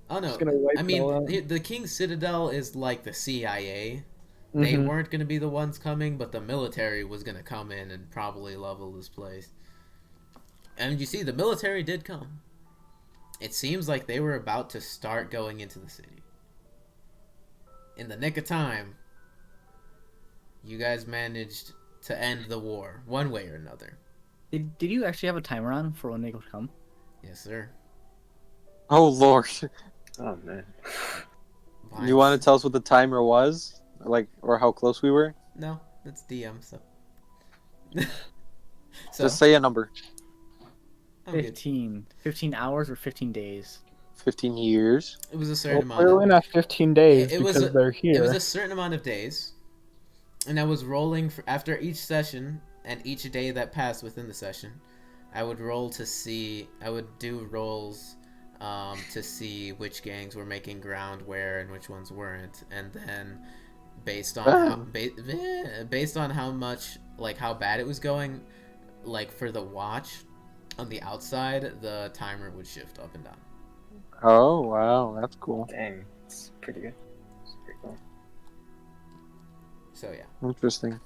Oh no! Just gonna wipe I it mean, all out. the King Citadel is like the CIA. They Mhm. weren't gonna be the ones coming, but the military was gonna come in and probably level this place. And you see, the military did come. It seems like they were about to start going into the city. In the nick of time, you guys managed to end the war, one way or another. Did you actually have a timer on for when they would come? Yes, sir. Oh lord. Oh man. You want to tell us what the timer was? Like, or how close we were? No, that's DM, so... Just say a number. I'm good. 15 hours or 15 days. 15 years. It was a certain Well, amount. clearly not 15 days It was because they're here. It was a certain amount of days, and I was rolling after each session and each day that passed within the session. I would roll to see. I would do rolls to see which gangs were making ground where and which ones weren't, and then based on based on how much like how bad it was going, like for the watch on the outside, the timer would shift up and down. Oh wow, that's cool. Dang, it's pretty good. It's pretty cool. So yeah. Interesting.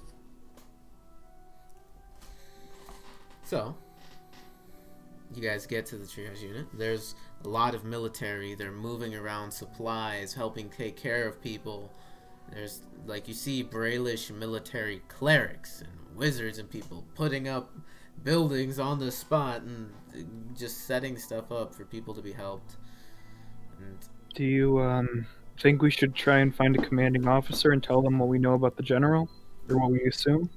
So, you guys get to the triage unit. There's a lot of military. They're moving around supplies, helping take care of people. There's, like, you see Brailish military clerics and wizards and people putting up buildings on the spot and just setting stuff up for people to be helped. And Do you think we should try and find a commanding officer and tell them what we know about the general? Or what we assume?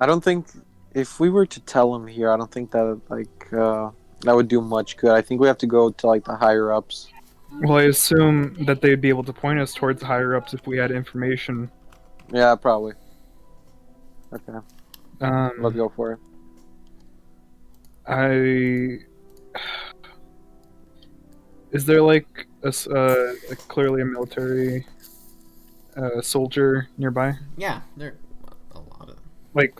I don't think if we were to tell him here, I don't think that that would do much good. I think we have to go to like the higher ups. Well, I assume that they'd be able to point us towards the higher ups if we had information. Yeah, probably. Okay, let's Um, go for it. Is there like clearly a military soldier nearby? yeah, there are a lot of them.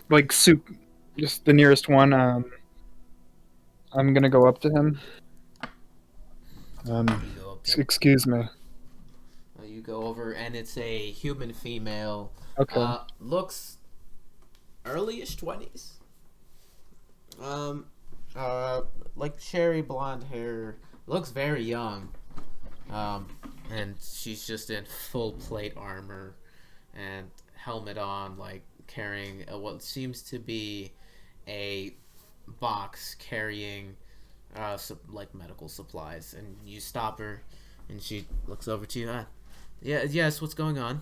Like soup, just the nearest one. I'm gonna go up to him. You go up there. Excuse me. You go over, and it's a human female. Okay. Looks early-ish 20s. Like cherry blonde hair. Looks very young. And she's just in full plate armor and helmet on, like carrying what seems to be a box carrying like medical supplies. And you stop her, and she looks over to you. Yes, what's going on?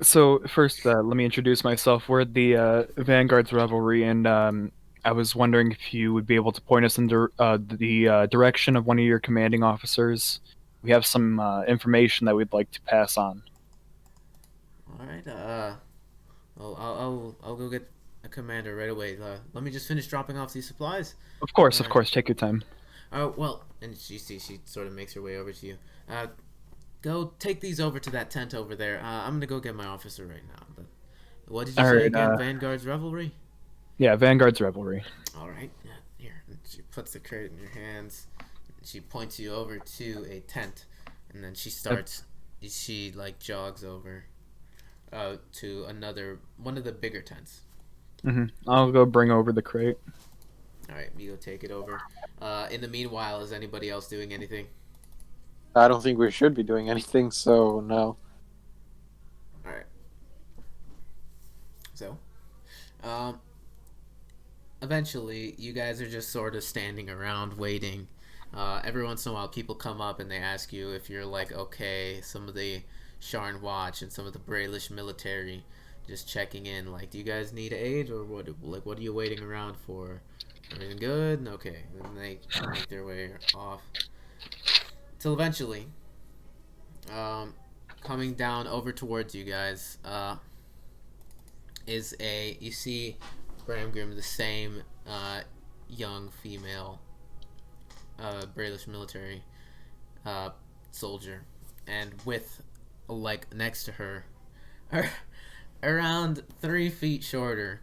So first, let me introduce myself. We're the Vanguard's Revelry, and I was wondering if you would be able to point us in the direction of one of your commanding officers. We have some information that we'd like to pass on. All right. I'll go get a commander right away. Let me just finish dropping off these supplies. Of course, take your time. Well, and she sort of makes her way over to you. Go take these over to that tent over there. I'm gonna go get my officer right now. But what did you say again? Vanguard's Revelry? Yeah, Vanguard's Revelry. All right. Yeah, here. And she puts the crate in your hands. And she points you over to a tent, and then she starts. She like jogs over to one of the bigger tents. I'll go bring over the crate. All right, you go take it over. In the meanwhile, is anybody else doing anything? I don't think we should be doing anything, so no. So, um, eventually, you guys are just sort of standing around waiting. Every once in a while, people come up and they ask you if you're like okay. Some of the Sharn Watch and some of the Brailish military just checking in. Like, do you guys need aid or what? Like, what are you waiting around for? Everything good? Okay. Then they make their way off. Till eventually, coming down over towards you guys, is you see Bramgrim, the same young female Brailish military soldier, and with like next to her, around 3 feet shorter,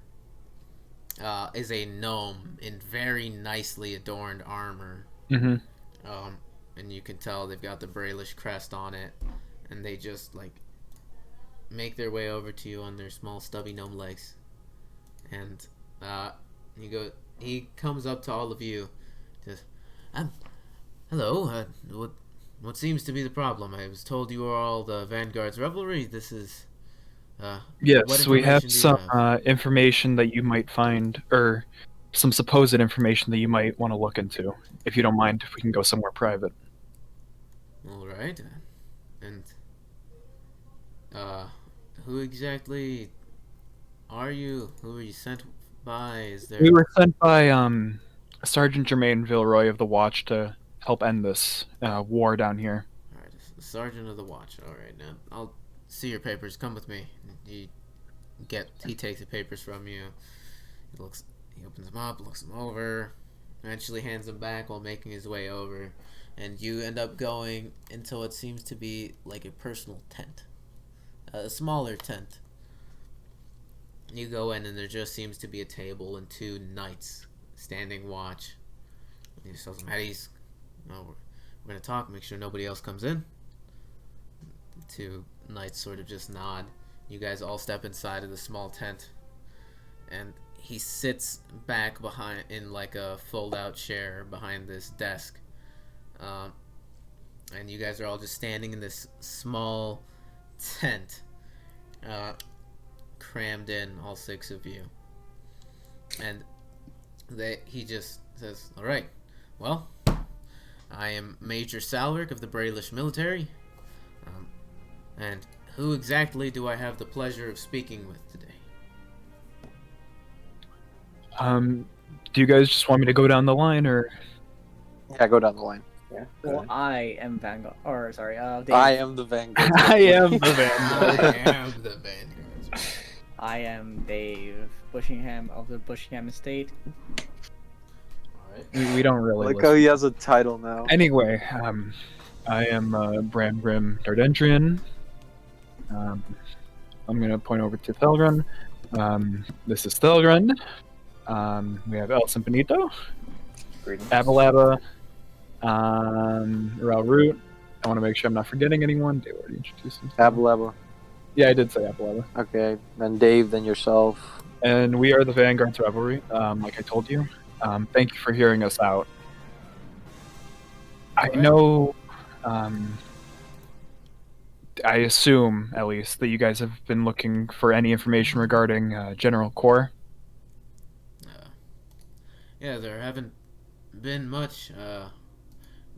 is a gnome in very nicely adorned armor. Mm-hmm. And you can tell they've got the Brailish crest on it, and they just like make their way over to you on their small stubby gnome legs, and he comes up to all of you, just hello, what seems to be the problem? I was told you are all the Vanguard's Revelry. This is yes, we have some have? information that you might find, or some supposed information that you might want to look into. If you don't mind, if we can go somewhere private. All right, and who exactly are you? Who are you sent by? Is there? We were sent by Sergeant Germain Villeroy of the Watch to help end this war down here. All right, the Sergeant of the Watch. All right, now I'll see your papers. Come with me. He takes the papers from you. He opens them up, looks them over, eventually hands them back while making his way over, and you end up going into what seems to be like a personal tent, a smaller tent. You go in, and there just seems to be a table and 2 knights standing watch. And he tells them, "Headies, we're gonna talk. Make sure nobody else comes in." The 2 knights sort of just nod. You guys all step inside of the small tent, and he sits back behind in like a fold-out chair behind this desk, and you guys are all just standing in this small tent, crammed in, all 6 of you. And he just says, "All right, well, I am Major Salric of the Brailish military, and who exactly do I have the pleasure of speaking with today?" Do you guys just want me to go down the line, or? Yeah, go down the line. Yeah. Well, I am Vanguard. Or sorry, Dave. I am the Vanguard. I am the Vanguard. I am the Vanguard. I am Dave Bushingham of the Bushingham Estate. Alright. We don't really Like listen. how he has a title now. Anyway, I am Bramgrim Daardendrian. I'm going to point over to Thelgun. This is Thelgun. We have El Simpiníto, Abalaba, Ralrut. I want to make sure I'm not forgetting anyone. Dave already introduced himself. Abalaba. Yeah, I did say Abalaba. Okay, then Dave, then yourself. And we are the Vanguard's Revelry, like I told you. Thank you for hearing us out. I know, I assume, at least, that you guys have been looking for any information regarding General Core. Yeah, there haven't been much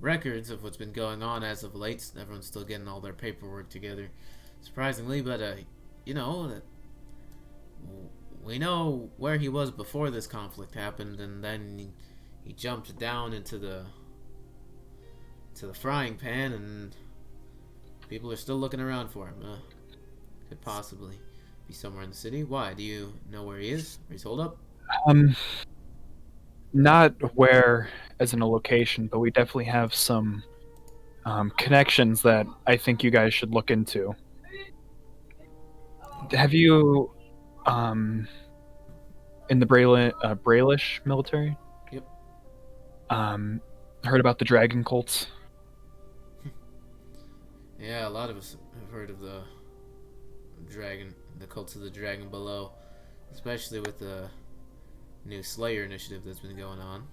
records of what's been going on as of late. Everyone's still getting all their paperwork together, surprisingly, but we know where he was before this conflict happened, and then he jumped down into the frying pan, and people are still looking around for him. Could possibly be somewhere in the city. Why? Do you know where he is? Where he's holed up? Not where as in a location, but we definitely have some connections that I think you guys should look into. Have you, in the Brailish military? Yep. Heard about the dragon cults? Yeah, a lot of us have heard of the cults of the dragon below, especially with the new Slayer initiative that's been going on.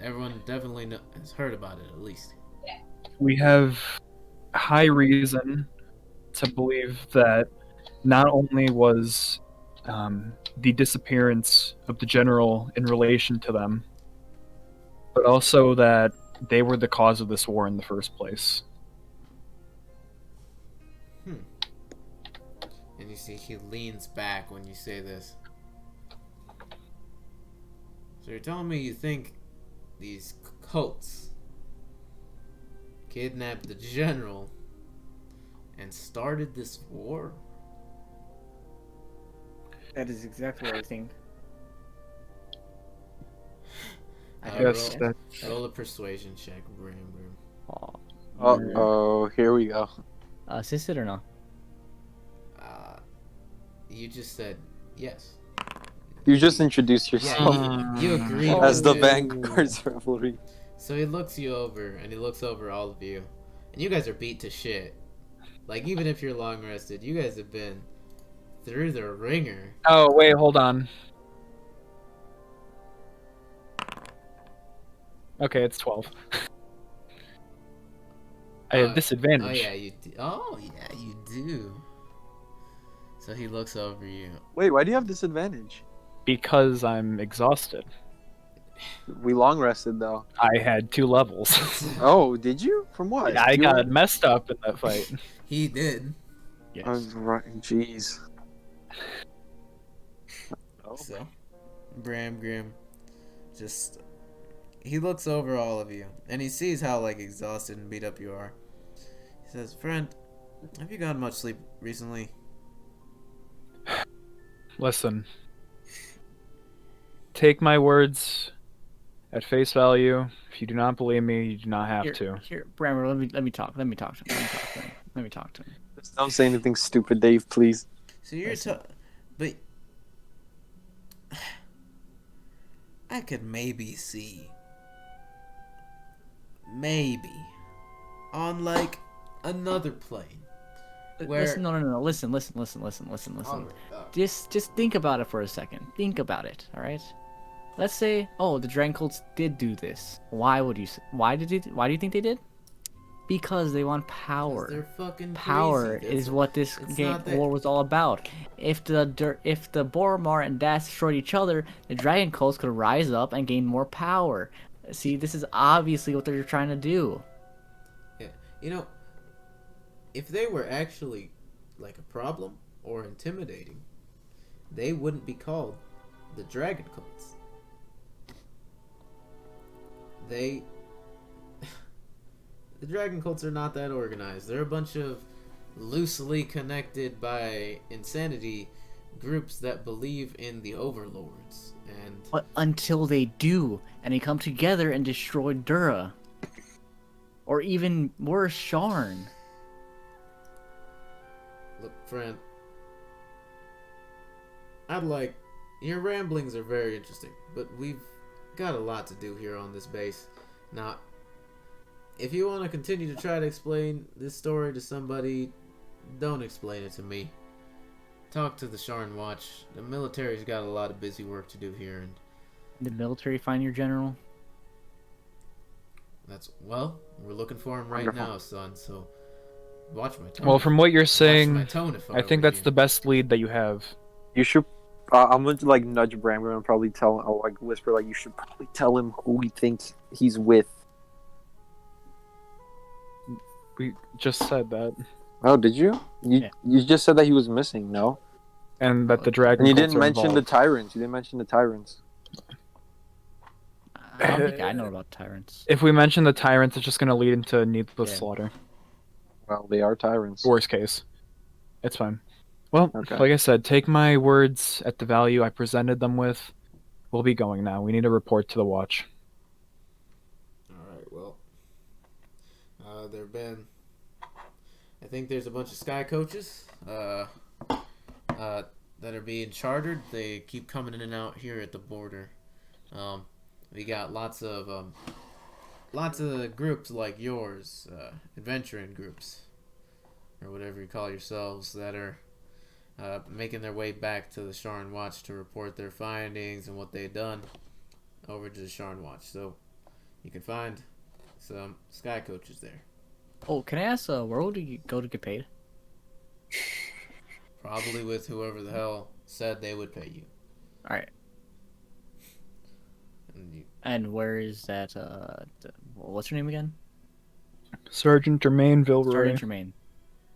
Everyone definitely has heard about it, at least. We have high reason to believe that not only was the disappearance of the general in relation to them, but also that they were the cause of this war in the first place. And you see he leans back when you say this. So you're telling me you think these cults kidnapped the general and started this war? That is exactly what I think. Yes, Roll a persuasion check, Bramgrim. Uh-oh, here we go. Assisted or no? You just said yes. You just introduced Yeah, yourself you agree as with the it. Vanguard's Revelry. So he looks you over, and he looks over all of you. And you guys are beat to shit. Like, even if you're long rested, you guys have been through the ringer. Oh, wait, hold on. Okay, it's 12. I have disadvantage. Oh, yeah, you do. Oh, yeah, you do. So he looks over you. Wait, why do you have disadvantage? Because I'm exhausted. We long rested though. I had 2 levels. Oh, did you? From what? I got messed up in that fight. He did. Yes. I was right. Jeez. So, Bramgrim just... He looks over all of you, and he sees how, like, exhausted and beat up you are. He says, "Friend, have you gotten much sleep recently?" Listen. Take my words at face value. If you do not believe me, you do not have to. Here, Brammer, let me talk. Let me talk to him. Let me talk to him. Just don't say anything stupid, Dave, please. So you're but I could maybe see on like another plane. Where... Listen, no. Listen. Just think about it for a second. Think about it, all right? Let's say, oh, the Dragonbolts did do this. Why do you think they did? Because they want power. They're fucking power crazy. is what this war was all about. If the Boromar and Das destroyed each other, the Dragonbolts could rise up and gain more power. See, this is obviously what they're trying to do. Yeah, you know, if they were actually like a problem or intimidating, they wouldn't be called the Dragonbolts. The Dragonbolts are not that organized. They're a bunch of loosely connected by insanity groups that believe in the overlords. But until they do, and they come together and destroy Dura. Or even worse, Sharn. Look, friend, your ramblings are very interesting, but we've got a lot to do here on this base. Now, if you want to continue to try to explain this story to somebody, don't explain it to me. Talk to the Sharn Watch. The military's got a lot of busy work to do here, and the military find your general? Well, we're looking for him right now, son, so watch my tone. Well, from what you're saying, I think that's the best lead that you have. You should. I'm going to like nudge Bramgrim and probably whisper you should probably tell him who he thinks he's with. We just said that. Oh, did you? You just said that he was missing, no? And that the dragon. And you didn't mention the tyrants. I don't think I know about tyrants. If we mention the tyrants, it's just going to lead into needless slaughter. Well, they are tyrants. Worst case. It's fine. Well, like I said, take my words at the value I presented them with. We'll be going now. We need a report to the watch. Alright, well. I think there's a bunch of sky coaches that are being chartered. They keep coming in and out here at the border. We got lots of groups like yours, adventuring groups, or whatever you call yourselves, that are making their way back to the Sharn Watch to report their findings and what they've done over to the Sharn Watch. So you can find some sky coaches there. Oh, can I ask, where would you go to get paid? Probably with whoever the hell said they would pay you. All right. And where is that? What's your name again? Sergeant Germain Vilroy. Sergeant Germain.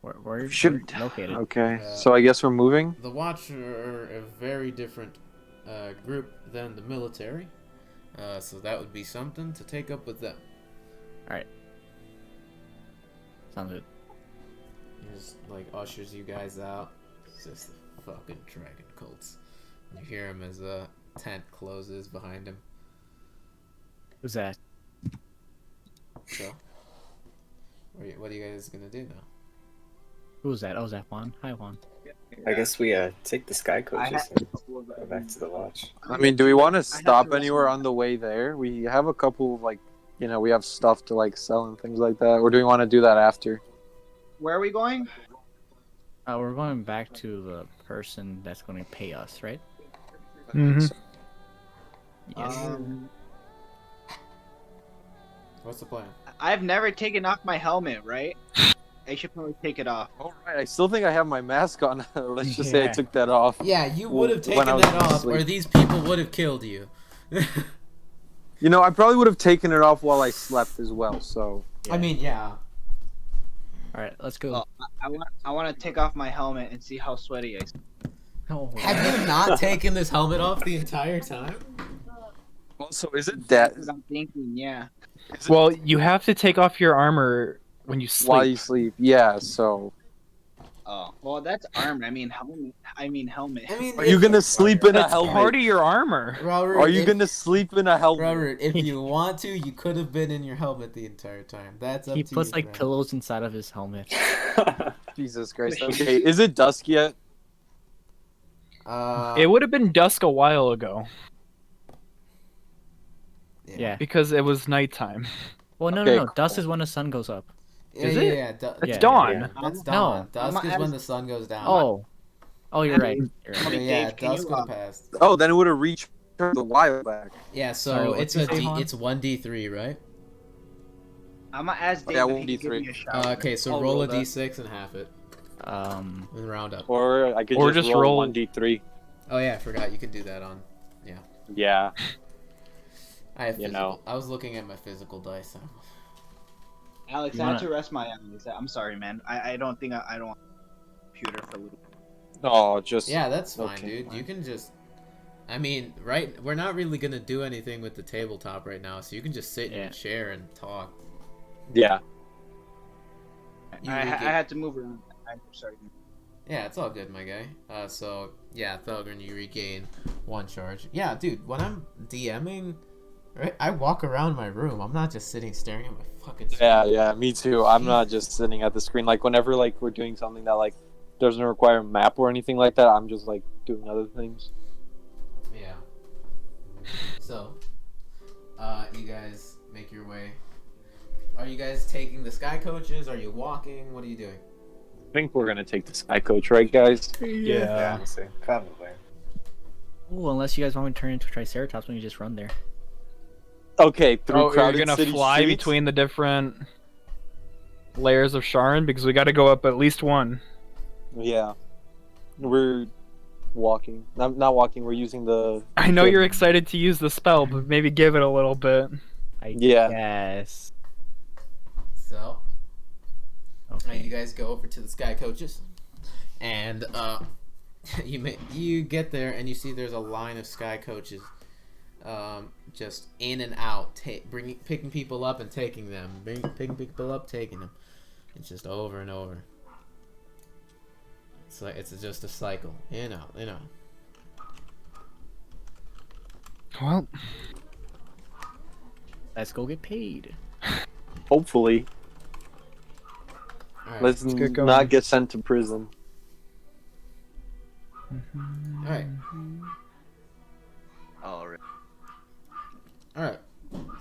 Where Should located? Okay, so I guess we're moving. The Watch are a very different group than the military, so that would be something to take up with them. Alright. Sounds good. He just like ushers you guys out. It's just the fucking dragon cults. You hear him as a tent closes behind him. Who's that? So, what are you guys gonna do now? Who's that? Oh, is that Juan? Hi, Juan. I guess we take the sky coaches and go back to the Watch. I mean, do we want to stop anywhere on the way there? We have a couple of like, we have stuff to like sell and things like that. Or do we want to do that after? Where are we going? We're going back to the person that's going to pay us, right? Mm-hmm. Yes. What's the plan? I've never taken off my helmet, right? I should probably take it off. All right, I still think I have my mask on. Let's just say I took that off. Yeah, you would have taken when I was that off, asleep. or these people would have killed you. I probably would have taken it off while I slept as well. So. I mean, yeah. All right, let's go. Well, I want to take off my helmet and see how sweaty I am. Oh, Have you not taken this helmet off the entire time? Also, is it that? I'm thinking, yeah. Well, you have to take off your armor when you sleep. While you sleep, yeah. So. Oh, well, that's armor. I mean helmet. I mean, Are you gonna sleep in a That's helmet? part of your armor. Ralrut, Are you gonna sleep in a helmet? Ralrut, if you want to, you could have been in your helmet the entire time. That's up he to puts you, like friend. pillows inside of his helmet. Jesus Christ. Okay, is it dusk yet? It would have been dusk a while ago Yeah. because it was nighttime. Well, no, Okay, no, no. cool. Dusk is when the sun goes up. Yeah, Is yeah, it? yeah. It's Yeah. dawn. Yeah. That's No. dawn. Dusk I'm is when ask- the sun goes down. Oh, you're right. You're So, right. yeah, Dave, can dusk you, would have passed. Oh, then it would have reached a while back. Yeah, so Sorry, it's what'd you say, Juan? it's 1d3, right? I'm gonna ask Dave Yeah, if we'll he do can give three. me a shower. Okay, so I'll roll a that. d6 and half it, and round up. Or I could Or just just roll roll- 1d3. Oh yeah, I forgot you could do that on. Yeah. I have You physical. know. I was looking at my physical dice. So. Alex, You I had wanna- to rest my eyes. I'm sorry, man. I don't think I don't want a computer for a little. Oh, just. Yeah, that's fine, Okay. dude. You can just. I mean, right? We're not really gonna do anything with the tabletop right now, so you can just sit in Yeah. your chair and talk. Yeah. You I get- had to move around. I'm sorry. Yeah, it's all good, my guy. So yeah, Thelgun, you regain 1 charge. Yeah, dude, when I'm DMing, right, I walk around my room. I'm not just sitting staring at my fucking screen. Yeah, me too. I'm not just sitting at the screen. Like, whenever, like, we're doing something that, like, doesn't require a map or anything like that, I'm just, like, doing other things. Yeah. So, you guys make your way. Are you guys taking the sky coaches? Are you walking? What are you doing? I think we're gonna take the sky coach, right, guys? Yeah. honestly, probably. Ooh, unless you guys want me to turn into a Triceratops when you just run there. Okay, through Oh, you're crowded gonna city fly streets? between the different layers of Sharn because we got to go up at least one. Yeah. We're walking. Not walking, we're using the... I know you're excited to use the spell, but maybe give it a little bit. I Yeah. guess. So, Okay. you guys go over to the sky coaches, and you get there and you see there's a line of sky coaches, just in and out, picking people up and taking them, picking people up, taking them. It's just over and over. It's like it's just a cycle, in out, in out. Well, Let's go get paid. Hopefully. All right, Let's get going. not get sent to prison. all right, All right. all right.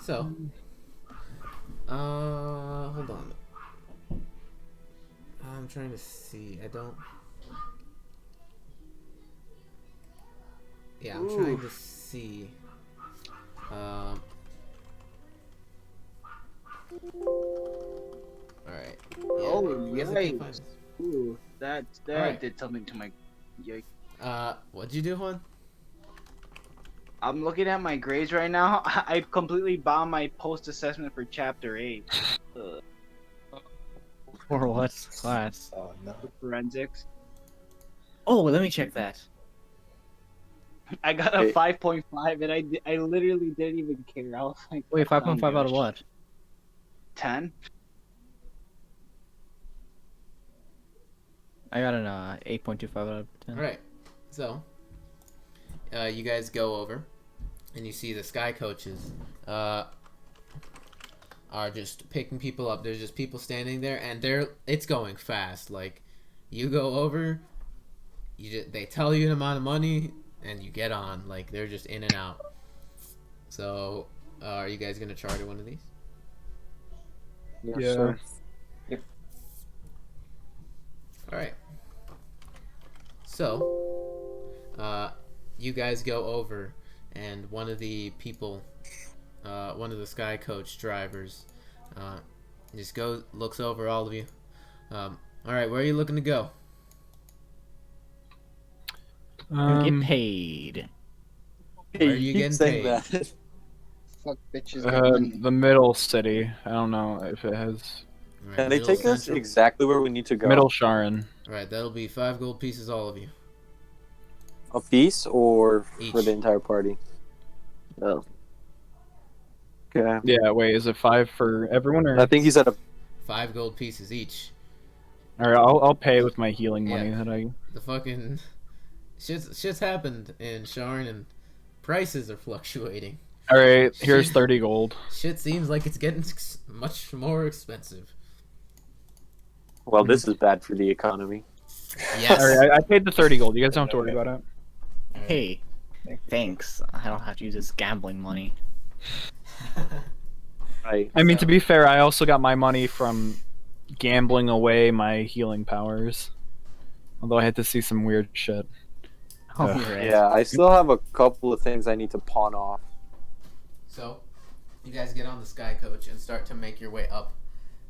So, hold on. I'm trying to see. I don't. Yeah, I'm trying to see. Alright. Yeah, Oh, you guys can yikes. find- Ooh, that Alright. did something to my. Yikes. What'd you do, Juan? I'm looking at my grades right now. I completely bombed my post assessment for chapter 8. For what class? Oh no. Forensics. Oh, let me check that. I got a 5.5 and I literally didn't even care. I was like, Wait, oh, 5.5 out of what? 10? I got an 8.25 out of 10. Alright, so you guys go over and you see the sky coaches are just picking people up. There's just people standing there and it's going fast. Like, you go over, they tell you an amount of money and you get on. Like, they're just in and out. So are you guys gonna charter one of these? Yes, Yeah. sir. Alright. So, you guys go over, and one of the people, one of the sky coach drivers, just looks over all of you. Alright, where are you looking to go? Get paid. Where are you getting paid? That. Fuck bitches. get money. The middle city. I don't know if it has Alright, Can they middle take us central. exactly where we need to go? middle Sharn. Alright, that'll be 5 gold pieces, all of you. A piece or Each. for the entire party? Oh. Okay. Yeah, wait, is it 5 for everyone or? I think he's at a. 5 gold pieces each. All right, I'll pay with my healing money Yeah. that I. The fucking shit's happened in Sharn, and prices are fluctuating. All right, here's Shit. 30 gold. Shit seems like it's getting much more expensive. Well, this is bad for the economy. Yes. All right, I paid the 30 gold. You guys don't have to worry about it. Hey, thanks. I don't have to use this gambling money. Right. I mean, to be fair, I also got my money from gambling away my healing powers. Although I had to see some weird shit. Oh, Ugh. you're right. Yeah, I still have a couple of things I need to pawn off. So, you guys get on the sky coach and start to make your way up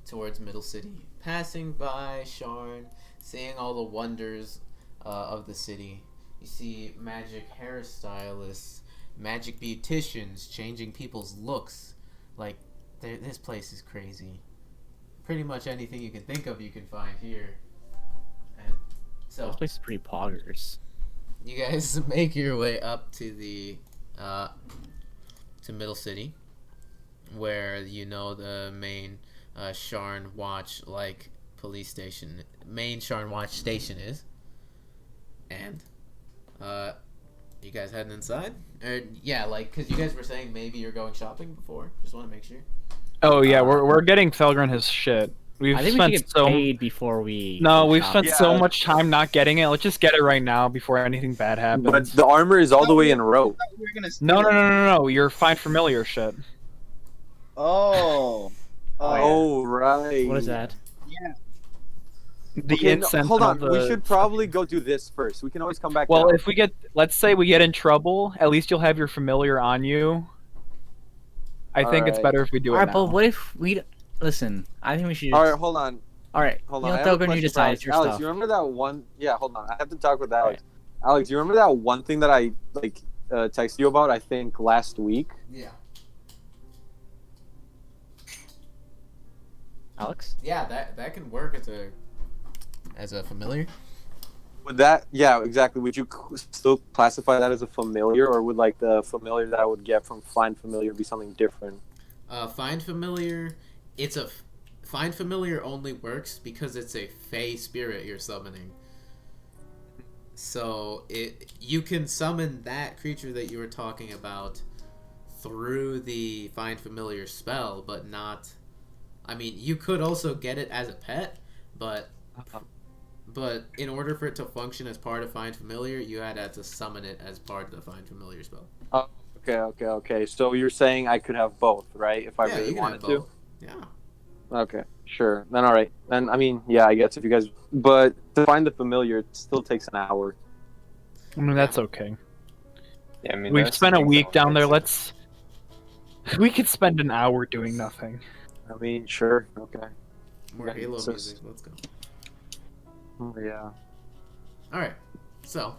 towards Middle City, passing by Sharn, seeing all the wonders of the city. You see magic hairstylists, magic beauticians changing people's looks. Like, this place is crazy. Pretty much anything you can think of you can find here. And so, This place is pretty poggers. you guys make your way up to the to Middle City, where you know the main Sharn Watch police station, main Sharn Watch station is, and you guys heading inside? Yeah, because you guys were saying maybe you're going shopping before. Just want to make sure. Oh yeah, we're getting Thelgun his shit. We've I think we spent should get so paid before we. no, go we've shopping. spent so much time not getting it. Let's just get it right now before anything bad happens. But the armor is all the way in rope. We were gonna No, you're fine familiar shit. Oh. Oh, right. What is that? The Okay, incense hold on. of We the- should probably go do this first. We can always come back. Well, down. if we get, let's say we get in trouble, at least you'll have your familiar on you. I think it's Alright. better if we do it Alright, now. but what if we? Listen, I think we should. All right, hold on. Alright, Hold you on. know, I have a Thelgun, you question for decide. Alex. It's your Alex, stuff. you remember that one? Yeah, hold on. I have to talk with Alex. Alex, you remember that one thing that I texted you about? I think last week. Yeah. Alex? Yeah, that can work as a familiar. Would that? Yeah, exactly. Would you still classify that as a familiar, or would the familiar that I would get from Find Familiar be something different? Find familiar. Find familiar only works because it's a fey spirit you're summoning. So you can summon that creature that you were talking about through the Find Familiar spell, but not. I mean, you could also get it as a pet, but in order for it to function as part of Find Familiar, you had to summon it as part of the Find Familiar spell. Oh, okay. So you're saying I could have both, right? If I Yeah, really you can wanted have to. both. Yeah. Okay, sure. Then all right. Then I mean, yeah, I guess if you guys, but to find the familiar, it still takes an hour. I mean, that's okay. Yeah, I mean, We've that's spent the a thing week that down there. makes We could spend an hour doing nothing. I mean, sure. Okay. More Yeah, Halo so- music. Let's go. Oh, yeah. All right. So,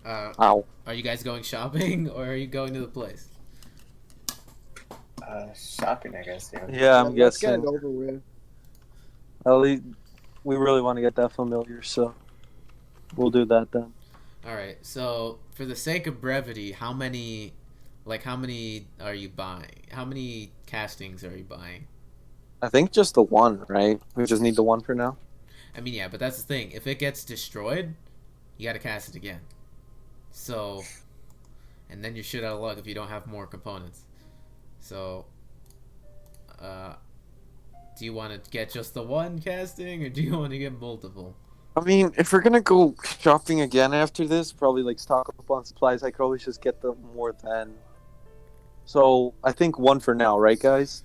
Ow. are you guys going shopping or are you going to the place? Shopping, I guess. Yeah. Yeah, I'm Let's get guessing. it over with. At least we really want to get that familiar, so we'll do that then. All right. So, for the sake of brevity, how many are you buying? How many castings are you buying? I think just the one, right? We just need the one for now. I mean, yeah, but that's the thing. If it gets destroyed, you got to cast it again. So, and then you're shit out of luck if you don't have more components. So, do you want to get just the one casting, or do you want to get multiple? I mean, if we're gonna go shopping again after this, probably like stock up on supplies, I could always just get them more then. So, I think one for now, right, guys?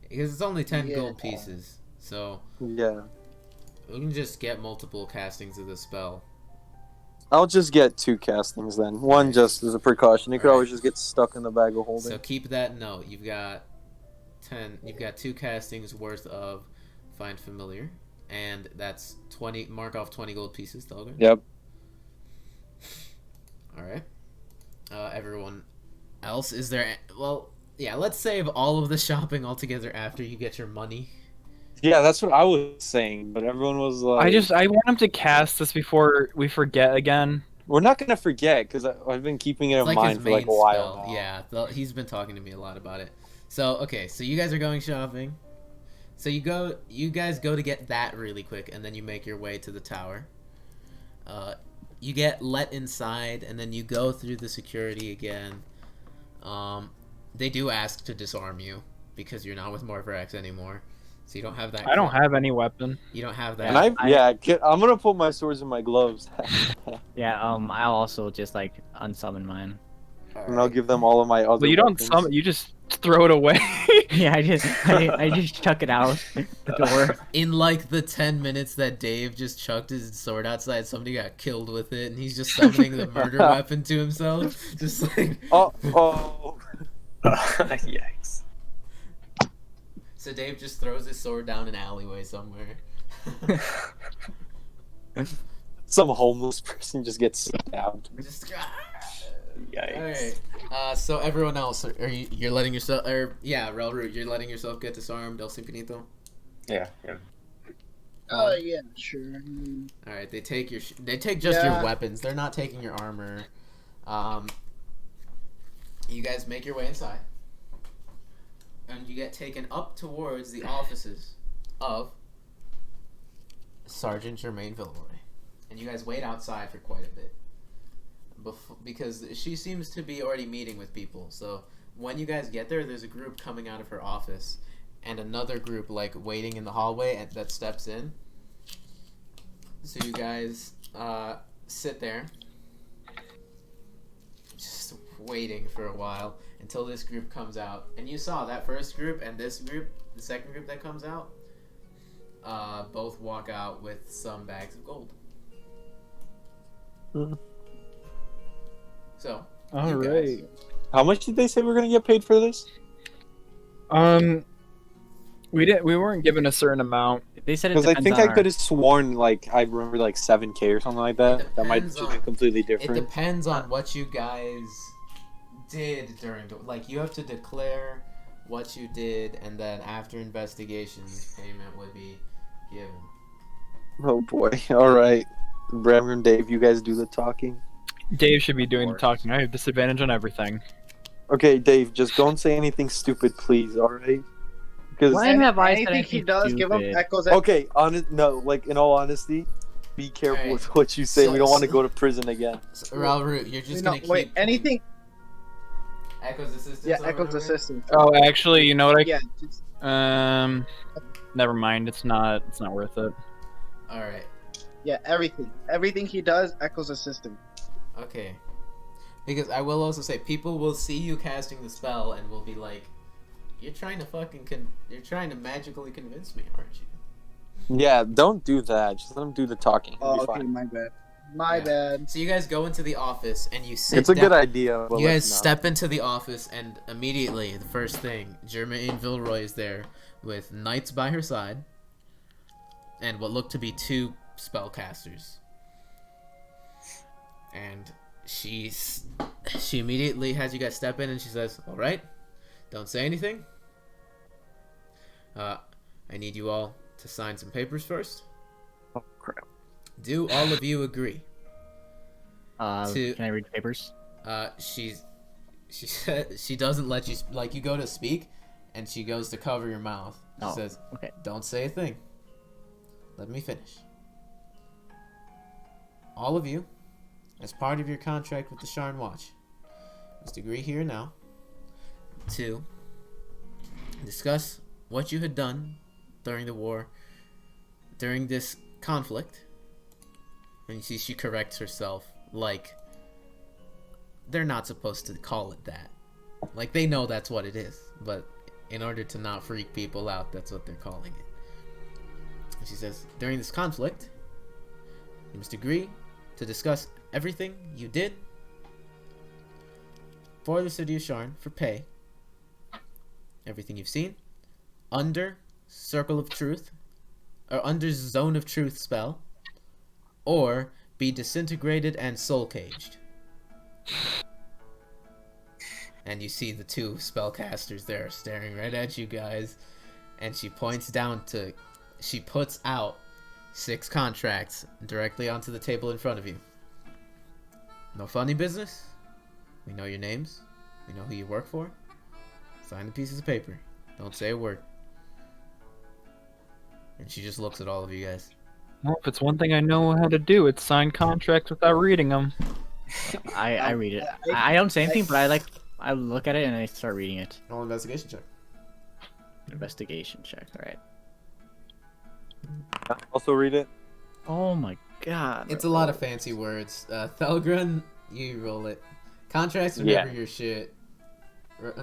Because it's only 10 Yeah. gold pieces, so Yeah. we can just get multiple castings of the spell. I'll just get 2 castings then. One just as a precaution. It could Alright. always just get stuck in the bag of holding. So keep that note. You've got 2 castings worth of Find Familiar, and that's 20. Mark off 20 gold pieces, Thelgun. Yep. All right. Everyone else, is there? Well, yeah. Let's save all of the shopping altogether after you get your money. Yeah, that's what I was saying, but everyone was like... I want him to cast this before we forget again. We're not gonna forget, because I've been keeping it in It's like mind his for like a main while spell. now. Yeah, he's been talking to me a lot about it. So okay, so you guys are going shopping. So you guys go to get that really quick, and then you make your way to the tower. You get let inside, and then you go through the security again. They do ask to disarm you because you're not with Morphrax anymore, so you don't have that. I don't have any weapon. You don't have that. And I'm gonna put my swords in my gloves. Yeah, I'll also just like unsummon mine. And I'll give them all of my other But you don't weapons. summon. You just throw it away. Yeah, I just chuck it out the door. In like the 10 minutes that Dave just chucked his sword outside, somebody got killed with it, and he's just summoning the murder weapon to himself. Just like. Oh. Yikes. So Dave just throws his sword down an alleyway somewhere. Some homeless person just gets stabbed. Just. Yikes. Alright. So everyone else, you're letting yourself, Ralrut, you're letting yourself get disarmed, El Simpiníto? Yeah. Yeah, sure. Alright, they take just your weapons. They're not taking your armor. You guys make your way inside. And you get taken up towards the offices of Sergeant Germaine Villeroy. And you guys wait outside for quite a bit. Because she seems to be already meeting with people. So when you guys get there, there's a group coming out of her office. And another group, like, waiting in the hallway that steps in. So you guys sit there. Just waiting for a while until this group comes out. And you saw that first group and this group, the second group that comes out, both walk out with some bags of gold. So, All right. How much did they say we're gonna get paid for this? We weren't given a certain amount. They said it Because I depends think on I our- could have sworn like I remember like 7K or something like that. That might depends have on- been completely it different. depends on what you guys did during the... Like, you have to declare what you did, and then after investigations, payment would be given. Oh boy! All right, Bramgrim and Dave, you guys do the talking. Dave should be doing the talking. I have disadvantage on everything. Okay, Dave, just don't say anything stupid, please. All right? Because When have I said Anything he anything does, give him stupid? echoes. okay, like in all honesty, be careful Alright. with what you say. So- we don't want to go to prison again. So, Ralrut, you're just gonna keep... Wait, anything? Echo's assistance? Yeah, over echoes there? assistance. Oh, actually, you know what? Yeah. Just, Never mind. It's not worth it. Alright, yeah, everything. Everything he does, echoes assistance. okay. Because I will also say, people will see you casting the spell and will be like, you're trying to magically convince me, aren't you? Yeah, don't do that. Just let them do the talking. It'll Oh, be okay, fine. my bad. My Yeah. bad. So you guys go into the office and you sit It's a down. good idea. But You guys let's not. step into the office, and immediately, the first thing, Germaine Villeroy is there with knights by her side, and what look to be 2 spellcasters. And she immediately has you guys step in, and she says, "All right, don't say anything. I need you all to sign some papers first. Oh crap! Do all of you agree?" Can I read the papers? She doesn't let you, like, you go to speak, and she goes to cover your mouth. She says, okay. "Don't say a thing. Let me finish. All of you, as part of your contract with the Sharn Watch, must agree here and now to discuss what you had done during the war, during this conflict." And you see she corrects herself, like, they're not supposed to call it that. Like, they know that's what it is, but in order to not freak people out, that's what they're calling it. And she says, "During this conflict, you must agree to discuss everything you did for the city of Sharn for pay. Everything you've seen under Circle of Truth, or under Zone of Truth spell, or be disintegrated and soul caged." And you see the two spellcasters there staring right at you guys, and she points down to, she puts out 6 contracts directly onto the table in front of you. "No funny business. We know your names. We know who you work for. Sign the pieces of paper. Don't say a word." And she just looks at all of you guys. Well, if it's one thing I know how to do, it's sign contracts without reading them. I read it. I don't say anything, but I look at it and I start reading it. Roll investigation check. Investigation check. All right. Also read it. Oh my god. It's a lot of fancy words. Thelgun, you roll it. Contracts are never your shit.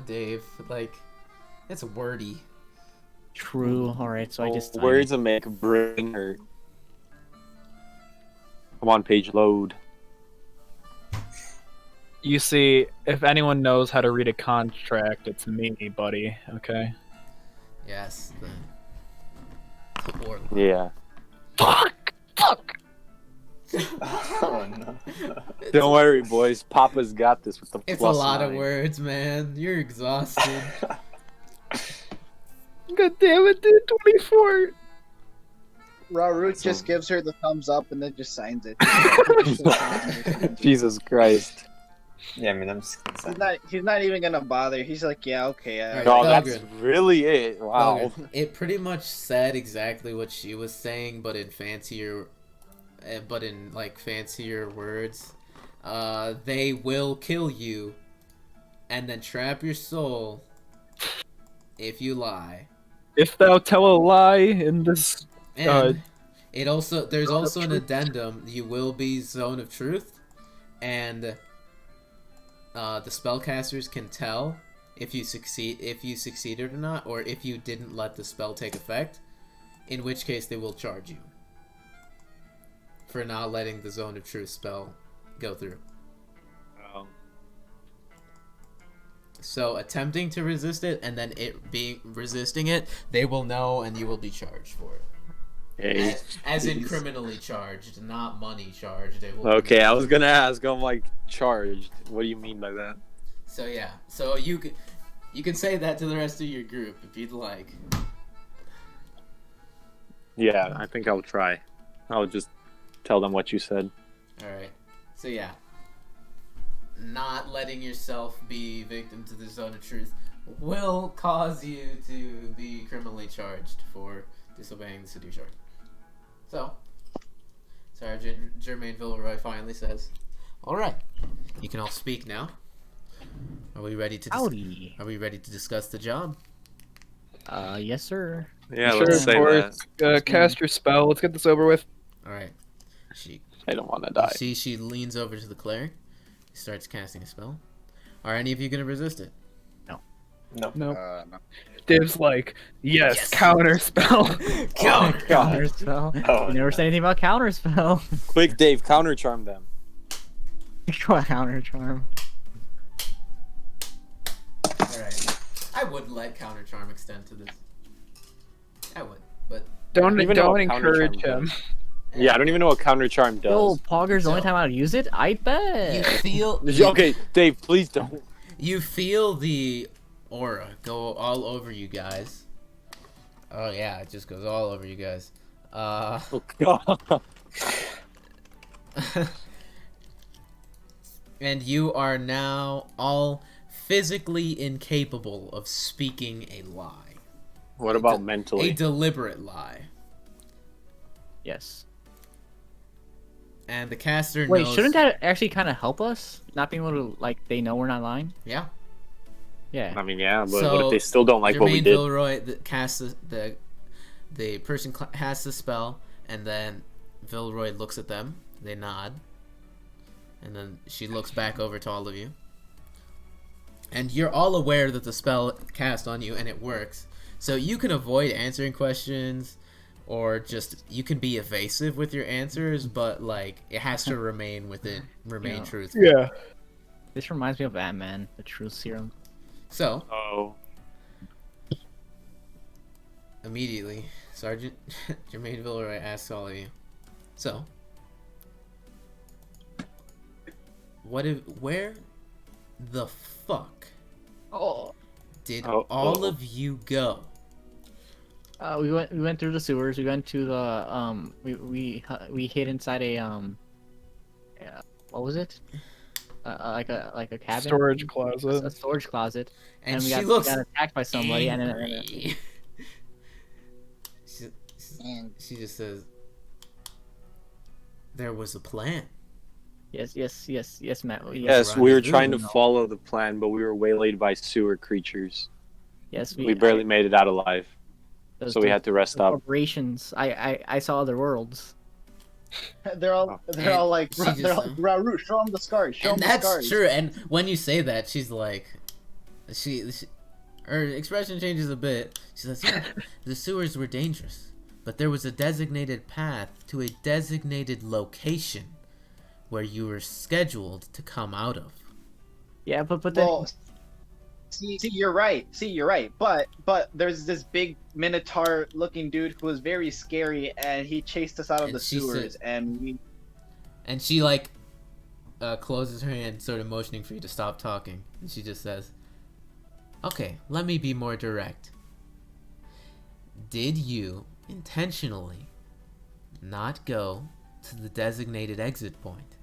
Dave, like, it's wordy. True. All right, so I just words that make brain hurt. Come on, page load. You see, if anyone knows how to read a contract, it's me, buddy. Okay. Yes. The Warlock. Yeah. Fuck! Oh no. Don't worry, boys. Papa's got this with the It's plus a lot 9. of words, man. You're exhausted. God damn it, dude. 24. Ralrut just gives her the thumbs up and then just signs it. Jesus Christ. Yeah, I mean, I'm just He's not even gonna bother. He's like, yeah, okay. Alright, No, Thelgun. that's really it. Wow. Thelgun. It pretty much said exactly what she was saying, but in fancier words. They will kill you and then trap your soul if you lie. If thou tell a lie in this... And there's also an addendum. You will be Zone of Truth, and the spellcasters can tell if you succeeded or not, or if you didn't let the spell take effect, in which case they will charge you for not letting the Zone of Truth spell go through. So attempting to resist it and then resisting it, they will know and you will be charged for it. Hey, as in criminally charged, not money charged. They will okay, I was gonna ask. I'm like, charged. What do you mean by that? So yeah, so you can say that to the rest of your group if you'd like. Yeah, I think I'll try. I'll just tell them what you said. Alright. So yeah. Not letting yourself be victim to the Zone of Truth will cause you to be criminally charged for disobeying the City of Sharn. So, Sergeant Germain Villeroy finally says, "Alright, you can all speak now. Are we ready to Howdy. Are we ready to discuss the job?" Yes, sir. Yeah, Sure, let's say boys. that. Cast your spell. Let's get this over with. Alright. I don't want to die. See, she leans over to the cleric. He starts casting a spell. Are any of you going to resist it? No. No. Dave's like, yes, counter spell. Counter spell. Oh, You never said anything about counter spell. Quick, Dave, counter charm them. Counter charm. Alright. I would let counter charm extend to this. I would, but Don't Even though counter encourage charm him. Yeah, I don't even know what counter charm Yo, does. Pogger's the only time I'd use it? I You bet. feel Okay, Dave, please don't. you feel the aura go all over you guys. Oh yeah, it just goes all over you guys. Oh, God. And you are now all physically incapable of speaking a lie. What about A mentally? deliberate lie. Yes. And the caster Wait, knows... shouldn't that actually kind of help us? Not being able to, like, they know we're not lying? Yeah. Yeah. I mean, yeah, but So, what if they still don't like what we Jermaine did? Villeroy casts the person casts the spell, and then Villeroy looks at them. They nod, and then she looks back over to all of you. And you're all aware that the spell cast on you, and it works. So you can avoid answering questions, or just you can be evasive with your answers, but like it has to remain Yeah. truthful. Yeah. This reminds me of Ant-Man, the truth serum. So Oh. immediately, Sergeant Jermaine Villeroy asks all of you. So, where the fuck did all of you go? We went through the sewers. We went to the we hid inside a what was it? Like a cabin. Storage closet. A storage closet. And we she got, looks got attacked by somebody, angry. She just says, "There was a plan." Yes, Matt. Yes, Ron we is were trying to moving on. follow the plan, but we were waylaid by sewer creatures. Yes, We barely made it out alive, those- so we had to rest up. Corporations. I saw other worlds. They're all like, She just- they're all, Ralrut, show them the scars. Show them And the that's scars. true. And when you say that, she's like, her expression changes a bit. She says, "Yeah, the sewers were dangerous, but there was a designated path to a designated location where you were scheduled to come out of." Yeah, but then Well, see, you're right. But there's this big minotaur-looking dude who was very scary, and he chased us out of And the she sewers, said- and we. And she like closes her hand, sort of motioning for you to stop talking. And she just says, "Okay, let me be more direct. Did you intentionally not go to the designated exit point?"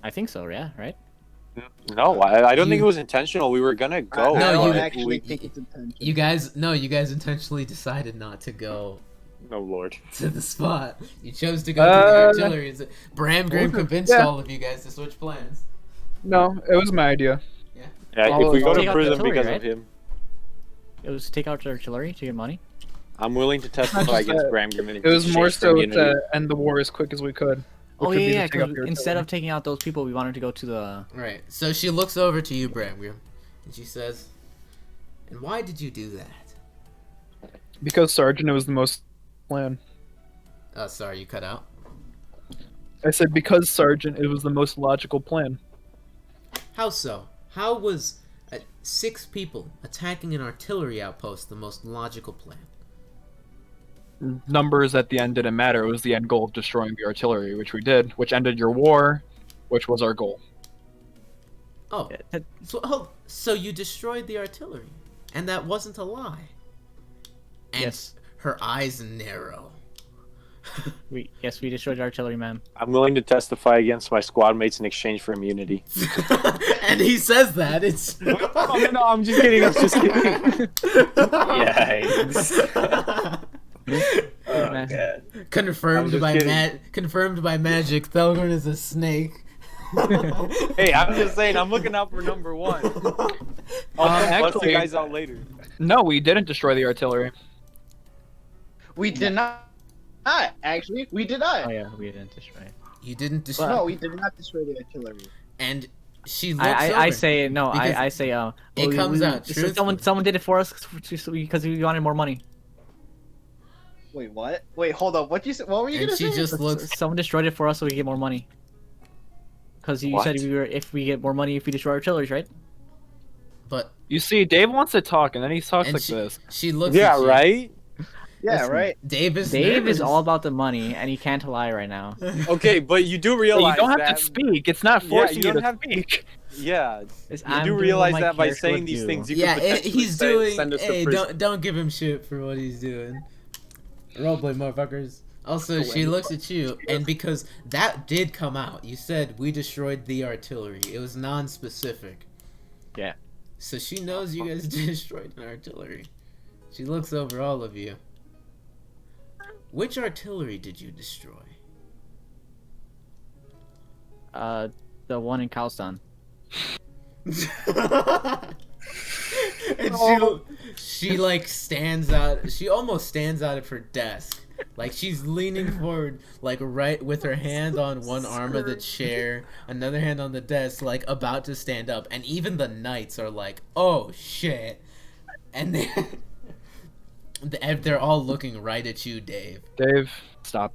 I think so. Yeah, right. No, I don't think it was intentional. We were gonna go. I No, don't you- actually think it's intentional. You guys intentionally decided not to go No, Lord. to the spot. You chose to go to the artillery. Bramgrim convinced Yeah. all of you guys to switch plans. No, it was my idea. Yeah, if we go Take to out prison artillery, because right? of him, It was take out the artillery to get money. I'm willing to testify against Bramgrim. It was more so to end the war as quick as we could. Oh which would be yeah, to take out because the instead artillery. of taking out those people, we wanted to go to the. Right. So she looks over to you, Bramgrim, and she says, "And why did you do that?" Because Sergeant, it was the most plan. Sorry, you cut out. I said because Sergeant, it was the most logical plan. How so? How was 6 people attacking an artillery outpost the most logical plan? Numbers at the end didn't matter. It was the end goal of destroying the artillery, which we did, which ended your war, which was our goal. Oh, so you destroyed the artillery, and that wasn't a lie. And Yes. her eyes narrow. We destroyed the artillery, ma'am. I'm willing to testify against my squad mates in exchange for immunity. And he says that it's. No, I'm just kidding. I'm just kidding. Oh, Man. God. Confirmed just by kidding. confirmed by magic. Thelgun is a snake. Hey, I'm just saying. I'm looking out for number 1. I'll bust the actually- guys out later. No, we didn't destroy the artillery. We did not. Actually, we did not. Oh yeah, we didn't destroy it. You didn't destroy. No, we did not destroy the artillery. And she looks I over. say no. Because I say it comes out so someone did it for us because we wanted more money. Wait, what? Wait, hold up. What you said? What were you And gonna she say? just looks. Someone destroyed it for us so we get more money. Because you said What? if we get more money if we destroy artilleries, right? But You see, Dave wants to talk, and then he talks and like she, this. she looks. Yeah, at you, right? Yeah, Listen, right. Dave is Dave is nervous. all about the money, and he can't lie right now. Okay, but you do You realize don't have that. to speak. It's not Yeah, forcing you you don't to have- speak. Yeah, It's, you I'm do doing what realize my that by character saying would these do. things, you Yeah, could potentially he's doing. send us to Hey, prison. don't give him shit for what he's doing. Roleplay, motherfuckers. Also, she looks at you, and because that did come out, you said we destroyed the artillery. It was non-specific. Yeah. So she knows you guys destroyed an artillery. She looks over all of you. Which artillery did you destroy? The one in Callestan. And she like stands out. She almost stands out of her desk. Like she's leaning forward, like right with her hand on one arm of the chair, another hand on the desk, like about to stand up. And even the knights are like, "Oh shit!" And they're all looking right at you, Dave. Dave, stop.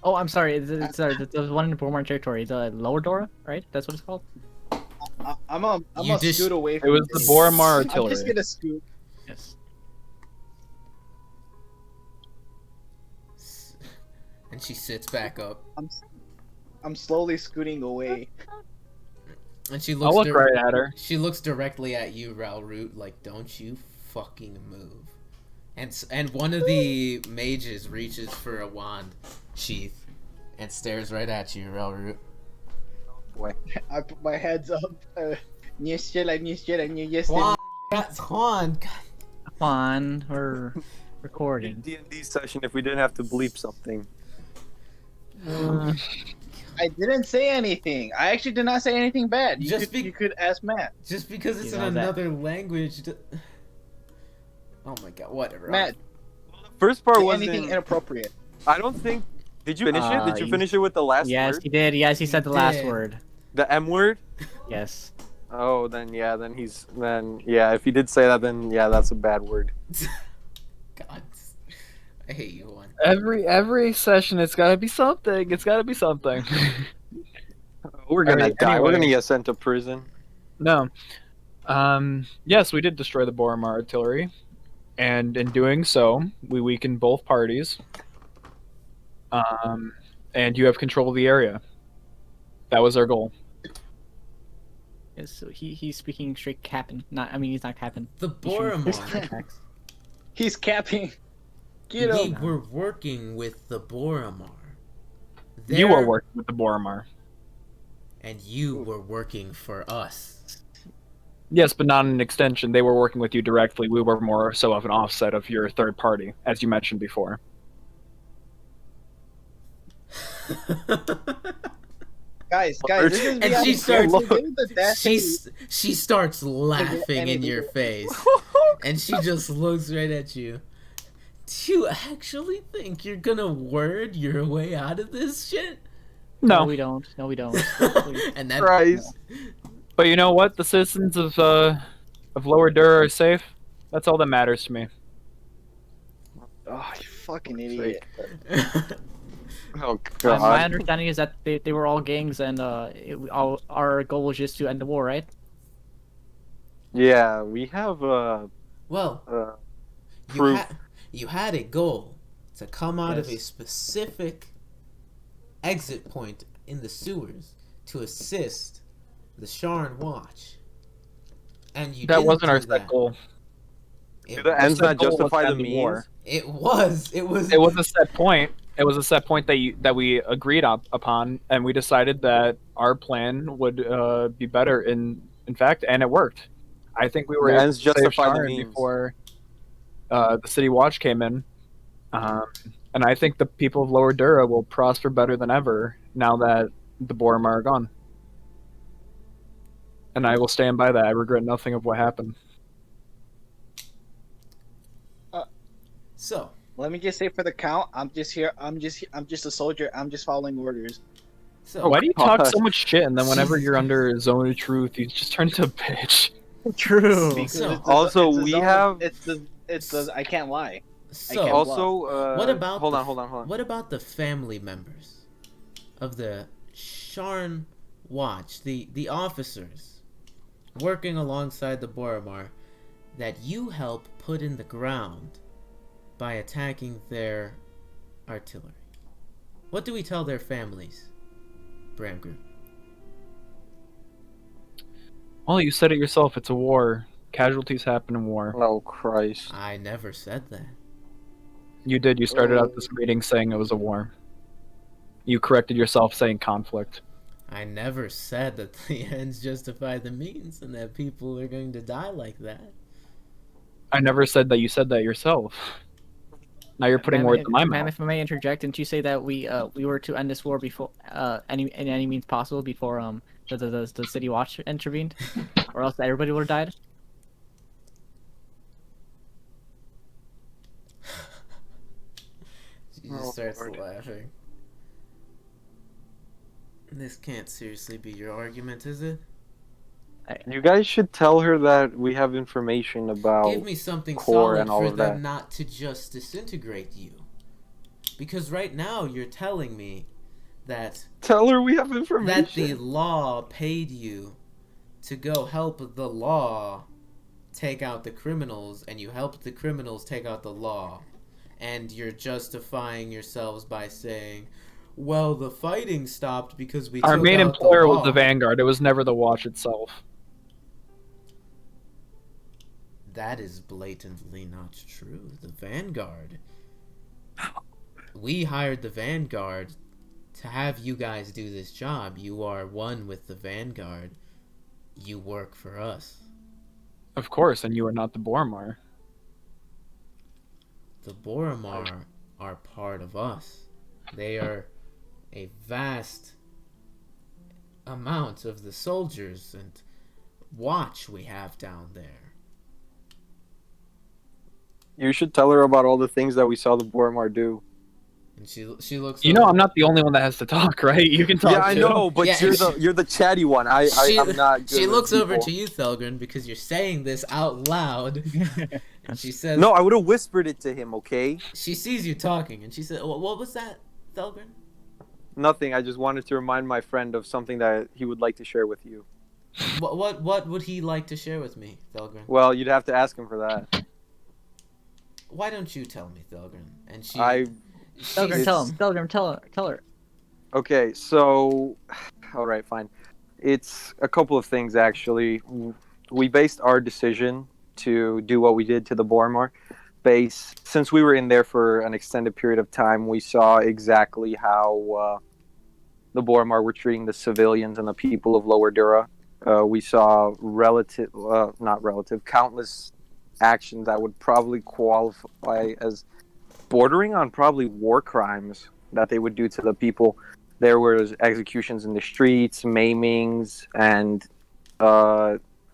Oh, I'm sorry. There's one in the Boromar territory. The Lower Dura, right? That's what it's called. I'm You gonna just- scoot away It from was the this. Boromar I'm artillery. just gonna scoot. Yes. And she sits back up, I'm slowly scooting away. and she looks. I'll look right at her. She looks directly at you, Ralrut, like, "Don't you fucking move." And one of the mages reaches for a wand sheath and stares right at you, Ralrut. I put my heads up. Nie strzelaj, nie strzelaj, nie jestem. Juan, that's Juan. Juan, we're recording. D&D session if we didn't have to bleep something. I didn't say anything. I actually did not say anything bad. Just You could ask Matt. Just because it's You in know that- another language. Oh my god, whatever. Matt, First part say wasn't. anything inappropriate. I don't think. Did you finish it? Did you finish it with the last Yes, word? he did. Yes, he said the He last did. word. The M word? Yes. Oh, then yeah, if he did say that, then yeah, that's a bad word. God, I hate you, Juan. Every session, it's gotta be something. It's gotta be something. We're gonna Alright, die. We're anyway. gonna get sent to prison. No. Yes, we did destroy the Boromar artillery, and in doing so, we weakened both parties. And you have control of the area. That was our goal. Yes, so he's speaking straight Cap'n. He's not Cap'n. The He's shooting Boromar. contracts. He's capping. Get We him. were working with the Boromar. You were They're- working with the Boromar. And you were working for us. Yes, but not an extension. They were working with you directly. We were more so of an offset of your third party, as you mentioned before. Guys, this is And she starts- she she starts laughing in anything your to- face. And she just looks right at you. Do you actually think you're gonna word your way out of this shit? No, No, we don't. No, we don't. And that Christ. but you know what? The citizens of Lower Dura are safe. That's all that matters to me. Oh, you fucking idiot. Oh My god. understanding is that they were all gangs, and our goal was just to end the war, right? Yeah, we have well, proof. you had a goal to come out of a Yes. specific exit point in the sewers to assist the Sharn Watch. And you That didn't wasn't our do set that. goal. It, Do the ends set not goal was justify to the end the means? war. it was. It was a set point. It was a set point that we agreed upon, and we decided that our plan would be better. In fact, and it worked. I think we were The able ends to save justify the Sharn means. before the City Watch came in, and I think the people of Lower Dura will prosper better than ever now that the Boromar are gone. And I will stand by that. I regret nothing of what happened. So, Let me just say for the count, I'm just here. I'm just a soldier. I'm just following orders. Why do you talk God. so much shit, and then whenever you're under zone of truth, you just turn into a bitch? True. Because So- it's the- Also, it's the we zone- have- it's the I can't lie. So, can't Also, what about hold the- on. What about the family members of the Sharn Watch, the officers working alongside the Boromar that you help put in the ground by attacking their artillery. What do we tell their families, Bramgrim? Well, you said it yourself. It's a war. Casualties happen in war. Oh, Christ. I never said that. You did. You started out this meeting saying it was a war. You corrected yourself saying conflict. I never said that the ends justify the means and that people are going to die like that. I never said that. You said that yourself. Now you're putting words in my Ma'am, mouth. if I may interject, didn't you say that we were to end this war before in any means possible before the City Watch intervened, or else everybody would have died? She just starts laughing. This can't seriously be your argument, is it? You guys should tell her that we have information about Give me something core solid and all for of them that. not to just disintegrate you. Because right now you're telling me that Tell her we have information. that the law paid you to go help the law take out the criminals, and you helped the criminals take out the law. And you're justifying yourselves by saying, well, the fighting stopped because we Our took main out employer the was law. the Vanguard. It was never the Watch itself. That is blatantly not true. The Vanguard. We hired the Vanguard to have you guys do this job. You are one with the Vanguard. You work for us. Of course, and you are not the Boromar. The Boromar are part of us. They are a vast amount of the soldiers and watch we have down there. You should tell her about all the things that we saw the Boromar do. And she looks. You know, over- I'm not the only one that has to talk, right? You can talk Yeah, I too. know, but Yeah, you're the chatty one. I'm not good She with looks over people. to you, Thelgun, because you're saying this out loud. And she says, No, I would have whispered it to him, okay? She sees you talking, and she said, "What was that, Thelgun?" Nothing. I just wanted to remind my friend of something that he would like to share with you. What would he like to share with me, Thelgun? Well, you'd have to ask him for that. Why don't you tell me, Thelgun? And she. Thelgun, tell him. Thelgun, tell her. Okay, so, all right, fine. It's a couple of things actually. We based our decision to do what we did to the Boromar since we were in there for an extended period of time. We saw exactly how the Boromar were treating the civilians and the people of Lower Dura. We saw countless actions that would probably qualify as bordering on probably war crimes that they would do to the people. There was executions in the streets, maimings, and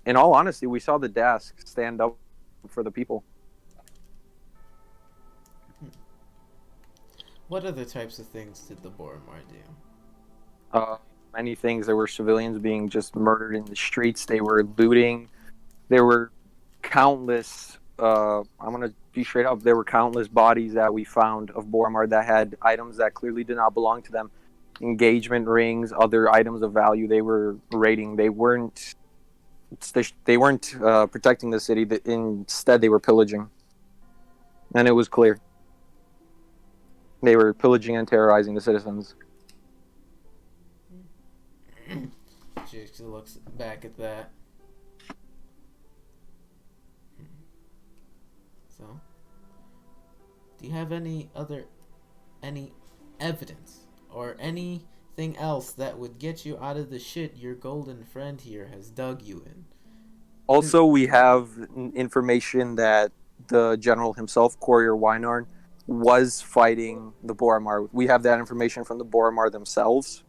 in all honesty, we saw the desk stand up for the people. What other types of things did the Boromar do? Many things. There were civilians being just murdered in the streets. They were looting. There were countless, I'm going to be straight up, there were countless bodies that we found of Boromar that had items that clearly did not belong to them. Engagement rings, other items of value they were raiding. They weren't protecting the city. Instead, they were pillaging. And it was clear. They were pillaging and terrorizing the citizens. She looks back at that. So, do you have any evidence or anything else that would get you out of the shit your golden friend here has dug you in? Also, we have information that the general himself, Courier Wynarn, was fighting the Boromar. We have that information from the Boromar themselves.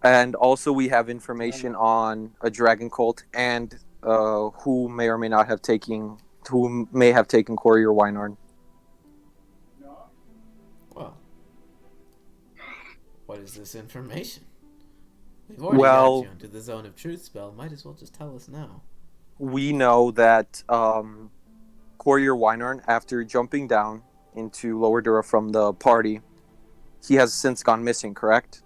And also we have information on a dragon cult and who may have taken Courier Wynarn. Well, what is this information? We've already got you into the zone of truth spell. Might as well just tell us now. We know that Courier Wynarn, after jumping down into Lower Dura from the party, he has since gone missing, correct?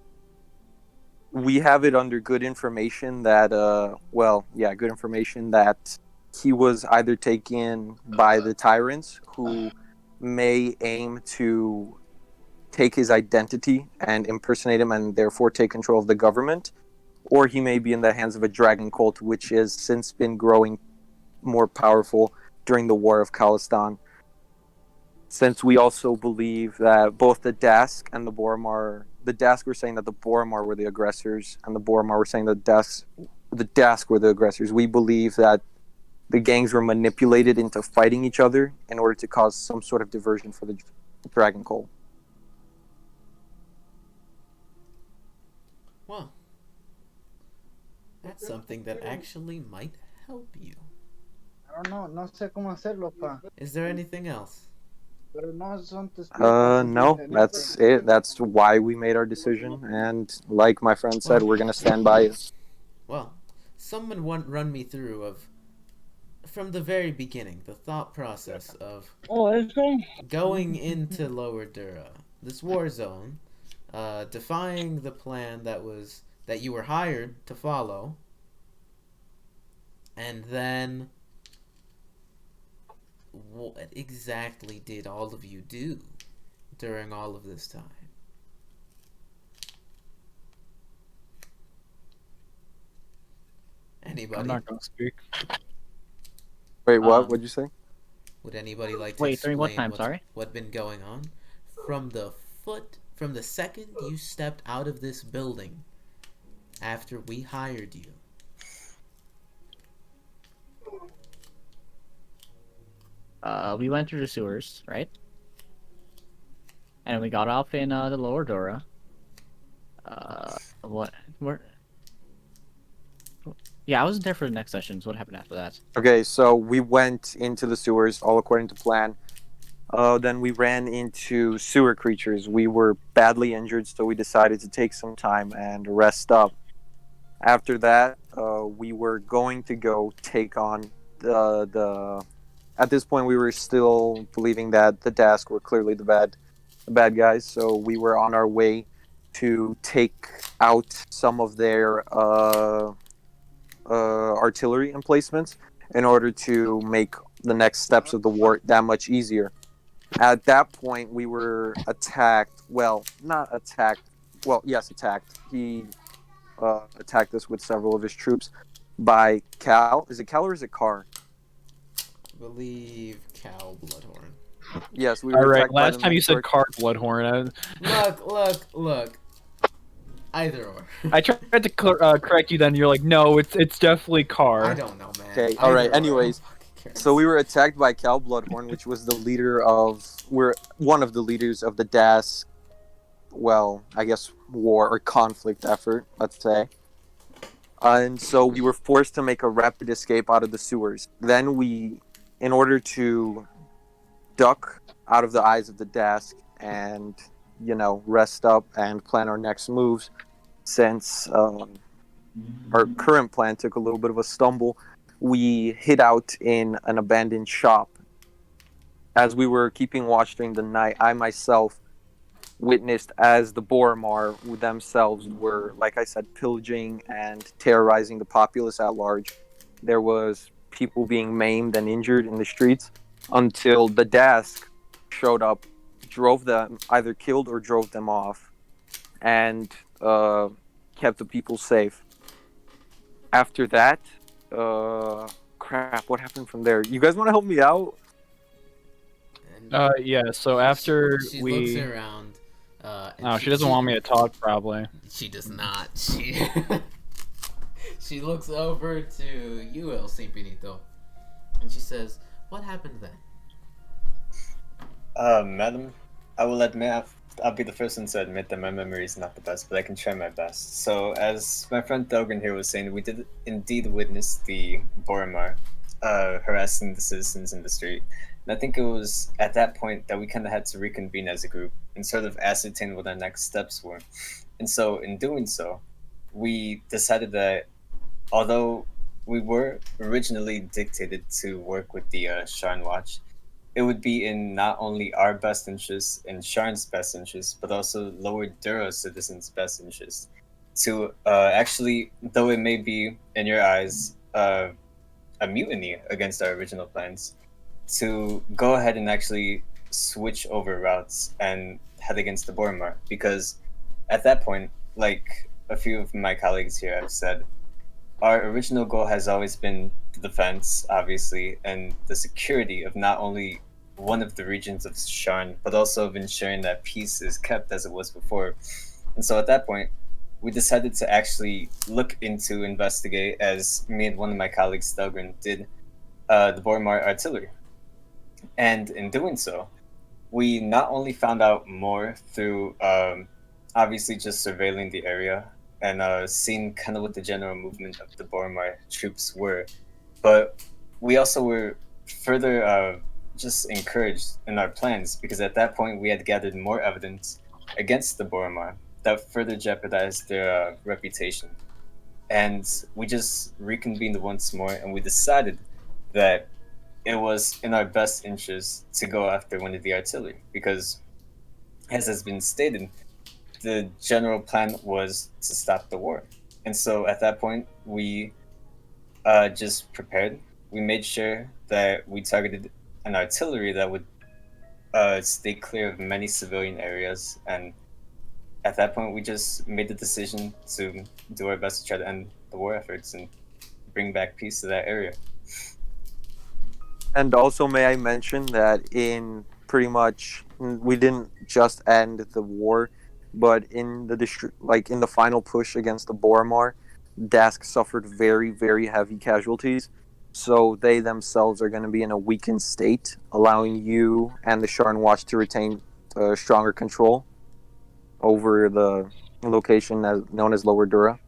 We have it under good information that, good information that he was either taken by the tyrants who may aim to take his identity and impersonate him and therefore take control of the government, or he may be in the hands of a dragon cult, which has since been growing more powerful during the War of Callestan. Since we also believe that both the Dask and the Boromar, the Dask were saying that the Boromar were the aggressors, and the Boromar were saying that the Dask were the aggressors. We believe that the gangs were manipulated into fighting each other in order to cause some sort of diversion for the dragon cult. Well, that's something that actually might help you. I don't know. No sé cómo hacerlo, pa. Is there anything else? Pero no son tus No, that's it. That's why we made our decision, and like my friend said, we're gonna stand by it. Well, someone run me through from the very beginning, the thought process of going into Lower Dura, this war zone, defying the plan that you were hired to follow, and then what exactly did all of you do during all of this time? Anybody? I'm not gonna speak. Wait, what? What'd you say? Would anybody like to Wait, explain during what time? Sorry. What's been going on from the second you stepped out of this building after we hired you? We went through the sewers, right? And we got off in the Lower Dura. Yeah, I wasn't there for the next sessions. What happened after that? Okay, so we went into the sewers, all according to plan. Then we ran into sewer creatures. We were badly injured, so we decided to take some time and rest up. After that, we were going to go take on the. At this point, we were still believing that the Dask were clearly the bad guys. So we were on our way to take out some of their artillery emplacements in order to make the next steps of the war that much easier. At that point, we were attacked. Well, not attacked. Well, yes, attacked. He attacked us with several of his troops by Cal. Is it Cal or is it Carr? I believe Cal Bloodhorn. Yes, we were. All right. attacked by Last the time you said Mentor. Card Bloodhorn. Look. Either or. I tried to correct you. Then you're like, no, it's definitely Card. I don't know, man. Okay. All right. Either or. Anyways, so we were attacked by Cal Bloodhorn, which was the leader of. We're one of the leaders of the Dask. Well, I guess war or conflict effort. Let's say. And so we were forced to make a rapid escape out of the sewers. Then we, in order to duck out of the eyes of the Dask and, rest up and plan our next moves, since our current plan took a little bit of a stumble, we hid out in an abandoned shop. As we were keeping watch during the night, I myself witnessed as the Boromar themselves were, like I said, pillaging and terrorizing the populace at large. There was people being maimed and injured in the streets until the Dask showed up, drove them, either killed or drove them off, and kept the people safe. After that, crap, what happened from there? You guys want to help me out? Yeah. So after she we looks around. And she doesn't want me to talk, probably. She does not. She looks over to you, El Simpiníto, and she says, "What happened then?" Madam, I will admit, I'll be the first one to admit that my memory is not the best, but I can try my best. So, as my friend Thelgun here was saying, we did indeed witness the Boromar harassing the citizens in the street. And I think it was at that point that we kind of had to reconvene as a group and sort of ascertain what our next steps were. And so, in doing so, we decided that although we were originally dictated to work with the Sharn Watch, it would be in not only our best interest and Sharn's best interest, but also Lower Dura citizens' best interest to actually, though it may be in your eyes a mutiny against our original plans to go ahead and actually switch over routes and head against the Boromar, because at that point, like a few of my colleagues here have said, our original goal has always been the defense, obviously, and the security of not only one of the regions of Sharn, but also of ensuring that peace is kept as it was before. And so at that point, we decided to actually look into, investigate, as me and one of my colleagues, Thelgun, did, the Boromar artillery. And in doing so, we not only found out more through obviously just surveilling the area and seeing kind of what the general movement of the Boromar troops were, but we also were further just encouraged in our plans, because at that point we had gathered more evidence against the Boromar that further jeopardized their reputation. And we just reconvened once more, and we decided that it was in our best interest to go after one of the artillery, because, as has been stated, the general plan was to stop the war. And so at that point, we just prepared. We made sure that we targeted an artillery that would stay clear of many civilian areas. And at that point, we just made the decision to do our best to try to end the war efforts and bring back peace to that area. And also, may I mention that in pretty much, we didn't just end the war, but in the in the final push against the Boromar, Dask suffered very, very heavy casualties. So they themselves are going to be in a weakened state, allowing you and the Sharn Watch to retain stronger control over the location known as Lower Dura.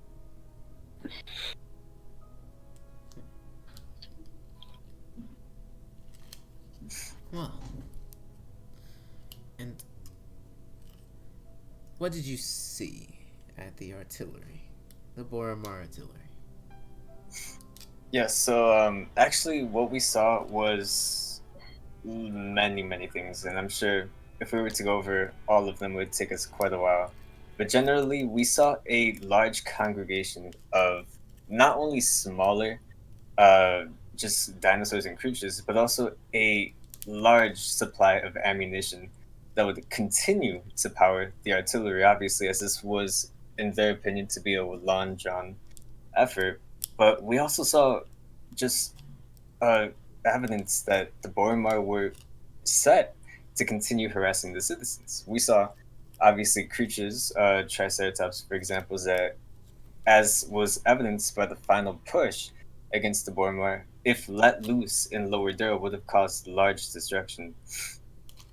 Well, and what did you see at the artillery, the Boromar artillery? Yes, so actually what we saw was many, many things, and I'm sure if we were to go over all of them, it would take us quite a while. But generally, we saw a large congregation of not only smaller, just dinosaurs and creatures, but also a large supply of ammunition that would continue to power the artillery, obviously, as this was, in their opinion, to be a long-drawn effort. But we also saw just evidence that the Boromar were set to continue harassing the citizens. We saw, obviously, creatures, Triceratops, for example, that, as was evidenced by the final push against the Boromar, if let loose in Lower Dura, would have caused large destruction.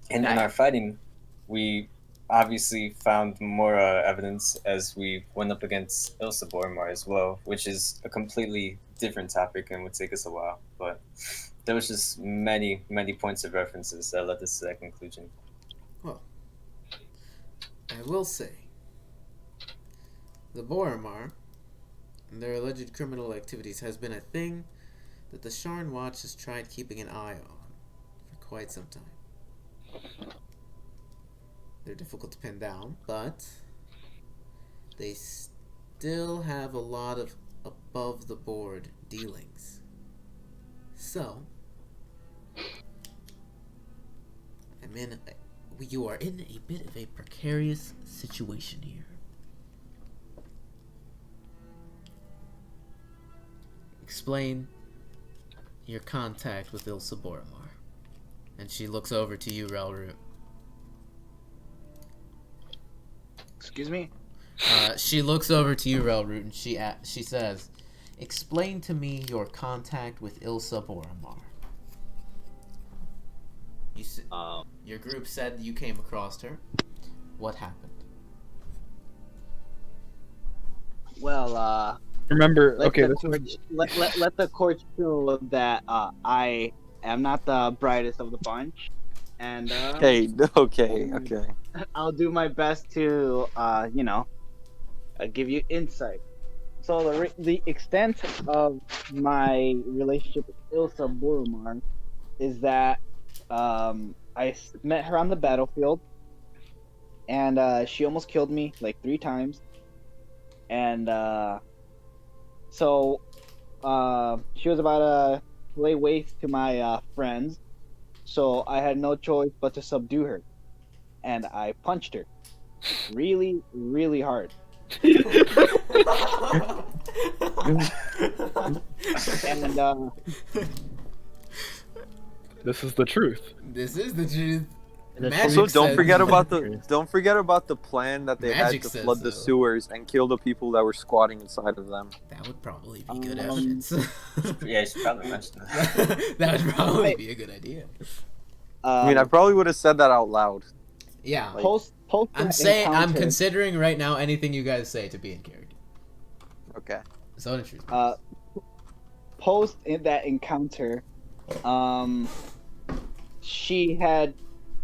And in our fighting, we obviously found more evidence as we went up against Ilsa Boromar as well, which is a completely different topic and would take us a while. But there was just many, many points of references that led us to that conclusion. Well, I will say, the Boromar and their alleged criminal activities has been a thing that the Sharn Watch has tried keeping an eye on for quite some time. They're difficult to pin down, but they still have a lot of above-the-board dealings. So, you are in a bit of a precarious situation here. Explain your contact with Ilsa Boromar. And she looks over to you, Ralrut. Excuse me? She looks over to you, Ralrut, and she says, "Explain to me your contact with Ilsa Boromar." Your group said you came across her. What happened? Well, Remember, let okay, the this court, is let the court show that I am not the brightest of the bunch, and Okay. I'll do my best to give you insight. So the extent of my relationship with Ilsa Boromar is that I met her on the battlefield, and she almost killed me like 3 times, and so she was about lay waste to my friends, so I had no choice but to subdue her, and I punched her, really, really hard. And This is the truth. This is the truth. The Magic Also, don't says- forget about the plan that they Magic had to says flood the so. sewers and kill the people that were squatting inside of them. That would probably be good Um, evidence. Yeah, you should probably mention that. That would probably be a good idea. I mean, I probably would have said that out loud. Yeah. post. I'm that saying, I'm encounter, considering right now anything you guys say to be in character. Okay. So truth. Post in that encounter, she had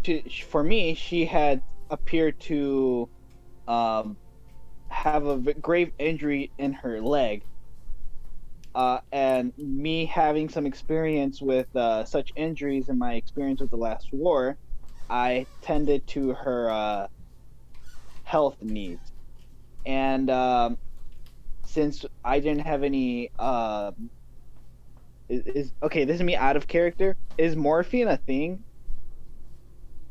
she had appeared to have a grave injury in her leg, and me having some experience with such injuries in my experience with the last war, I tended to her health needs, and since I didn't have any okay, this is me out of character. Is morphine a thing?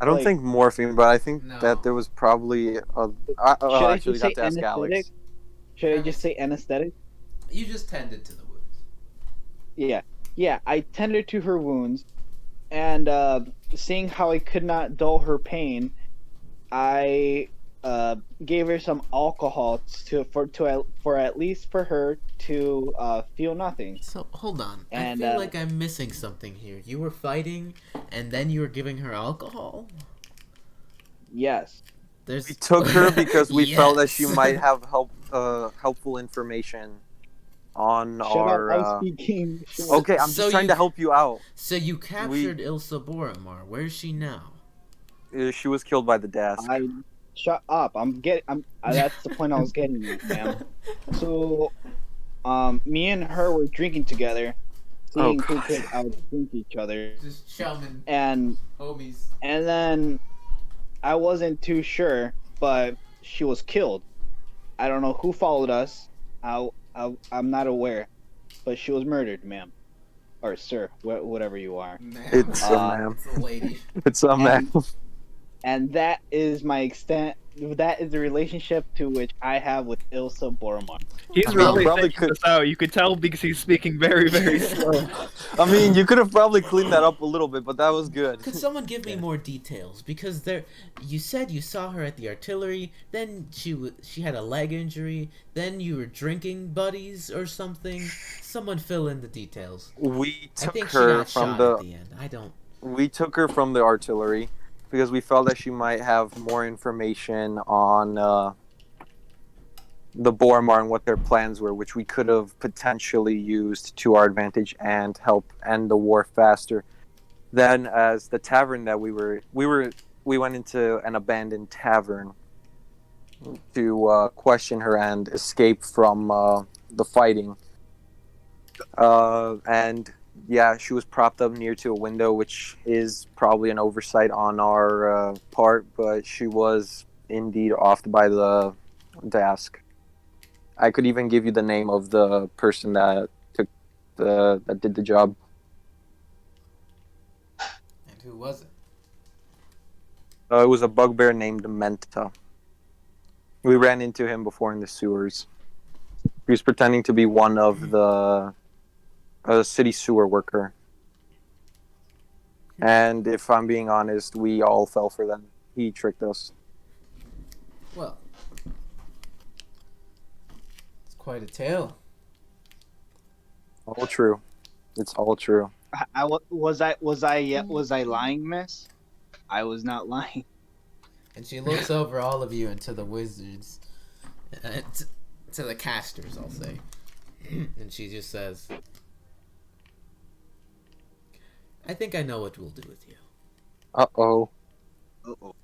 I don't Like- think morphine, but I think No. that there was probably a. Should I Actually, just got say to ask Alex. anesthetic? Should I just say anesthetic? You just tended to the wounds. Yeah, I tended to her wounds, and seeing how I could not dull her pain, I gave her some alcohol for at least for her to feel nothing. So hold on. And, I feel like I'm missing something here. You were fighting, and then you were giving her alcohol. Yes. There's. We took her because we felt that she Yes. might have helpful information on Shut our. up, I'm speaking. Shut up. Okay, I'm So just trying you- to help you out. So you captured Ilsa Boromar. Where's she now? She was killed by the desk. Shut up. That's the point I was getting at, man. So, me and her were drinking together, seeing who God. could outdrink each other, Just chumming, and homies. then I wasn't too sure, but she was killed. I don't know who followed us. I'm not aware, but she was murdered, ma'am, or sir, whatever you are. Man. It's a man. It's a lady. It's a man. And that is my extent. That is the relationship to which I have with Ilsa Boromar. He's I mean, really probably thinking could- this out. You could tell because he's speaking very, very slow. I mean, you could have probably cleaned that up a little bit, but that was good. Could someone give me more details? Because you said you saw her at the artillery. Then she had a leg injury. Then you were drinking buddies or something. Someone fill in the details. We I took think she her got from shot the. at the end. I don't. We took her from the artillery because we felt that she might have more information on the Boromar and what their plans were, which we could have potentially used to our advantage and help end the war faster. Then, as the tavern that we went into an abandoned tavern to question her and escape from the fighting. And yeah, she was propped up near to a window, which is probably an oversight on our part, but she was indeed offed by the desk. I could even give you the name of the person that did the job. And who was it? It was a bugbear named Menta. We ran into him before in the sewers. He was pretending to be one of the city sewer worker. And if I'm being honest, we all fell for them. He tricked us. Well, it's quite a tale. All true. It's all true. Was I lying, miss? I was not lying. And she looks over all of you and to the wizards, to the casters, I'll say, and she just says, "I think I know what we'll do with you." Uh-oh. Uh-oh.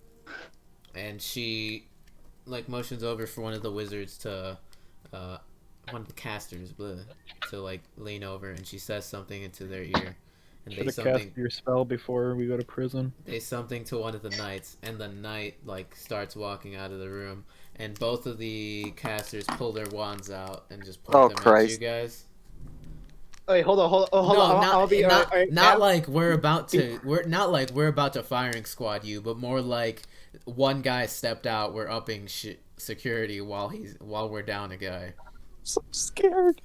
And she, motions over for one of the wizards to, one of the casters, to lean over, and she says something into their ear, and Should they have something. cast your spell before we go to prison. Say something to one of the knights, and the knight starts walking out of the room, and both of the casters pull their wands out and just point Oh, them Christ. at you guys. Wait, hold on. No, I'll be not ma'am? like we're about to firing squad you, but more like one guy stepped out. We're upping security while we're down a guy. So scared.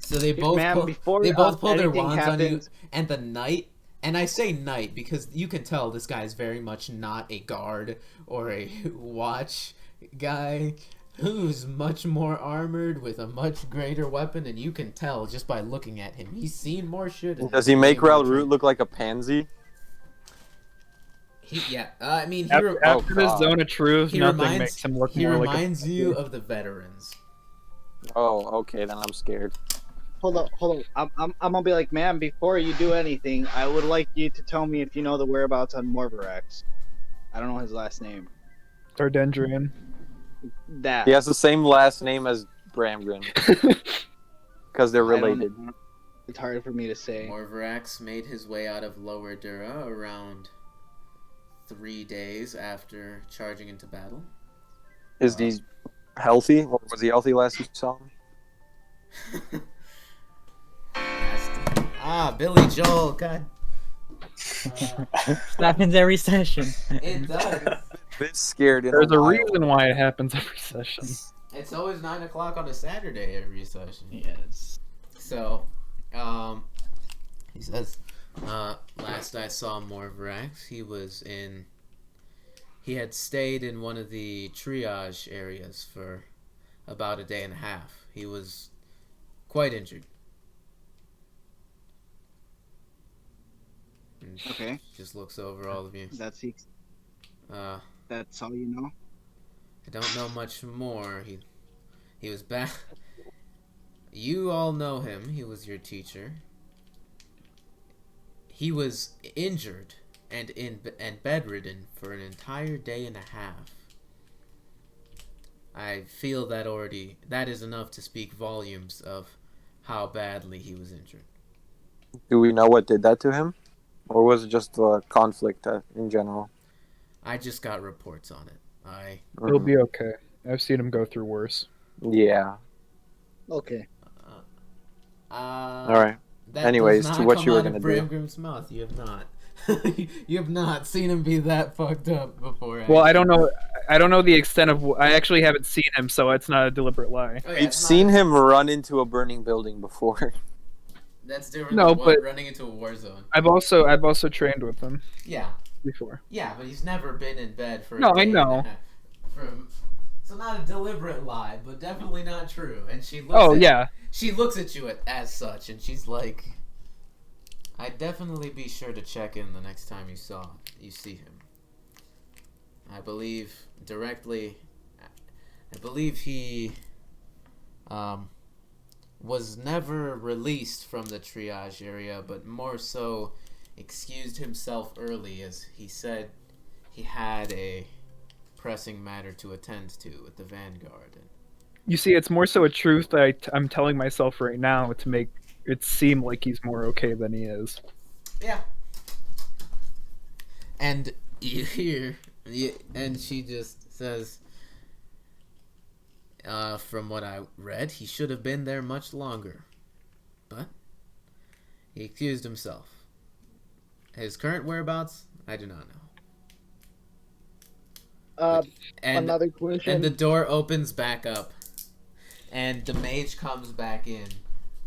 So they both Ma'am, before pull their anything wands on you, happens- and the knight. And I say knight because you can tell this guy is very much not a guard or a watch guy who's much more armored with a much greater weapon, and you can tell just by looking at him. He's seen more shit. Does he make Ralrut look like a pansy? I mean, After this God. zone of truth, he nothing reminds makes him look he more reminds like a you of the veterans. Oh, okay, then I'm scared. Hold on. I'm gonna be like, ma'am, before you do anything, I would like you to tell me if you know the whereabouts on Morvarax. I don't know his last name. Daardendrian. That. He has the same last name as Bramgrim. Because they're I don't related. know. It's hard for me to say. Morvarax made his way out of Lower Dura around 3 days after charging into battle. Is he healthy? Or was he healthy last you saw him? Billy Joel, God. That happens every session. It does. Bit scared. There's a reason why it happens every session. It's always 9 o'clock on a Saturday every session. Yes. So, he says, last I saw Morvarax, he had stayed in one of the triage areas for about a day and a half. He was quite injured. And Okay. just looks over all of you. That's all you know. I don't know much more. He was back. You all know him. He was your teacher. He was injured and bedridden for an entire day and a half. I feel that is enough to speak volumes of how badly he was injured. Do we know what did that to him? Or was it just a conflict in general? I just got reports on it. He'll be okay. I've seen him go through worse. Yeah. Okay. Alright. That Anyways, does to not what come you were out of gonna do. Bramgrim's mouth. You have not. You have not seen him be that fucked up before. Well, I don't know. I don't know the extent of. I actually haven't seen him, so it's not a deliberate lie. Oh, yeah, We've it's seen not- him run into a burning building before. That's different No, than but- running into a war zone. I've also trained with him Yeah, before. yeah, but he's never been in bed for. No, a day I and know. a half. So not a deliberate lie, but definitely not true. And she looks. Oh at, yeah. She looks at you as such, and she's like, "I'd definitely be sure to check in the next time you see him. I believe he was never released from the triage area, but more so excused himself early, as he said he had a pressing matter to attend to with the Vanguard." You see, it's more so a truth that I'm telling myself right now to make it seem like he's more okay than he is. Yeah. And you hear, and she just says, from what I read, he should have been there much longer. But he excused himself. His current whereabouts, I do not know. And, Another question. and the door opens back up, and the mage comes back in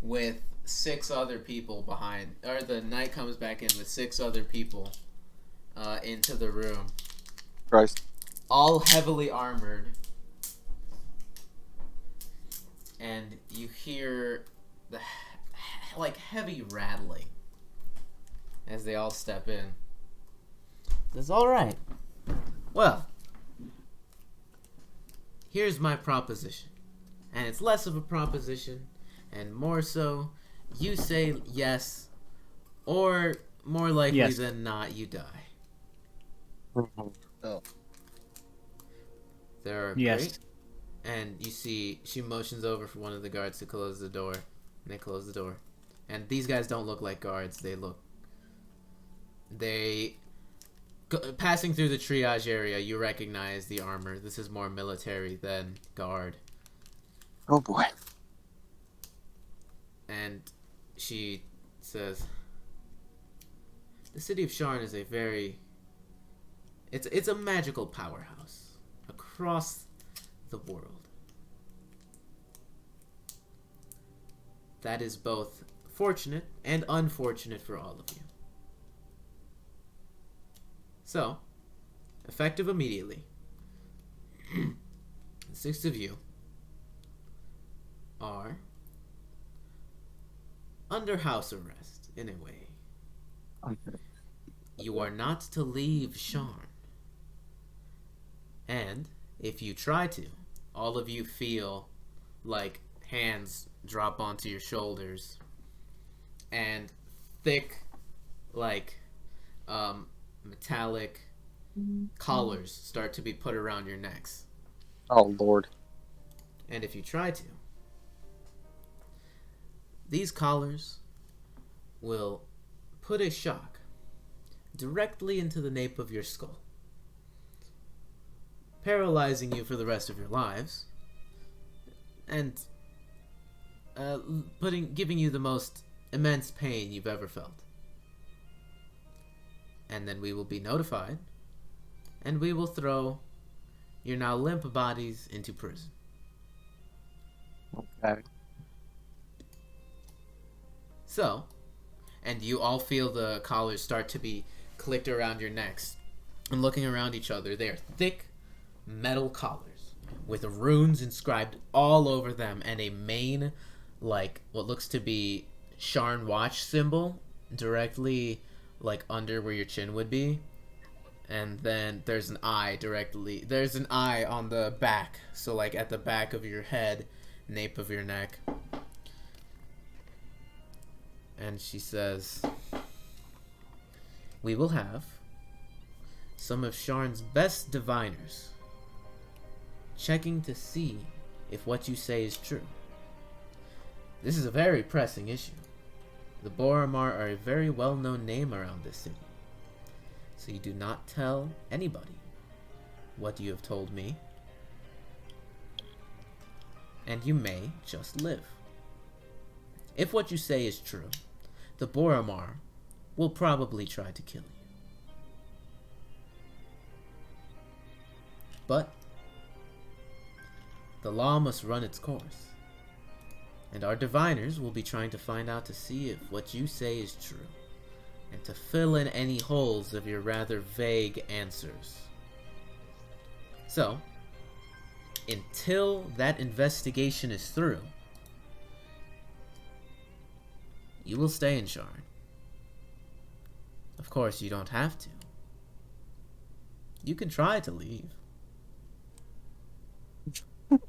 with 6 other people behind, or the knight comes back in with 6 other people into the room, Christ. all heavily armored, and you hear the heavy rattling as they all step in. That's all right. Well, here's my proposition, and it's less of a proposition and more so you say yes, or more likely Yes. than not you die. Oh. They're Yes. great. And you see she motions over for one of the guards to close the door, and they close the door. And these guys don't look like guards. Passing through the triage area, you recognize the armor. This is more military than guard. Oh boy. And she says, the city of Sharn is a very... It's a magical powerhouse across the world. That is both fortunate and unfortunate for all of you. So, effective immediately, the 6 of you are under house arrest, in a way. You are not to leave Sharn. And, if you try to, all of you feel like hands drop onto your shoulders and thick, like, metallic collars start to be put around your necks. Oh, Lord. And if you try to, these collars will put a shock directly into the nape of your skull, paralyzing you for the rest of your lives, and giving you the most immense pain you've ever felt. And then we will be notified, and we will throw your now limp bodies into prison. Okay. So, and you all feel the collars start to be clicked around your necks. And looking around each other, they are thick metal collars with runes inscribed all over them and a main, like, what looks to be Sharn Watch symbol directly, like, under where your chin would be. And then there's an eye on the back, so, like, at the back of your head, nape of your neck. And she says, we will have some of Sharn's best diviners checking to see if what you say is true. This is a very pressing issue. The Boromar are a very well-known name around this city. So you do not tell anybody what you have told me. And you may just live. If what you say is true, the Boromar will probably try to kill you. But the law must run its course. And our diviners will be trying to find out to see if what you say is true, and to fill in any holes of your rather vague answers. So, until that investigation is through, you will stay in Sharn. Of course, you don't have to. You can try to leave.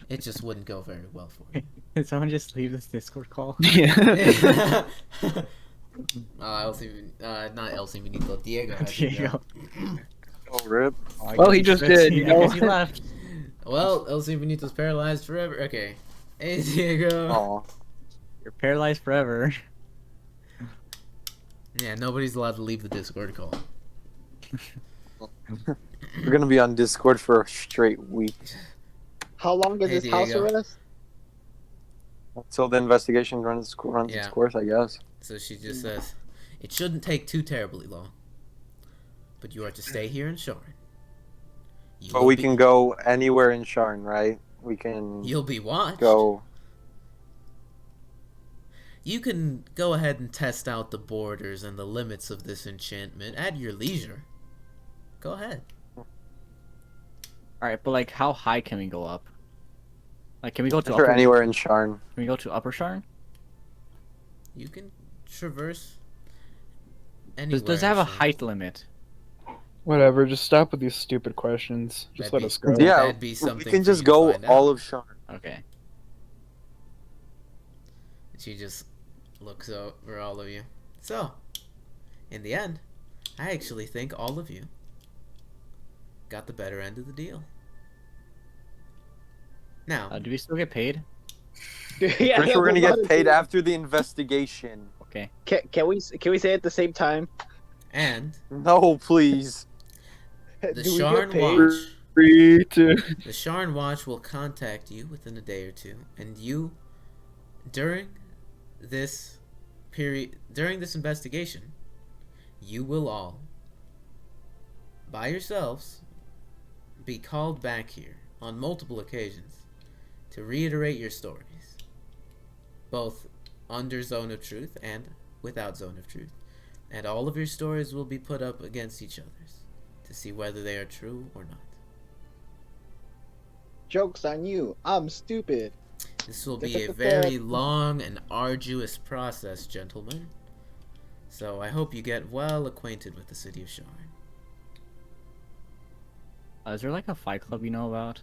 It just wouldn't go very well for you. Did someone just leave this Discord call? Yeah. Not El Simpiníto, Diego. Diego. Oh, rip. Well, he just did, you know. He left. Well, El Simpiníto's paralyzed forever. Okay. Hey, Diego. Aw. You're paralyzed forever. Yeah, nobody's allowed to leave the Discord call. We're gonna be on Discord for a straight week. How long is Hey, this house Diego. arrest? Until the investigation runs its Yeah. course, I guess. So she just says, it shouldn't take too terribly long. But you are to stay here in Sharn. You But will we be- can go anywhere in Sharn, right? We can You'll be watched. go. You can go ahead and test out the borders and the limits of this enchantment at your leisure. Go ahead. Alright, but like, how high can we go up? Like, can we go to Or upper? anywhere in Sharn. Can we go to Upper Sharn? You can traverse anywhere. Does it have a in Sharn. height limit? Whatever, just stop with these stupid questions. Just That'd let be- us go. Yeah, That'd be we something can for just you to go find all out. of Sharn. Okay. She just looks over all of you. So, in the end, I actually think all of you got the better end of the deal. Now, Do we still get paid? Yeah, First, we're gonna what get is paid it? after the investigation. Okay. Can we say it at the same time? and No, please. the Do we get Sharn paid? Watch, 3, 2. the Sharn Watch will contact you within a day or two, and you, during this during this investigation, you will all, by yourselves, be called back here on multiple occasions to reiterate your stories, both under Zone of Truth and without Zone of Truth, and all of your stories will be put up against each other's to see whether they are true or not. Joke's on you. I'm stupid. This will be a very long and arduous process, gentlemen. So I hope you get well acquainted with the city of Sharn. Is there like a fight club you know about?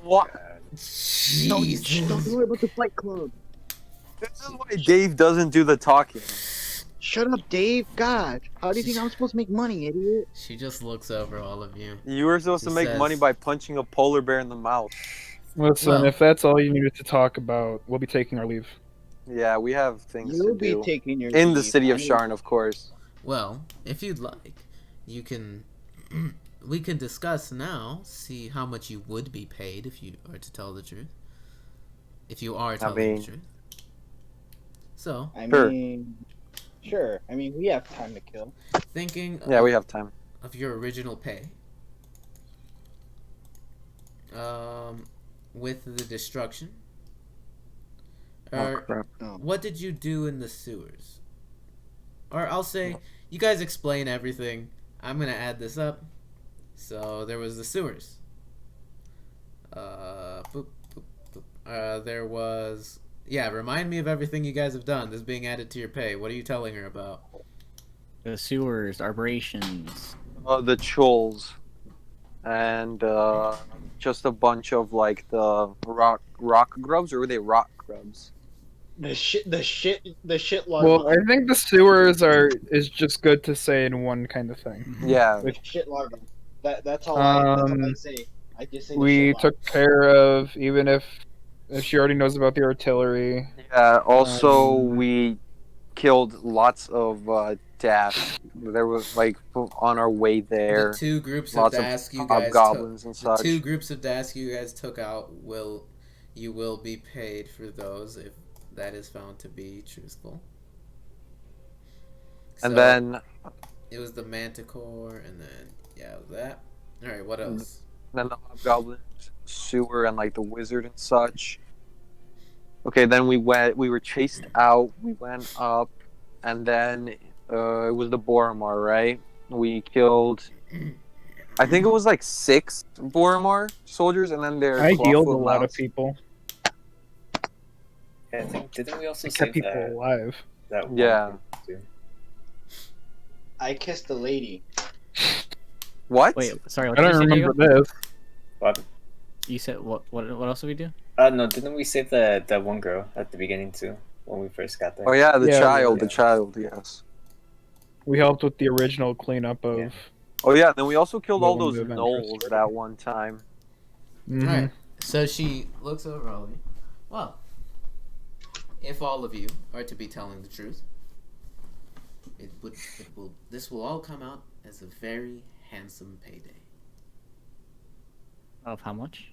What? Jesus. Don't worry about the Fight Club. This is why Dave doesn't do the talking. Shut up, Dave. God, how do you think I'm supposed to make money, idiot? She just looks over all of you. You were supposed to He make says- money by punching a polar bear in the mouth. Listen, Well- if that's all you needed to talk about, we'll be taking our leave. Yeah, we have things You'll to be do. taking your In the leave. city of I mean, Sharn, of course. Well, if you'd like, you can... we can discuss now, see how much you would be paid if you are to tell the truth. If you are telling the truth. So, I Sure. mean, sure. I mean, we have time to kill. thinking Yeah, we have time. of your original pay, with the destruction, Oh, crap. what did you do in the sewers? Or I'll say, you guys explain everything. I'm gonna add this up. So there was the sewers. There was... Yeah, remind me of everything you guys have done. This is being added to your pay. What are you telling her about? The sewers, arborations. The chulls. And just a bunch of like the rock grubs, or were they rock grubs? The shit Well, I think the sewers is just good to say in one kind of thing. Yeah. The shit larva. That's all I say. I just say the We shit larva. took care of, even if she already knows about the artillery. Yeah. Also, we killed lots of daft. There was like on our way there. The two groups of lots of Dask you guys goblins and the such. two groups of Dask you guys took out you will be paid for those if that is found to be truthful. And So, then it was the Manticore, and then that. All right, what else? the hobgoblins, sewer, and like the wizard and such. Okay, then we were chased out. We went up, and then it was the Boromar, right? We killed. I think it was like 6 Boromar soldiers, and then their I healed a clawfoot lot of mounts. people. Yeah, I think didn't we also I save kept people alive. that one Yeah. too? I kissed the lady. What? Wait, sorry. I What did don't you say, remember Diego? this. What? You said what? What else did we do? No, didn't we save that one girl at the beginning too when we first got there? Oh yeah, the Yeah, child, yeah. the child. Yes. We helped with the original cleanup of. Yeah. Oh yeah, then we also killed all Well, those the event gnolls first. that one time. Mhm. Alright, so she looks over all of you. Well, if all of you are to be telling the truth, this will all come out as a very handsome payday. Of how much?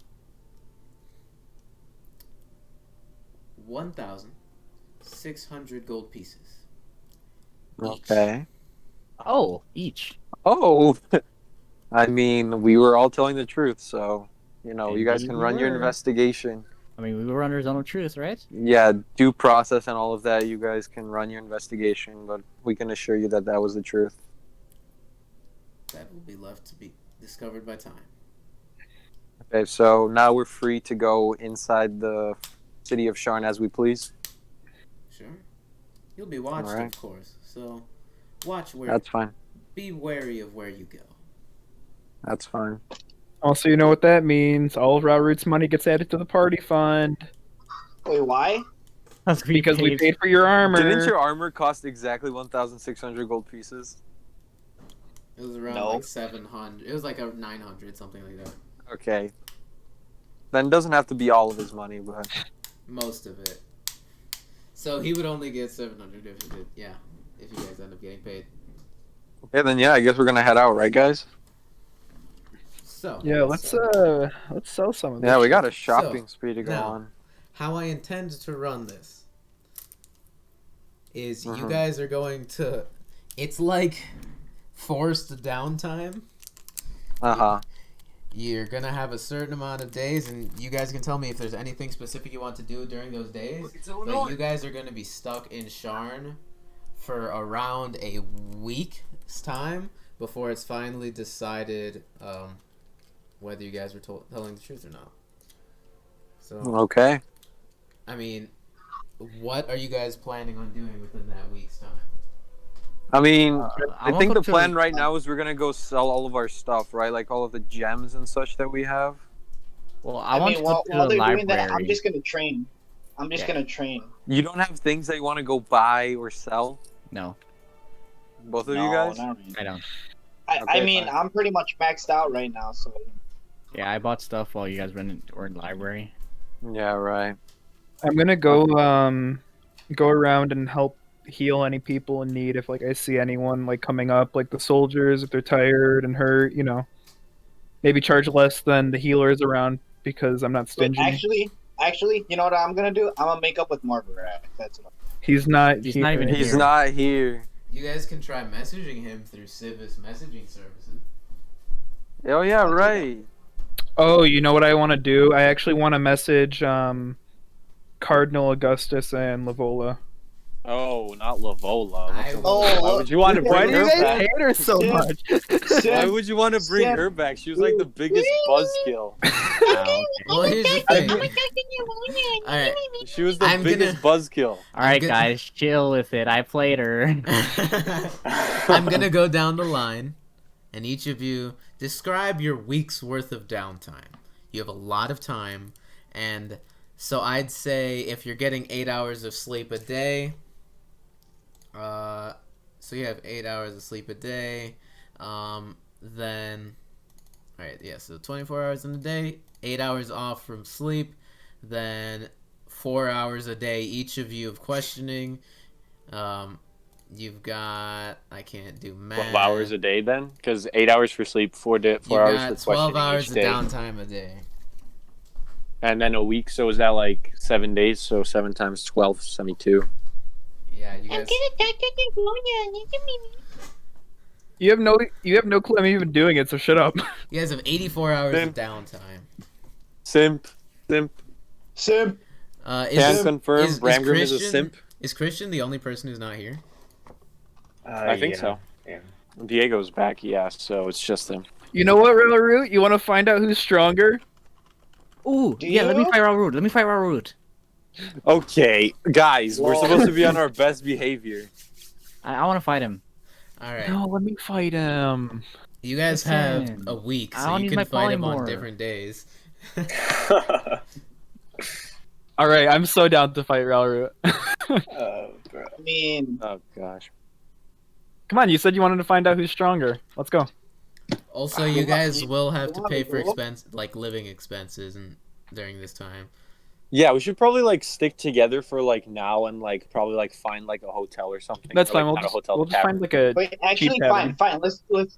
1,600 gold pieces. Okay. Oh, each. Oh, I mean, we were all telling the truth, so you know, you guys Indeed can we run your were. investigation. I mean, we were under zone of truth, right? Yeah, due process and all of that. You guys can run your investigation, but we can assure you that that was the truth. That will be left to be discovered by time. Okay, so now we're free to go inside the city of Sharn as we please. Sure. You'll be watched, Alright. of course. So, watch where. That's fine. Be wary of where you go. That's fine. Also, you know what that means. All of Ralrut's money gets added to the party fund. Wait, why? Because we paid for your armor. Didn't your armor cost exactly 1,600 gold pieces? It was around No. like 700. It was like a 900, something like that. Okay. Then it doesn't have to be all of his money, but Most of it. So he would only get 700 if it did. Yeah, if you guys end up getting paid. okay, then yeah, I guess we're gonna head out, right, guys? So Yeah, let's sell some of this. Yeah, we got a shit. shopping spree to go now- on. how I intend to run this is you guys are going to. It's like forced downtime. You're gonna have a certain amount of days, and you guys can tell me if there's anything specific you want to do during those days. But you guys are gonna be stuck in Sharn for around a week's time before it's finally decided whether you guys were telling the truth or not. So Okay. I mean, what are you guys planning on doing within that week's time? I mean, I think the to- plan right now is we're gonna go sell all of our stuff, right? Like all of the gems and such that we have. Well, I want mean, to while go to the they're library. doing that, I'm just gonna train. I'm just gonna train. You don't have things that you want to go buy or sell? No, Both of No, you guys? not really. I don't. I Okay, mean, fine. I'm pretty much maxed out right now, so. Yeah, I bought stuff while you guys were in the library. Yeah, right. I'm gonna go go around and help heal any people in need if like I see anyone like coming up, like the soldiers if they're tired and hurt, you know. Maybe charge less than the healers around because I'm not But stingy. actually, you know what I'm gonna do? I'm gonna make up with Margaret. That's what. He's not He's here. not even He's here. not here. You guys can try messaging him through Civis messaging services. Oh yeah, right. Oh, you know what I want to do? I actually want to message Cardinal Augustus and Lavola. Oh, not Lavola. Oh, Why would you want to Why bring do her you guys back? hate her so Sim. much? Why would you want to bring her back? She was like the biggest buzzkill. Well, here's the thing. Alright, She was the I'm biggest buzzkill. Alright, good- guys, chill with it. I played her. I'm gonna go down the line, and each of you describe your week's worth of downtime. You have a lot of time, and so I'd say if you're getting 8 hours of sleep a day, so you have 8 hours of sleep a day, then, alright, yeah, so 24 hours in a day, 8 hours off from sleep, then 4 hours a day each of you of questioning. You've got, I can't do math. 12 hours a day then? Because 8 hours for sleep, 4 You've hours got for 12 questioning hours each of day. downtime a day. And then a week, so is that like 7 days? So 7 times 12, 72. Yeah, you guys. You have no clue I'm even doing it, so shut up. You guys have 84 hours Then- of downtime. Simp. Sim. Can confirm Bramgrim is a simp. Is Christian the only person who's not here? I think so. Yeah. Diego's back, yeah, so it's just him. You know what, Ralrut? You want to find out who's stronger? Ooh, Do yeah, let me you? fight Ralrut. Okay, guys, we're Whoa. supposed to be on our best behavior. I want to fight him. Alright. No, let me fight him. You guys have Listen, a week, I so don't you use my can fight him on polymorph. different days. All right, I'm so down to fight Ralrut. Oh, bro. I mean, Oh, gosh. Come on, you said you wanted to find out who's stronger. Let's go. Also, you guys will have to wanna pay for go? living expenses and during this time. Yeah, we should probably, like, stick together for, like, now and, like, probably, like, find, like, a hotel or something. That's Or, fine. like, We'll not a just, hotel, we'll just find tavern. like a. wait, actually, Cheap fine.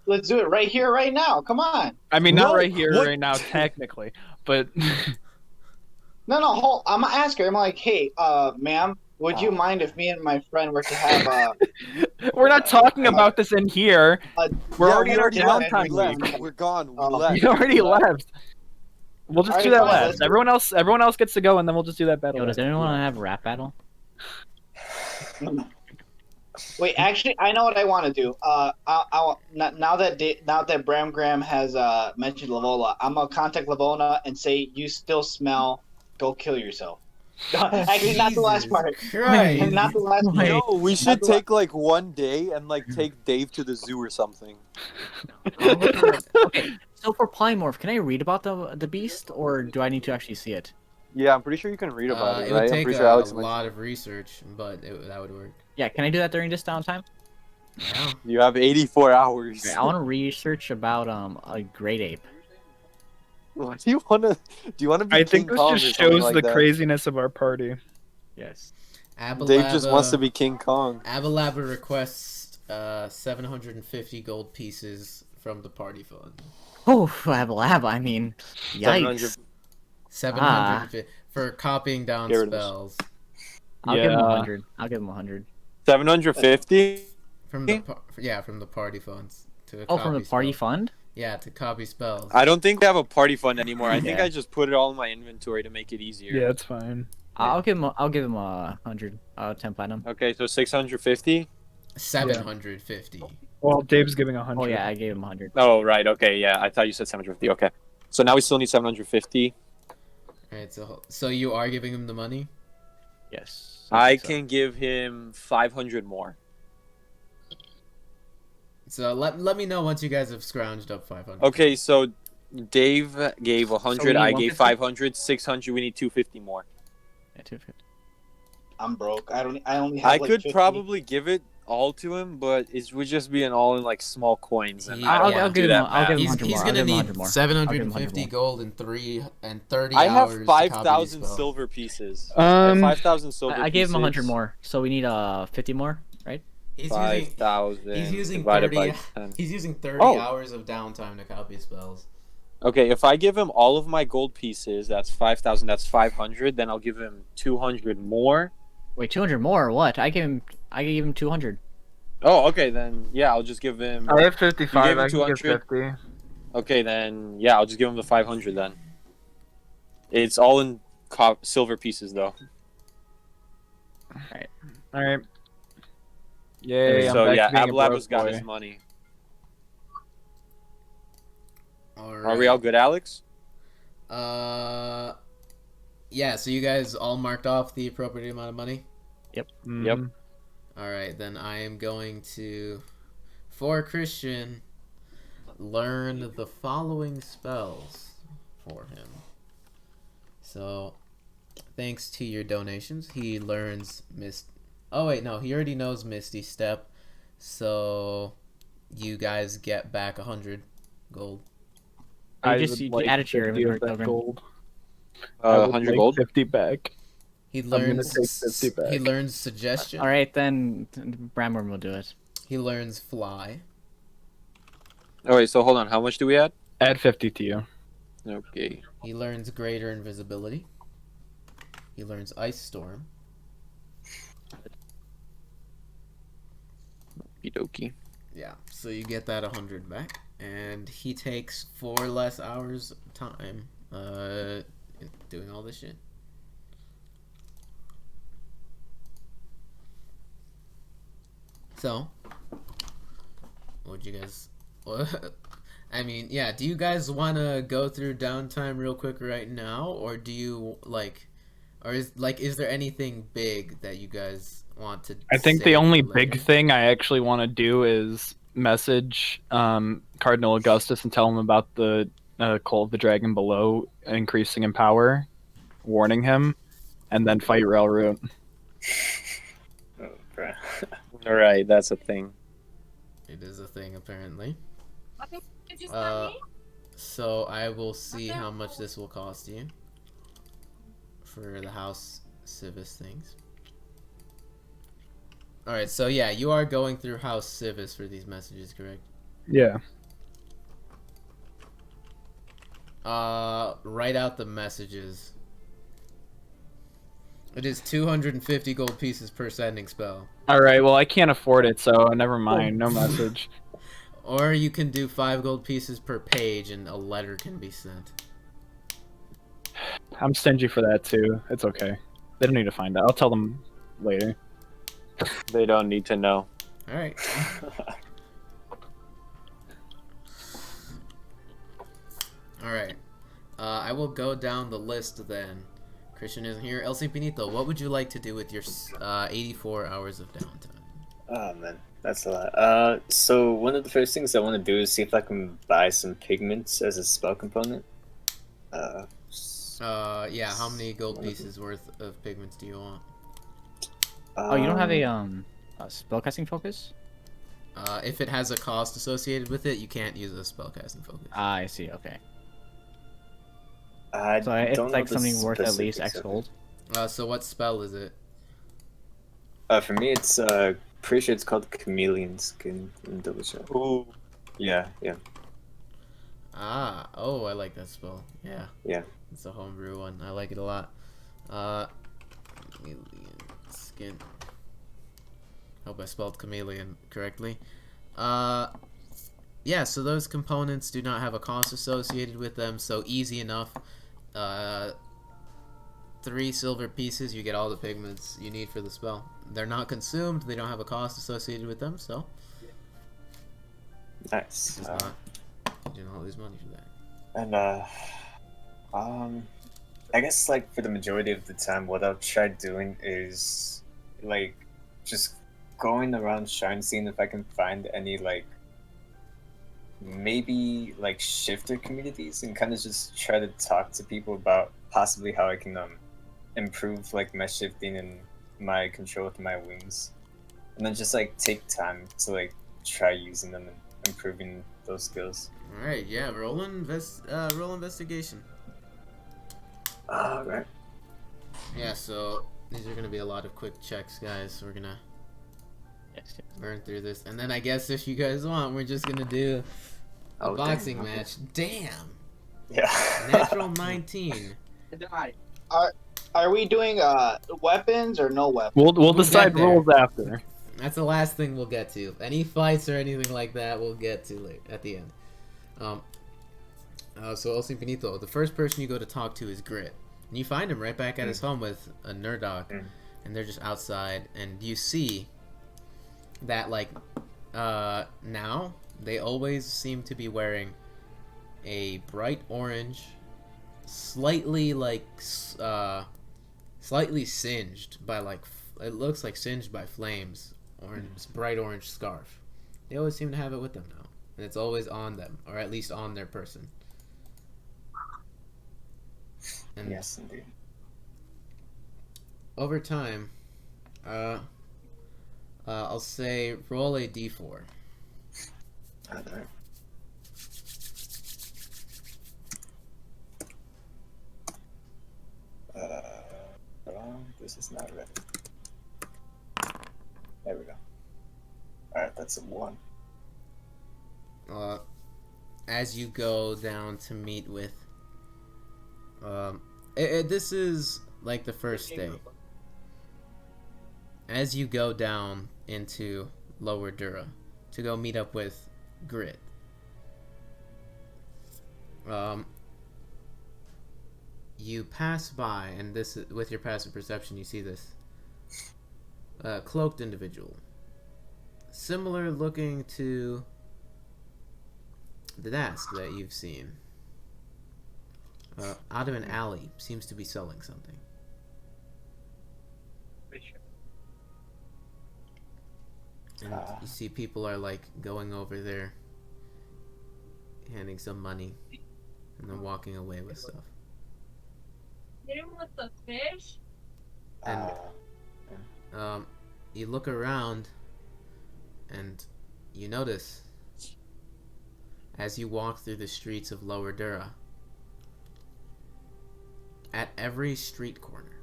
Let's do it right here, right now. Come on. I mean, not No, right here, what? right now, technically, but No, hold. I'm gonna ask her. I'm like, hey, ma'am, would you mind if me and my friend were to have we're not talking about this in here. We're Yeah, already in our yeah, downtime we week. left. We're gone. We Oh. left. We already left. We'll just do Alright, that fine, last. let's do Everyone else gets to go, and then we'll just do that battle. Yo, does last. anyone want to have a rap battle? Wait, actually, I know what I want to do. Now that Bramgrim has mentioned Lavola, I'm gonna contact Lavola and say, "You still smell. Go kill yourself." Actually, not the last Jesus part. Christ. Not the last part. Wait. No, we should Not the take, like, one day and, like, take Dave to the zoo or something. Okay, so for polymorph, can I read about the beast, or do I need to actually see it? Yeah, I'm pretty sure you can read about it, It right? would I'm take pretty a sure Alex lot of research, but that would work. Yeah, can I do that during this downtime? Yeah. You have 84 hours. Okay, I want to research about a great ape. What do you want to? Do you want to be I King think this Kong just or something shows like the that? craziness of our party. Yes. Dave just wants to be King Kong. Abalaba requests 750 gold pieces from the party fund. Oh, Abalaba, I mean, 700. yikes. 750 for copying down Get rid of this. spells. I'll give him Yeah. 100. I'll give him 100. 750. From the from the party funds to Oh, from the copy party spells. fund? Yeah, to copy spells. I don't think they have a party fund anymore. I think Yeah. I just put it all in my inventory to make it easier. Yeah, it's fine. I'll give him 100 10 platinum. Okay, so 650. 750. Well, Dave's giving 100. Oh yeah, I gave him 100. Oh right, okay, yeah. I thought you said 750. Okay, so now we still need 750. Alright, so you are giving him the money? Yes. I think so. can give him 500 more. So let me know once you guys have scrounged up 500. Okay, so Dave gave 100, need I gave 150? 500, 600. We need 250 more. Yeah, 250. I'm broke. I only have. I like, could 50. probably give it all to him, but it would just be an all in like small coins, and I don't I'll want to give do him. that. I'll give him He's 100 more. gonna I'll give him need 100 more. 750 more. gold and 30 I hours. have to copy 5,000 spells. silver pieces. I have 5,000 silver I gave him 100 pieces. more, so we need 50 more, right? He's using 5,000 he's using divided 30 by 10. he's using 30 Oh. hours of downtime to copy spells. Okay, if I give him all of my gold pieces, that's 5,000. That's 500. Then I'll give him 200 more. Wait, 200 more? What? I gave him 200. Oh, okay, then yeah, I'll just give him. I have You 55. gave him I can give 200? 50. Okay, then yeah, I'll just give him the 500 then. It's all in silver pieces though. All right. Yay! I'm So back yeah, to being a Abalaba's broke got boy. his money. All Are we all good, Alex? Yeah, so you guys all marked off the appropriate amount of money? Yep. All right, then I am going to, for Christian, learn the following spells for him. So, thanks to your donations, he learns Oh wait, no, he already knows Misty Step, so you guys get back 100 gold. You I just would like add it to your 50 of inventory, that Thelgun. gold. I would 100 like gold. 50 back. He gonna learns take 50 back. he learns suggestion. All right, then Bramgrim will do it. He learns fly. Oh wait, so hold on. How much do we add? Add 50 to you. Okay. He learns greater invisibility. He learns ice storm. Okie. Yeah, so you get that 100 back, and he takes 4 less hours of time doing all this shit. So, what'd you guys? I mean, yeah. Do you guys want to go through downtime real quick right now, or do you is there anything big that you guys want to? I think say the only for big later? thing I actually want to do is message Cardinal Augustus and tell him about the Call of the Dragon below increasing in power, warning him, and then fight Ralrut. Oh, bruh. All right, that's a thing. It is a thing, apparently. So I will see how much this will cost you for the House Civis things. Alright, so yeah, you are going through House Civis for these messages, correct? Yeah. Write out the messages. It is 250 gold pieces per sending spell. All right. Well, I can't afford it, so never mind. No message. Or you can do 5 gold pieces per page and a letter can be sent. I'm stingy for that too. It's okay. They don't need to find out. I'll tell them later. They don't need to know. Alright. Alright. I will go down the list then. Christian isn't here. El Simpiníto, what would you like to do with your 84 hours of downtime? Oh man, that's a lot. So one of the first things I want to do is see if I can buy some pigments as a spell component. Yeah, how many gold pieces worth of pigments do you want? Oh, you don't have a spellcasting focus? If it has a cost associated with it, you can't use a spellcasting focus. Ah, I see. Okay. I So it's don't know like the something worth at least specifics X of it. gold. So what spell is it? For me, it's pretty sure it's called Chameleon Skin. Let me double check. Ooh. Yeah. Ah, oh, I like that spell. Yeah. Yeah. It's a homebrew one. I like it a lot. Chameleon Skin. Hope I spelled chameleon correctly. Yeah, so those components do not have a cost associated with them, so easy enough. 3 silver pieces, you get all the pigments you need for the spell. They're not consumed, they don't have a cost associated with them, so Nice. it's not, you do not lose money for that. And I guess like for the majority of the time, what I'll try doing is like just going around Sharn, seeing if I can find any like maybe like shifter communities, and kind of just try to talk to people about possibly how I can improve like my shifting and my control with my wings, and then just like take time to like try using them and improving those skills. All right, yeah, roll investigation. Right. Yeah, so these are gonna be a lot of quick checks, guys. We're gonna burn through this, and then I guess if you guys want, we're just gonna do a boxing match. Damn. Yeah. Natural 19. Are we doing weapons or no weapons? We'll decide get there. rules after. That's the last thing we'll get to. Any fights or anything like that, we'll get to late at the end. So El Simpiníto, the first person you go to talk to is Grit. And you find him right back at his home with a Nerdog. And they're just outside. And you see that, like, now, they always seem to be wearing a bright orange, slightly, like, slightly singed by, like, it looks like singed by flames. Orange, bright orange scarf. They always seem to have it with them now. And it's always on them, or at least on their person. And yes, indeed. over time, I'll say roll a d4. Alright. This is not ready. There we go. Alright, that's a 1. As you go down to meet with this is like the first day. As you go down into Lower Dura to go meet up with Grit, you pass by, and this is, with your passive perception, you see this cloaked individual, similar looking to the Dask that you've seen. Out of an alley, seems to be selling something. And you see people are like going over there, handing some money, and then walking away with stuff. Hit him with the fish? And you look around, and you notice, as you walk through the streets of Lower Dura, at every street corner,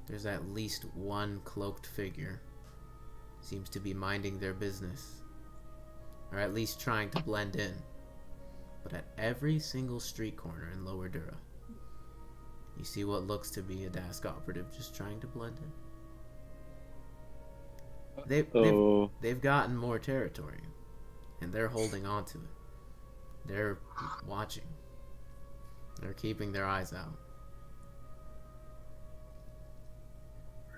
there's at least one cloaked figure. Seems to be minding their business, or at least trying to blend in. But at every single street corner in Lower Dura, you see what looks to be a Dask operative just trying to blend in. They've gotten more territory, and they're holding on to it. They're watching. They're keeping their eyes out.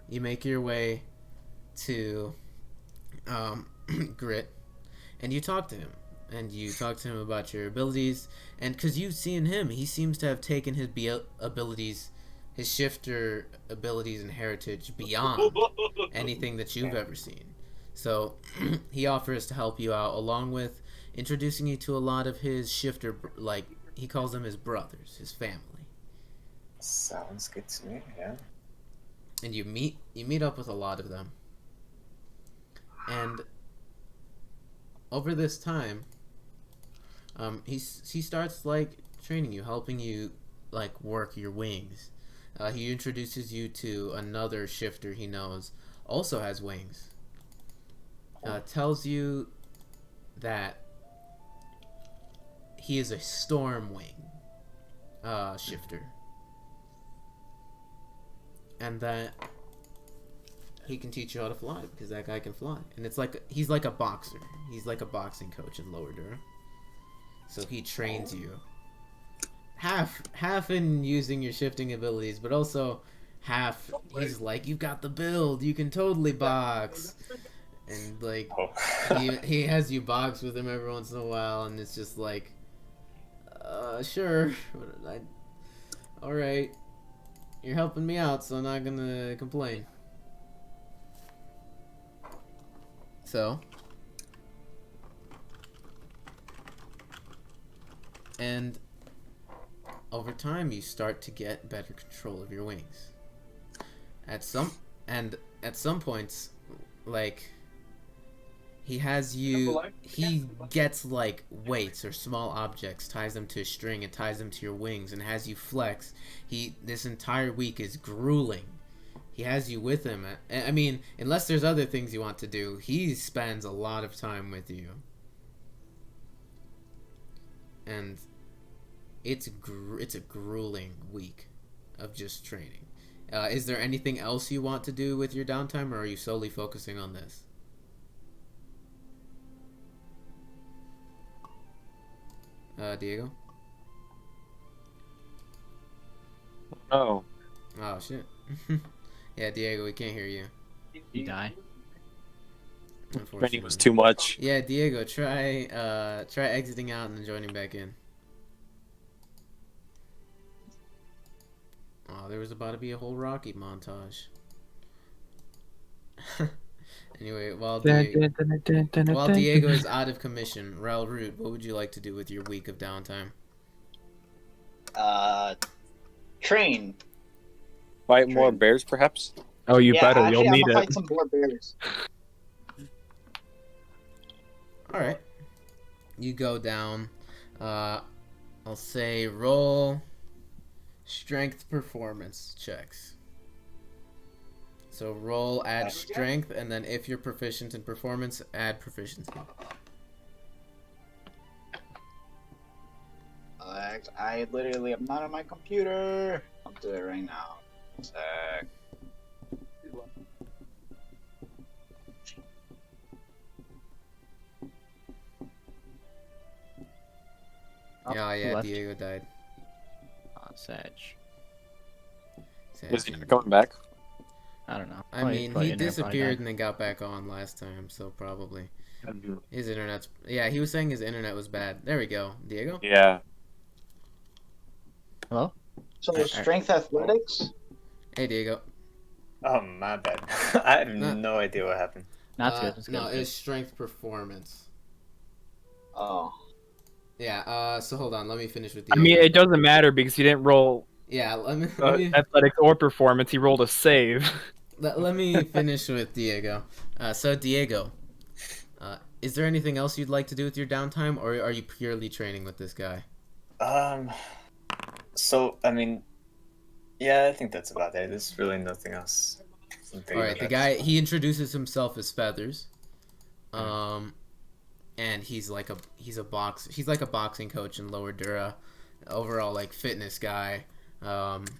You make your way to Grit, and you talk to him. And you talk to him about your abilities, and because you've seen him, he seems to have taken his abilities, his shifter abilities and heritage beyond anything that you've ever seen. So he offers to help you out, along with introducing you to a lot of his shifter, like he calls them his brothers, his family. Sounds good to me, yeah. And you meet up with a lot of them. And over this time, he starts like training you, helping you like work your wings. He introduces you to another shifter he knows, also has wings. Tells you that he is a Stormwing shifter, and that he can teach you how to fly because that guy can fly, and it's like he's like a boxer. He's like a boxing coach in Lower Dura. So he trains you. Half in using your shifting abilities, but also half he's like, you've got the build, you can totally box. And like he has you box with him every once in a while, and it's just like sure. Alright. You're helping me out, so I'm not gonna complain. So and over time, you start to get better control of your wings. At some points, like he gets like weights or small objects, ties them to a string, and ties them to your wings, and has you flex. This entire week is grueling. He has you with him. I mean, unless there's other things you want to do, he spends a lot of time with you, and it's a grueling week of just training. Is there anything else you want to do with your downtime, or are you solely focusing on this? Diego? Oh. Oh, shit. Yeah, Diego, we can't hear you. You die. Training was too much. Yeah, Diego, try exiting out and then joining back in. Oh, there was about to be a whole Rocky montage. Anyway, while Diego is out of commission, Ralrut, what would you like to do with your week of downtime? Train. Fight more bears, perhaps? Oh, you better. Actually, You'll need I'm gonna it. fight some more bears. Alright. You go down. I'll say roll strength performance checks. So roll, add strength, and then if you're proficient in performance, add proficiency. I literally am not on my computer. I'll do it right now. Yeah, Diego died. Sag. Is he coming back? I don't know. I mean, he disappeared and then got back on last time, so probably. Mm-hmm. His internet's... Yeah, he was saying his internet was bad. There we go. Diego? Yeah. Hello? So there's strength athletics? Hey, Diego. Oh, my bad. I have no idea what happened. That's good. That's good. No, it's strength performance. Oh. Yeah, so hold on. Let me finish with I Diego. mean, it doesn't matter because he didn't roll Yeah, let me athletics or performance. He rolled a save. let me finish with Diego. So, Diego, is there anything else you'd like to do with your downtime, or are you purely training with this guy? So, I mean, yeah, I think that's about it. There's really nothing else. Alright, the guy, he introduces himself as Feathers. And he's like a boxing coach in Lower Dura. Overall, like, fitness guy. And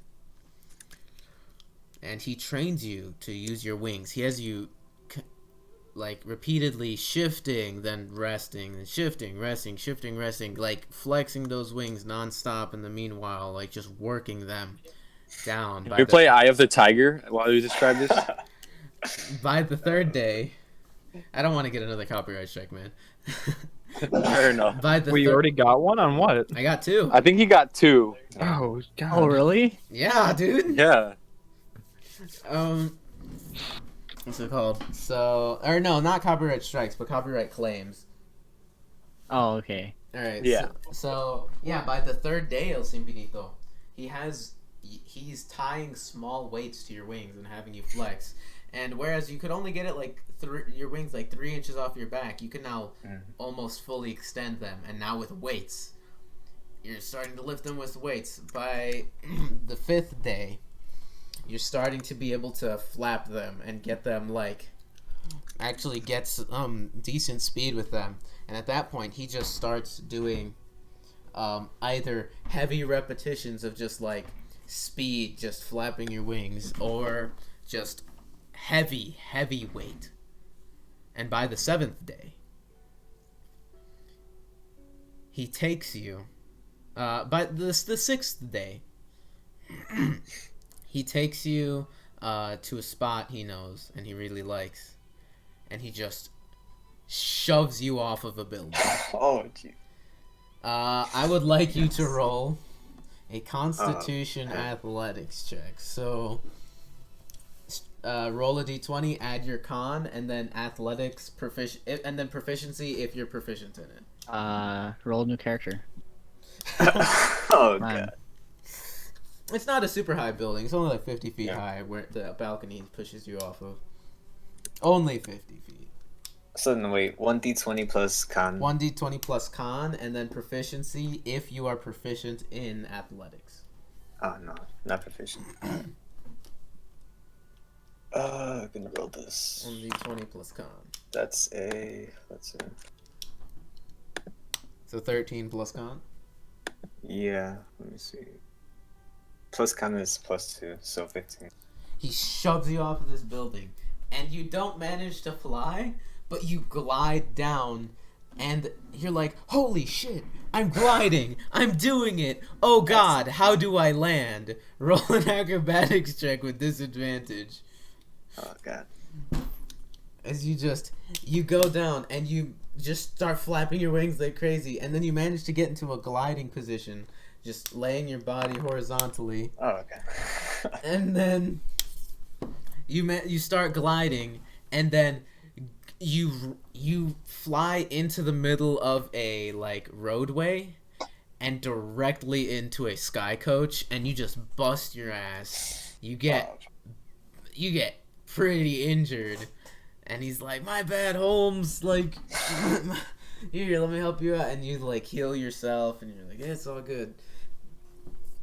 he trains you to use your wings. He has you like repeatedly shifting, then resting, then shifting, resting, shifting, resting, like flexing those wings nonstop in the meanwhile, like just working them down. Did you play Eye of the Tiger while you describe this? By the third day, I don't want to get another copyright strike, man. Fair enough. You already got one on what? I got 2. I think he got 2. Oh, God. Oh, really? Yeah, dude. Yeah. What's it called? So, or no, not copyright strikes, but copyright claims. Oh, okay. All right. Yeah. So yeah, by the third day, El Simpiníto, he's tying small weights to your wings and having you flex. And whereas you could only get it like your wings like 3 inches off your back, you can now almost fully extend them. And now with weights, you're starting to lift them with weights. By the 5th day, you're starting to be able to flap them and get them like actually get decent speed with them. And at that point, he just starts doing either heavy repetitions of just like speed, just flapping your wings, or just heavy, heavy weight. And by the 7th day, he takes you. By the 6th day, he takes you to a spot he knows and he really likes, and he just shoves you off of a building. Oh, gee. I would like you to roll a Constitution Athletics check. So, roll a d20, add your con, and then Athletics and then proficiency if you're proficient in it. Roll a new character. Oh, Man. God. It's not a super high building. It's only like 50 feet high where the balcony pushes you off of. Only 50 feet. So, no, wait. 1d20 plus con. 1d20 plus con, and then proficiency if you are proficient in athletics. Oh, no. Not proficient. Gonna roll this. 1d20 plus con. That's a... Let's see. So 13 plus con? Yeah. Let me see. Plus con is +2, so 15. He shoves you off of this building, and you don't manage to fly, but you glide down, and you're like, holy shit, I'm gliding, I'm doing it, oh god, how do I land? Roll an acrobatics check with disadvantage. Oh, God. As you go down, and you just start flapping your wings like crazy, and then you manage to get into a gliding position, just laying your body horizontally. Oh, okay. And then you start gliding, and then you fly into the middle of a like roadway and directly into a sky coach, and you just bust your ass. You get pretty injured, and he's like, my bad, Holmes, like here, let me help you out, and you like heal yourself, and you're like, yeah, it's all good.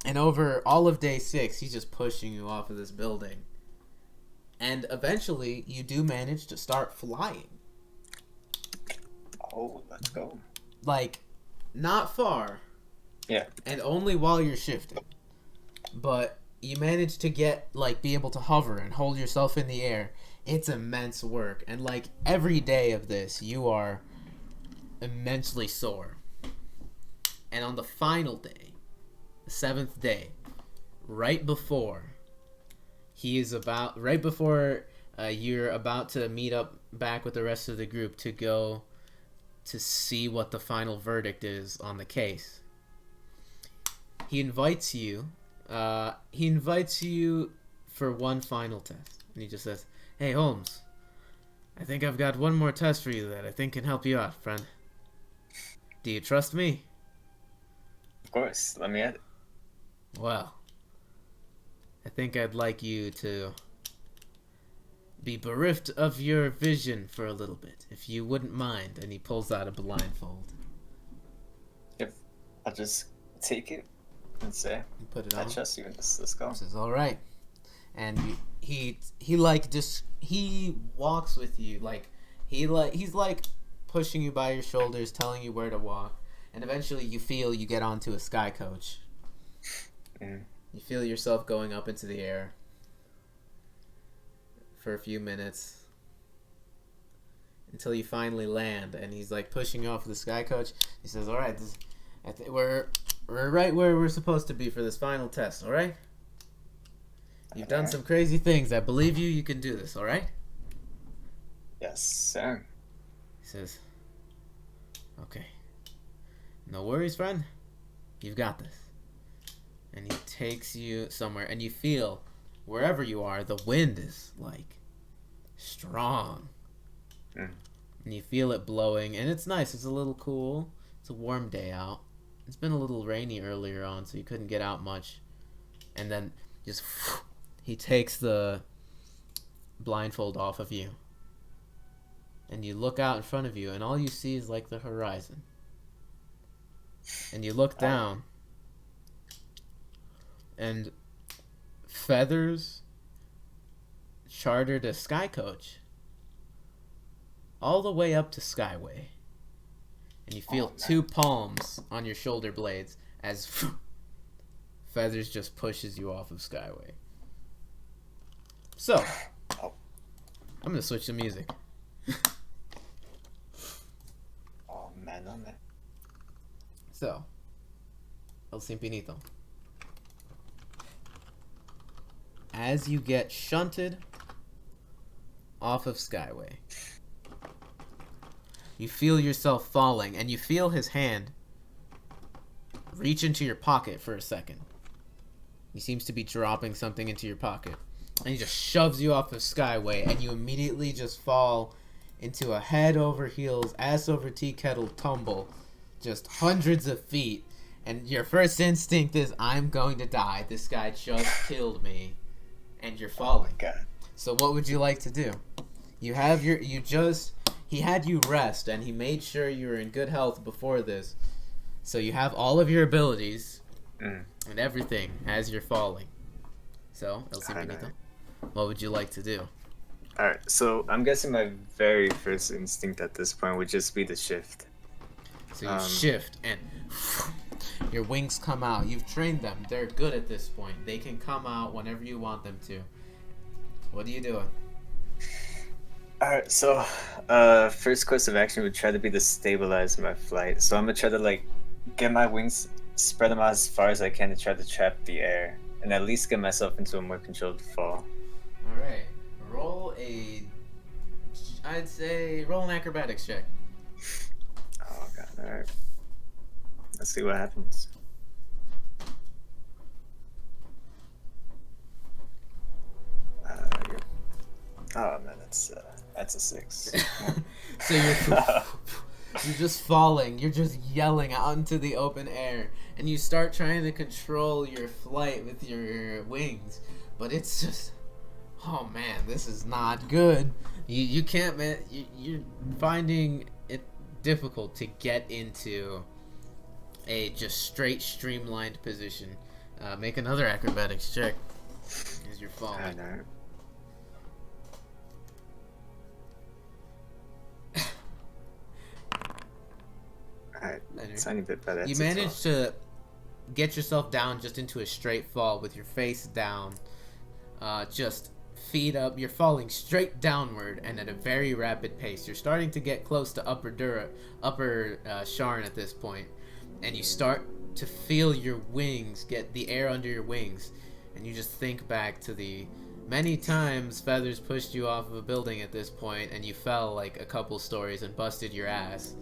And over all of day 6, he's just pushing you off of this building. And eventually, you do manage to start flying. Oh, let's go. Like, not far. Yeah. And only while you're shifting. But you manage to be able to hover and hold yourself in the air. It's immense work. And, like, every day of this, you are immensely sore. And on the final day, 7th day, right before you're about to meet up back with the rest of the group to go to see what the final verdict is on the case, he invites you for one final test, and he just says, hey Holmes, I think I've got one more test for you that I think can help you out, friend. Do you trust me? Of course. Let me at it. Well, I think I'd like you to be bereft of your vision for a little bit, if you wouldn't mind. And he pulls out a blindfold. If I'll just take it and say, You put it I on. trust you in this. Let's go. He says, "All right," and he walks with you, he's like pushing you by your shoulders, telling you where to walk, and eventually you get onto a sky coach. Mm. You feel yourself going up into the air for a few minutes until you finally land, and he's like pushing you off the sky coach. He says, "All right, we're right where we're supposed to be for this final test. All right, you've done some crazy things. I believe you. You can do this. All right." Yes, sir. He says, "Okay, no worries, friend. You've got this." And he takes you somewhere, and you feel, wherever you are, the wind is, like, strong. Mm. And you feel it blowing, and it's nice. It's a little cool. It's a warm day out. It's been a little rainy earlier on, so you couldn't get out much. And then, just, he takes the blindfold off of you. And you look out in front of you, and all you see is, like, the horizon. And you look down, and Feathers chartered a sky coach all the way up to Skyway. And you feel two palms on your shoulder blades as Feathers just pushes you off of Skyway. So, I'm gonna switch to music. Oh man, oh man. So, El Simpiníto. As you get shunted off of Skyway, you feel yourself falling, and you feel his hand reach into your pocket for a second. He seems to be dropping something into your pocket. And he just shoves you off of Skyway, and you immediately just fall into a head over heels, ass over tea kettle tumble, just hundreds of feet. And your first instinct is, I'm going to die. This guy just killed me. And you're falling. Oh my God. So what would you like to do? He had you rest, and he made sure you were in good health before this. So you have all of your abilities and everything as you're falling. So, El Simpiníto, what would you like to do? Alright, so I'm guessing my very first instinct at this point would just be to shift. So you shift, and your wings come out. You've trained them. They're good at this point. They can come out whenever you want them to. What are you doing? Alright, so first course of action would try to be to stabilize my flight. So I'm gonna try to like get my wings, spread them out as far as I can to try to trap the air, and at least get myself into a more controlled fall. Alright. Roll an acrobatics check. Oh god, alright. Let's see what happens. Oh man, that's a 6. So you're just falling. You're just yelling out into the open air, and you start trying to control your flight with your wings, but it's just, oh man, this is not good. You can't, man. You're finding it difficult to get into a just straight, streamlined position. Make another acrobatics check as you're falling. I know. Alright, tiny bit better. You managed to get yourself down just into a straight fall with your face down, just feet up. You're falling straight downward and at a very rapid pace. You're starting to get close to upper Sharn at this point, and you start to feel your wings get the air under your wings, and you just think back to the many times Feathers pushed you off of a building at this point, and you fell like a couple stories and busted your ass.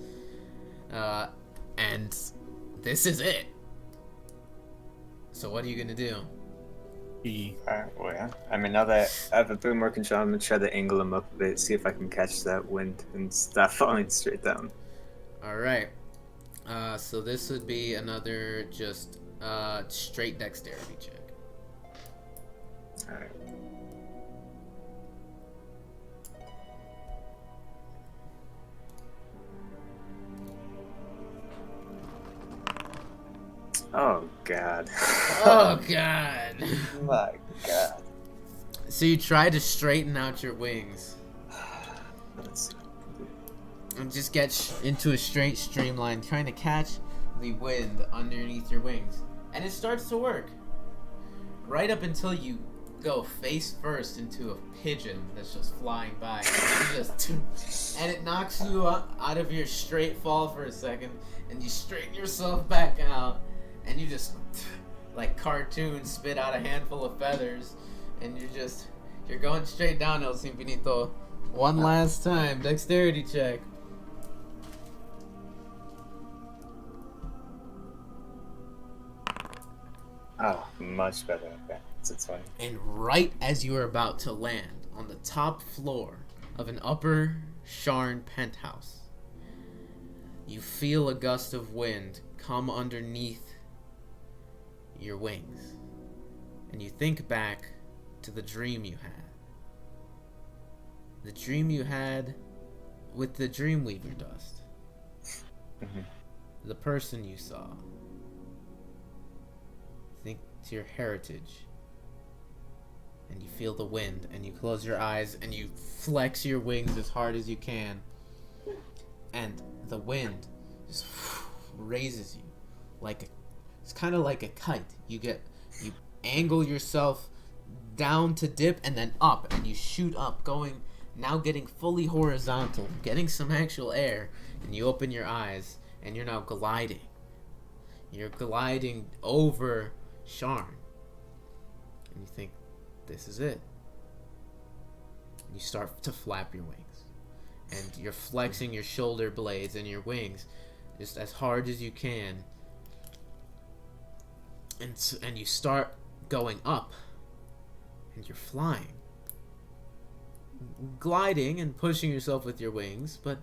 And this is it. So what are you gonna do? Alright, well, yeah. I mean, now that I have a bit more control, I'm gonna try to angle him up a bit, see if I can catch that wind and stop falling straight down. Alright. So this would be another just straight dexterity check. Alright. Oh god. Oh god. My god. So you try to straighten out your wings Let's see. and just get into a straight streamline, trying to catch the wind underneath your wings. And it starts to work. Right up until you go face first into a pigeon that's just flying by. And it knocks you out of your straight fall for a second, and you straighten yourself back out, and you just, like cartoon, spit out a handful of feathers, and you're going straight down, El Simpiníto. One last time, dexterity check. Oh, much better. Okay, it's a 20. And right as you are about to land on the top floor of an upper Sharn penthouse, you feel a gust of wind come underneath your wings, and you think back to the dream you had. The dream you had with the Dreamweaver dust. The person you saw. Think to your heritage, and you feel the wind, and you close your eyes, and you flex your wings as hard as you can, and the wind just raises you like it's kind of like a kite. You angle yourself down to dip and then up, and you shoot up, going now getting fully horizontal, getting some actual air, and you open your eyes, and you're now gliding. You're gliding over Sharn. And you think, this is it. You start to flap your wings. And you're flexing your shoulder blades and your wings just as hard as you can. And you start going up. And you're flying. Gliding and pushing yourself with your wings, but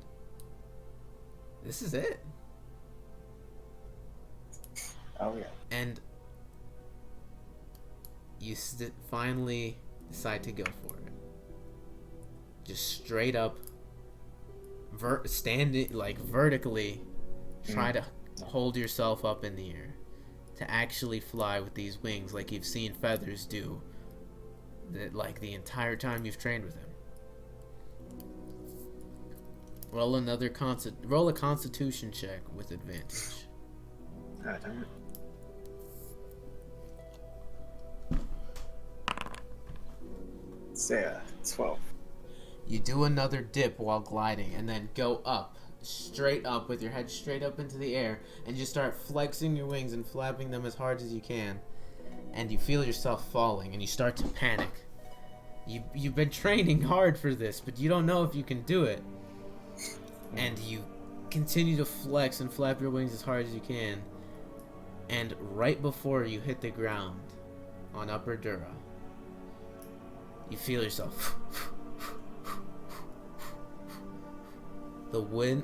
this is it. Oh yeah. And you finally decide to go for it. Just straight up, standing like vertically, try to hold yourself up in the air, to actually fly with these wings like you've seen Feathers do. Like the entire time you've trained with him. Roll a Constitution check with advantage. God damn it. Say 12. You do another dip while gliding, and then go up, straight up with your head straight up into the air, and you start flexing your wings and flapping them as hard as you can. And you feel yourself falling, and you start to panic. You've been training hard for this, but you don't know if you can do it. And you continue to flex and flap your wings as hard as you can. And right before you hit the ground on Upper Dura, you feel yourself. The wind,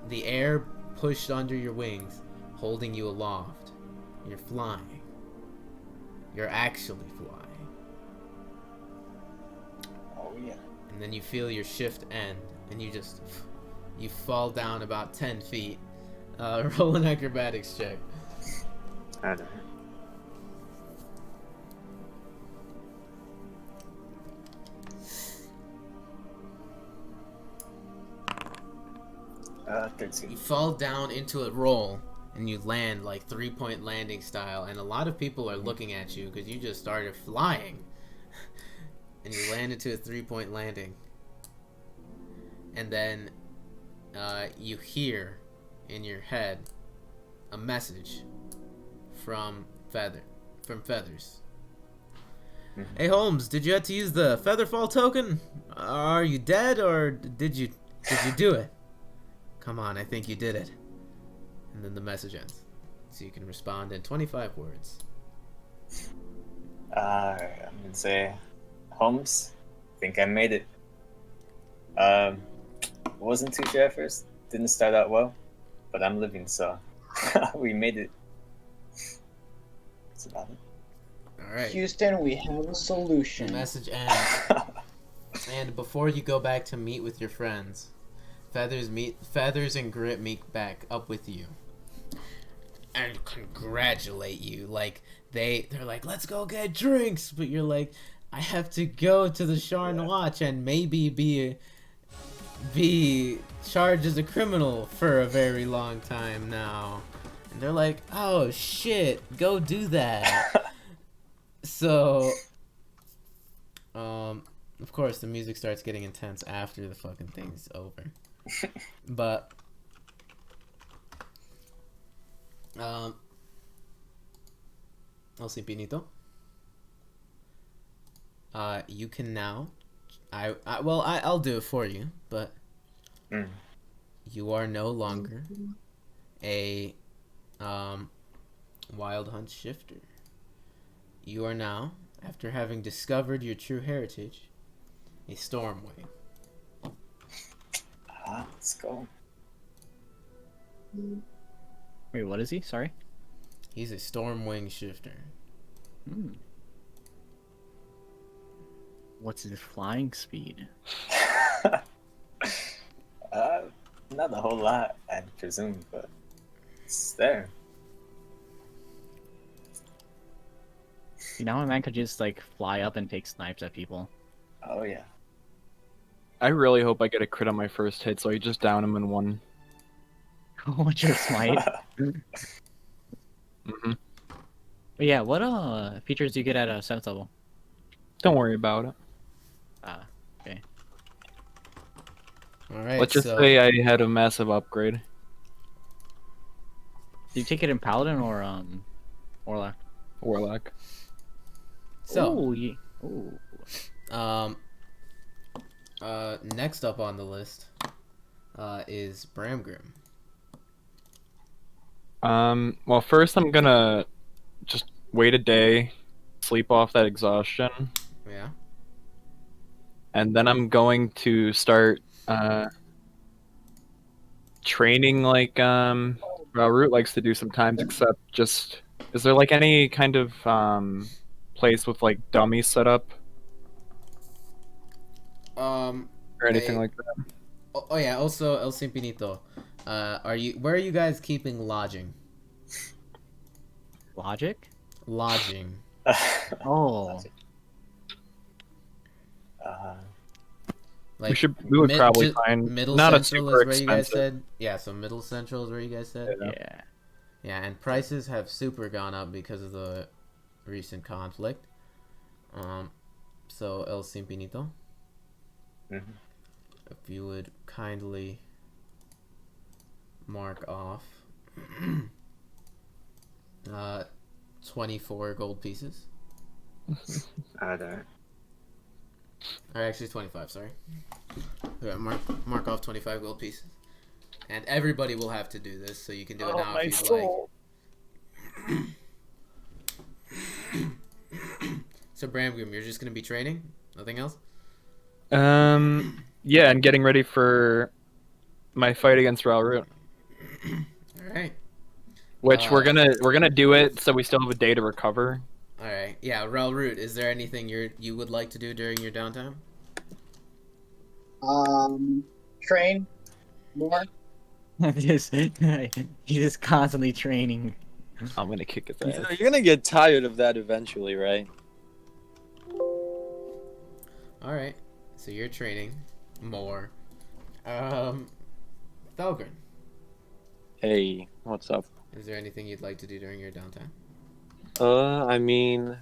the air pushed under your wings, holding you aloft. You're flying. You're actually flying. Oh yeah. And then you feel your shift end, and you fall down about 10 feet. Roll an acrobatics check. I don't know. 13. You fall down into a roll, and you land like 3-point landing style, and a lot of people are looking at you because you just started flying. And you land into a 3-point landing. And then you hear in your head a message from Feathers. Hey Holmes, did you have to use the Featherfall token? Are you dead, or did you do it? Come on, I think you did it. And then the message ends. So you can respond in 25 words. I'm gonna say, Holmes, I think I made it. Wasn't too sure at first. Didn't start out well, but I'm living, so we made it. That's about it. All right. Houston, we have a solution. The message ends. And before you go back to meet with your friends, Feathers and Grit meet back up with you and congratulate you. Like they're like, let's go get drinks, but you're like, I have to go to the Sharn Watch and maybe be charged as a criminal for a very long time now. And they're like, oh shit, go do that. So of course the music starts getting intense after the fucking thing's over. But El Simpiníto, you can now I'll do it for you, but you are no longer a wild hunt shifter. You are now, after having discovered your true heritage, a Stormwing. Let's go. Wait, what is he? Sorry. He's a Stormwing shifter. What's his flying speed? Not a whole lot, I presume, but it's there. Now a man could just like fly up and take snipes at people. Oh yeah. I really hope I get a crit on my first hit, so I just down him in one. What's your smite? Mm-hmm. But yeah, what features do you get at a 7th level? Don't worry about it. Okay. All right. Let's just so, say I had a massive upgrade. Do you take it in Paladin or Warlock? Warlock. So, Ooh. next up on the list is Bramgrim. Well, first I'm gonna just wait a day, sleep off that exhaustion, Yeah. and then I'm going to start training like Ralrut likes to do sometimes. Except just, is there like any kind of place with like dummies set up or anything like that? Oh yeah. Also, El Simpiníto. Where are you guys keeping lodging? Logic? Lodging. Oh. Like We would probably find middle not a central super is where you guys expensive. said. Yeah, so middle central is where you guys said. Yeah. Yeah, and prices have super gone up because of the recent conflict. So El Simpiníto, if you would kindly mark off 24 gold pieces. There. Or actually 25, sorry. Yeah, mark off 25 gold pieces. And everybody will have to do this, so you can do it now if you'd like. So Bramgrim, you're just gonna be training? Nothing else? Yeah, and getting ready for my fight against Ralrut. Alright. Which we're gonna do it so we still have a day to recover. Alright. Yeah, Ralrut, is there anything you would like to do during your downtime? Train more. He's just constantly training. I'm gonna kick his You ass. know, you're gonna get tired of that eventually, right? Alright. So you're training more. Thelgun, Hey, what's up? is there anything you'd like to do during your downtime? I mean,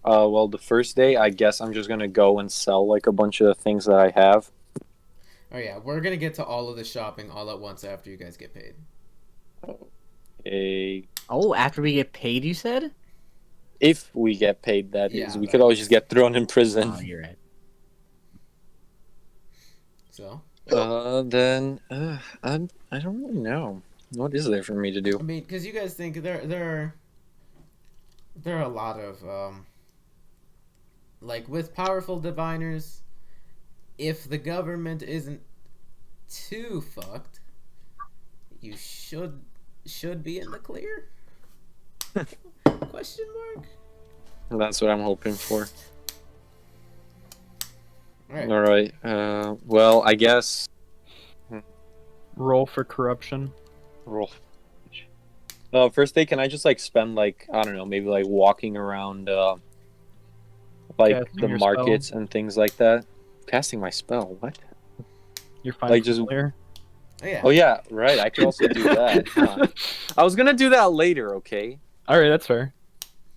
well, the first day, I guess I'm just gonna go and sell like a bunch of things that I have. Oh yeah, we're gonna get to all of the shopping all at once after you guys get paid. Hey, Oh, after we get paid, you said? if we get paid, that is, Yeah, we but- could always just get thrown in prison. Oh, you're right. So, Then, I don't really know. What is there for me to I do? mean, because you guys think there are a lot of like with powerful diviners, if the government isn't too fucked, you should be in the clear. Question mark. That's what I'm hoping for. Alright. All right. Well, I guess. Roll for corruption. Roll. First day, can I just like spend like, I don't know, maybe like walking around like Casting the your markets and things like that? Casting my spell. What? You're fine. Like, Like just- clear. Oh yeah. Oh yeah, right. I could also do that. Huh. I was gonna do that later. Okay. All right, that's fair.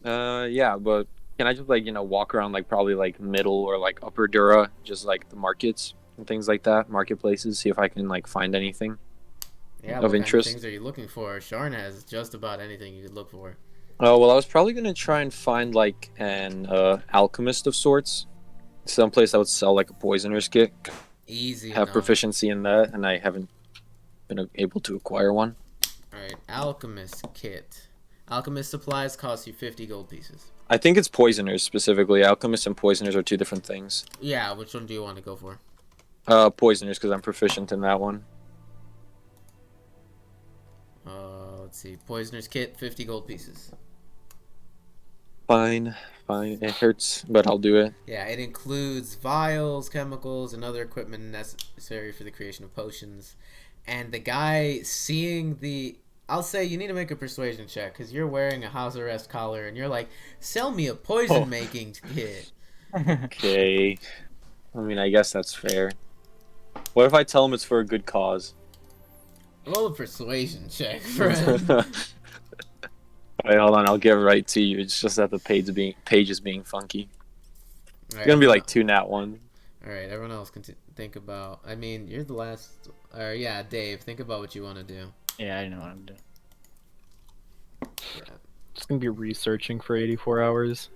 Yeah, but can I just like walk around like probably like middle or like upper Dura, just like the markets and things like that, marketplaces, see if I can like find anything. Yeah, of what interest. kind of things are you looking for? Sharn has just about anything you could look for. Oh well, I was probably gonna try and find like an alchemist of sorts, someplace that would sell like a poisoner's kit. Easy. Have enough. proficiency in that, and I haven't been able to acquire one. Alright, alchemist kit. Alchemist supplies cost you 50 gold pieces. I think it's poisoners specifically. Alchemists and poisoners are two different things. Yeah, which one do you want to go for? Poisoners, because I'm proficient in that one. Let's see. Poisoner's kit, 50 gold pieces. Fine. It hurts, but I'll do it. Yeah, it includes vials, chemicals, and other equipment necessary for the creation of potions. And the guy seeing the... I'll say you need to make a persuasion check, because you're wearing a house arrest collar, and you're like, sell me a poison-making kit. Okay. I mean, I guess that's fair. What if I tell him it's for a good cause? Roll a persuasion check, friend. Wait, hold on. I'll get right to you. It's just that the page is being funky. Alright, It's gonna be like 2 nat 1. All right, everyone else can think about. I mean, you're the last. Or yeah, Dave, think about what you want to do. Yeah, I know what I'm doing. Yeah. Just gonna be researching for 84 hours.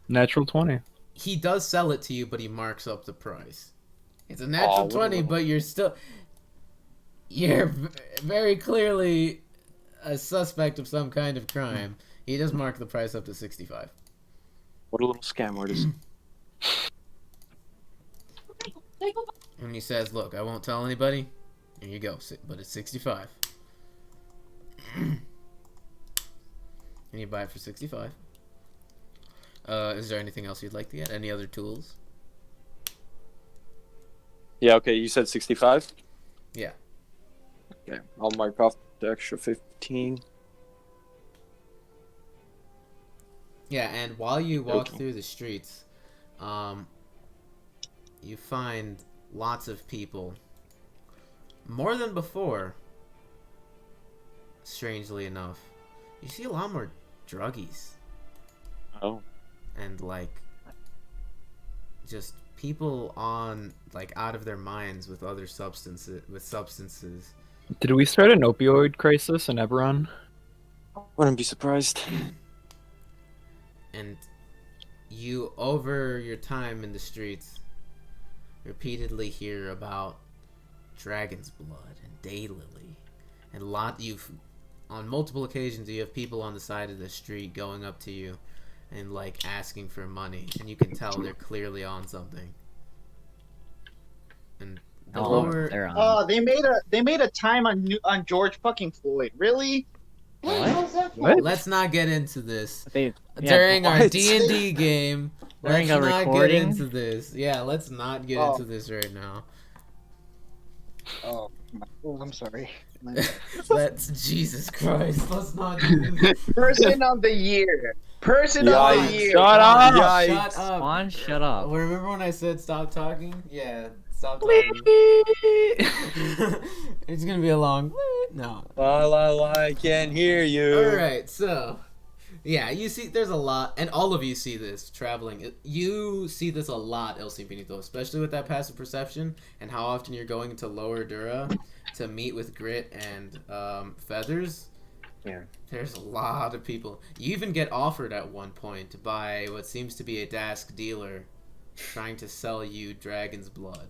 Natural 20. He does sell it to you, but he marks up the price. It's a natural 20, but you're still. You're very clearly a suspect of some kind of crime. He does mark the price up to 65. What a little scam artist. And he says, "Look, I won't tell anybody. Here you go, but it's 65." And you buy it for 65. Is there anything else you'd like to get? Any other tools? Yeah, okay, you said 65? Yeah. Okay, I'll mark off the extra 15. Yeah, and while you walk Okay. through the streets, you find lots of people. More than before, strangely enough. You see a lot more druggies. Oh. And, like, just people on, like, out of their minds with other substances. Did we start an opioid crisis in Eberron? Wouldn't be surprised. And you, over your time in the streets, repeatedly hear about Dragon's Blood and Daylily. And on multiple occasions, you have people on the side of the street going up to you and, like, asking for money. And you can tell they're clearly on something. And the lower... They're on. Oh, they made a time on George fucking Floyd. Really? What? Let's not get into this. Yeah, During our what? D&D game, During let's a not recording? get into this. Yeah, let's not get into this right now. Oh, I'm sorry. That's Jesus Christ. Let's not do this. Person of the year. Person of the Yikes. year. Shut up! Shut up. Juan, shut up. Remember when I said stop talking? Yeah, stop talking. It's gonna be a long. No. I can't hear you. Alright, so. Yeah, you see, there's a lot, and all of you see this traveling. You see this a lot, El Simpiníto, especially with that passive perception and how often you're going into Lower Dura to meet with Grit and Feathers. Yeah. There's a lot of people. You even get offered at one point by what seems to be a Dask dealer trying to sell you Dragon's Blood.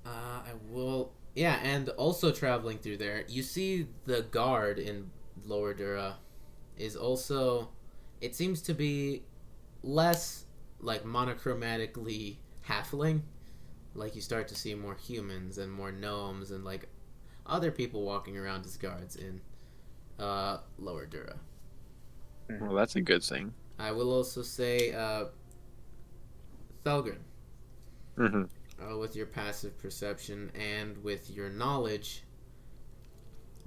I will... Yeah, and also traveling through there, you see the guard in Lower Dura is also... It seems to be less, like, monochromatically halfling. Like, you start to see more humans and more gnomes and, like, other people walking around as guards in Lower Dura. Well, that's a good thing. I will also say Thelgun. With your passive perception and with your knowledge,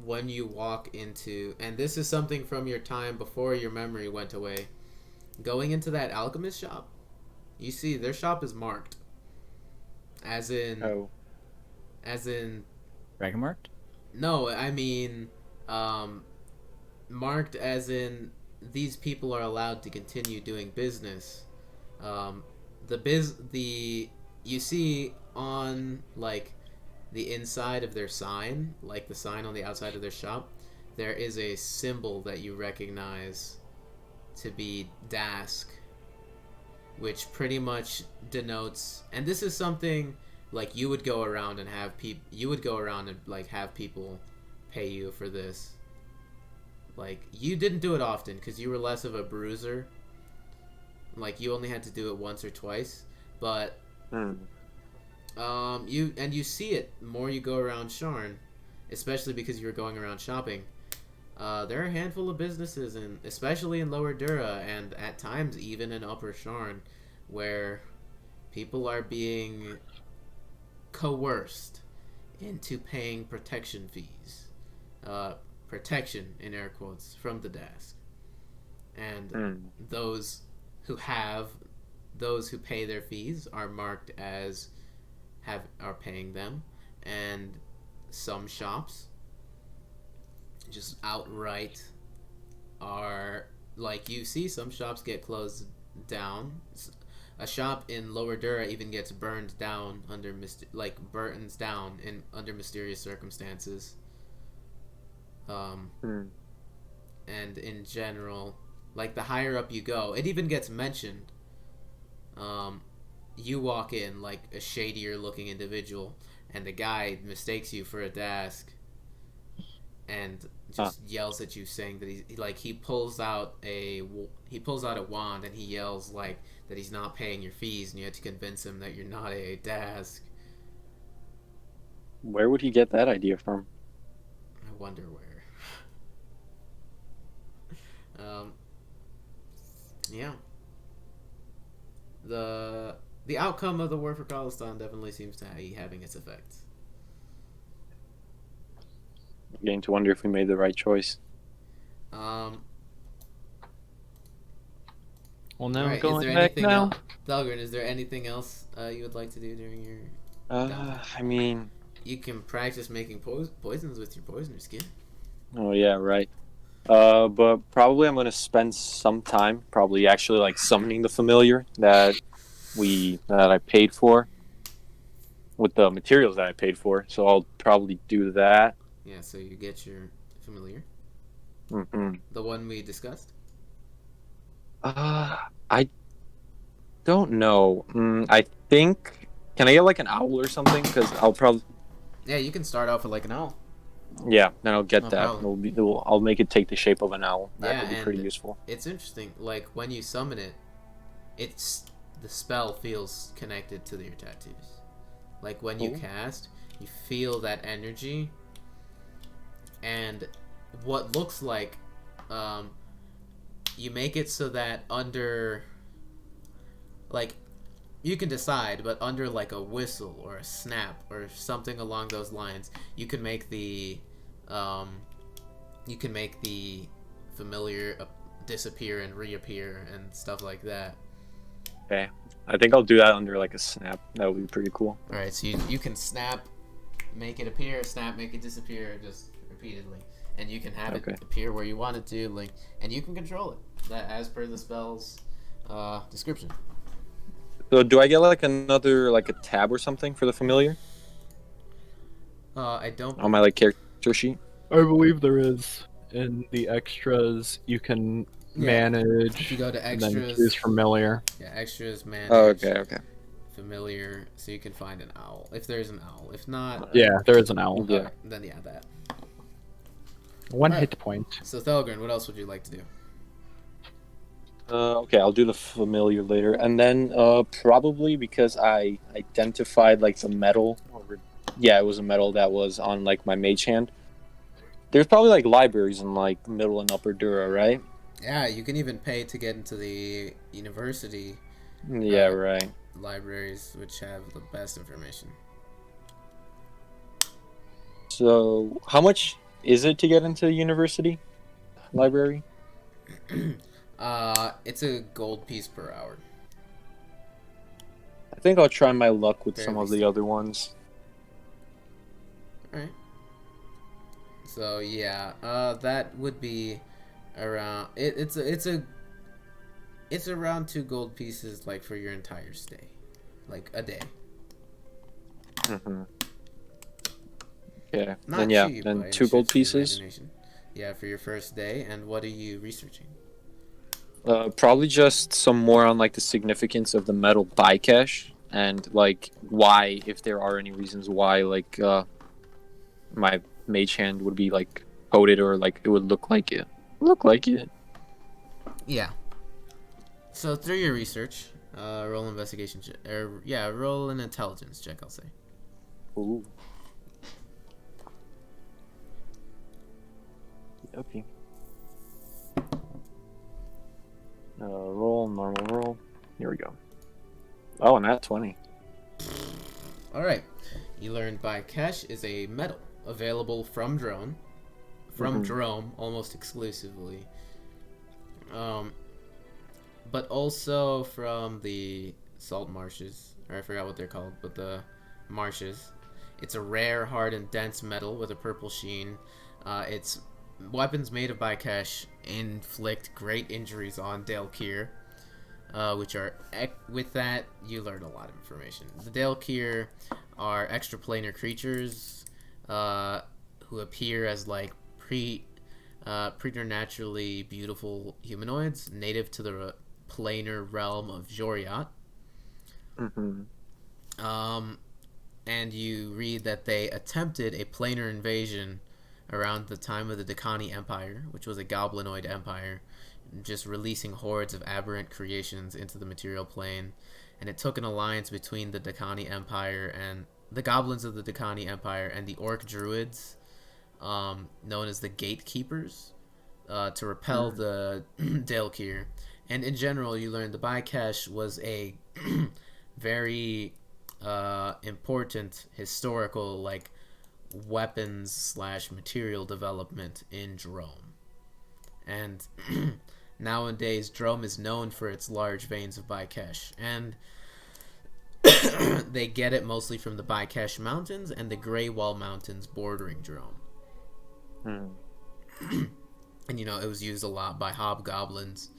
when you walk into... And this is something from your time before your memory went away. Going into that alchemist shop, you see their shop is marked. As in... Oh. As in... Dragon marked? No, I mean... marked as in... These people are allowed to continue doing business. You see on, like, the inside of their sign, like the sign on the outside of their shop, there is a symbol that you recognize to be Dask, which pretty much denotes, and this is something, like, you would go around and have people pay you for this. Like, you didn't do it often because you were less of a bruiser. Like, you only had to do it once or twice, but you see it more you go around Sharn, especially because you were going around shopping. There are a handful of businesses, especially in Lower Dura and at times even in Upper Sharn, where people are being coerced into paying protection fees. Protection in air quotes from the Dask. and those who pay their fees are marked as are paying them, and some shops just outright are like, you see some shops get closed down. A shop in Lower Dura even gets burned down under under mysterious circumstances. And in general, like, the higher up you go, it even gets mentioned. You walk in like a shadier looking individual, and the guy mistakes you for a Dask, and just yells at you, saying that he pulls out a wand, and he yells like that he's not paying your fees, and you have to convince him that you're not a Dask. Where would he get that idea from? I wonder where. Yeah. The outcome of the war for Callestan definitely seems to be having its effects. I'm beginning to wonder if we made the right choice. Well, now right, going back now. Thelgun, is there anything else you would like to do during your? I mean, you can practice making poisons with your poisoner skin. Oh yeah, right. But probably I'm gonna spend some time, probably actually like summoning the familiar that I paid for, with the materials that I paid for. So I'll probably do that. Yeah. So you get your familiar. Mm-hmm. The one we discussed. I don't know. I think, can I get like an owl or something? Because I'll probably. Yeah, you can start off with like an owl. Yeah, then I'll get No that. problem. I'll make it take the shape of an owl. That Yeah, would be and pretty useful. It's interesting. Like, when you summon it, the spell feels connected to your tattoos. Like, when you cast, you feel that energy, and what looks like, you make it so that under, like, you can decide, but under like a whistle or a snap or something along those lines, you can make the familiar disappear and reappear and stuff like that. Okay, I think I'll do that under like a snap. That would be pretty cool. All right, so you can snap, make it appear, snap, make it disappear, just repeatedly, and you can have it appear where you want it to, like, and you can control it that as per the spell's description. So do I get like another like a tab or something for the familiar? I don't. On my like character sheet. I believe there is. In the extras, you can manage. If you go to and then extras, choose familiar. Yeah, extras, manage. Oh, okay. Familiar, so you can find an owl if there's an owl. If not, yeah, there is an owl. Yeah. Then yeah, that. One hit point. So Thelgun, what else would you like to do? Okay, I'll do the familiar later, and then probably because I identified like the medal. Yeah, it was a medal that was on like my mage hand. There's probably like libraries in like Middle and Upper Dura, right? Yeah, you can even pay to get into the university. Yeah, right. Libraries, which have the best information. So, how much is it to get into the university library? It's a gold piece per hour. I think I'll try my luck with some of the other ones. Alright. So yeah, that would be around. It's around 2 gold pieces, like, for your entire stay, like a day. Mm-hmm. Yeah. Not then yeah, cheap, then by 2 any gold stretch of the pieces. imagination. Yeah, for your first day. And what are you researching? Probably just some more on like the significance of the metal bycash and like why, if there are any reasons why like my mage hand would be like coated or like it would look like it. Yeah. So through your research, roll investigation roll an intelligence check, I'll say. Ooh. Okay. Normal roll. Here we go. Oh, and that 20. Alright. You learned bycash is a metal available from Drone. From Drome, almost exclusively. But also from the salt marshes, or I forgot what they're called, but the marshes. It's a rare, hard, and dense metal with a purple sheen. Its weapons made of Bykesh inflict great injuries on Daelkyr, which are with that you learn a lot of information. The Daelkyr are extraplanar creatures who appear as like preternaturally beautiful humanoids, native to the planar realm of Joriat. And you read that they attempted a planar invasion around the time of the Dakani Empire, which was a goblinoid empire, just releasing hordes of aberrant creations into the material plane. And it took an alliance between the Dakani Empire and the goblins of the Dakani Empire and the orc druids, known as the Gatekeepers, to repel the Daelkyr. And in general, you learned the Bykesh was a very important historical like weapons / material development in Drome. And nowadays Drome is known for its large veins of Bykesh, and they get it mostly from the Bykesh Mountains and the Grey Wall Mountains bordering Drome. And you know, it was used a lot by hobgoblins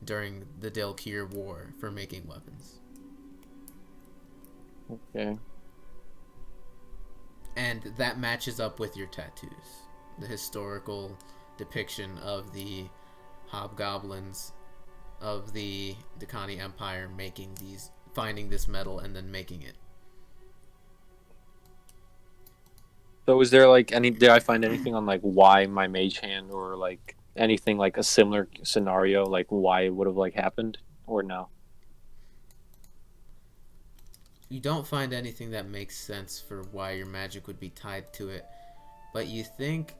during the Daelkyr War for making weapons. Okay. And that matches up with your tattoos. The historical depiction of the hobgoblins of the Dakani Empire finding this metal and then making it. So is there like did I find anything on like why my mage hand, or like anything like a similar scenario, like why it would have like happened, or no? You don't find anything that makes sense for why your magic would be tied to it, but you think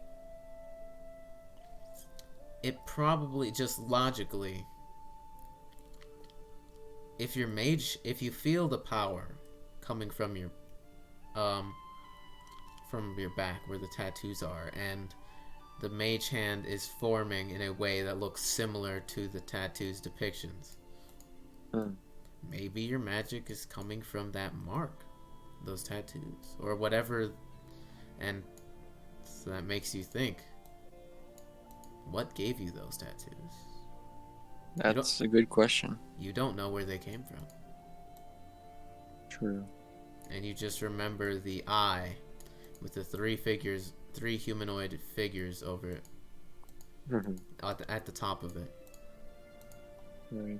it probably, just logically, if you feel the power coming from your back where the tattoos are, and the mage hand is forming in a way that looks similar to the tattoos depictions, maybe your magic is coming from that mark, those tattoos, or whatever, and so that makes you think, what gave you those tattoos? That's a good question. You don't know where they came from. True. And you just remember the eye with the three humanoid figures over it, at the top of it. Right.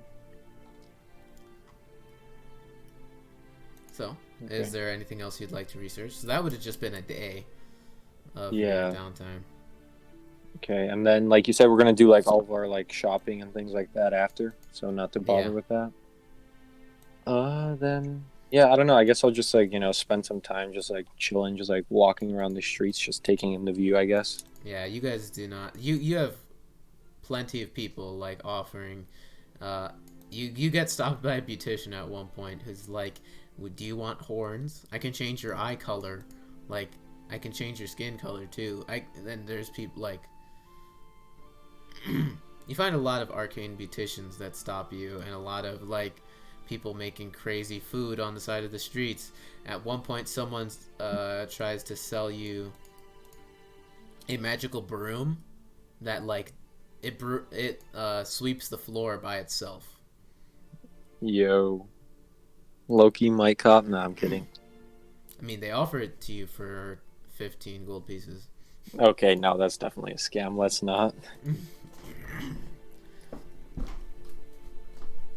So, Okay. Is there anything else you'd like to research? So that would have just been a day of Yeah. downtime. Okay, and then like you said, we're gonna do like all of our like shopping and things like that after, so not to bother with that. Then yeah, I don't know. I guess I'll just like spend some time just like chilling, just like walking around the streets, just taking in the view, I guess. Yeah, you guys do not. You have plenty of people like offering. You get stopped by a beautician at one point who's like, "Do you want horns? I can change your eye color. Like, I can change your skin color too." Then there's people like. You find a lot of arcane beauticians that stop you, and a lot of like people making crazy food on the side of the streets. At one point, someone tries to sell you a magical broom that like it sweeps the floor by itself. Yo, Loki might cop. No, I'm kidding. I mean, they offer it to you for 15 gold pieces. Okay, no, that's definitely a scam. Let's not.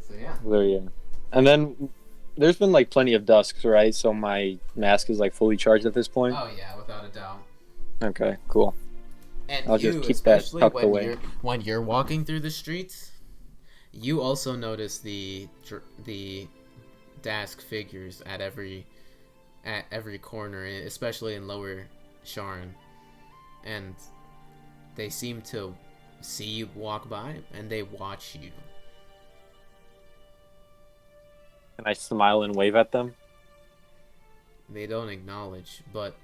So yeah. There you go. And then there's been like plenty of dusks, right? So my mask is like fully charged at this point. Oh yeah, without a doubt. Okay, cool. And I'll you, just keep that especially tucked away. when you're walking through the streets, you also notice the Dask figures at every corner, especially in Lower Sharn, and they seem to see you walk by and they watch you. Can I smile and wave at them? They don't acknowledge, but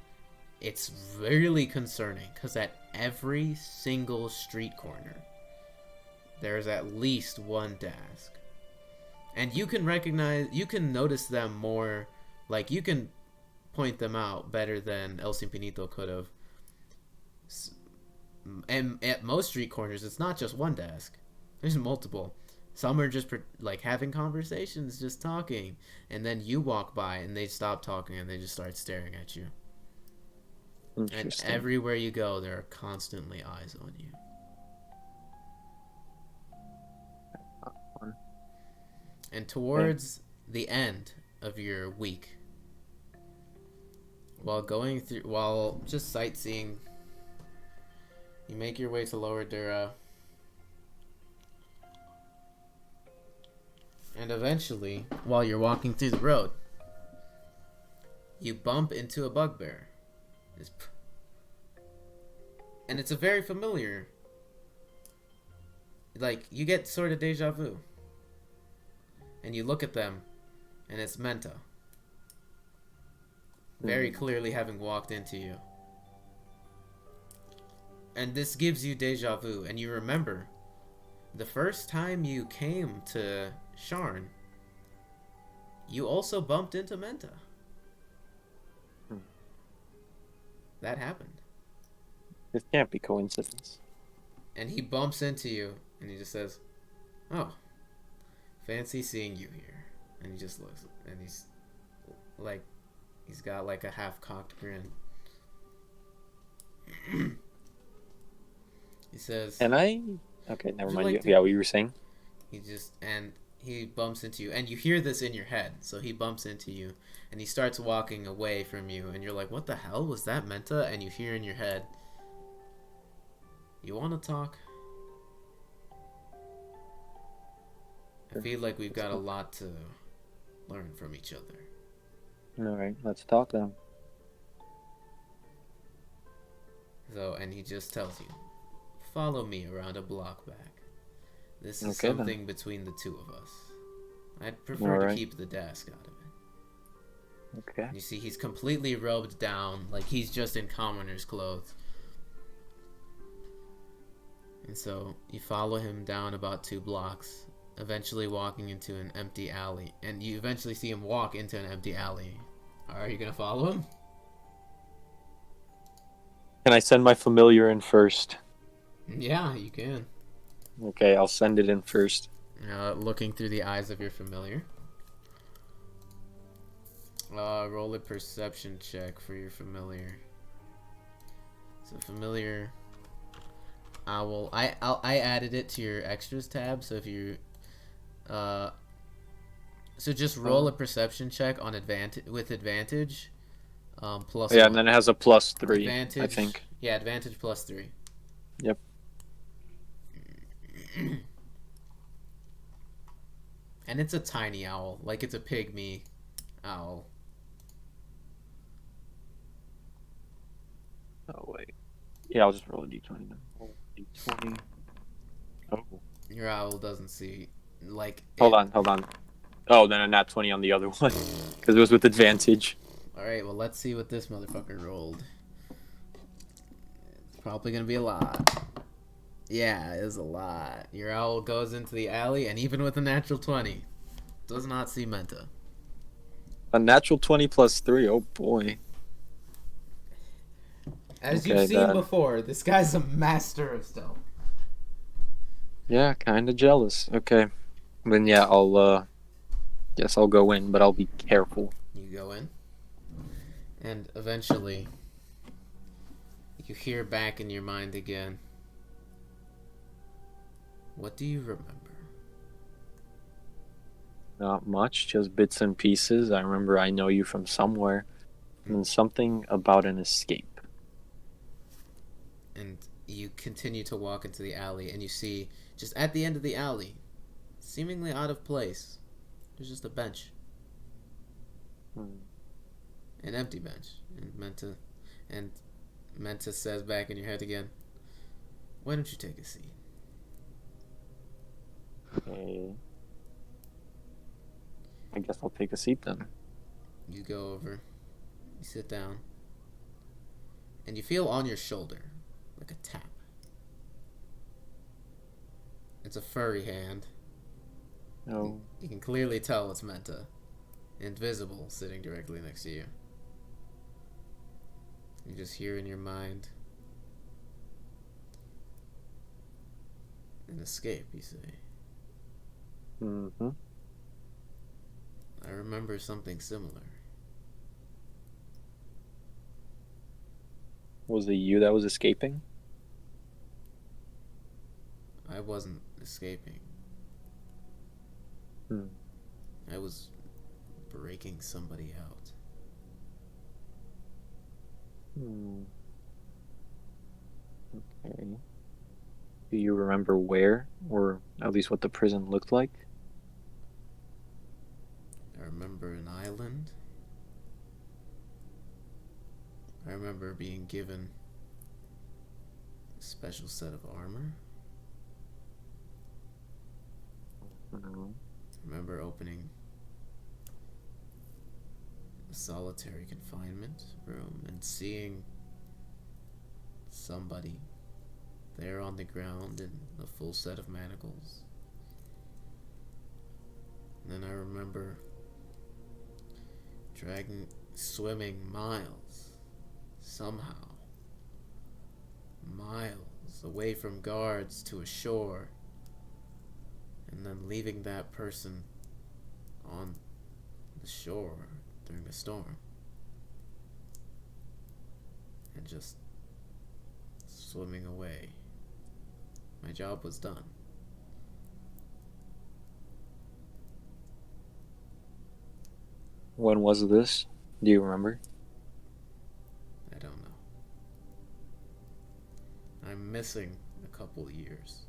it's really concerning because at every single street corner there's at least one Dask. And you can notice them more, like, you can point them out better than El Simpiníto could have. And at most street corners, it's not just one Dask. There's multiple. Some are just like having conversations, just talking, and then you walk by and they stop talking and they just start staring at you. And everywhere you go, there are constantly eyes on you. And towards the end of your week, while just sightseeing, you make your way to Lower Dura. And eventually, while you're walking through the road, you bump into a bugbear. And it's a very familiar, like, you get sort of deja vu. And you look at them, and it's Menta. Very clearly having walked into you. And this gives you deja vu, and you remember the first time you came to Sharn, you also bumped into Menta. That happened. This can't be coincidence. And he bumps into you, and he just says, "Oh, fancy seeing you here." And he just looks, and he's like, he's got like a half-cocked grin. He says, Okay, never mind. Yeah, what you were saying? He bumps into you, and you hear this in your head. So he bumps into you, and he starts walking away from you, and you're like, "What the hell was that, Menta?" And you hear in your head, "You want to talk?" I feel like we've got a lot to learn from each other. Alright, let's talk then. So, and he just tells you, "Follow me around a block back. This is something between the two of us. I'd prefer to keep the Dask out of it." Okay. You see, he's completely robed down, like he's just in commoner's clothes. And so, you follow him down about 2 blocks, eventually walking into an empty alley. And you eventually see him walk into an empty alley. Are you gonna follow him? Can I send my familiar in first? Yeah, you can. Okay, I'll send it in first. Looking through the eyes of your familiar. Roll a perception check for your familiar. So familiar owl. I added it to your extras tab. So if you so just roll a perception check on advantage. Plus yeah, 1. and then it has a +3. Advantage, I think. Yeah, advantage +3. Yep. And it's a tiny owl, like it's a pygmy owl. Oh wait. Yeah, I'll just roll a d20 then. Roll a d20. Oh. Your owl doesn't see, like. Hold on. Oh, then a nat 20 on the other one, because it was with advantage. All right, well, let's see what this motherfucker rolled. It's probably gonna be a lot. Yeah, it is a lot. Your owl goes into the alley, and even with a natural 20, does not see Menta. A natural 20 +3. Oh boy. As you've seen before, this guy's a master of stealth. Yeah, kind of jealous. Okay, then yeah, I'll guess I'll go in, but I'll be careful. You go in, and eventually, you hear back in your mind again. What do you remember? Not much, just bits and pieces. I remember I know you from somewhere, and something about an escape. And you continue to walk into the alley, and you see, just at the end of the alley, seemingly out of place, there's just a bench. An empty bench. And Menta says back in your head again, "Why don't you take a seat?" Okay. I guess I'll take a seat then. You go over, you sit down, and you feel on your shoulder like a tap. It's a furry hand. No. You can clearly tell it's Menta. Invisible, sitting directly next to you. You just hear in your mind. An escape, you say. Mm-hmm. I remember something similar. Was it you that was escaping? I wasn't escaping. I was breaking somebody out. Okay. Do you remember where, or at least what the prison looked like? I remember an island. I remember being given a special set of armor. No. I remember opening a solitary confinement room and seeing somebody there on the ground in a full set of manacles. And then I remember swimming miles, somehow, miles away from guards to a shore, and then leaving that person on the shore during a storm, and just swimming away. My job was done. When was this? Do you remember? I don't know. I'm missing a couple years.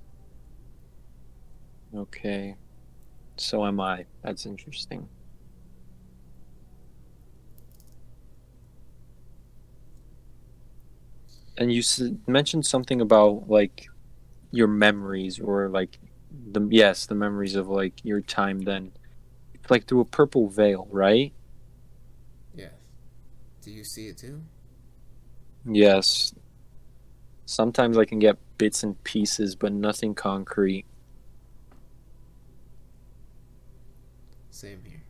Okay. So am I. That's interesting. And you mentioned something about, like, your memories, or, like, the memories of, like, your time then. Like, through a purple veil, right? Yes. Do you see it too? Yes. Sometimes I can get bits and pieces, but nothing concrete. Same here.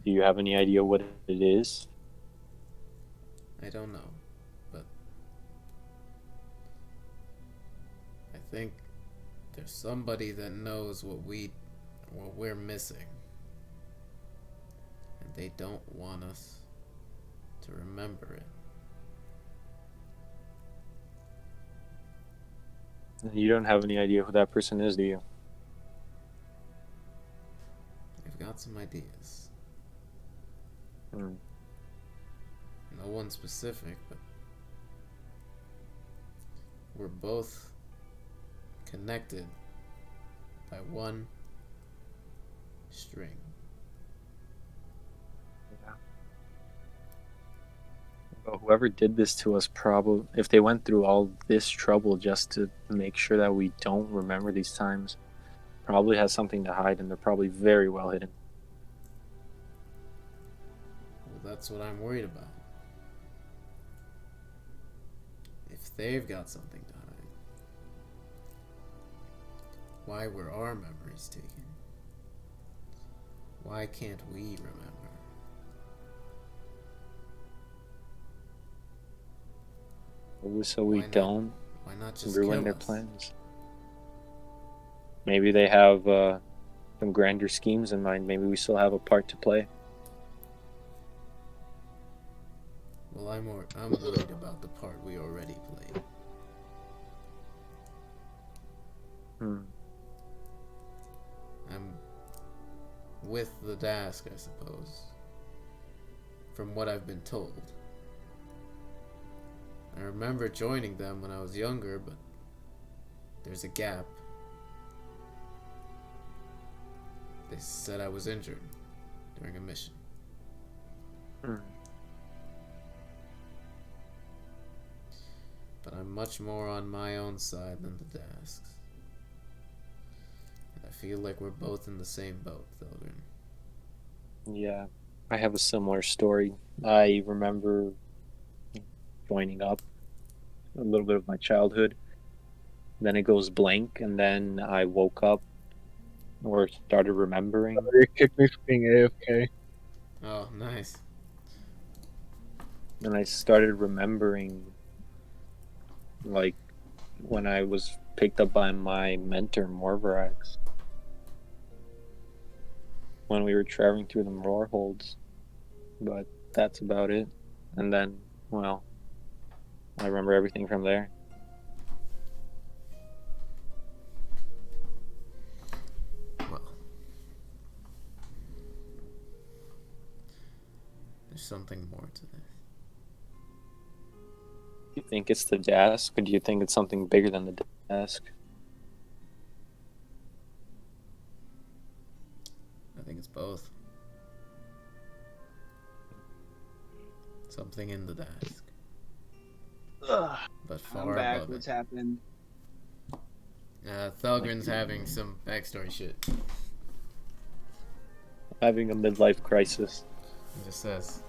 Do you have any idea what it is? I don't know, but I think there's somebody that knows what we're missing, and they don't want us to remember it. You don't have any idea who that person is, do you? I've got some ideas. Hmm. No one specific, but we're both connected by one string. Yeah. But whoever did this to us, probably, if they went through all this trouble just to make sure that we don't remember these times, probably has something to hide, and they're probably very well hidden. Well, that's what I'm worried about. If they've got something to hide, why were our memories taken? Why can't we remember? So we don't Why not just ruin kill their us? plans. Maybe they have some grander schemes in mind. Maybe we still have a part to play. Well, I'm worried about the part we already played. I'm with the Dask, I suppose. From what I've been told. I remember joining them when I was younger, but there's a gap. They said I was injured during a mission. But I'm much more on my own side than the Dasks. And I feel like we're both in the same boat, Thelgun. Yeah, I have a similar story. I remember joining up a little bit of my childhood. Then it goes blank, and then I woke up or started remembering. They kicked me for being AFK. Oh, nice. And I started remembering, like, when I was picked up by my mentor, Morvarax. When we were traveling through the Roar Holds. But that's about it. And then, well, I remember everything from there. Well, there's something more to this. Do you think it's the desk, or do you think it's something bigger than the desk? I think it's both. Something in the desk. Ugh, But I'm far back. above What's it. happened? Thelgun's having some backstory shit. Having a midlife crisis. He just says,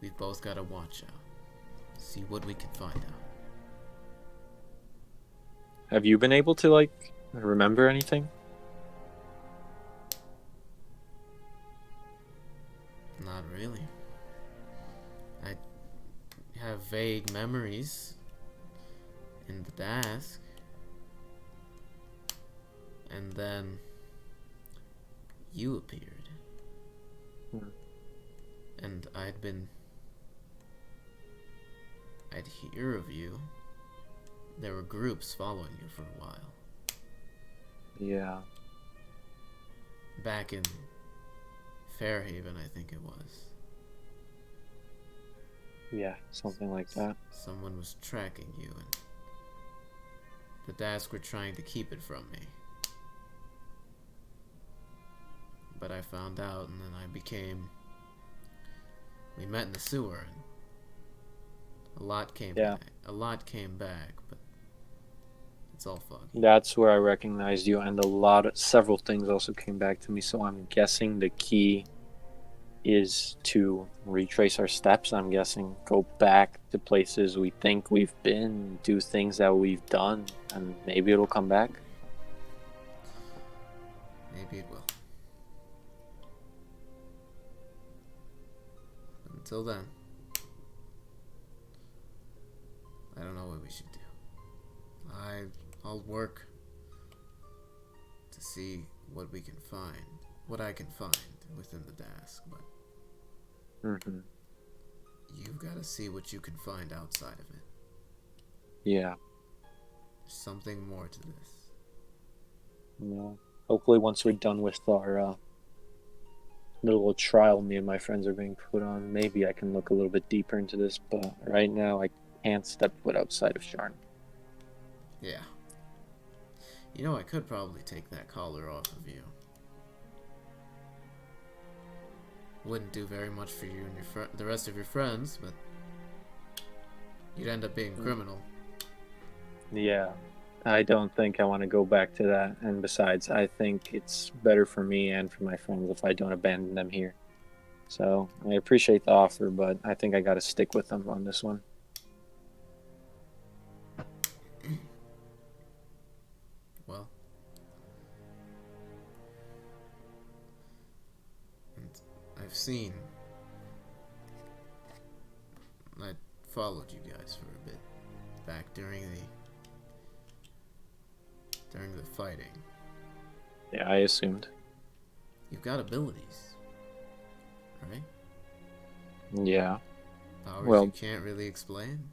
we've both got to watch out. See what we can find out. Have you been able to, like, remember anything? Not really. I have vague memories in the desk. And then you appeared. And I'd hear of you. There were groups following you for a while. Yeah. Back in Fairhaven, I think it was. Yeah, something like that. Someone was tracking you, and the Dask were trying to keep it from me. But I found out, and then we met in the sewer, and a lot came back. A lot came back, but it's all foggy. That's where I recognized you, and several things also came back to me, so I'm guessing the key is to retrace our steps. I'm guessing go back to places we think we've been, do things that we've done, and maybe it'll come back. Maybe it will. Until then, I don't know what we should do. I'll work to see what we can find, what I can find within the Dask, but you've got to see what you can find outside of it. Yeah. There's something more to this. No. Hopefully once we're done with our little trial me and my friends are being put on, maybe I can look a little bit deeper into this, but right now I can't step foot outside of Sharn. Yeah. You know, I could probably take that collar off of you. Wouldn't do very much for you and the rest of your friends, but you'd end up being a criminal. Yeah. I don't think I want to go back to that, and besides, I think it's better for me and for my friends if I don't abandon them here. So, I appreciate the offer, but I think I gotta stick with them on this one. Well, and I followed you guys for a bit back during the fighting. Yeah, I assumed. You've got abilities, right? Yeah. Powers you can't really explain?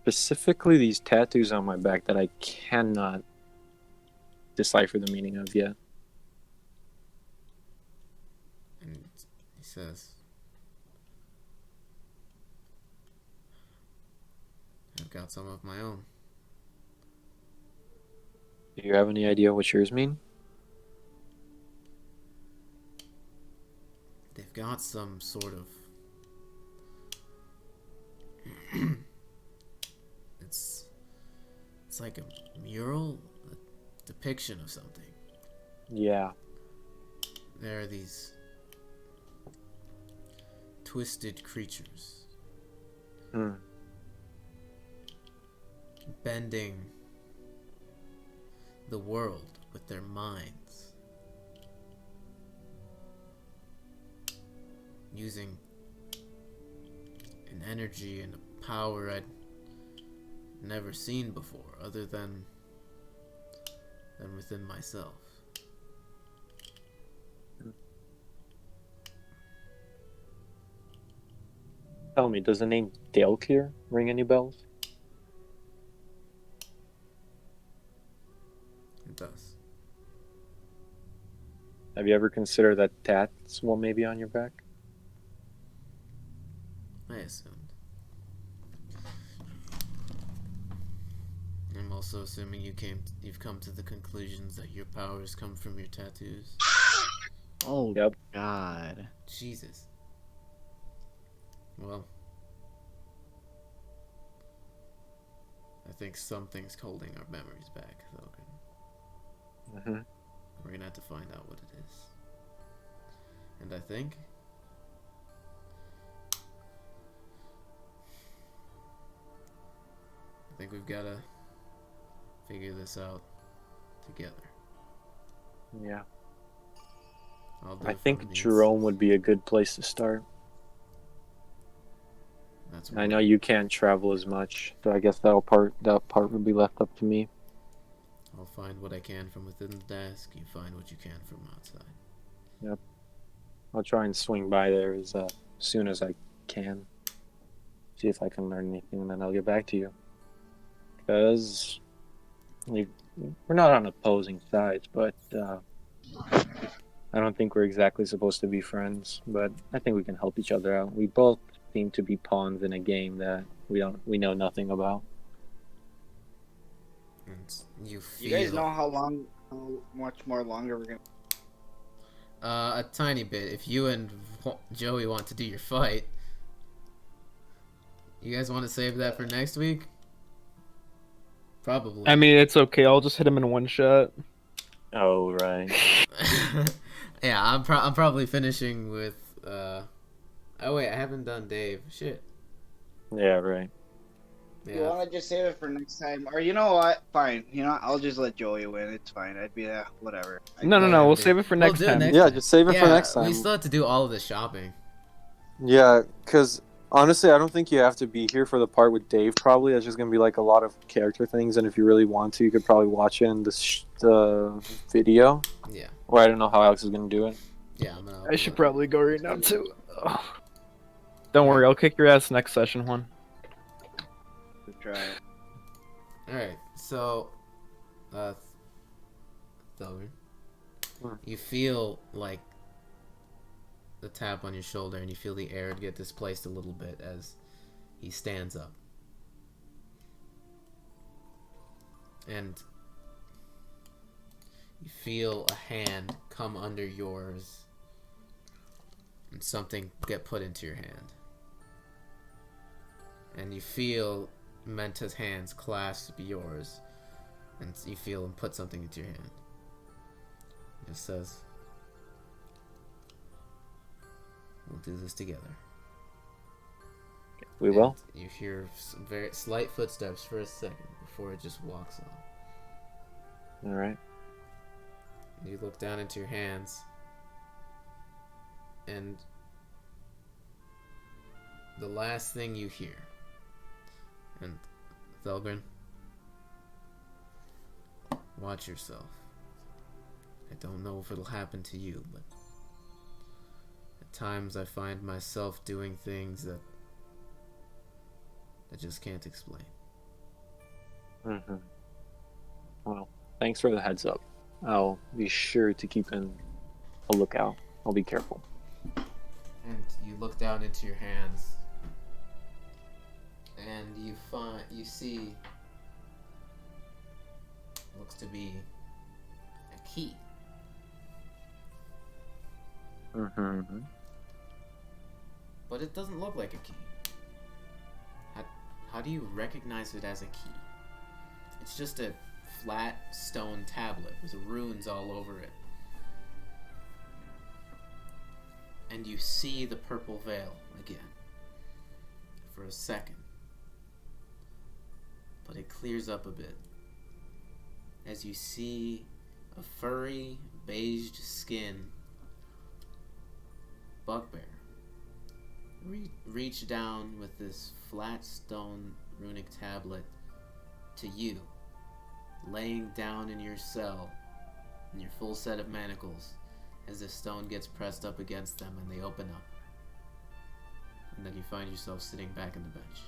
Specifically these tattoos on my back that I cannot decipher the meaning of yet. And he says, I've got some of my own. Do you have any idea what yours mean? They've got some sort of... it's like a mural, a depiction of something. Yeah. There are these twisted creatures Hmm. Bending the world with their minds, using an energy and a power I'd never seen before, other than within myself. Tell me, does the name Dalekir ring any bells? It does. Have you ever considered that that's what may be on your back? I assumed. I'm also assuming you've come to the conclusions that your powers come from your tattoos. Oh, Yep. God. Jesus. Well, I think something's holding our memories back, Thelgun. Mm-hmm. We're gonna have to find out what it is. And I think we've gotta figure this out together. Yeah. I'll do I it think from the Jerome would be a good place to start. That's I know you can't travel as much, so I guess that part would be left up to me. I'll find what I can from within the desk. You find what you can from outside. Yep. I'll try and swing by there as soon as I can. See if I can learn anything, and then I'll get back to you. Because we're not on opposing sides, but I don't think we're exactly supposed to be friends. But I think we can help each other out. We both seem to be pawns in a game that we know nothing about. And you feel You guys know how much more longer we're gonna. a tiny bit. If you and Joey want to do your fight, you guys want to save that for next week? Probably. I mean, it's okay. I'll just hit him in one shot. Oh, right. Yeah, I'm probably finishing with. Oh wait, I haven't done Dave. Shit. Yeah, right. You want to just save it for next time, or you know what? Fine. You know, I'll just let Joey win. It's fine. I'd be whatever. No, we'll save it for next time. Yeah, just save it for next time. We still have to do all of the shopping. Yeah, because honestly, I don't think you have to be here for the part with Dave. Probably that's just gonna be like a lot of character things, and if you really want to, you could probably watch it in the video. Yeah. Or I don't know how Alex is gonna do it. Yeah, I should probably go right now too. Ugh. Don't worry, I'll kick your ass next session, Juan. Try it. Alright, so Thelgun, you feel like the tap on your shoulder, and you feel the air get displaced a little bit as he stands up. And you feel a hand come under yours and something get put into your hand. And you feel Menta's hands clasp yours, and you feel him put something into your hand. It says, "We'll do this together." We will. And you hear some very slight footsteps for a second before it just walks on. All right. You look down into your hands, and the last thing you hear, and Thelgun, watch yourself. I don't know if it'll happen to you, but at times I find myself doing things that I just can't explain. Mm-hmm. Well, thanks for the heads up. I'll be sure to keep a lookout. I'll be careful. And you look down into your hands, and you see looks to be a key. Mm-hmm. But it doesn't look like a key. How do you recognize it as a key? It's just a flat stone tablet with runes all over it. And you see the purple veil again. for a second, but it clears up a bit as you see a furry, beige skin bugbear reach down with this flat stone runic tablet to you, laying down in your cell in your full set of manacles as the stone gets pressed up against them and they open up. And then you find yourself sitting back on the bench.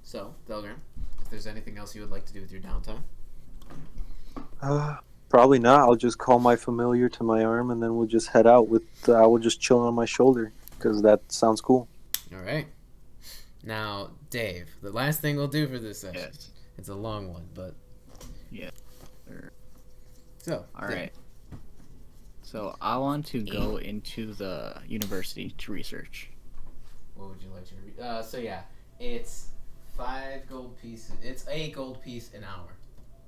So, Thelgun, if there's anything else you would like to do with your downtime? Probably not. I'll just call my familiar to my arm, and then we'll just head out with the owl just chilling on my shoulder, because that sounds cool. Alright. Now, Dave, the last thing we'll do for this session. Yes. It's a long one, but... Yeah. So, Alright. So, I want to go into the university to research. What would you like to read? So yeah, it's 5 gold pieces. It's a gold piece an hour.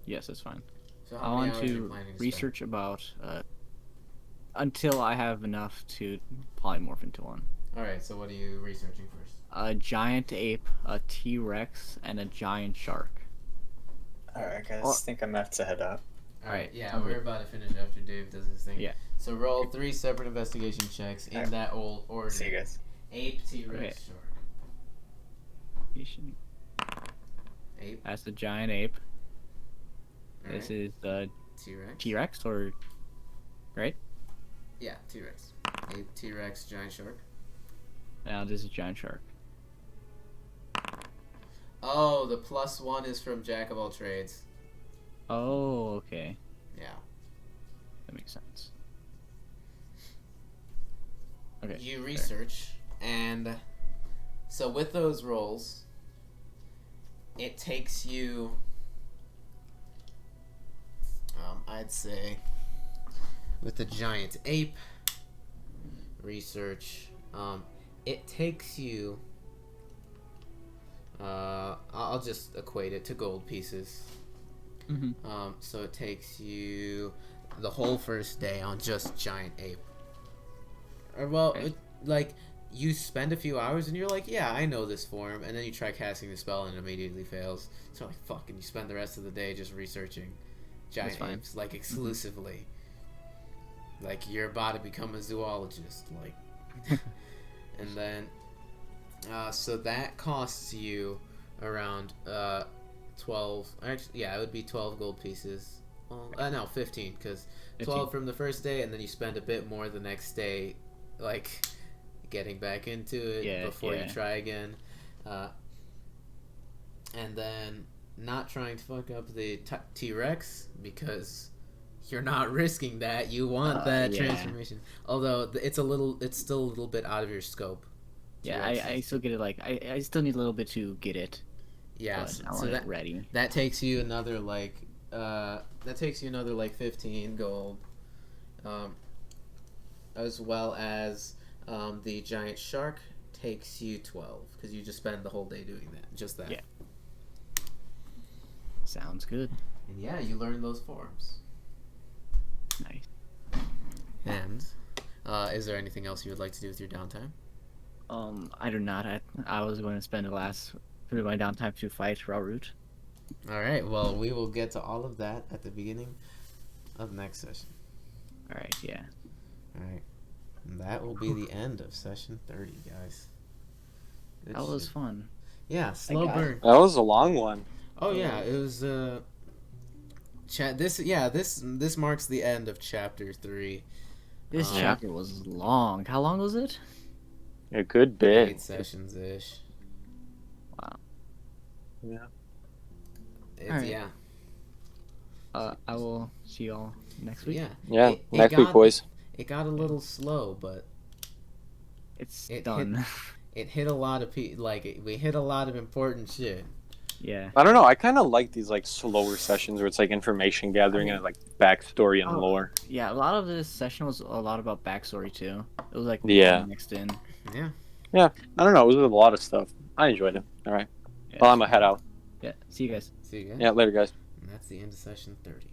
Yes, that's fine. So I how many want hours are you to planning to research about until I have enough to polymorph into one. Alright, so what are you researching first? A giant ape, a T-Rex, and a giant shark. Alright, guys, I think I'm gonna have to head out. Alright, yeah, okay. we're about to finish after Dave does his thing. Yeah. So roll 3 separate investigation checks in that old order. See you guys. Ape, T-Rex, Okay. shark. Ape. That's the giant ape. Alright. This is the T-Rex. T-Rex, or right? Yeah, T-Rex. Ape, T-Rex, giant shark. Now this is giant shark. Oh, the +1 is from Jack of all trades. Oh, okay. Yeah. That makes sense. Okay. You research, and so with those rolls, it takes you, I'd say, with the giant ape research, it takes you, I'll just equate it to gold pieces. Mm-hmm. So it takes you the whole first day on just giant ape. Or well, Okay. like you spend a few hours and you're like, yeah, I know this form, and then you try casting the spell and it immediately fails. So like, fuck, and you spend the rest of the day just researching giant fine. apes, like exclusively. Like you're about to become a zoologist, like. And then, so that costs you around 12. Actually, yeah, it would be 12 gold pieces. Well, no, 15, because 12 from the first day, and then you spend a bit more the next day, like getting back into it before you try again, and then not trying to fuck up the T-Rex because you're not risking that. You want that transformation, although it's still a little bit out of your scope. Yeah, I still get it. Like I still need a little bit to get it. Yeah, but I want it ready. That takes you another like 15 gold, as well as the giant shark takes you 12 because you just spend the whole day doing that. Just that. Yeah. Sounds good. And yeah, you learn those forms. Nice. And is there anything else you would like to do with your downtime? I do not. I was going to spend my downtime to fight Ralrut. All right. Well, we will get to all of that at the beginning of next session. All right. Yeah. All right. And that will be the end of session 30, guys. That was fun. Yeah, slow burn. That was a long one. Oh yeah, it was. This marks the end of chapter 3. This chapter was long. How long was it? A good bit. 8 sessions ish. Wow. Yeah. Right. Yeah. I will see y'all next week. Yeah. Yeah. Next week, boys. It got a little slow, but it's done. It hit a lot of we hit a lot of important shit. Yeah. I don't know. I kind of like these like slower sessions where it's like information gathering and like backstory and lore. Yeah, a lot of this session was a lot about backstory too. It was like mixed in. Yeah. Yeah. I don't know. It was a lot of stuff. I enjoyed it. All right. Yeah. Well, I'm gonna head out. Yeah. See you guys. See you guys. Yeah. Later, guys. And that's the end of session 30.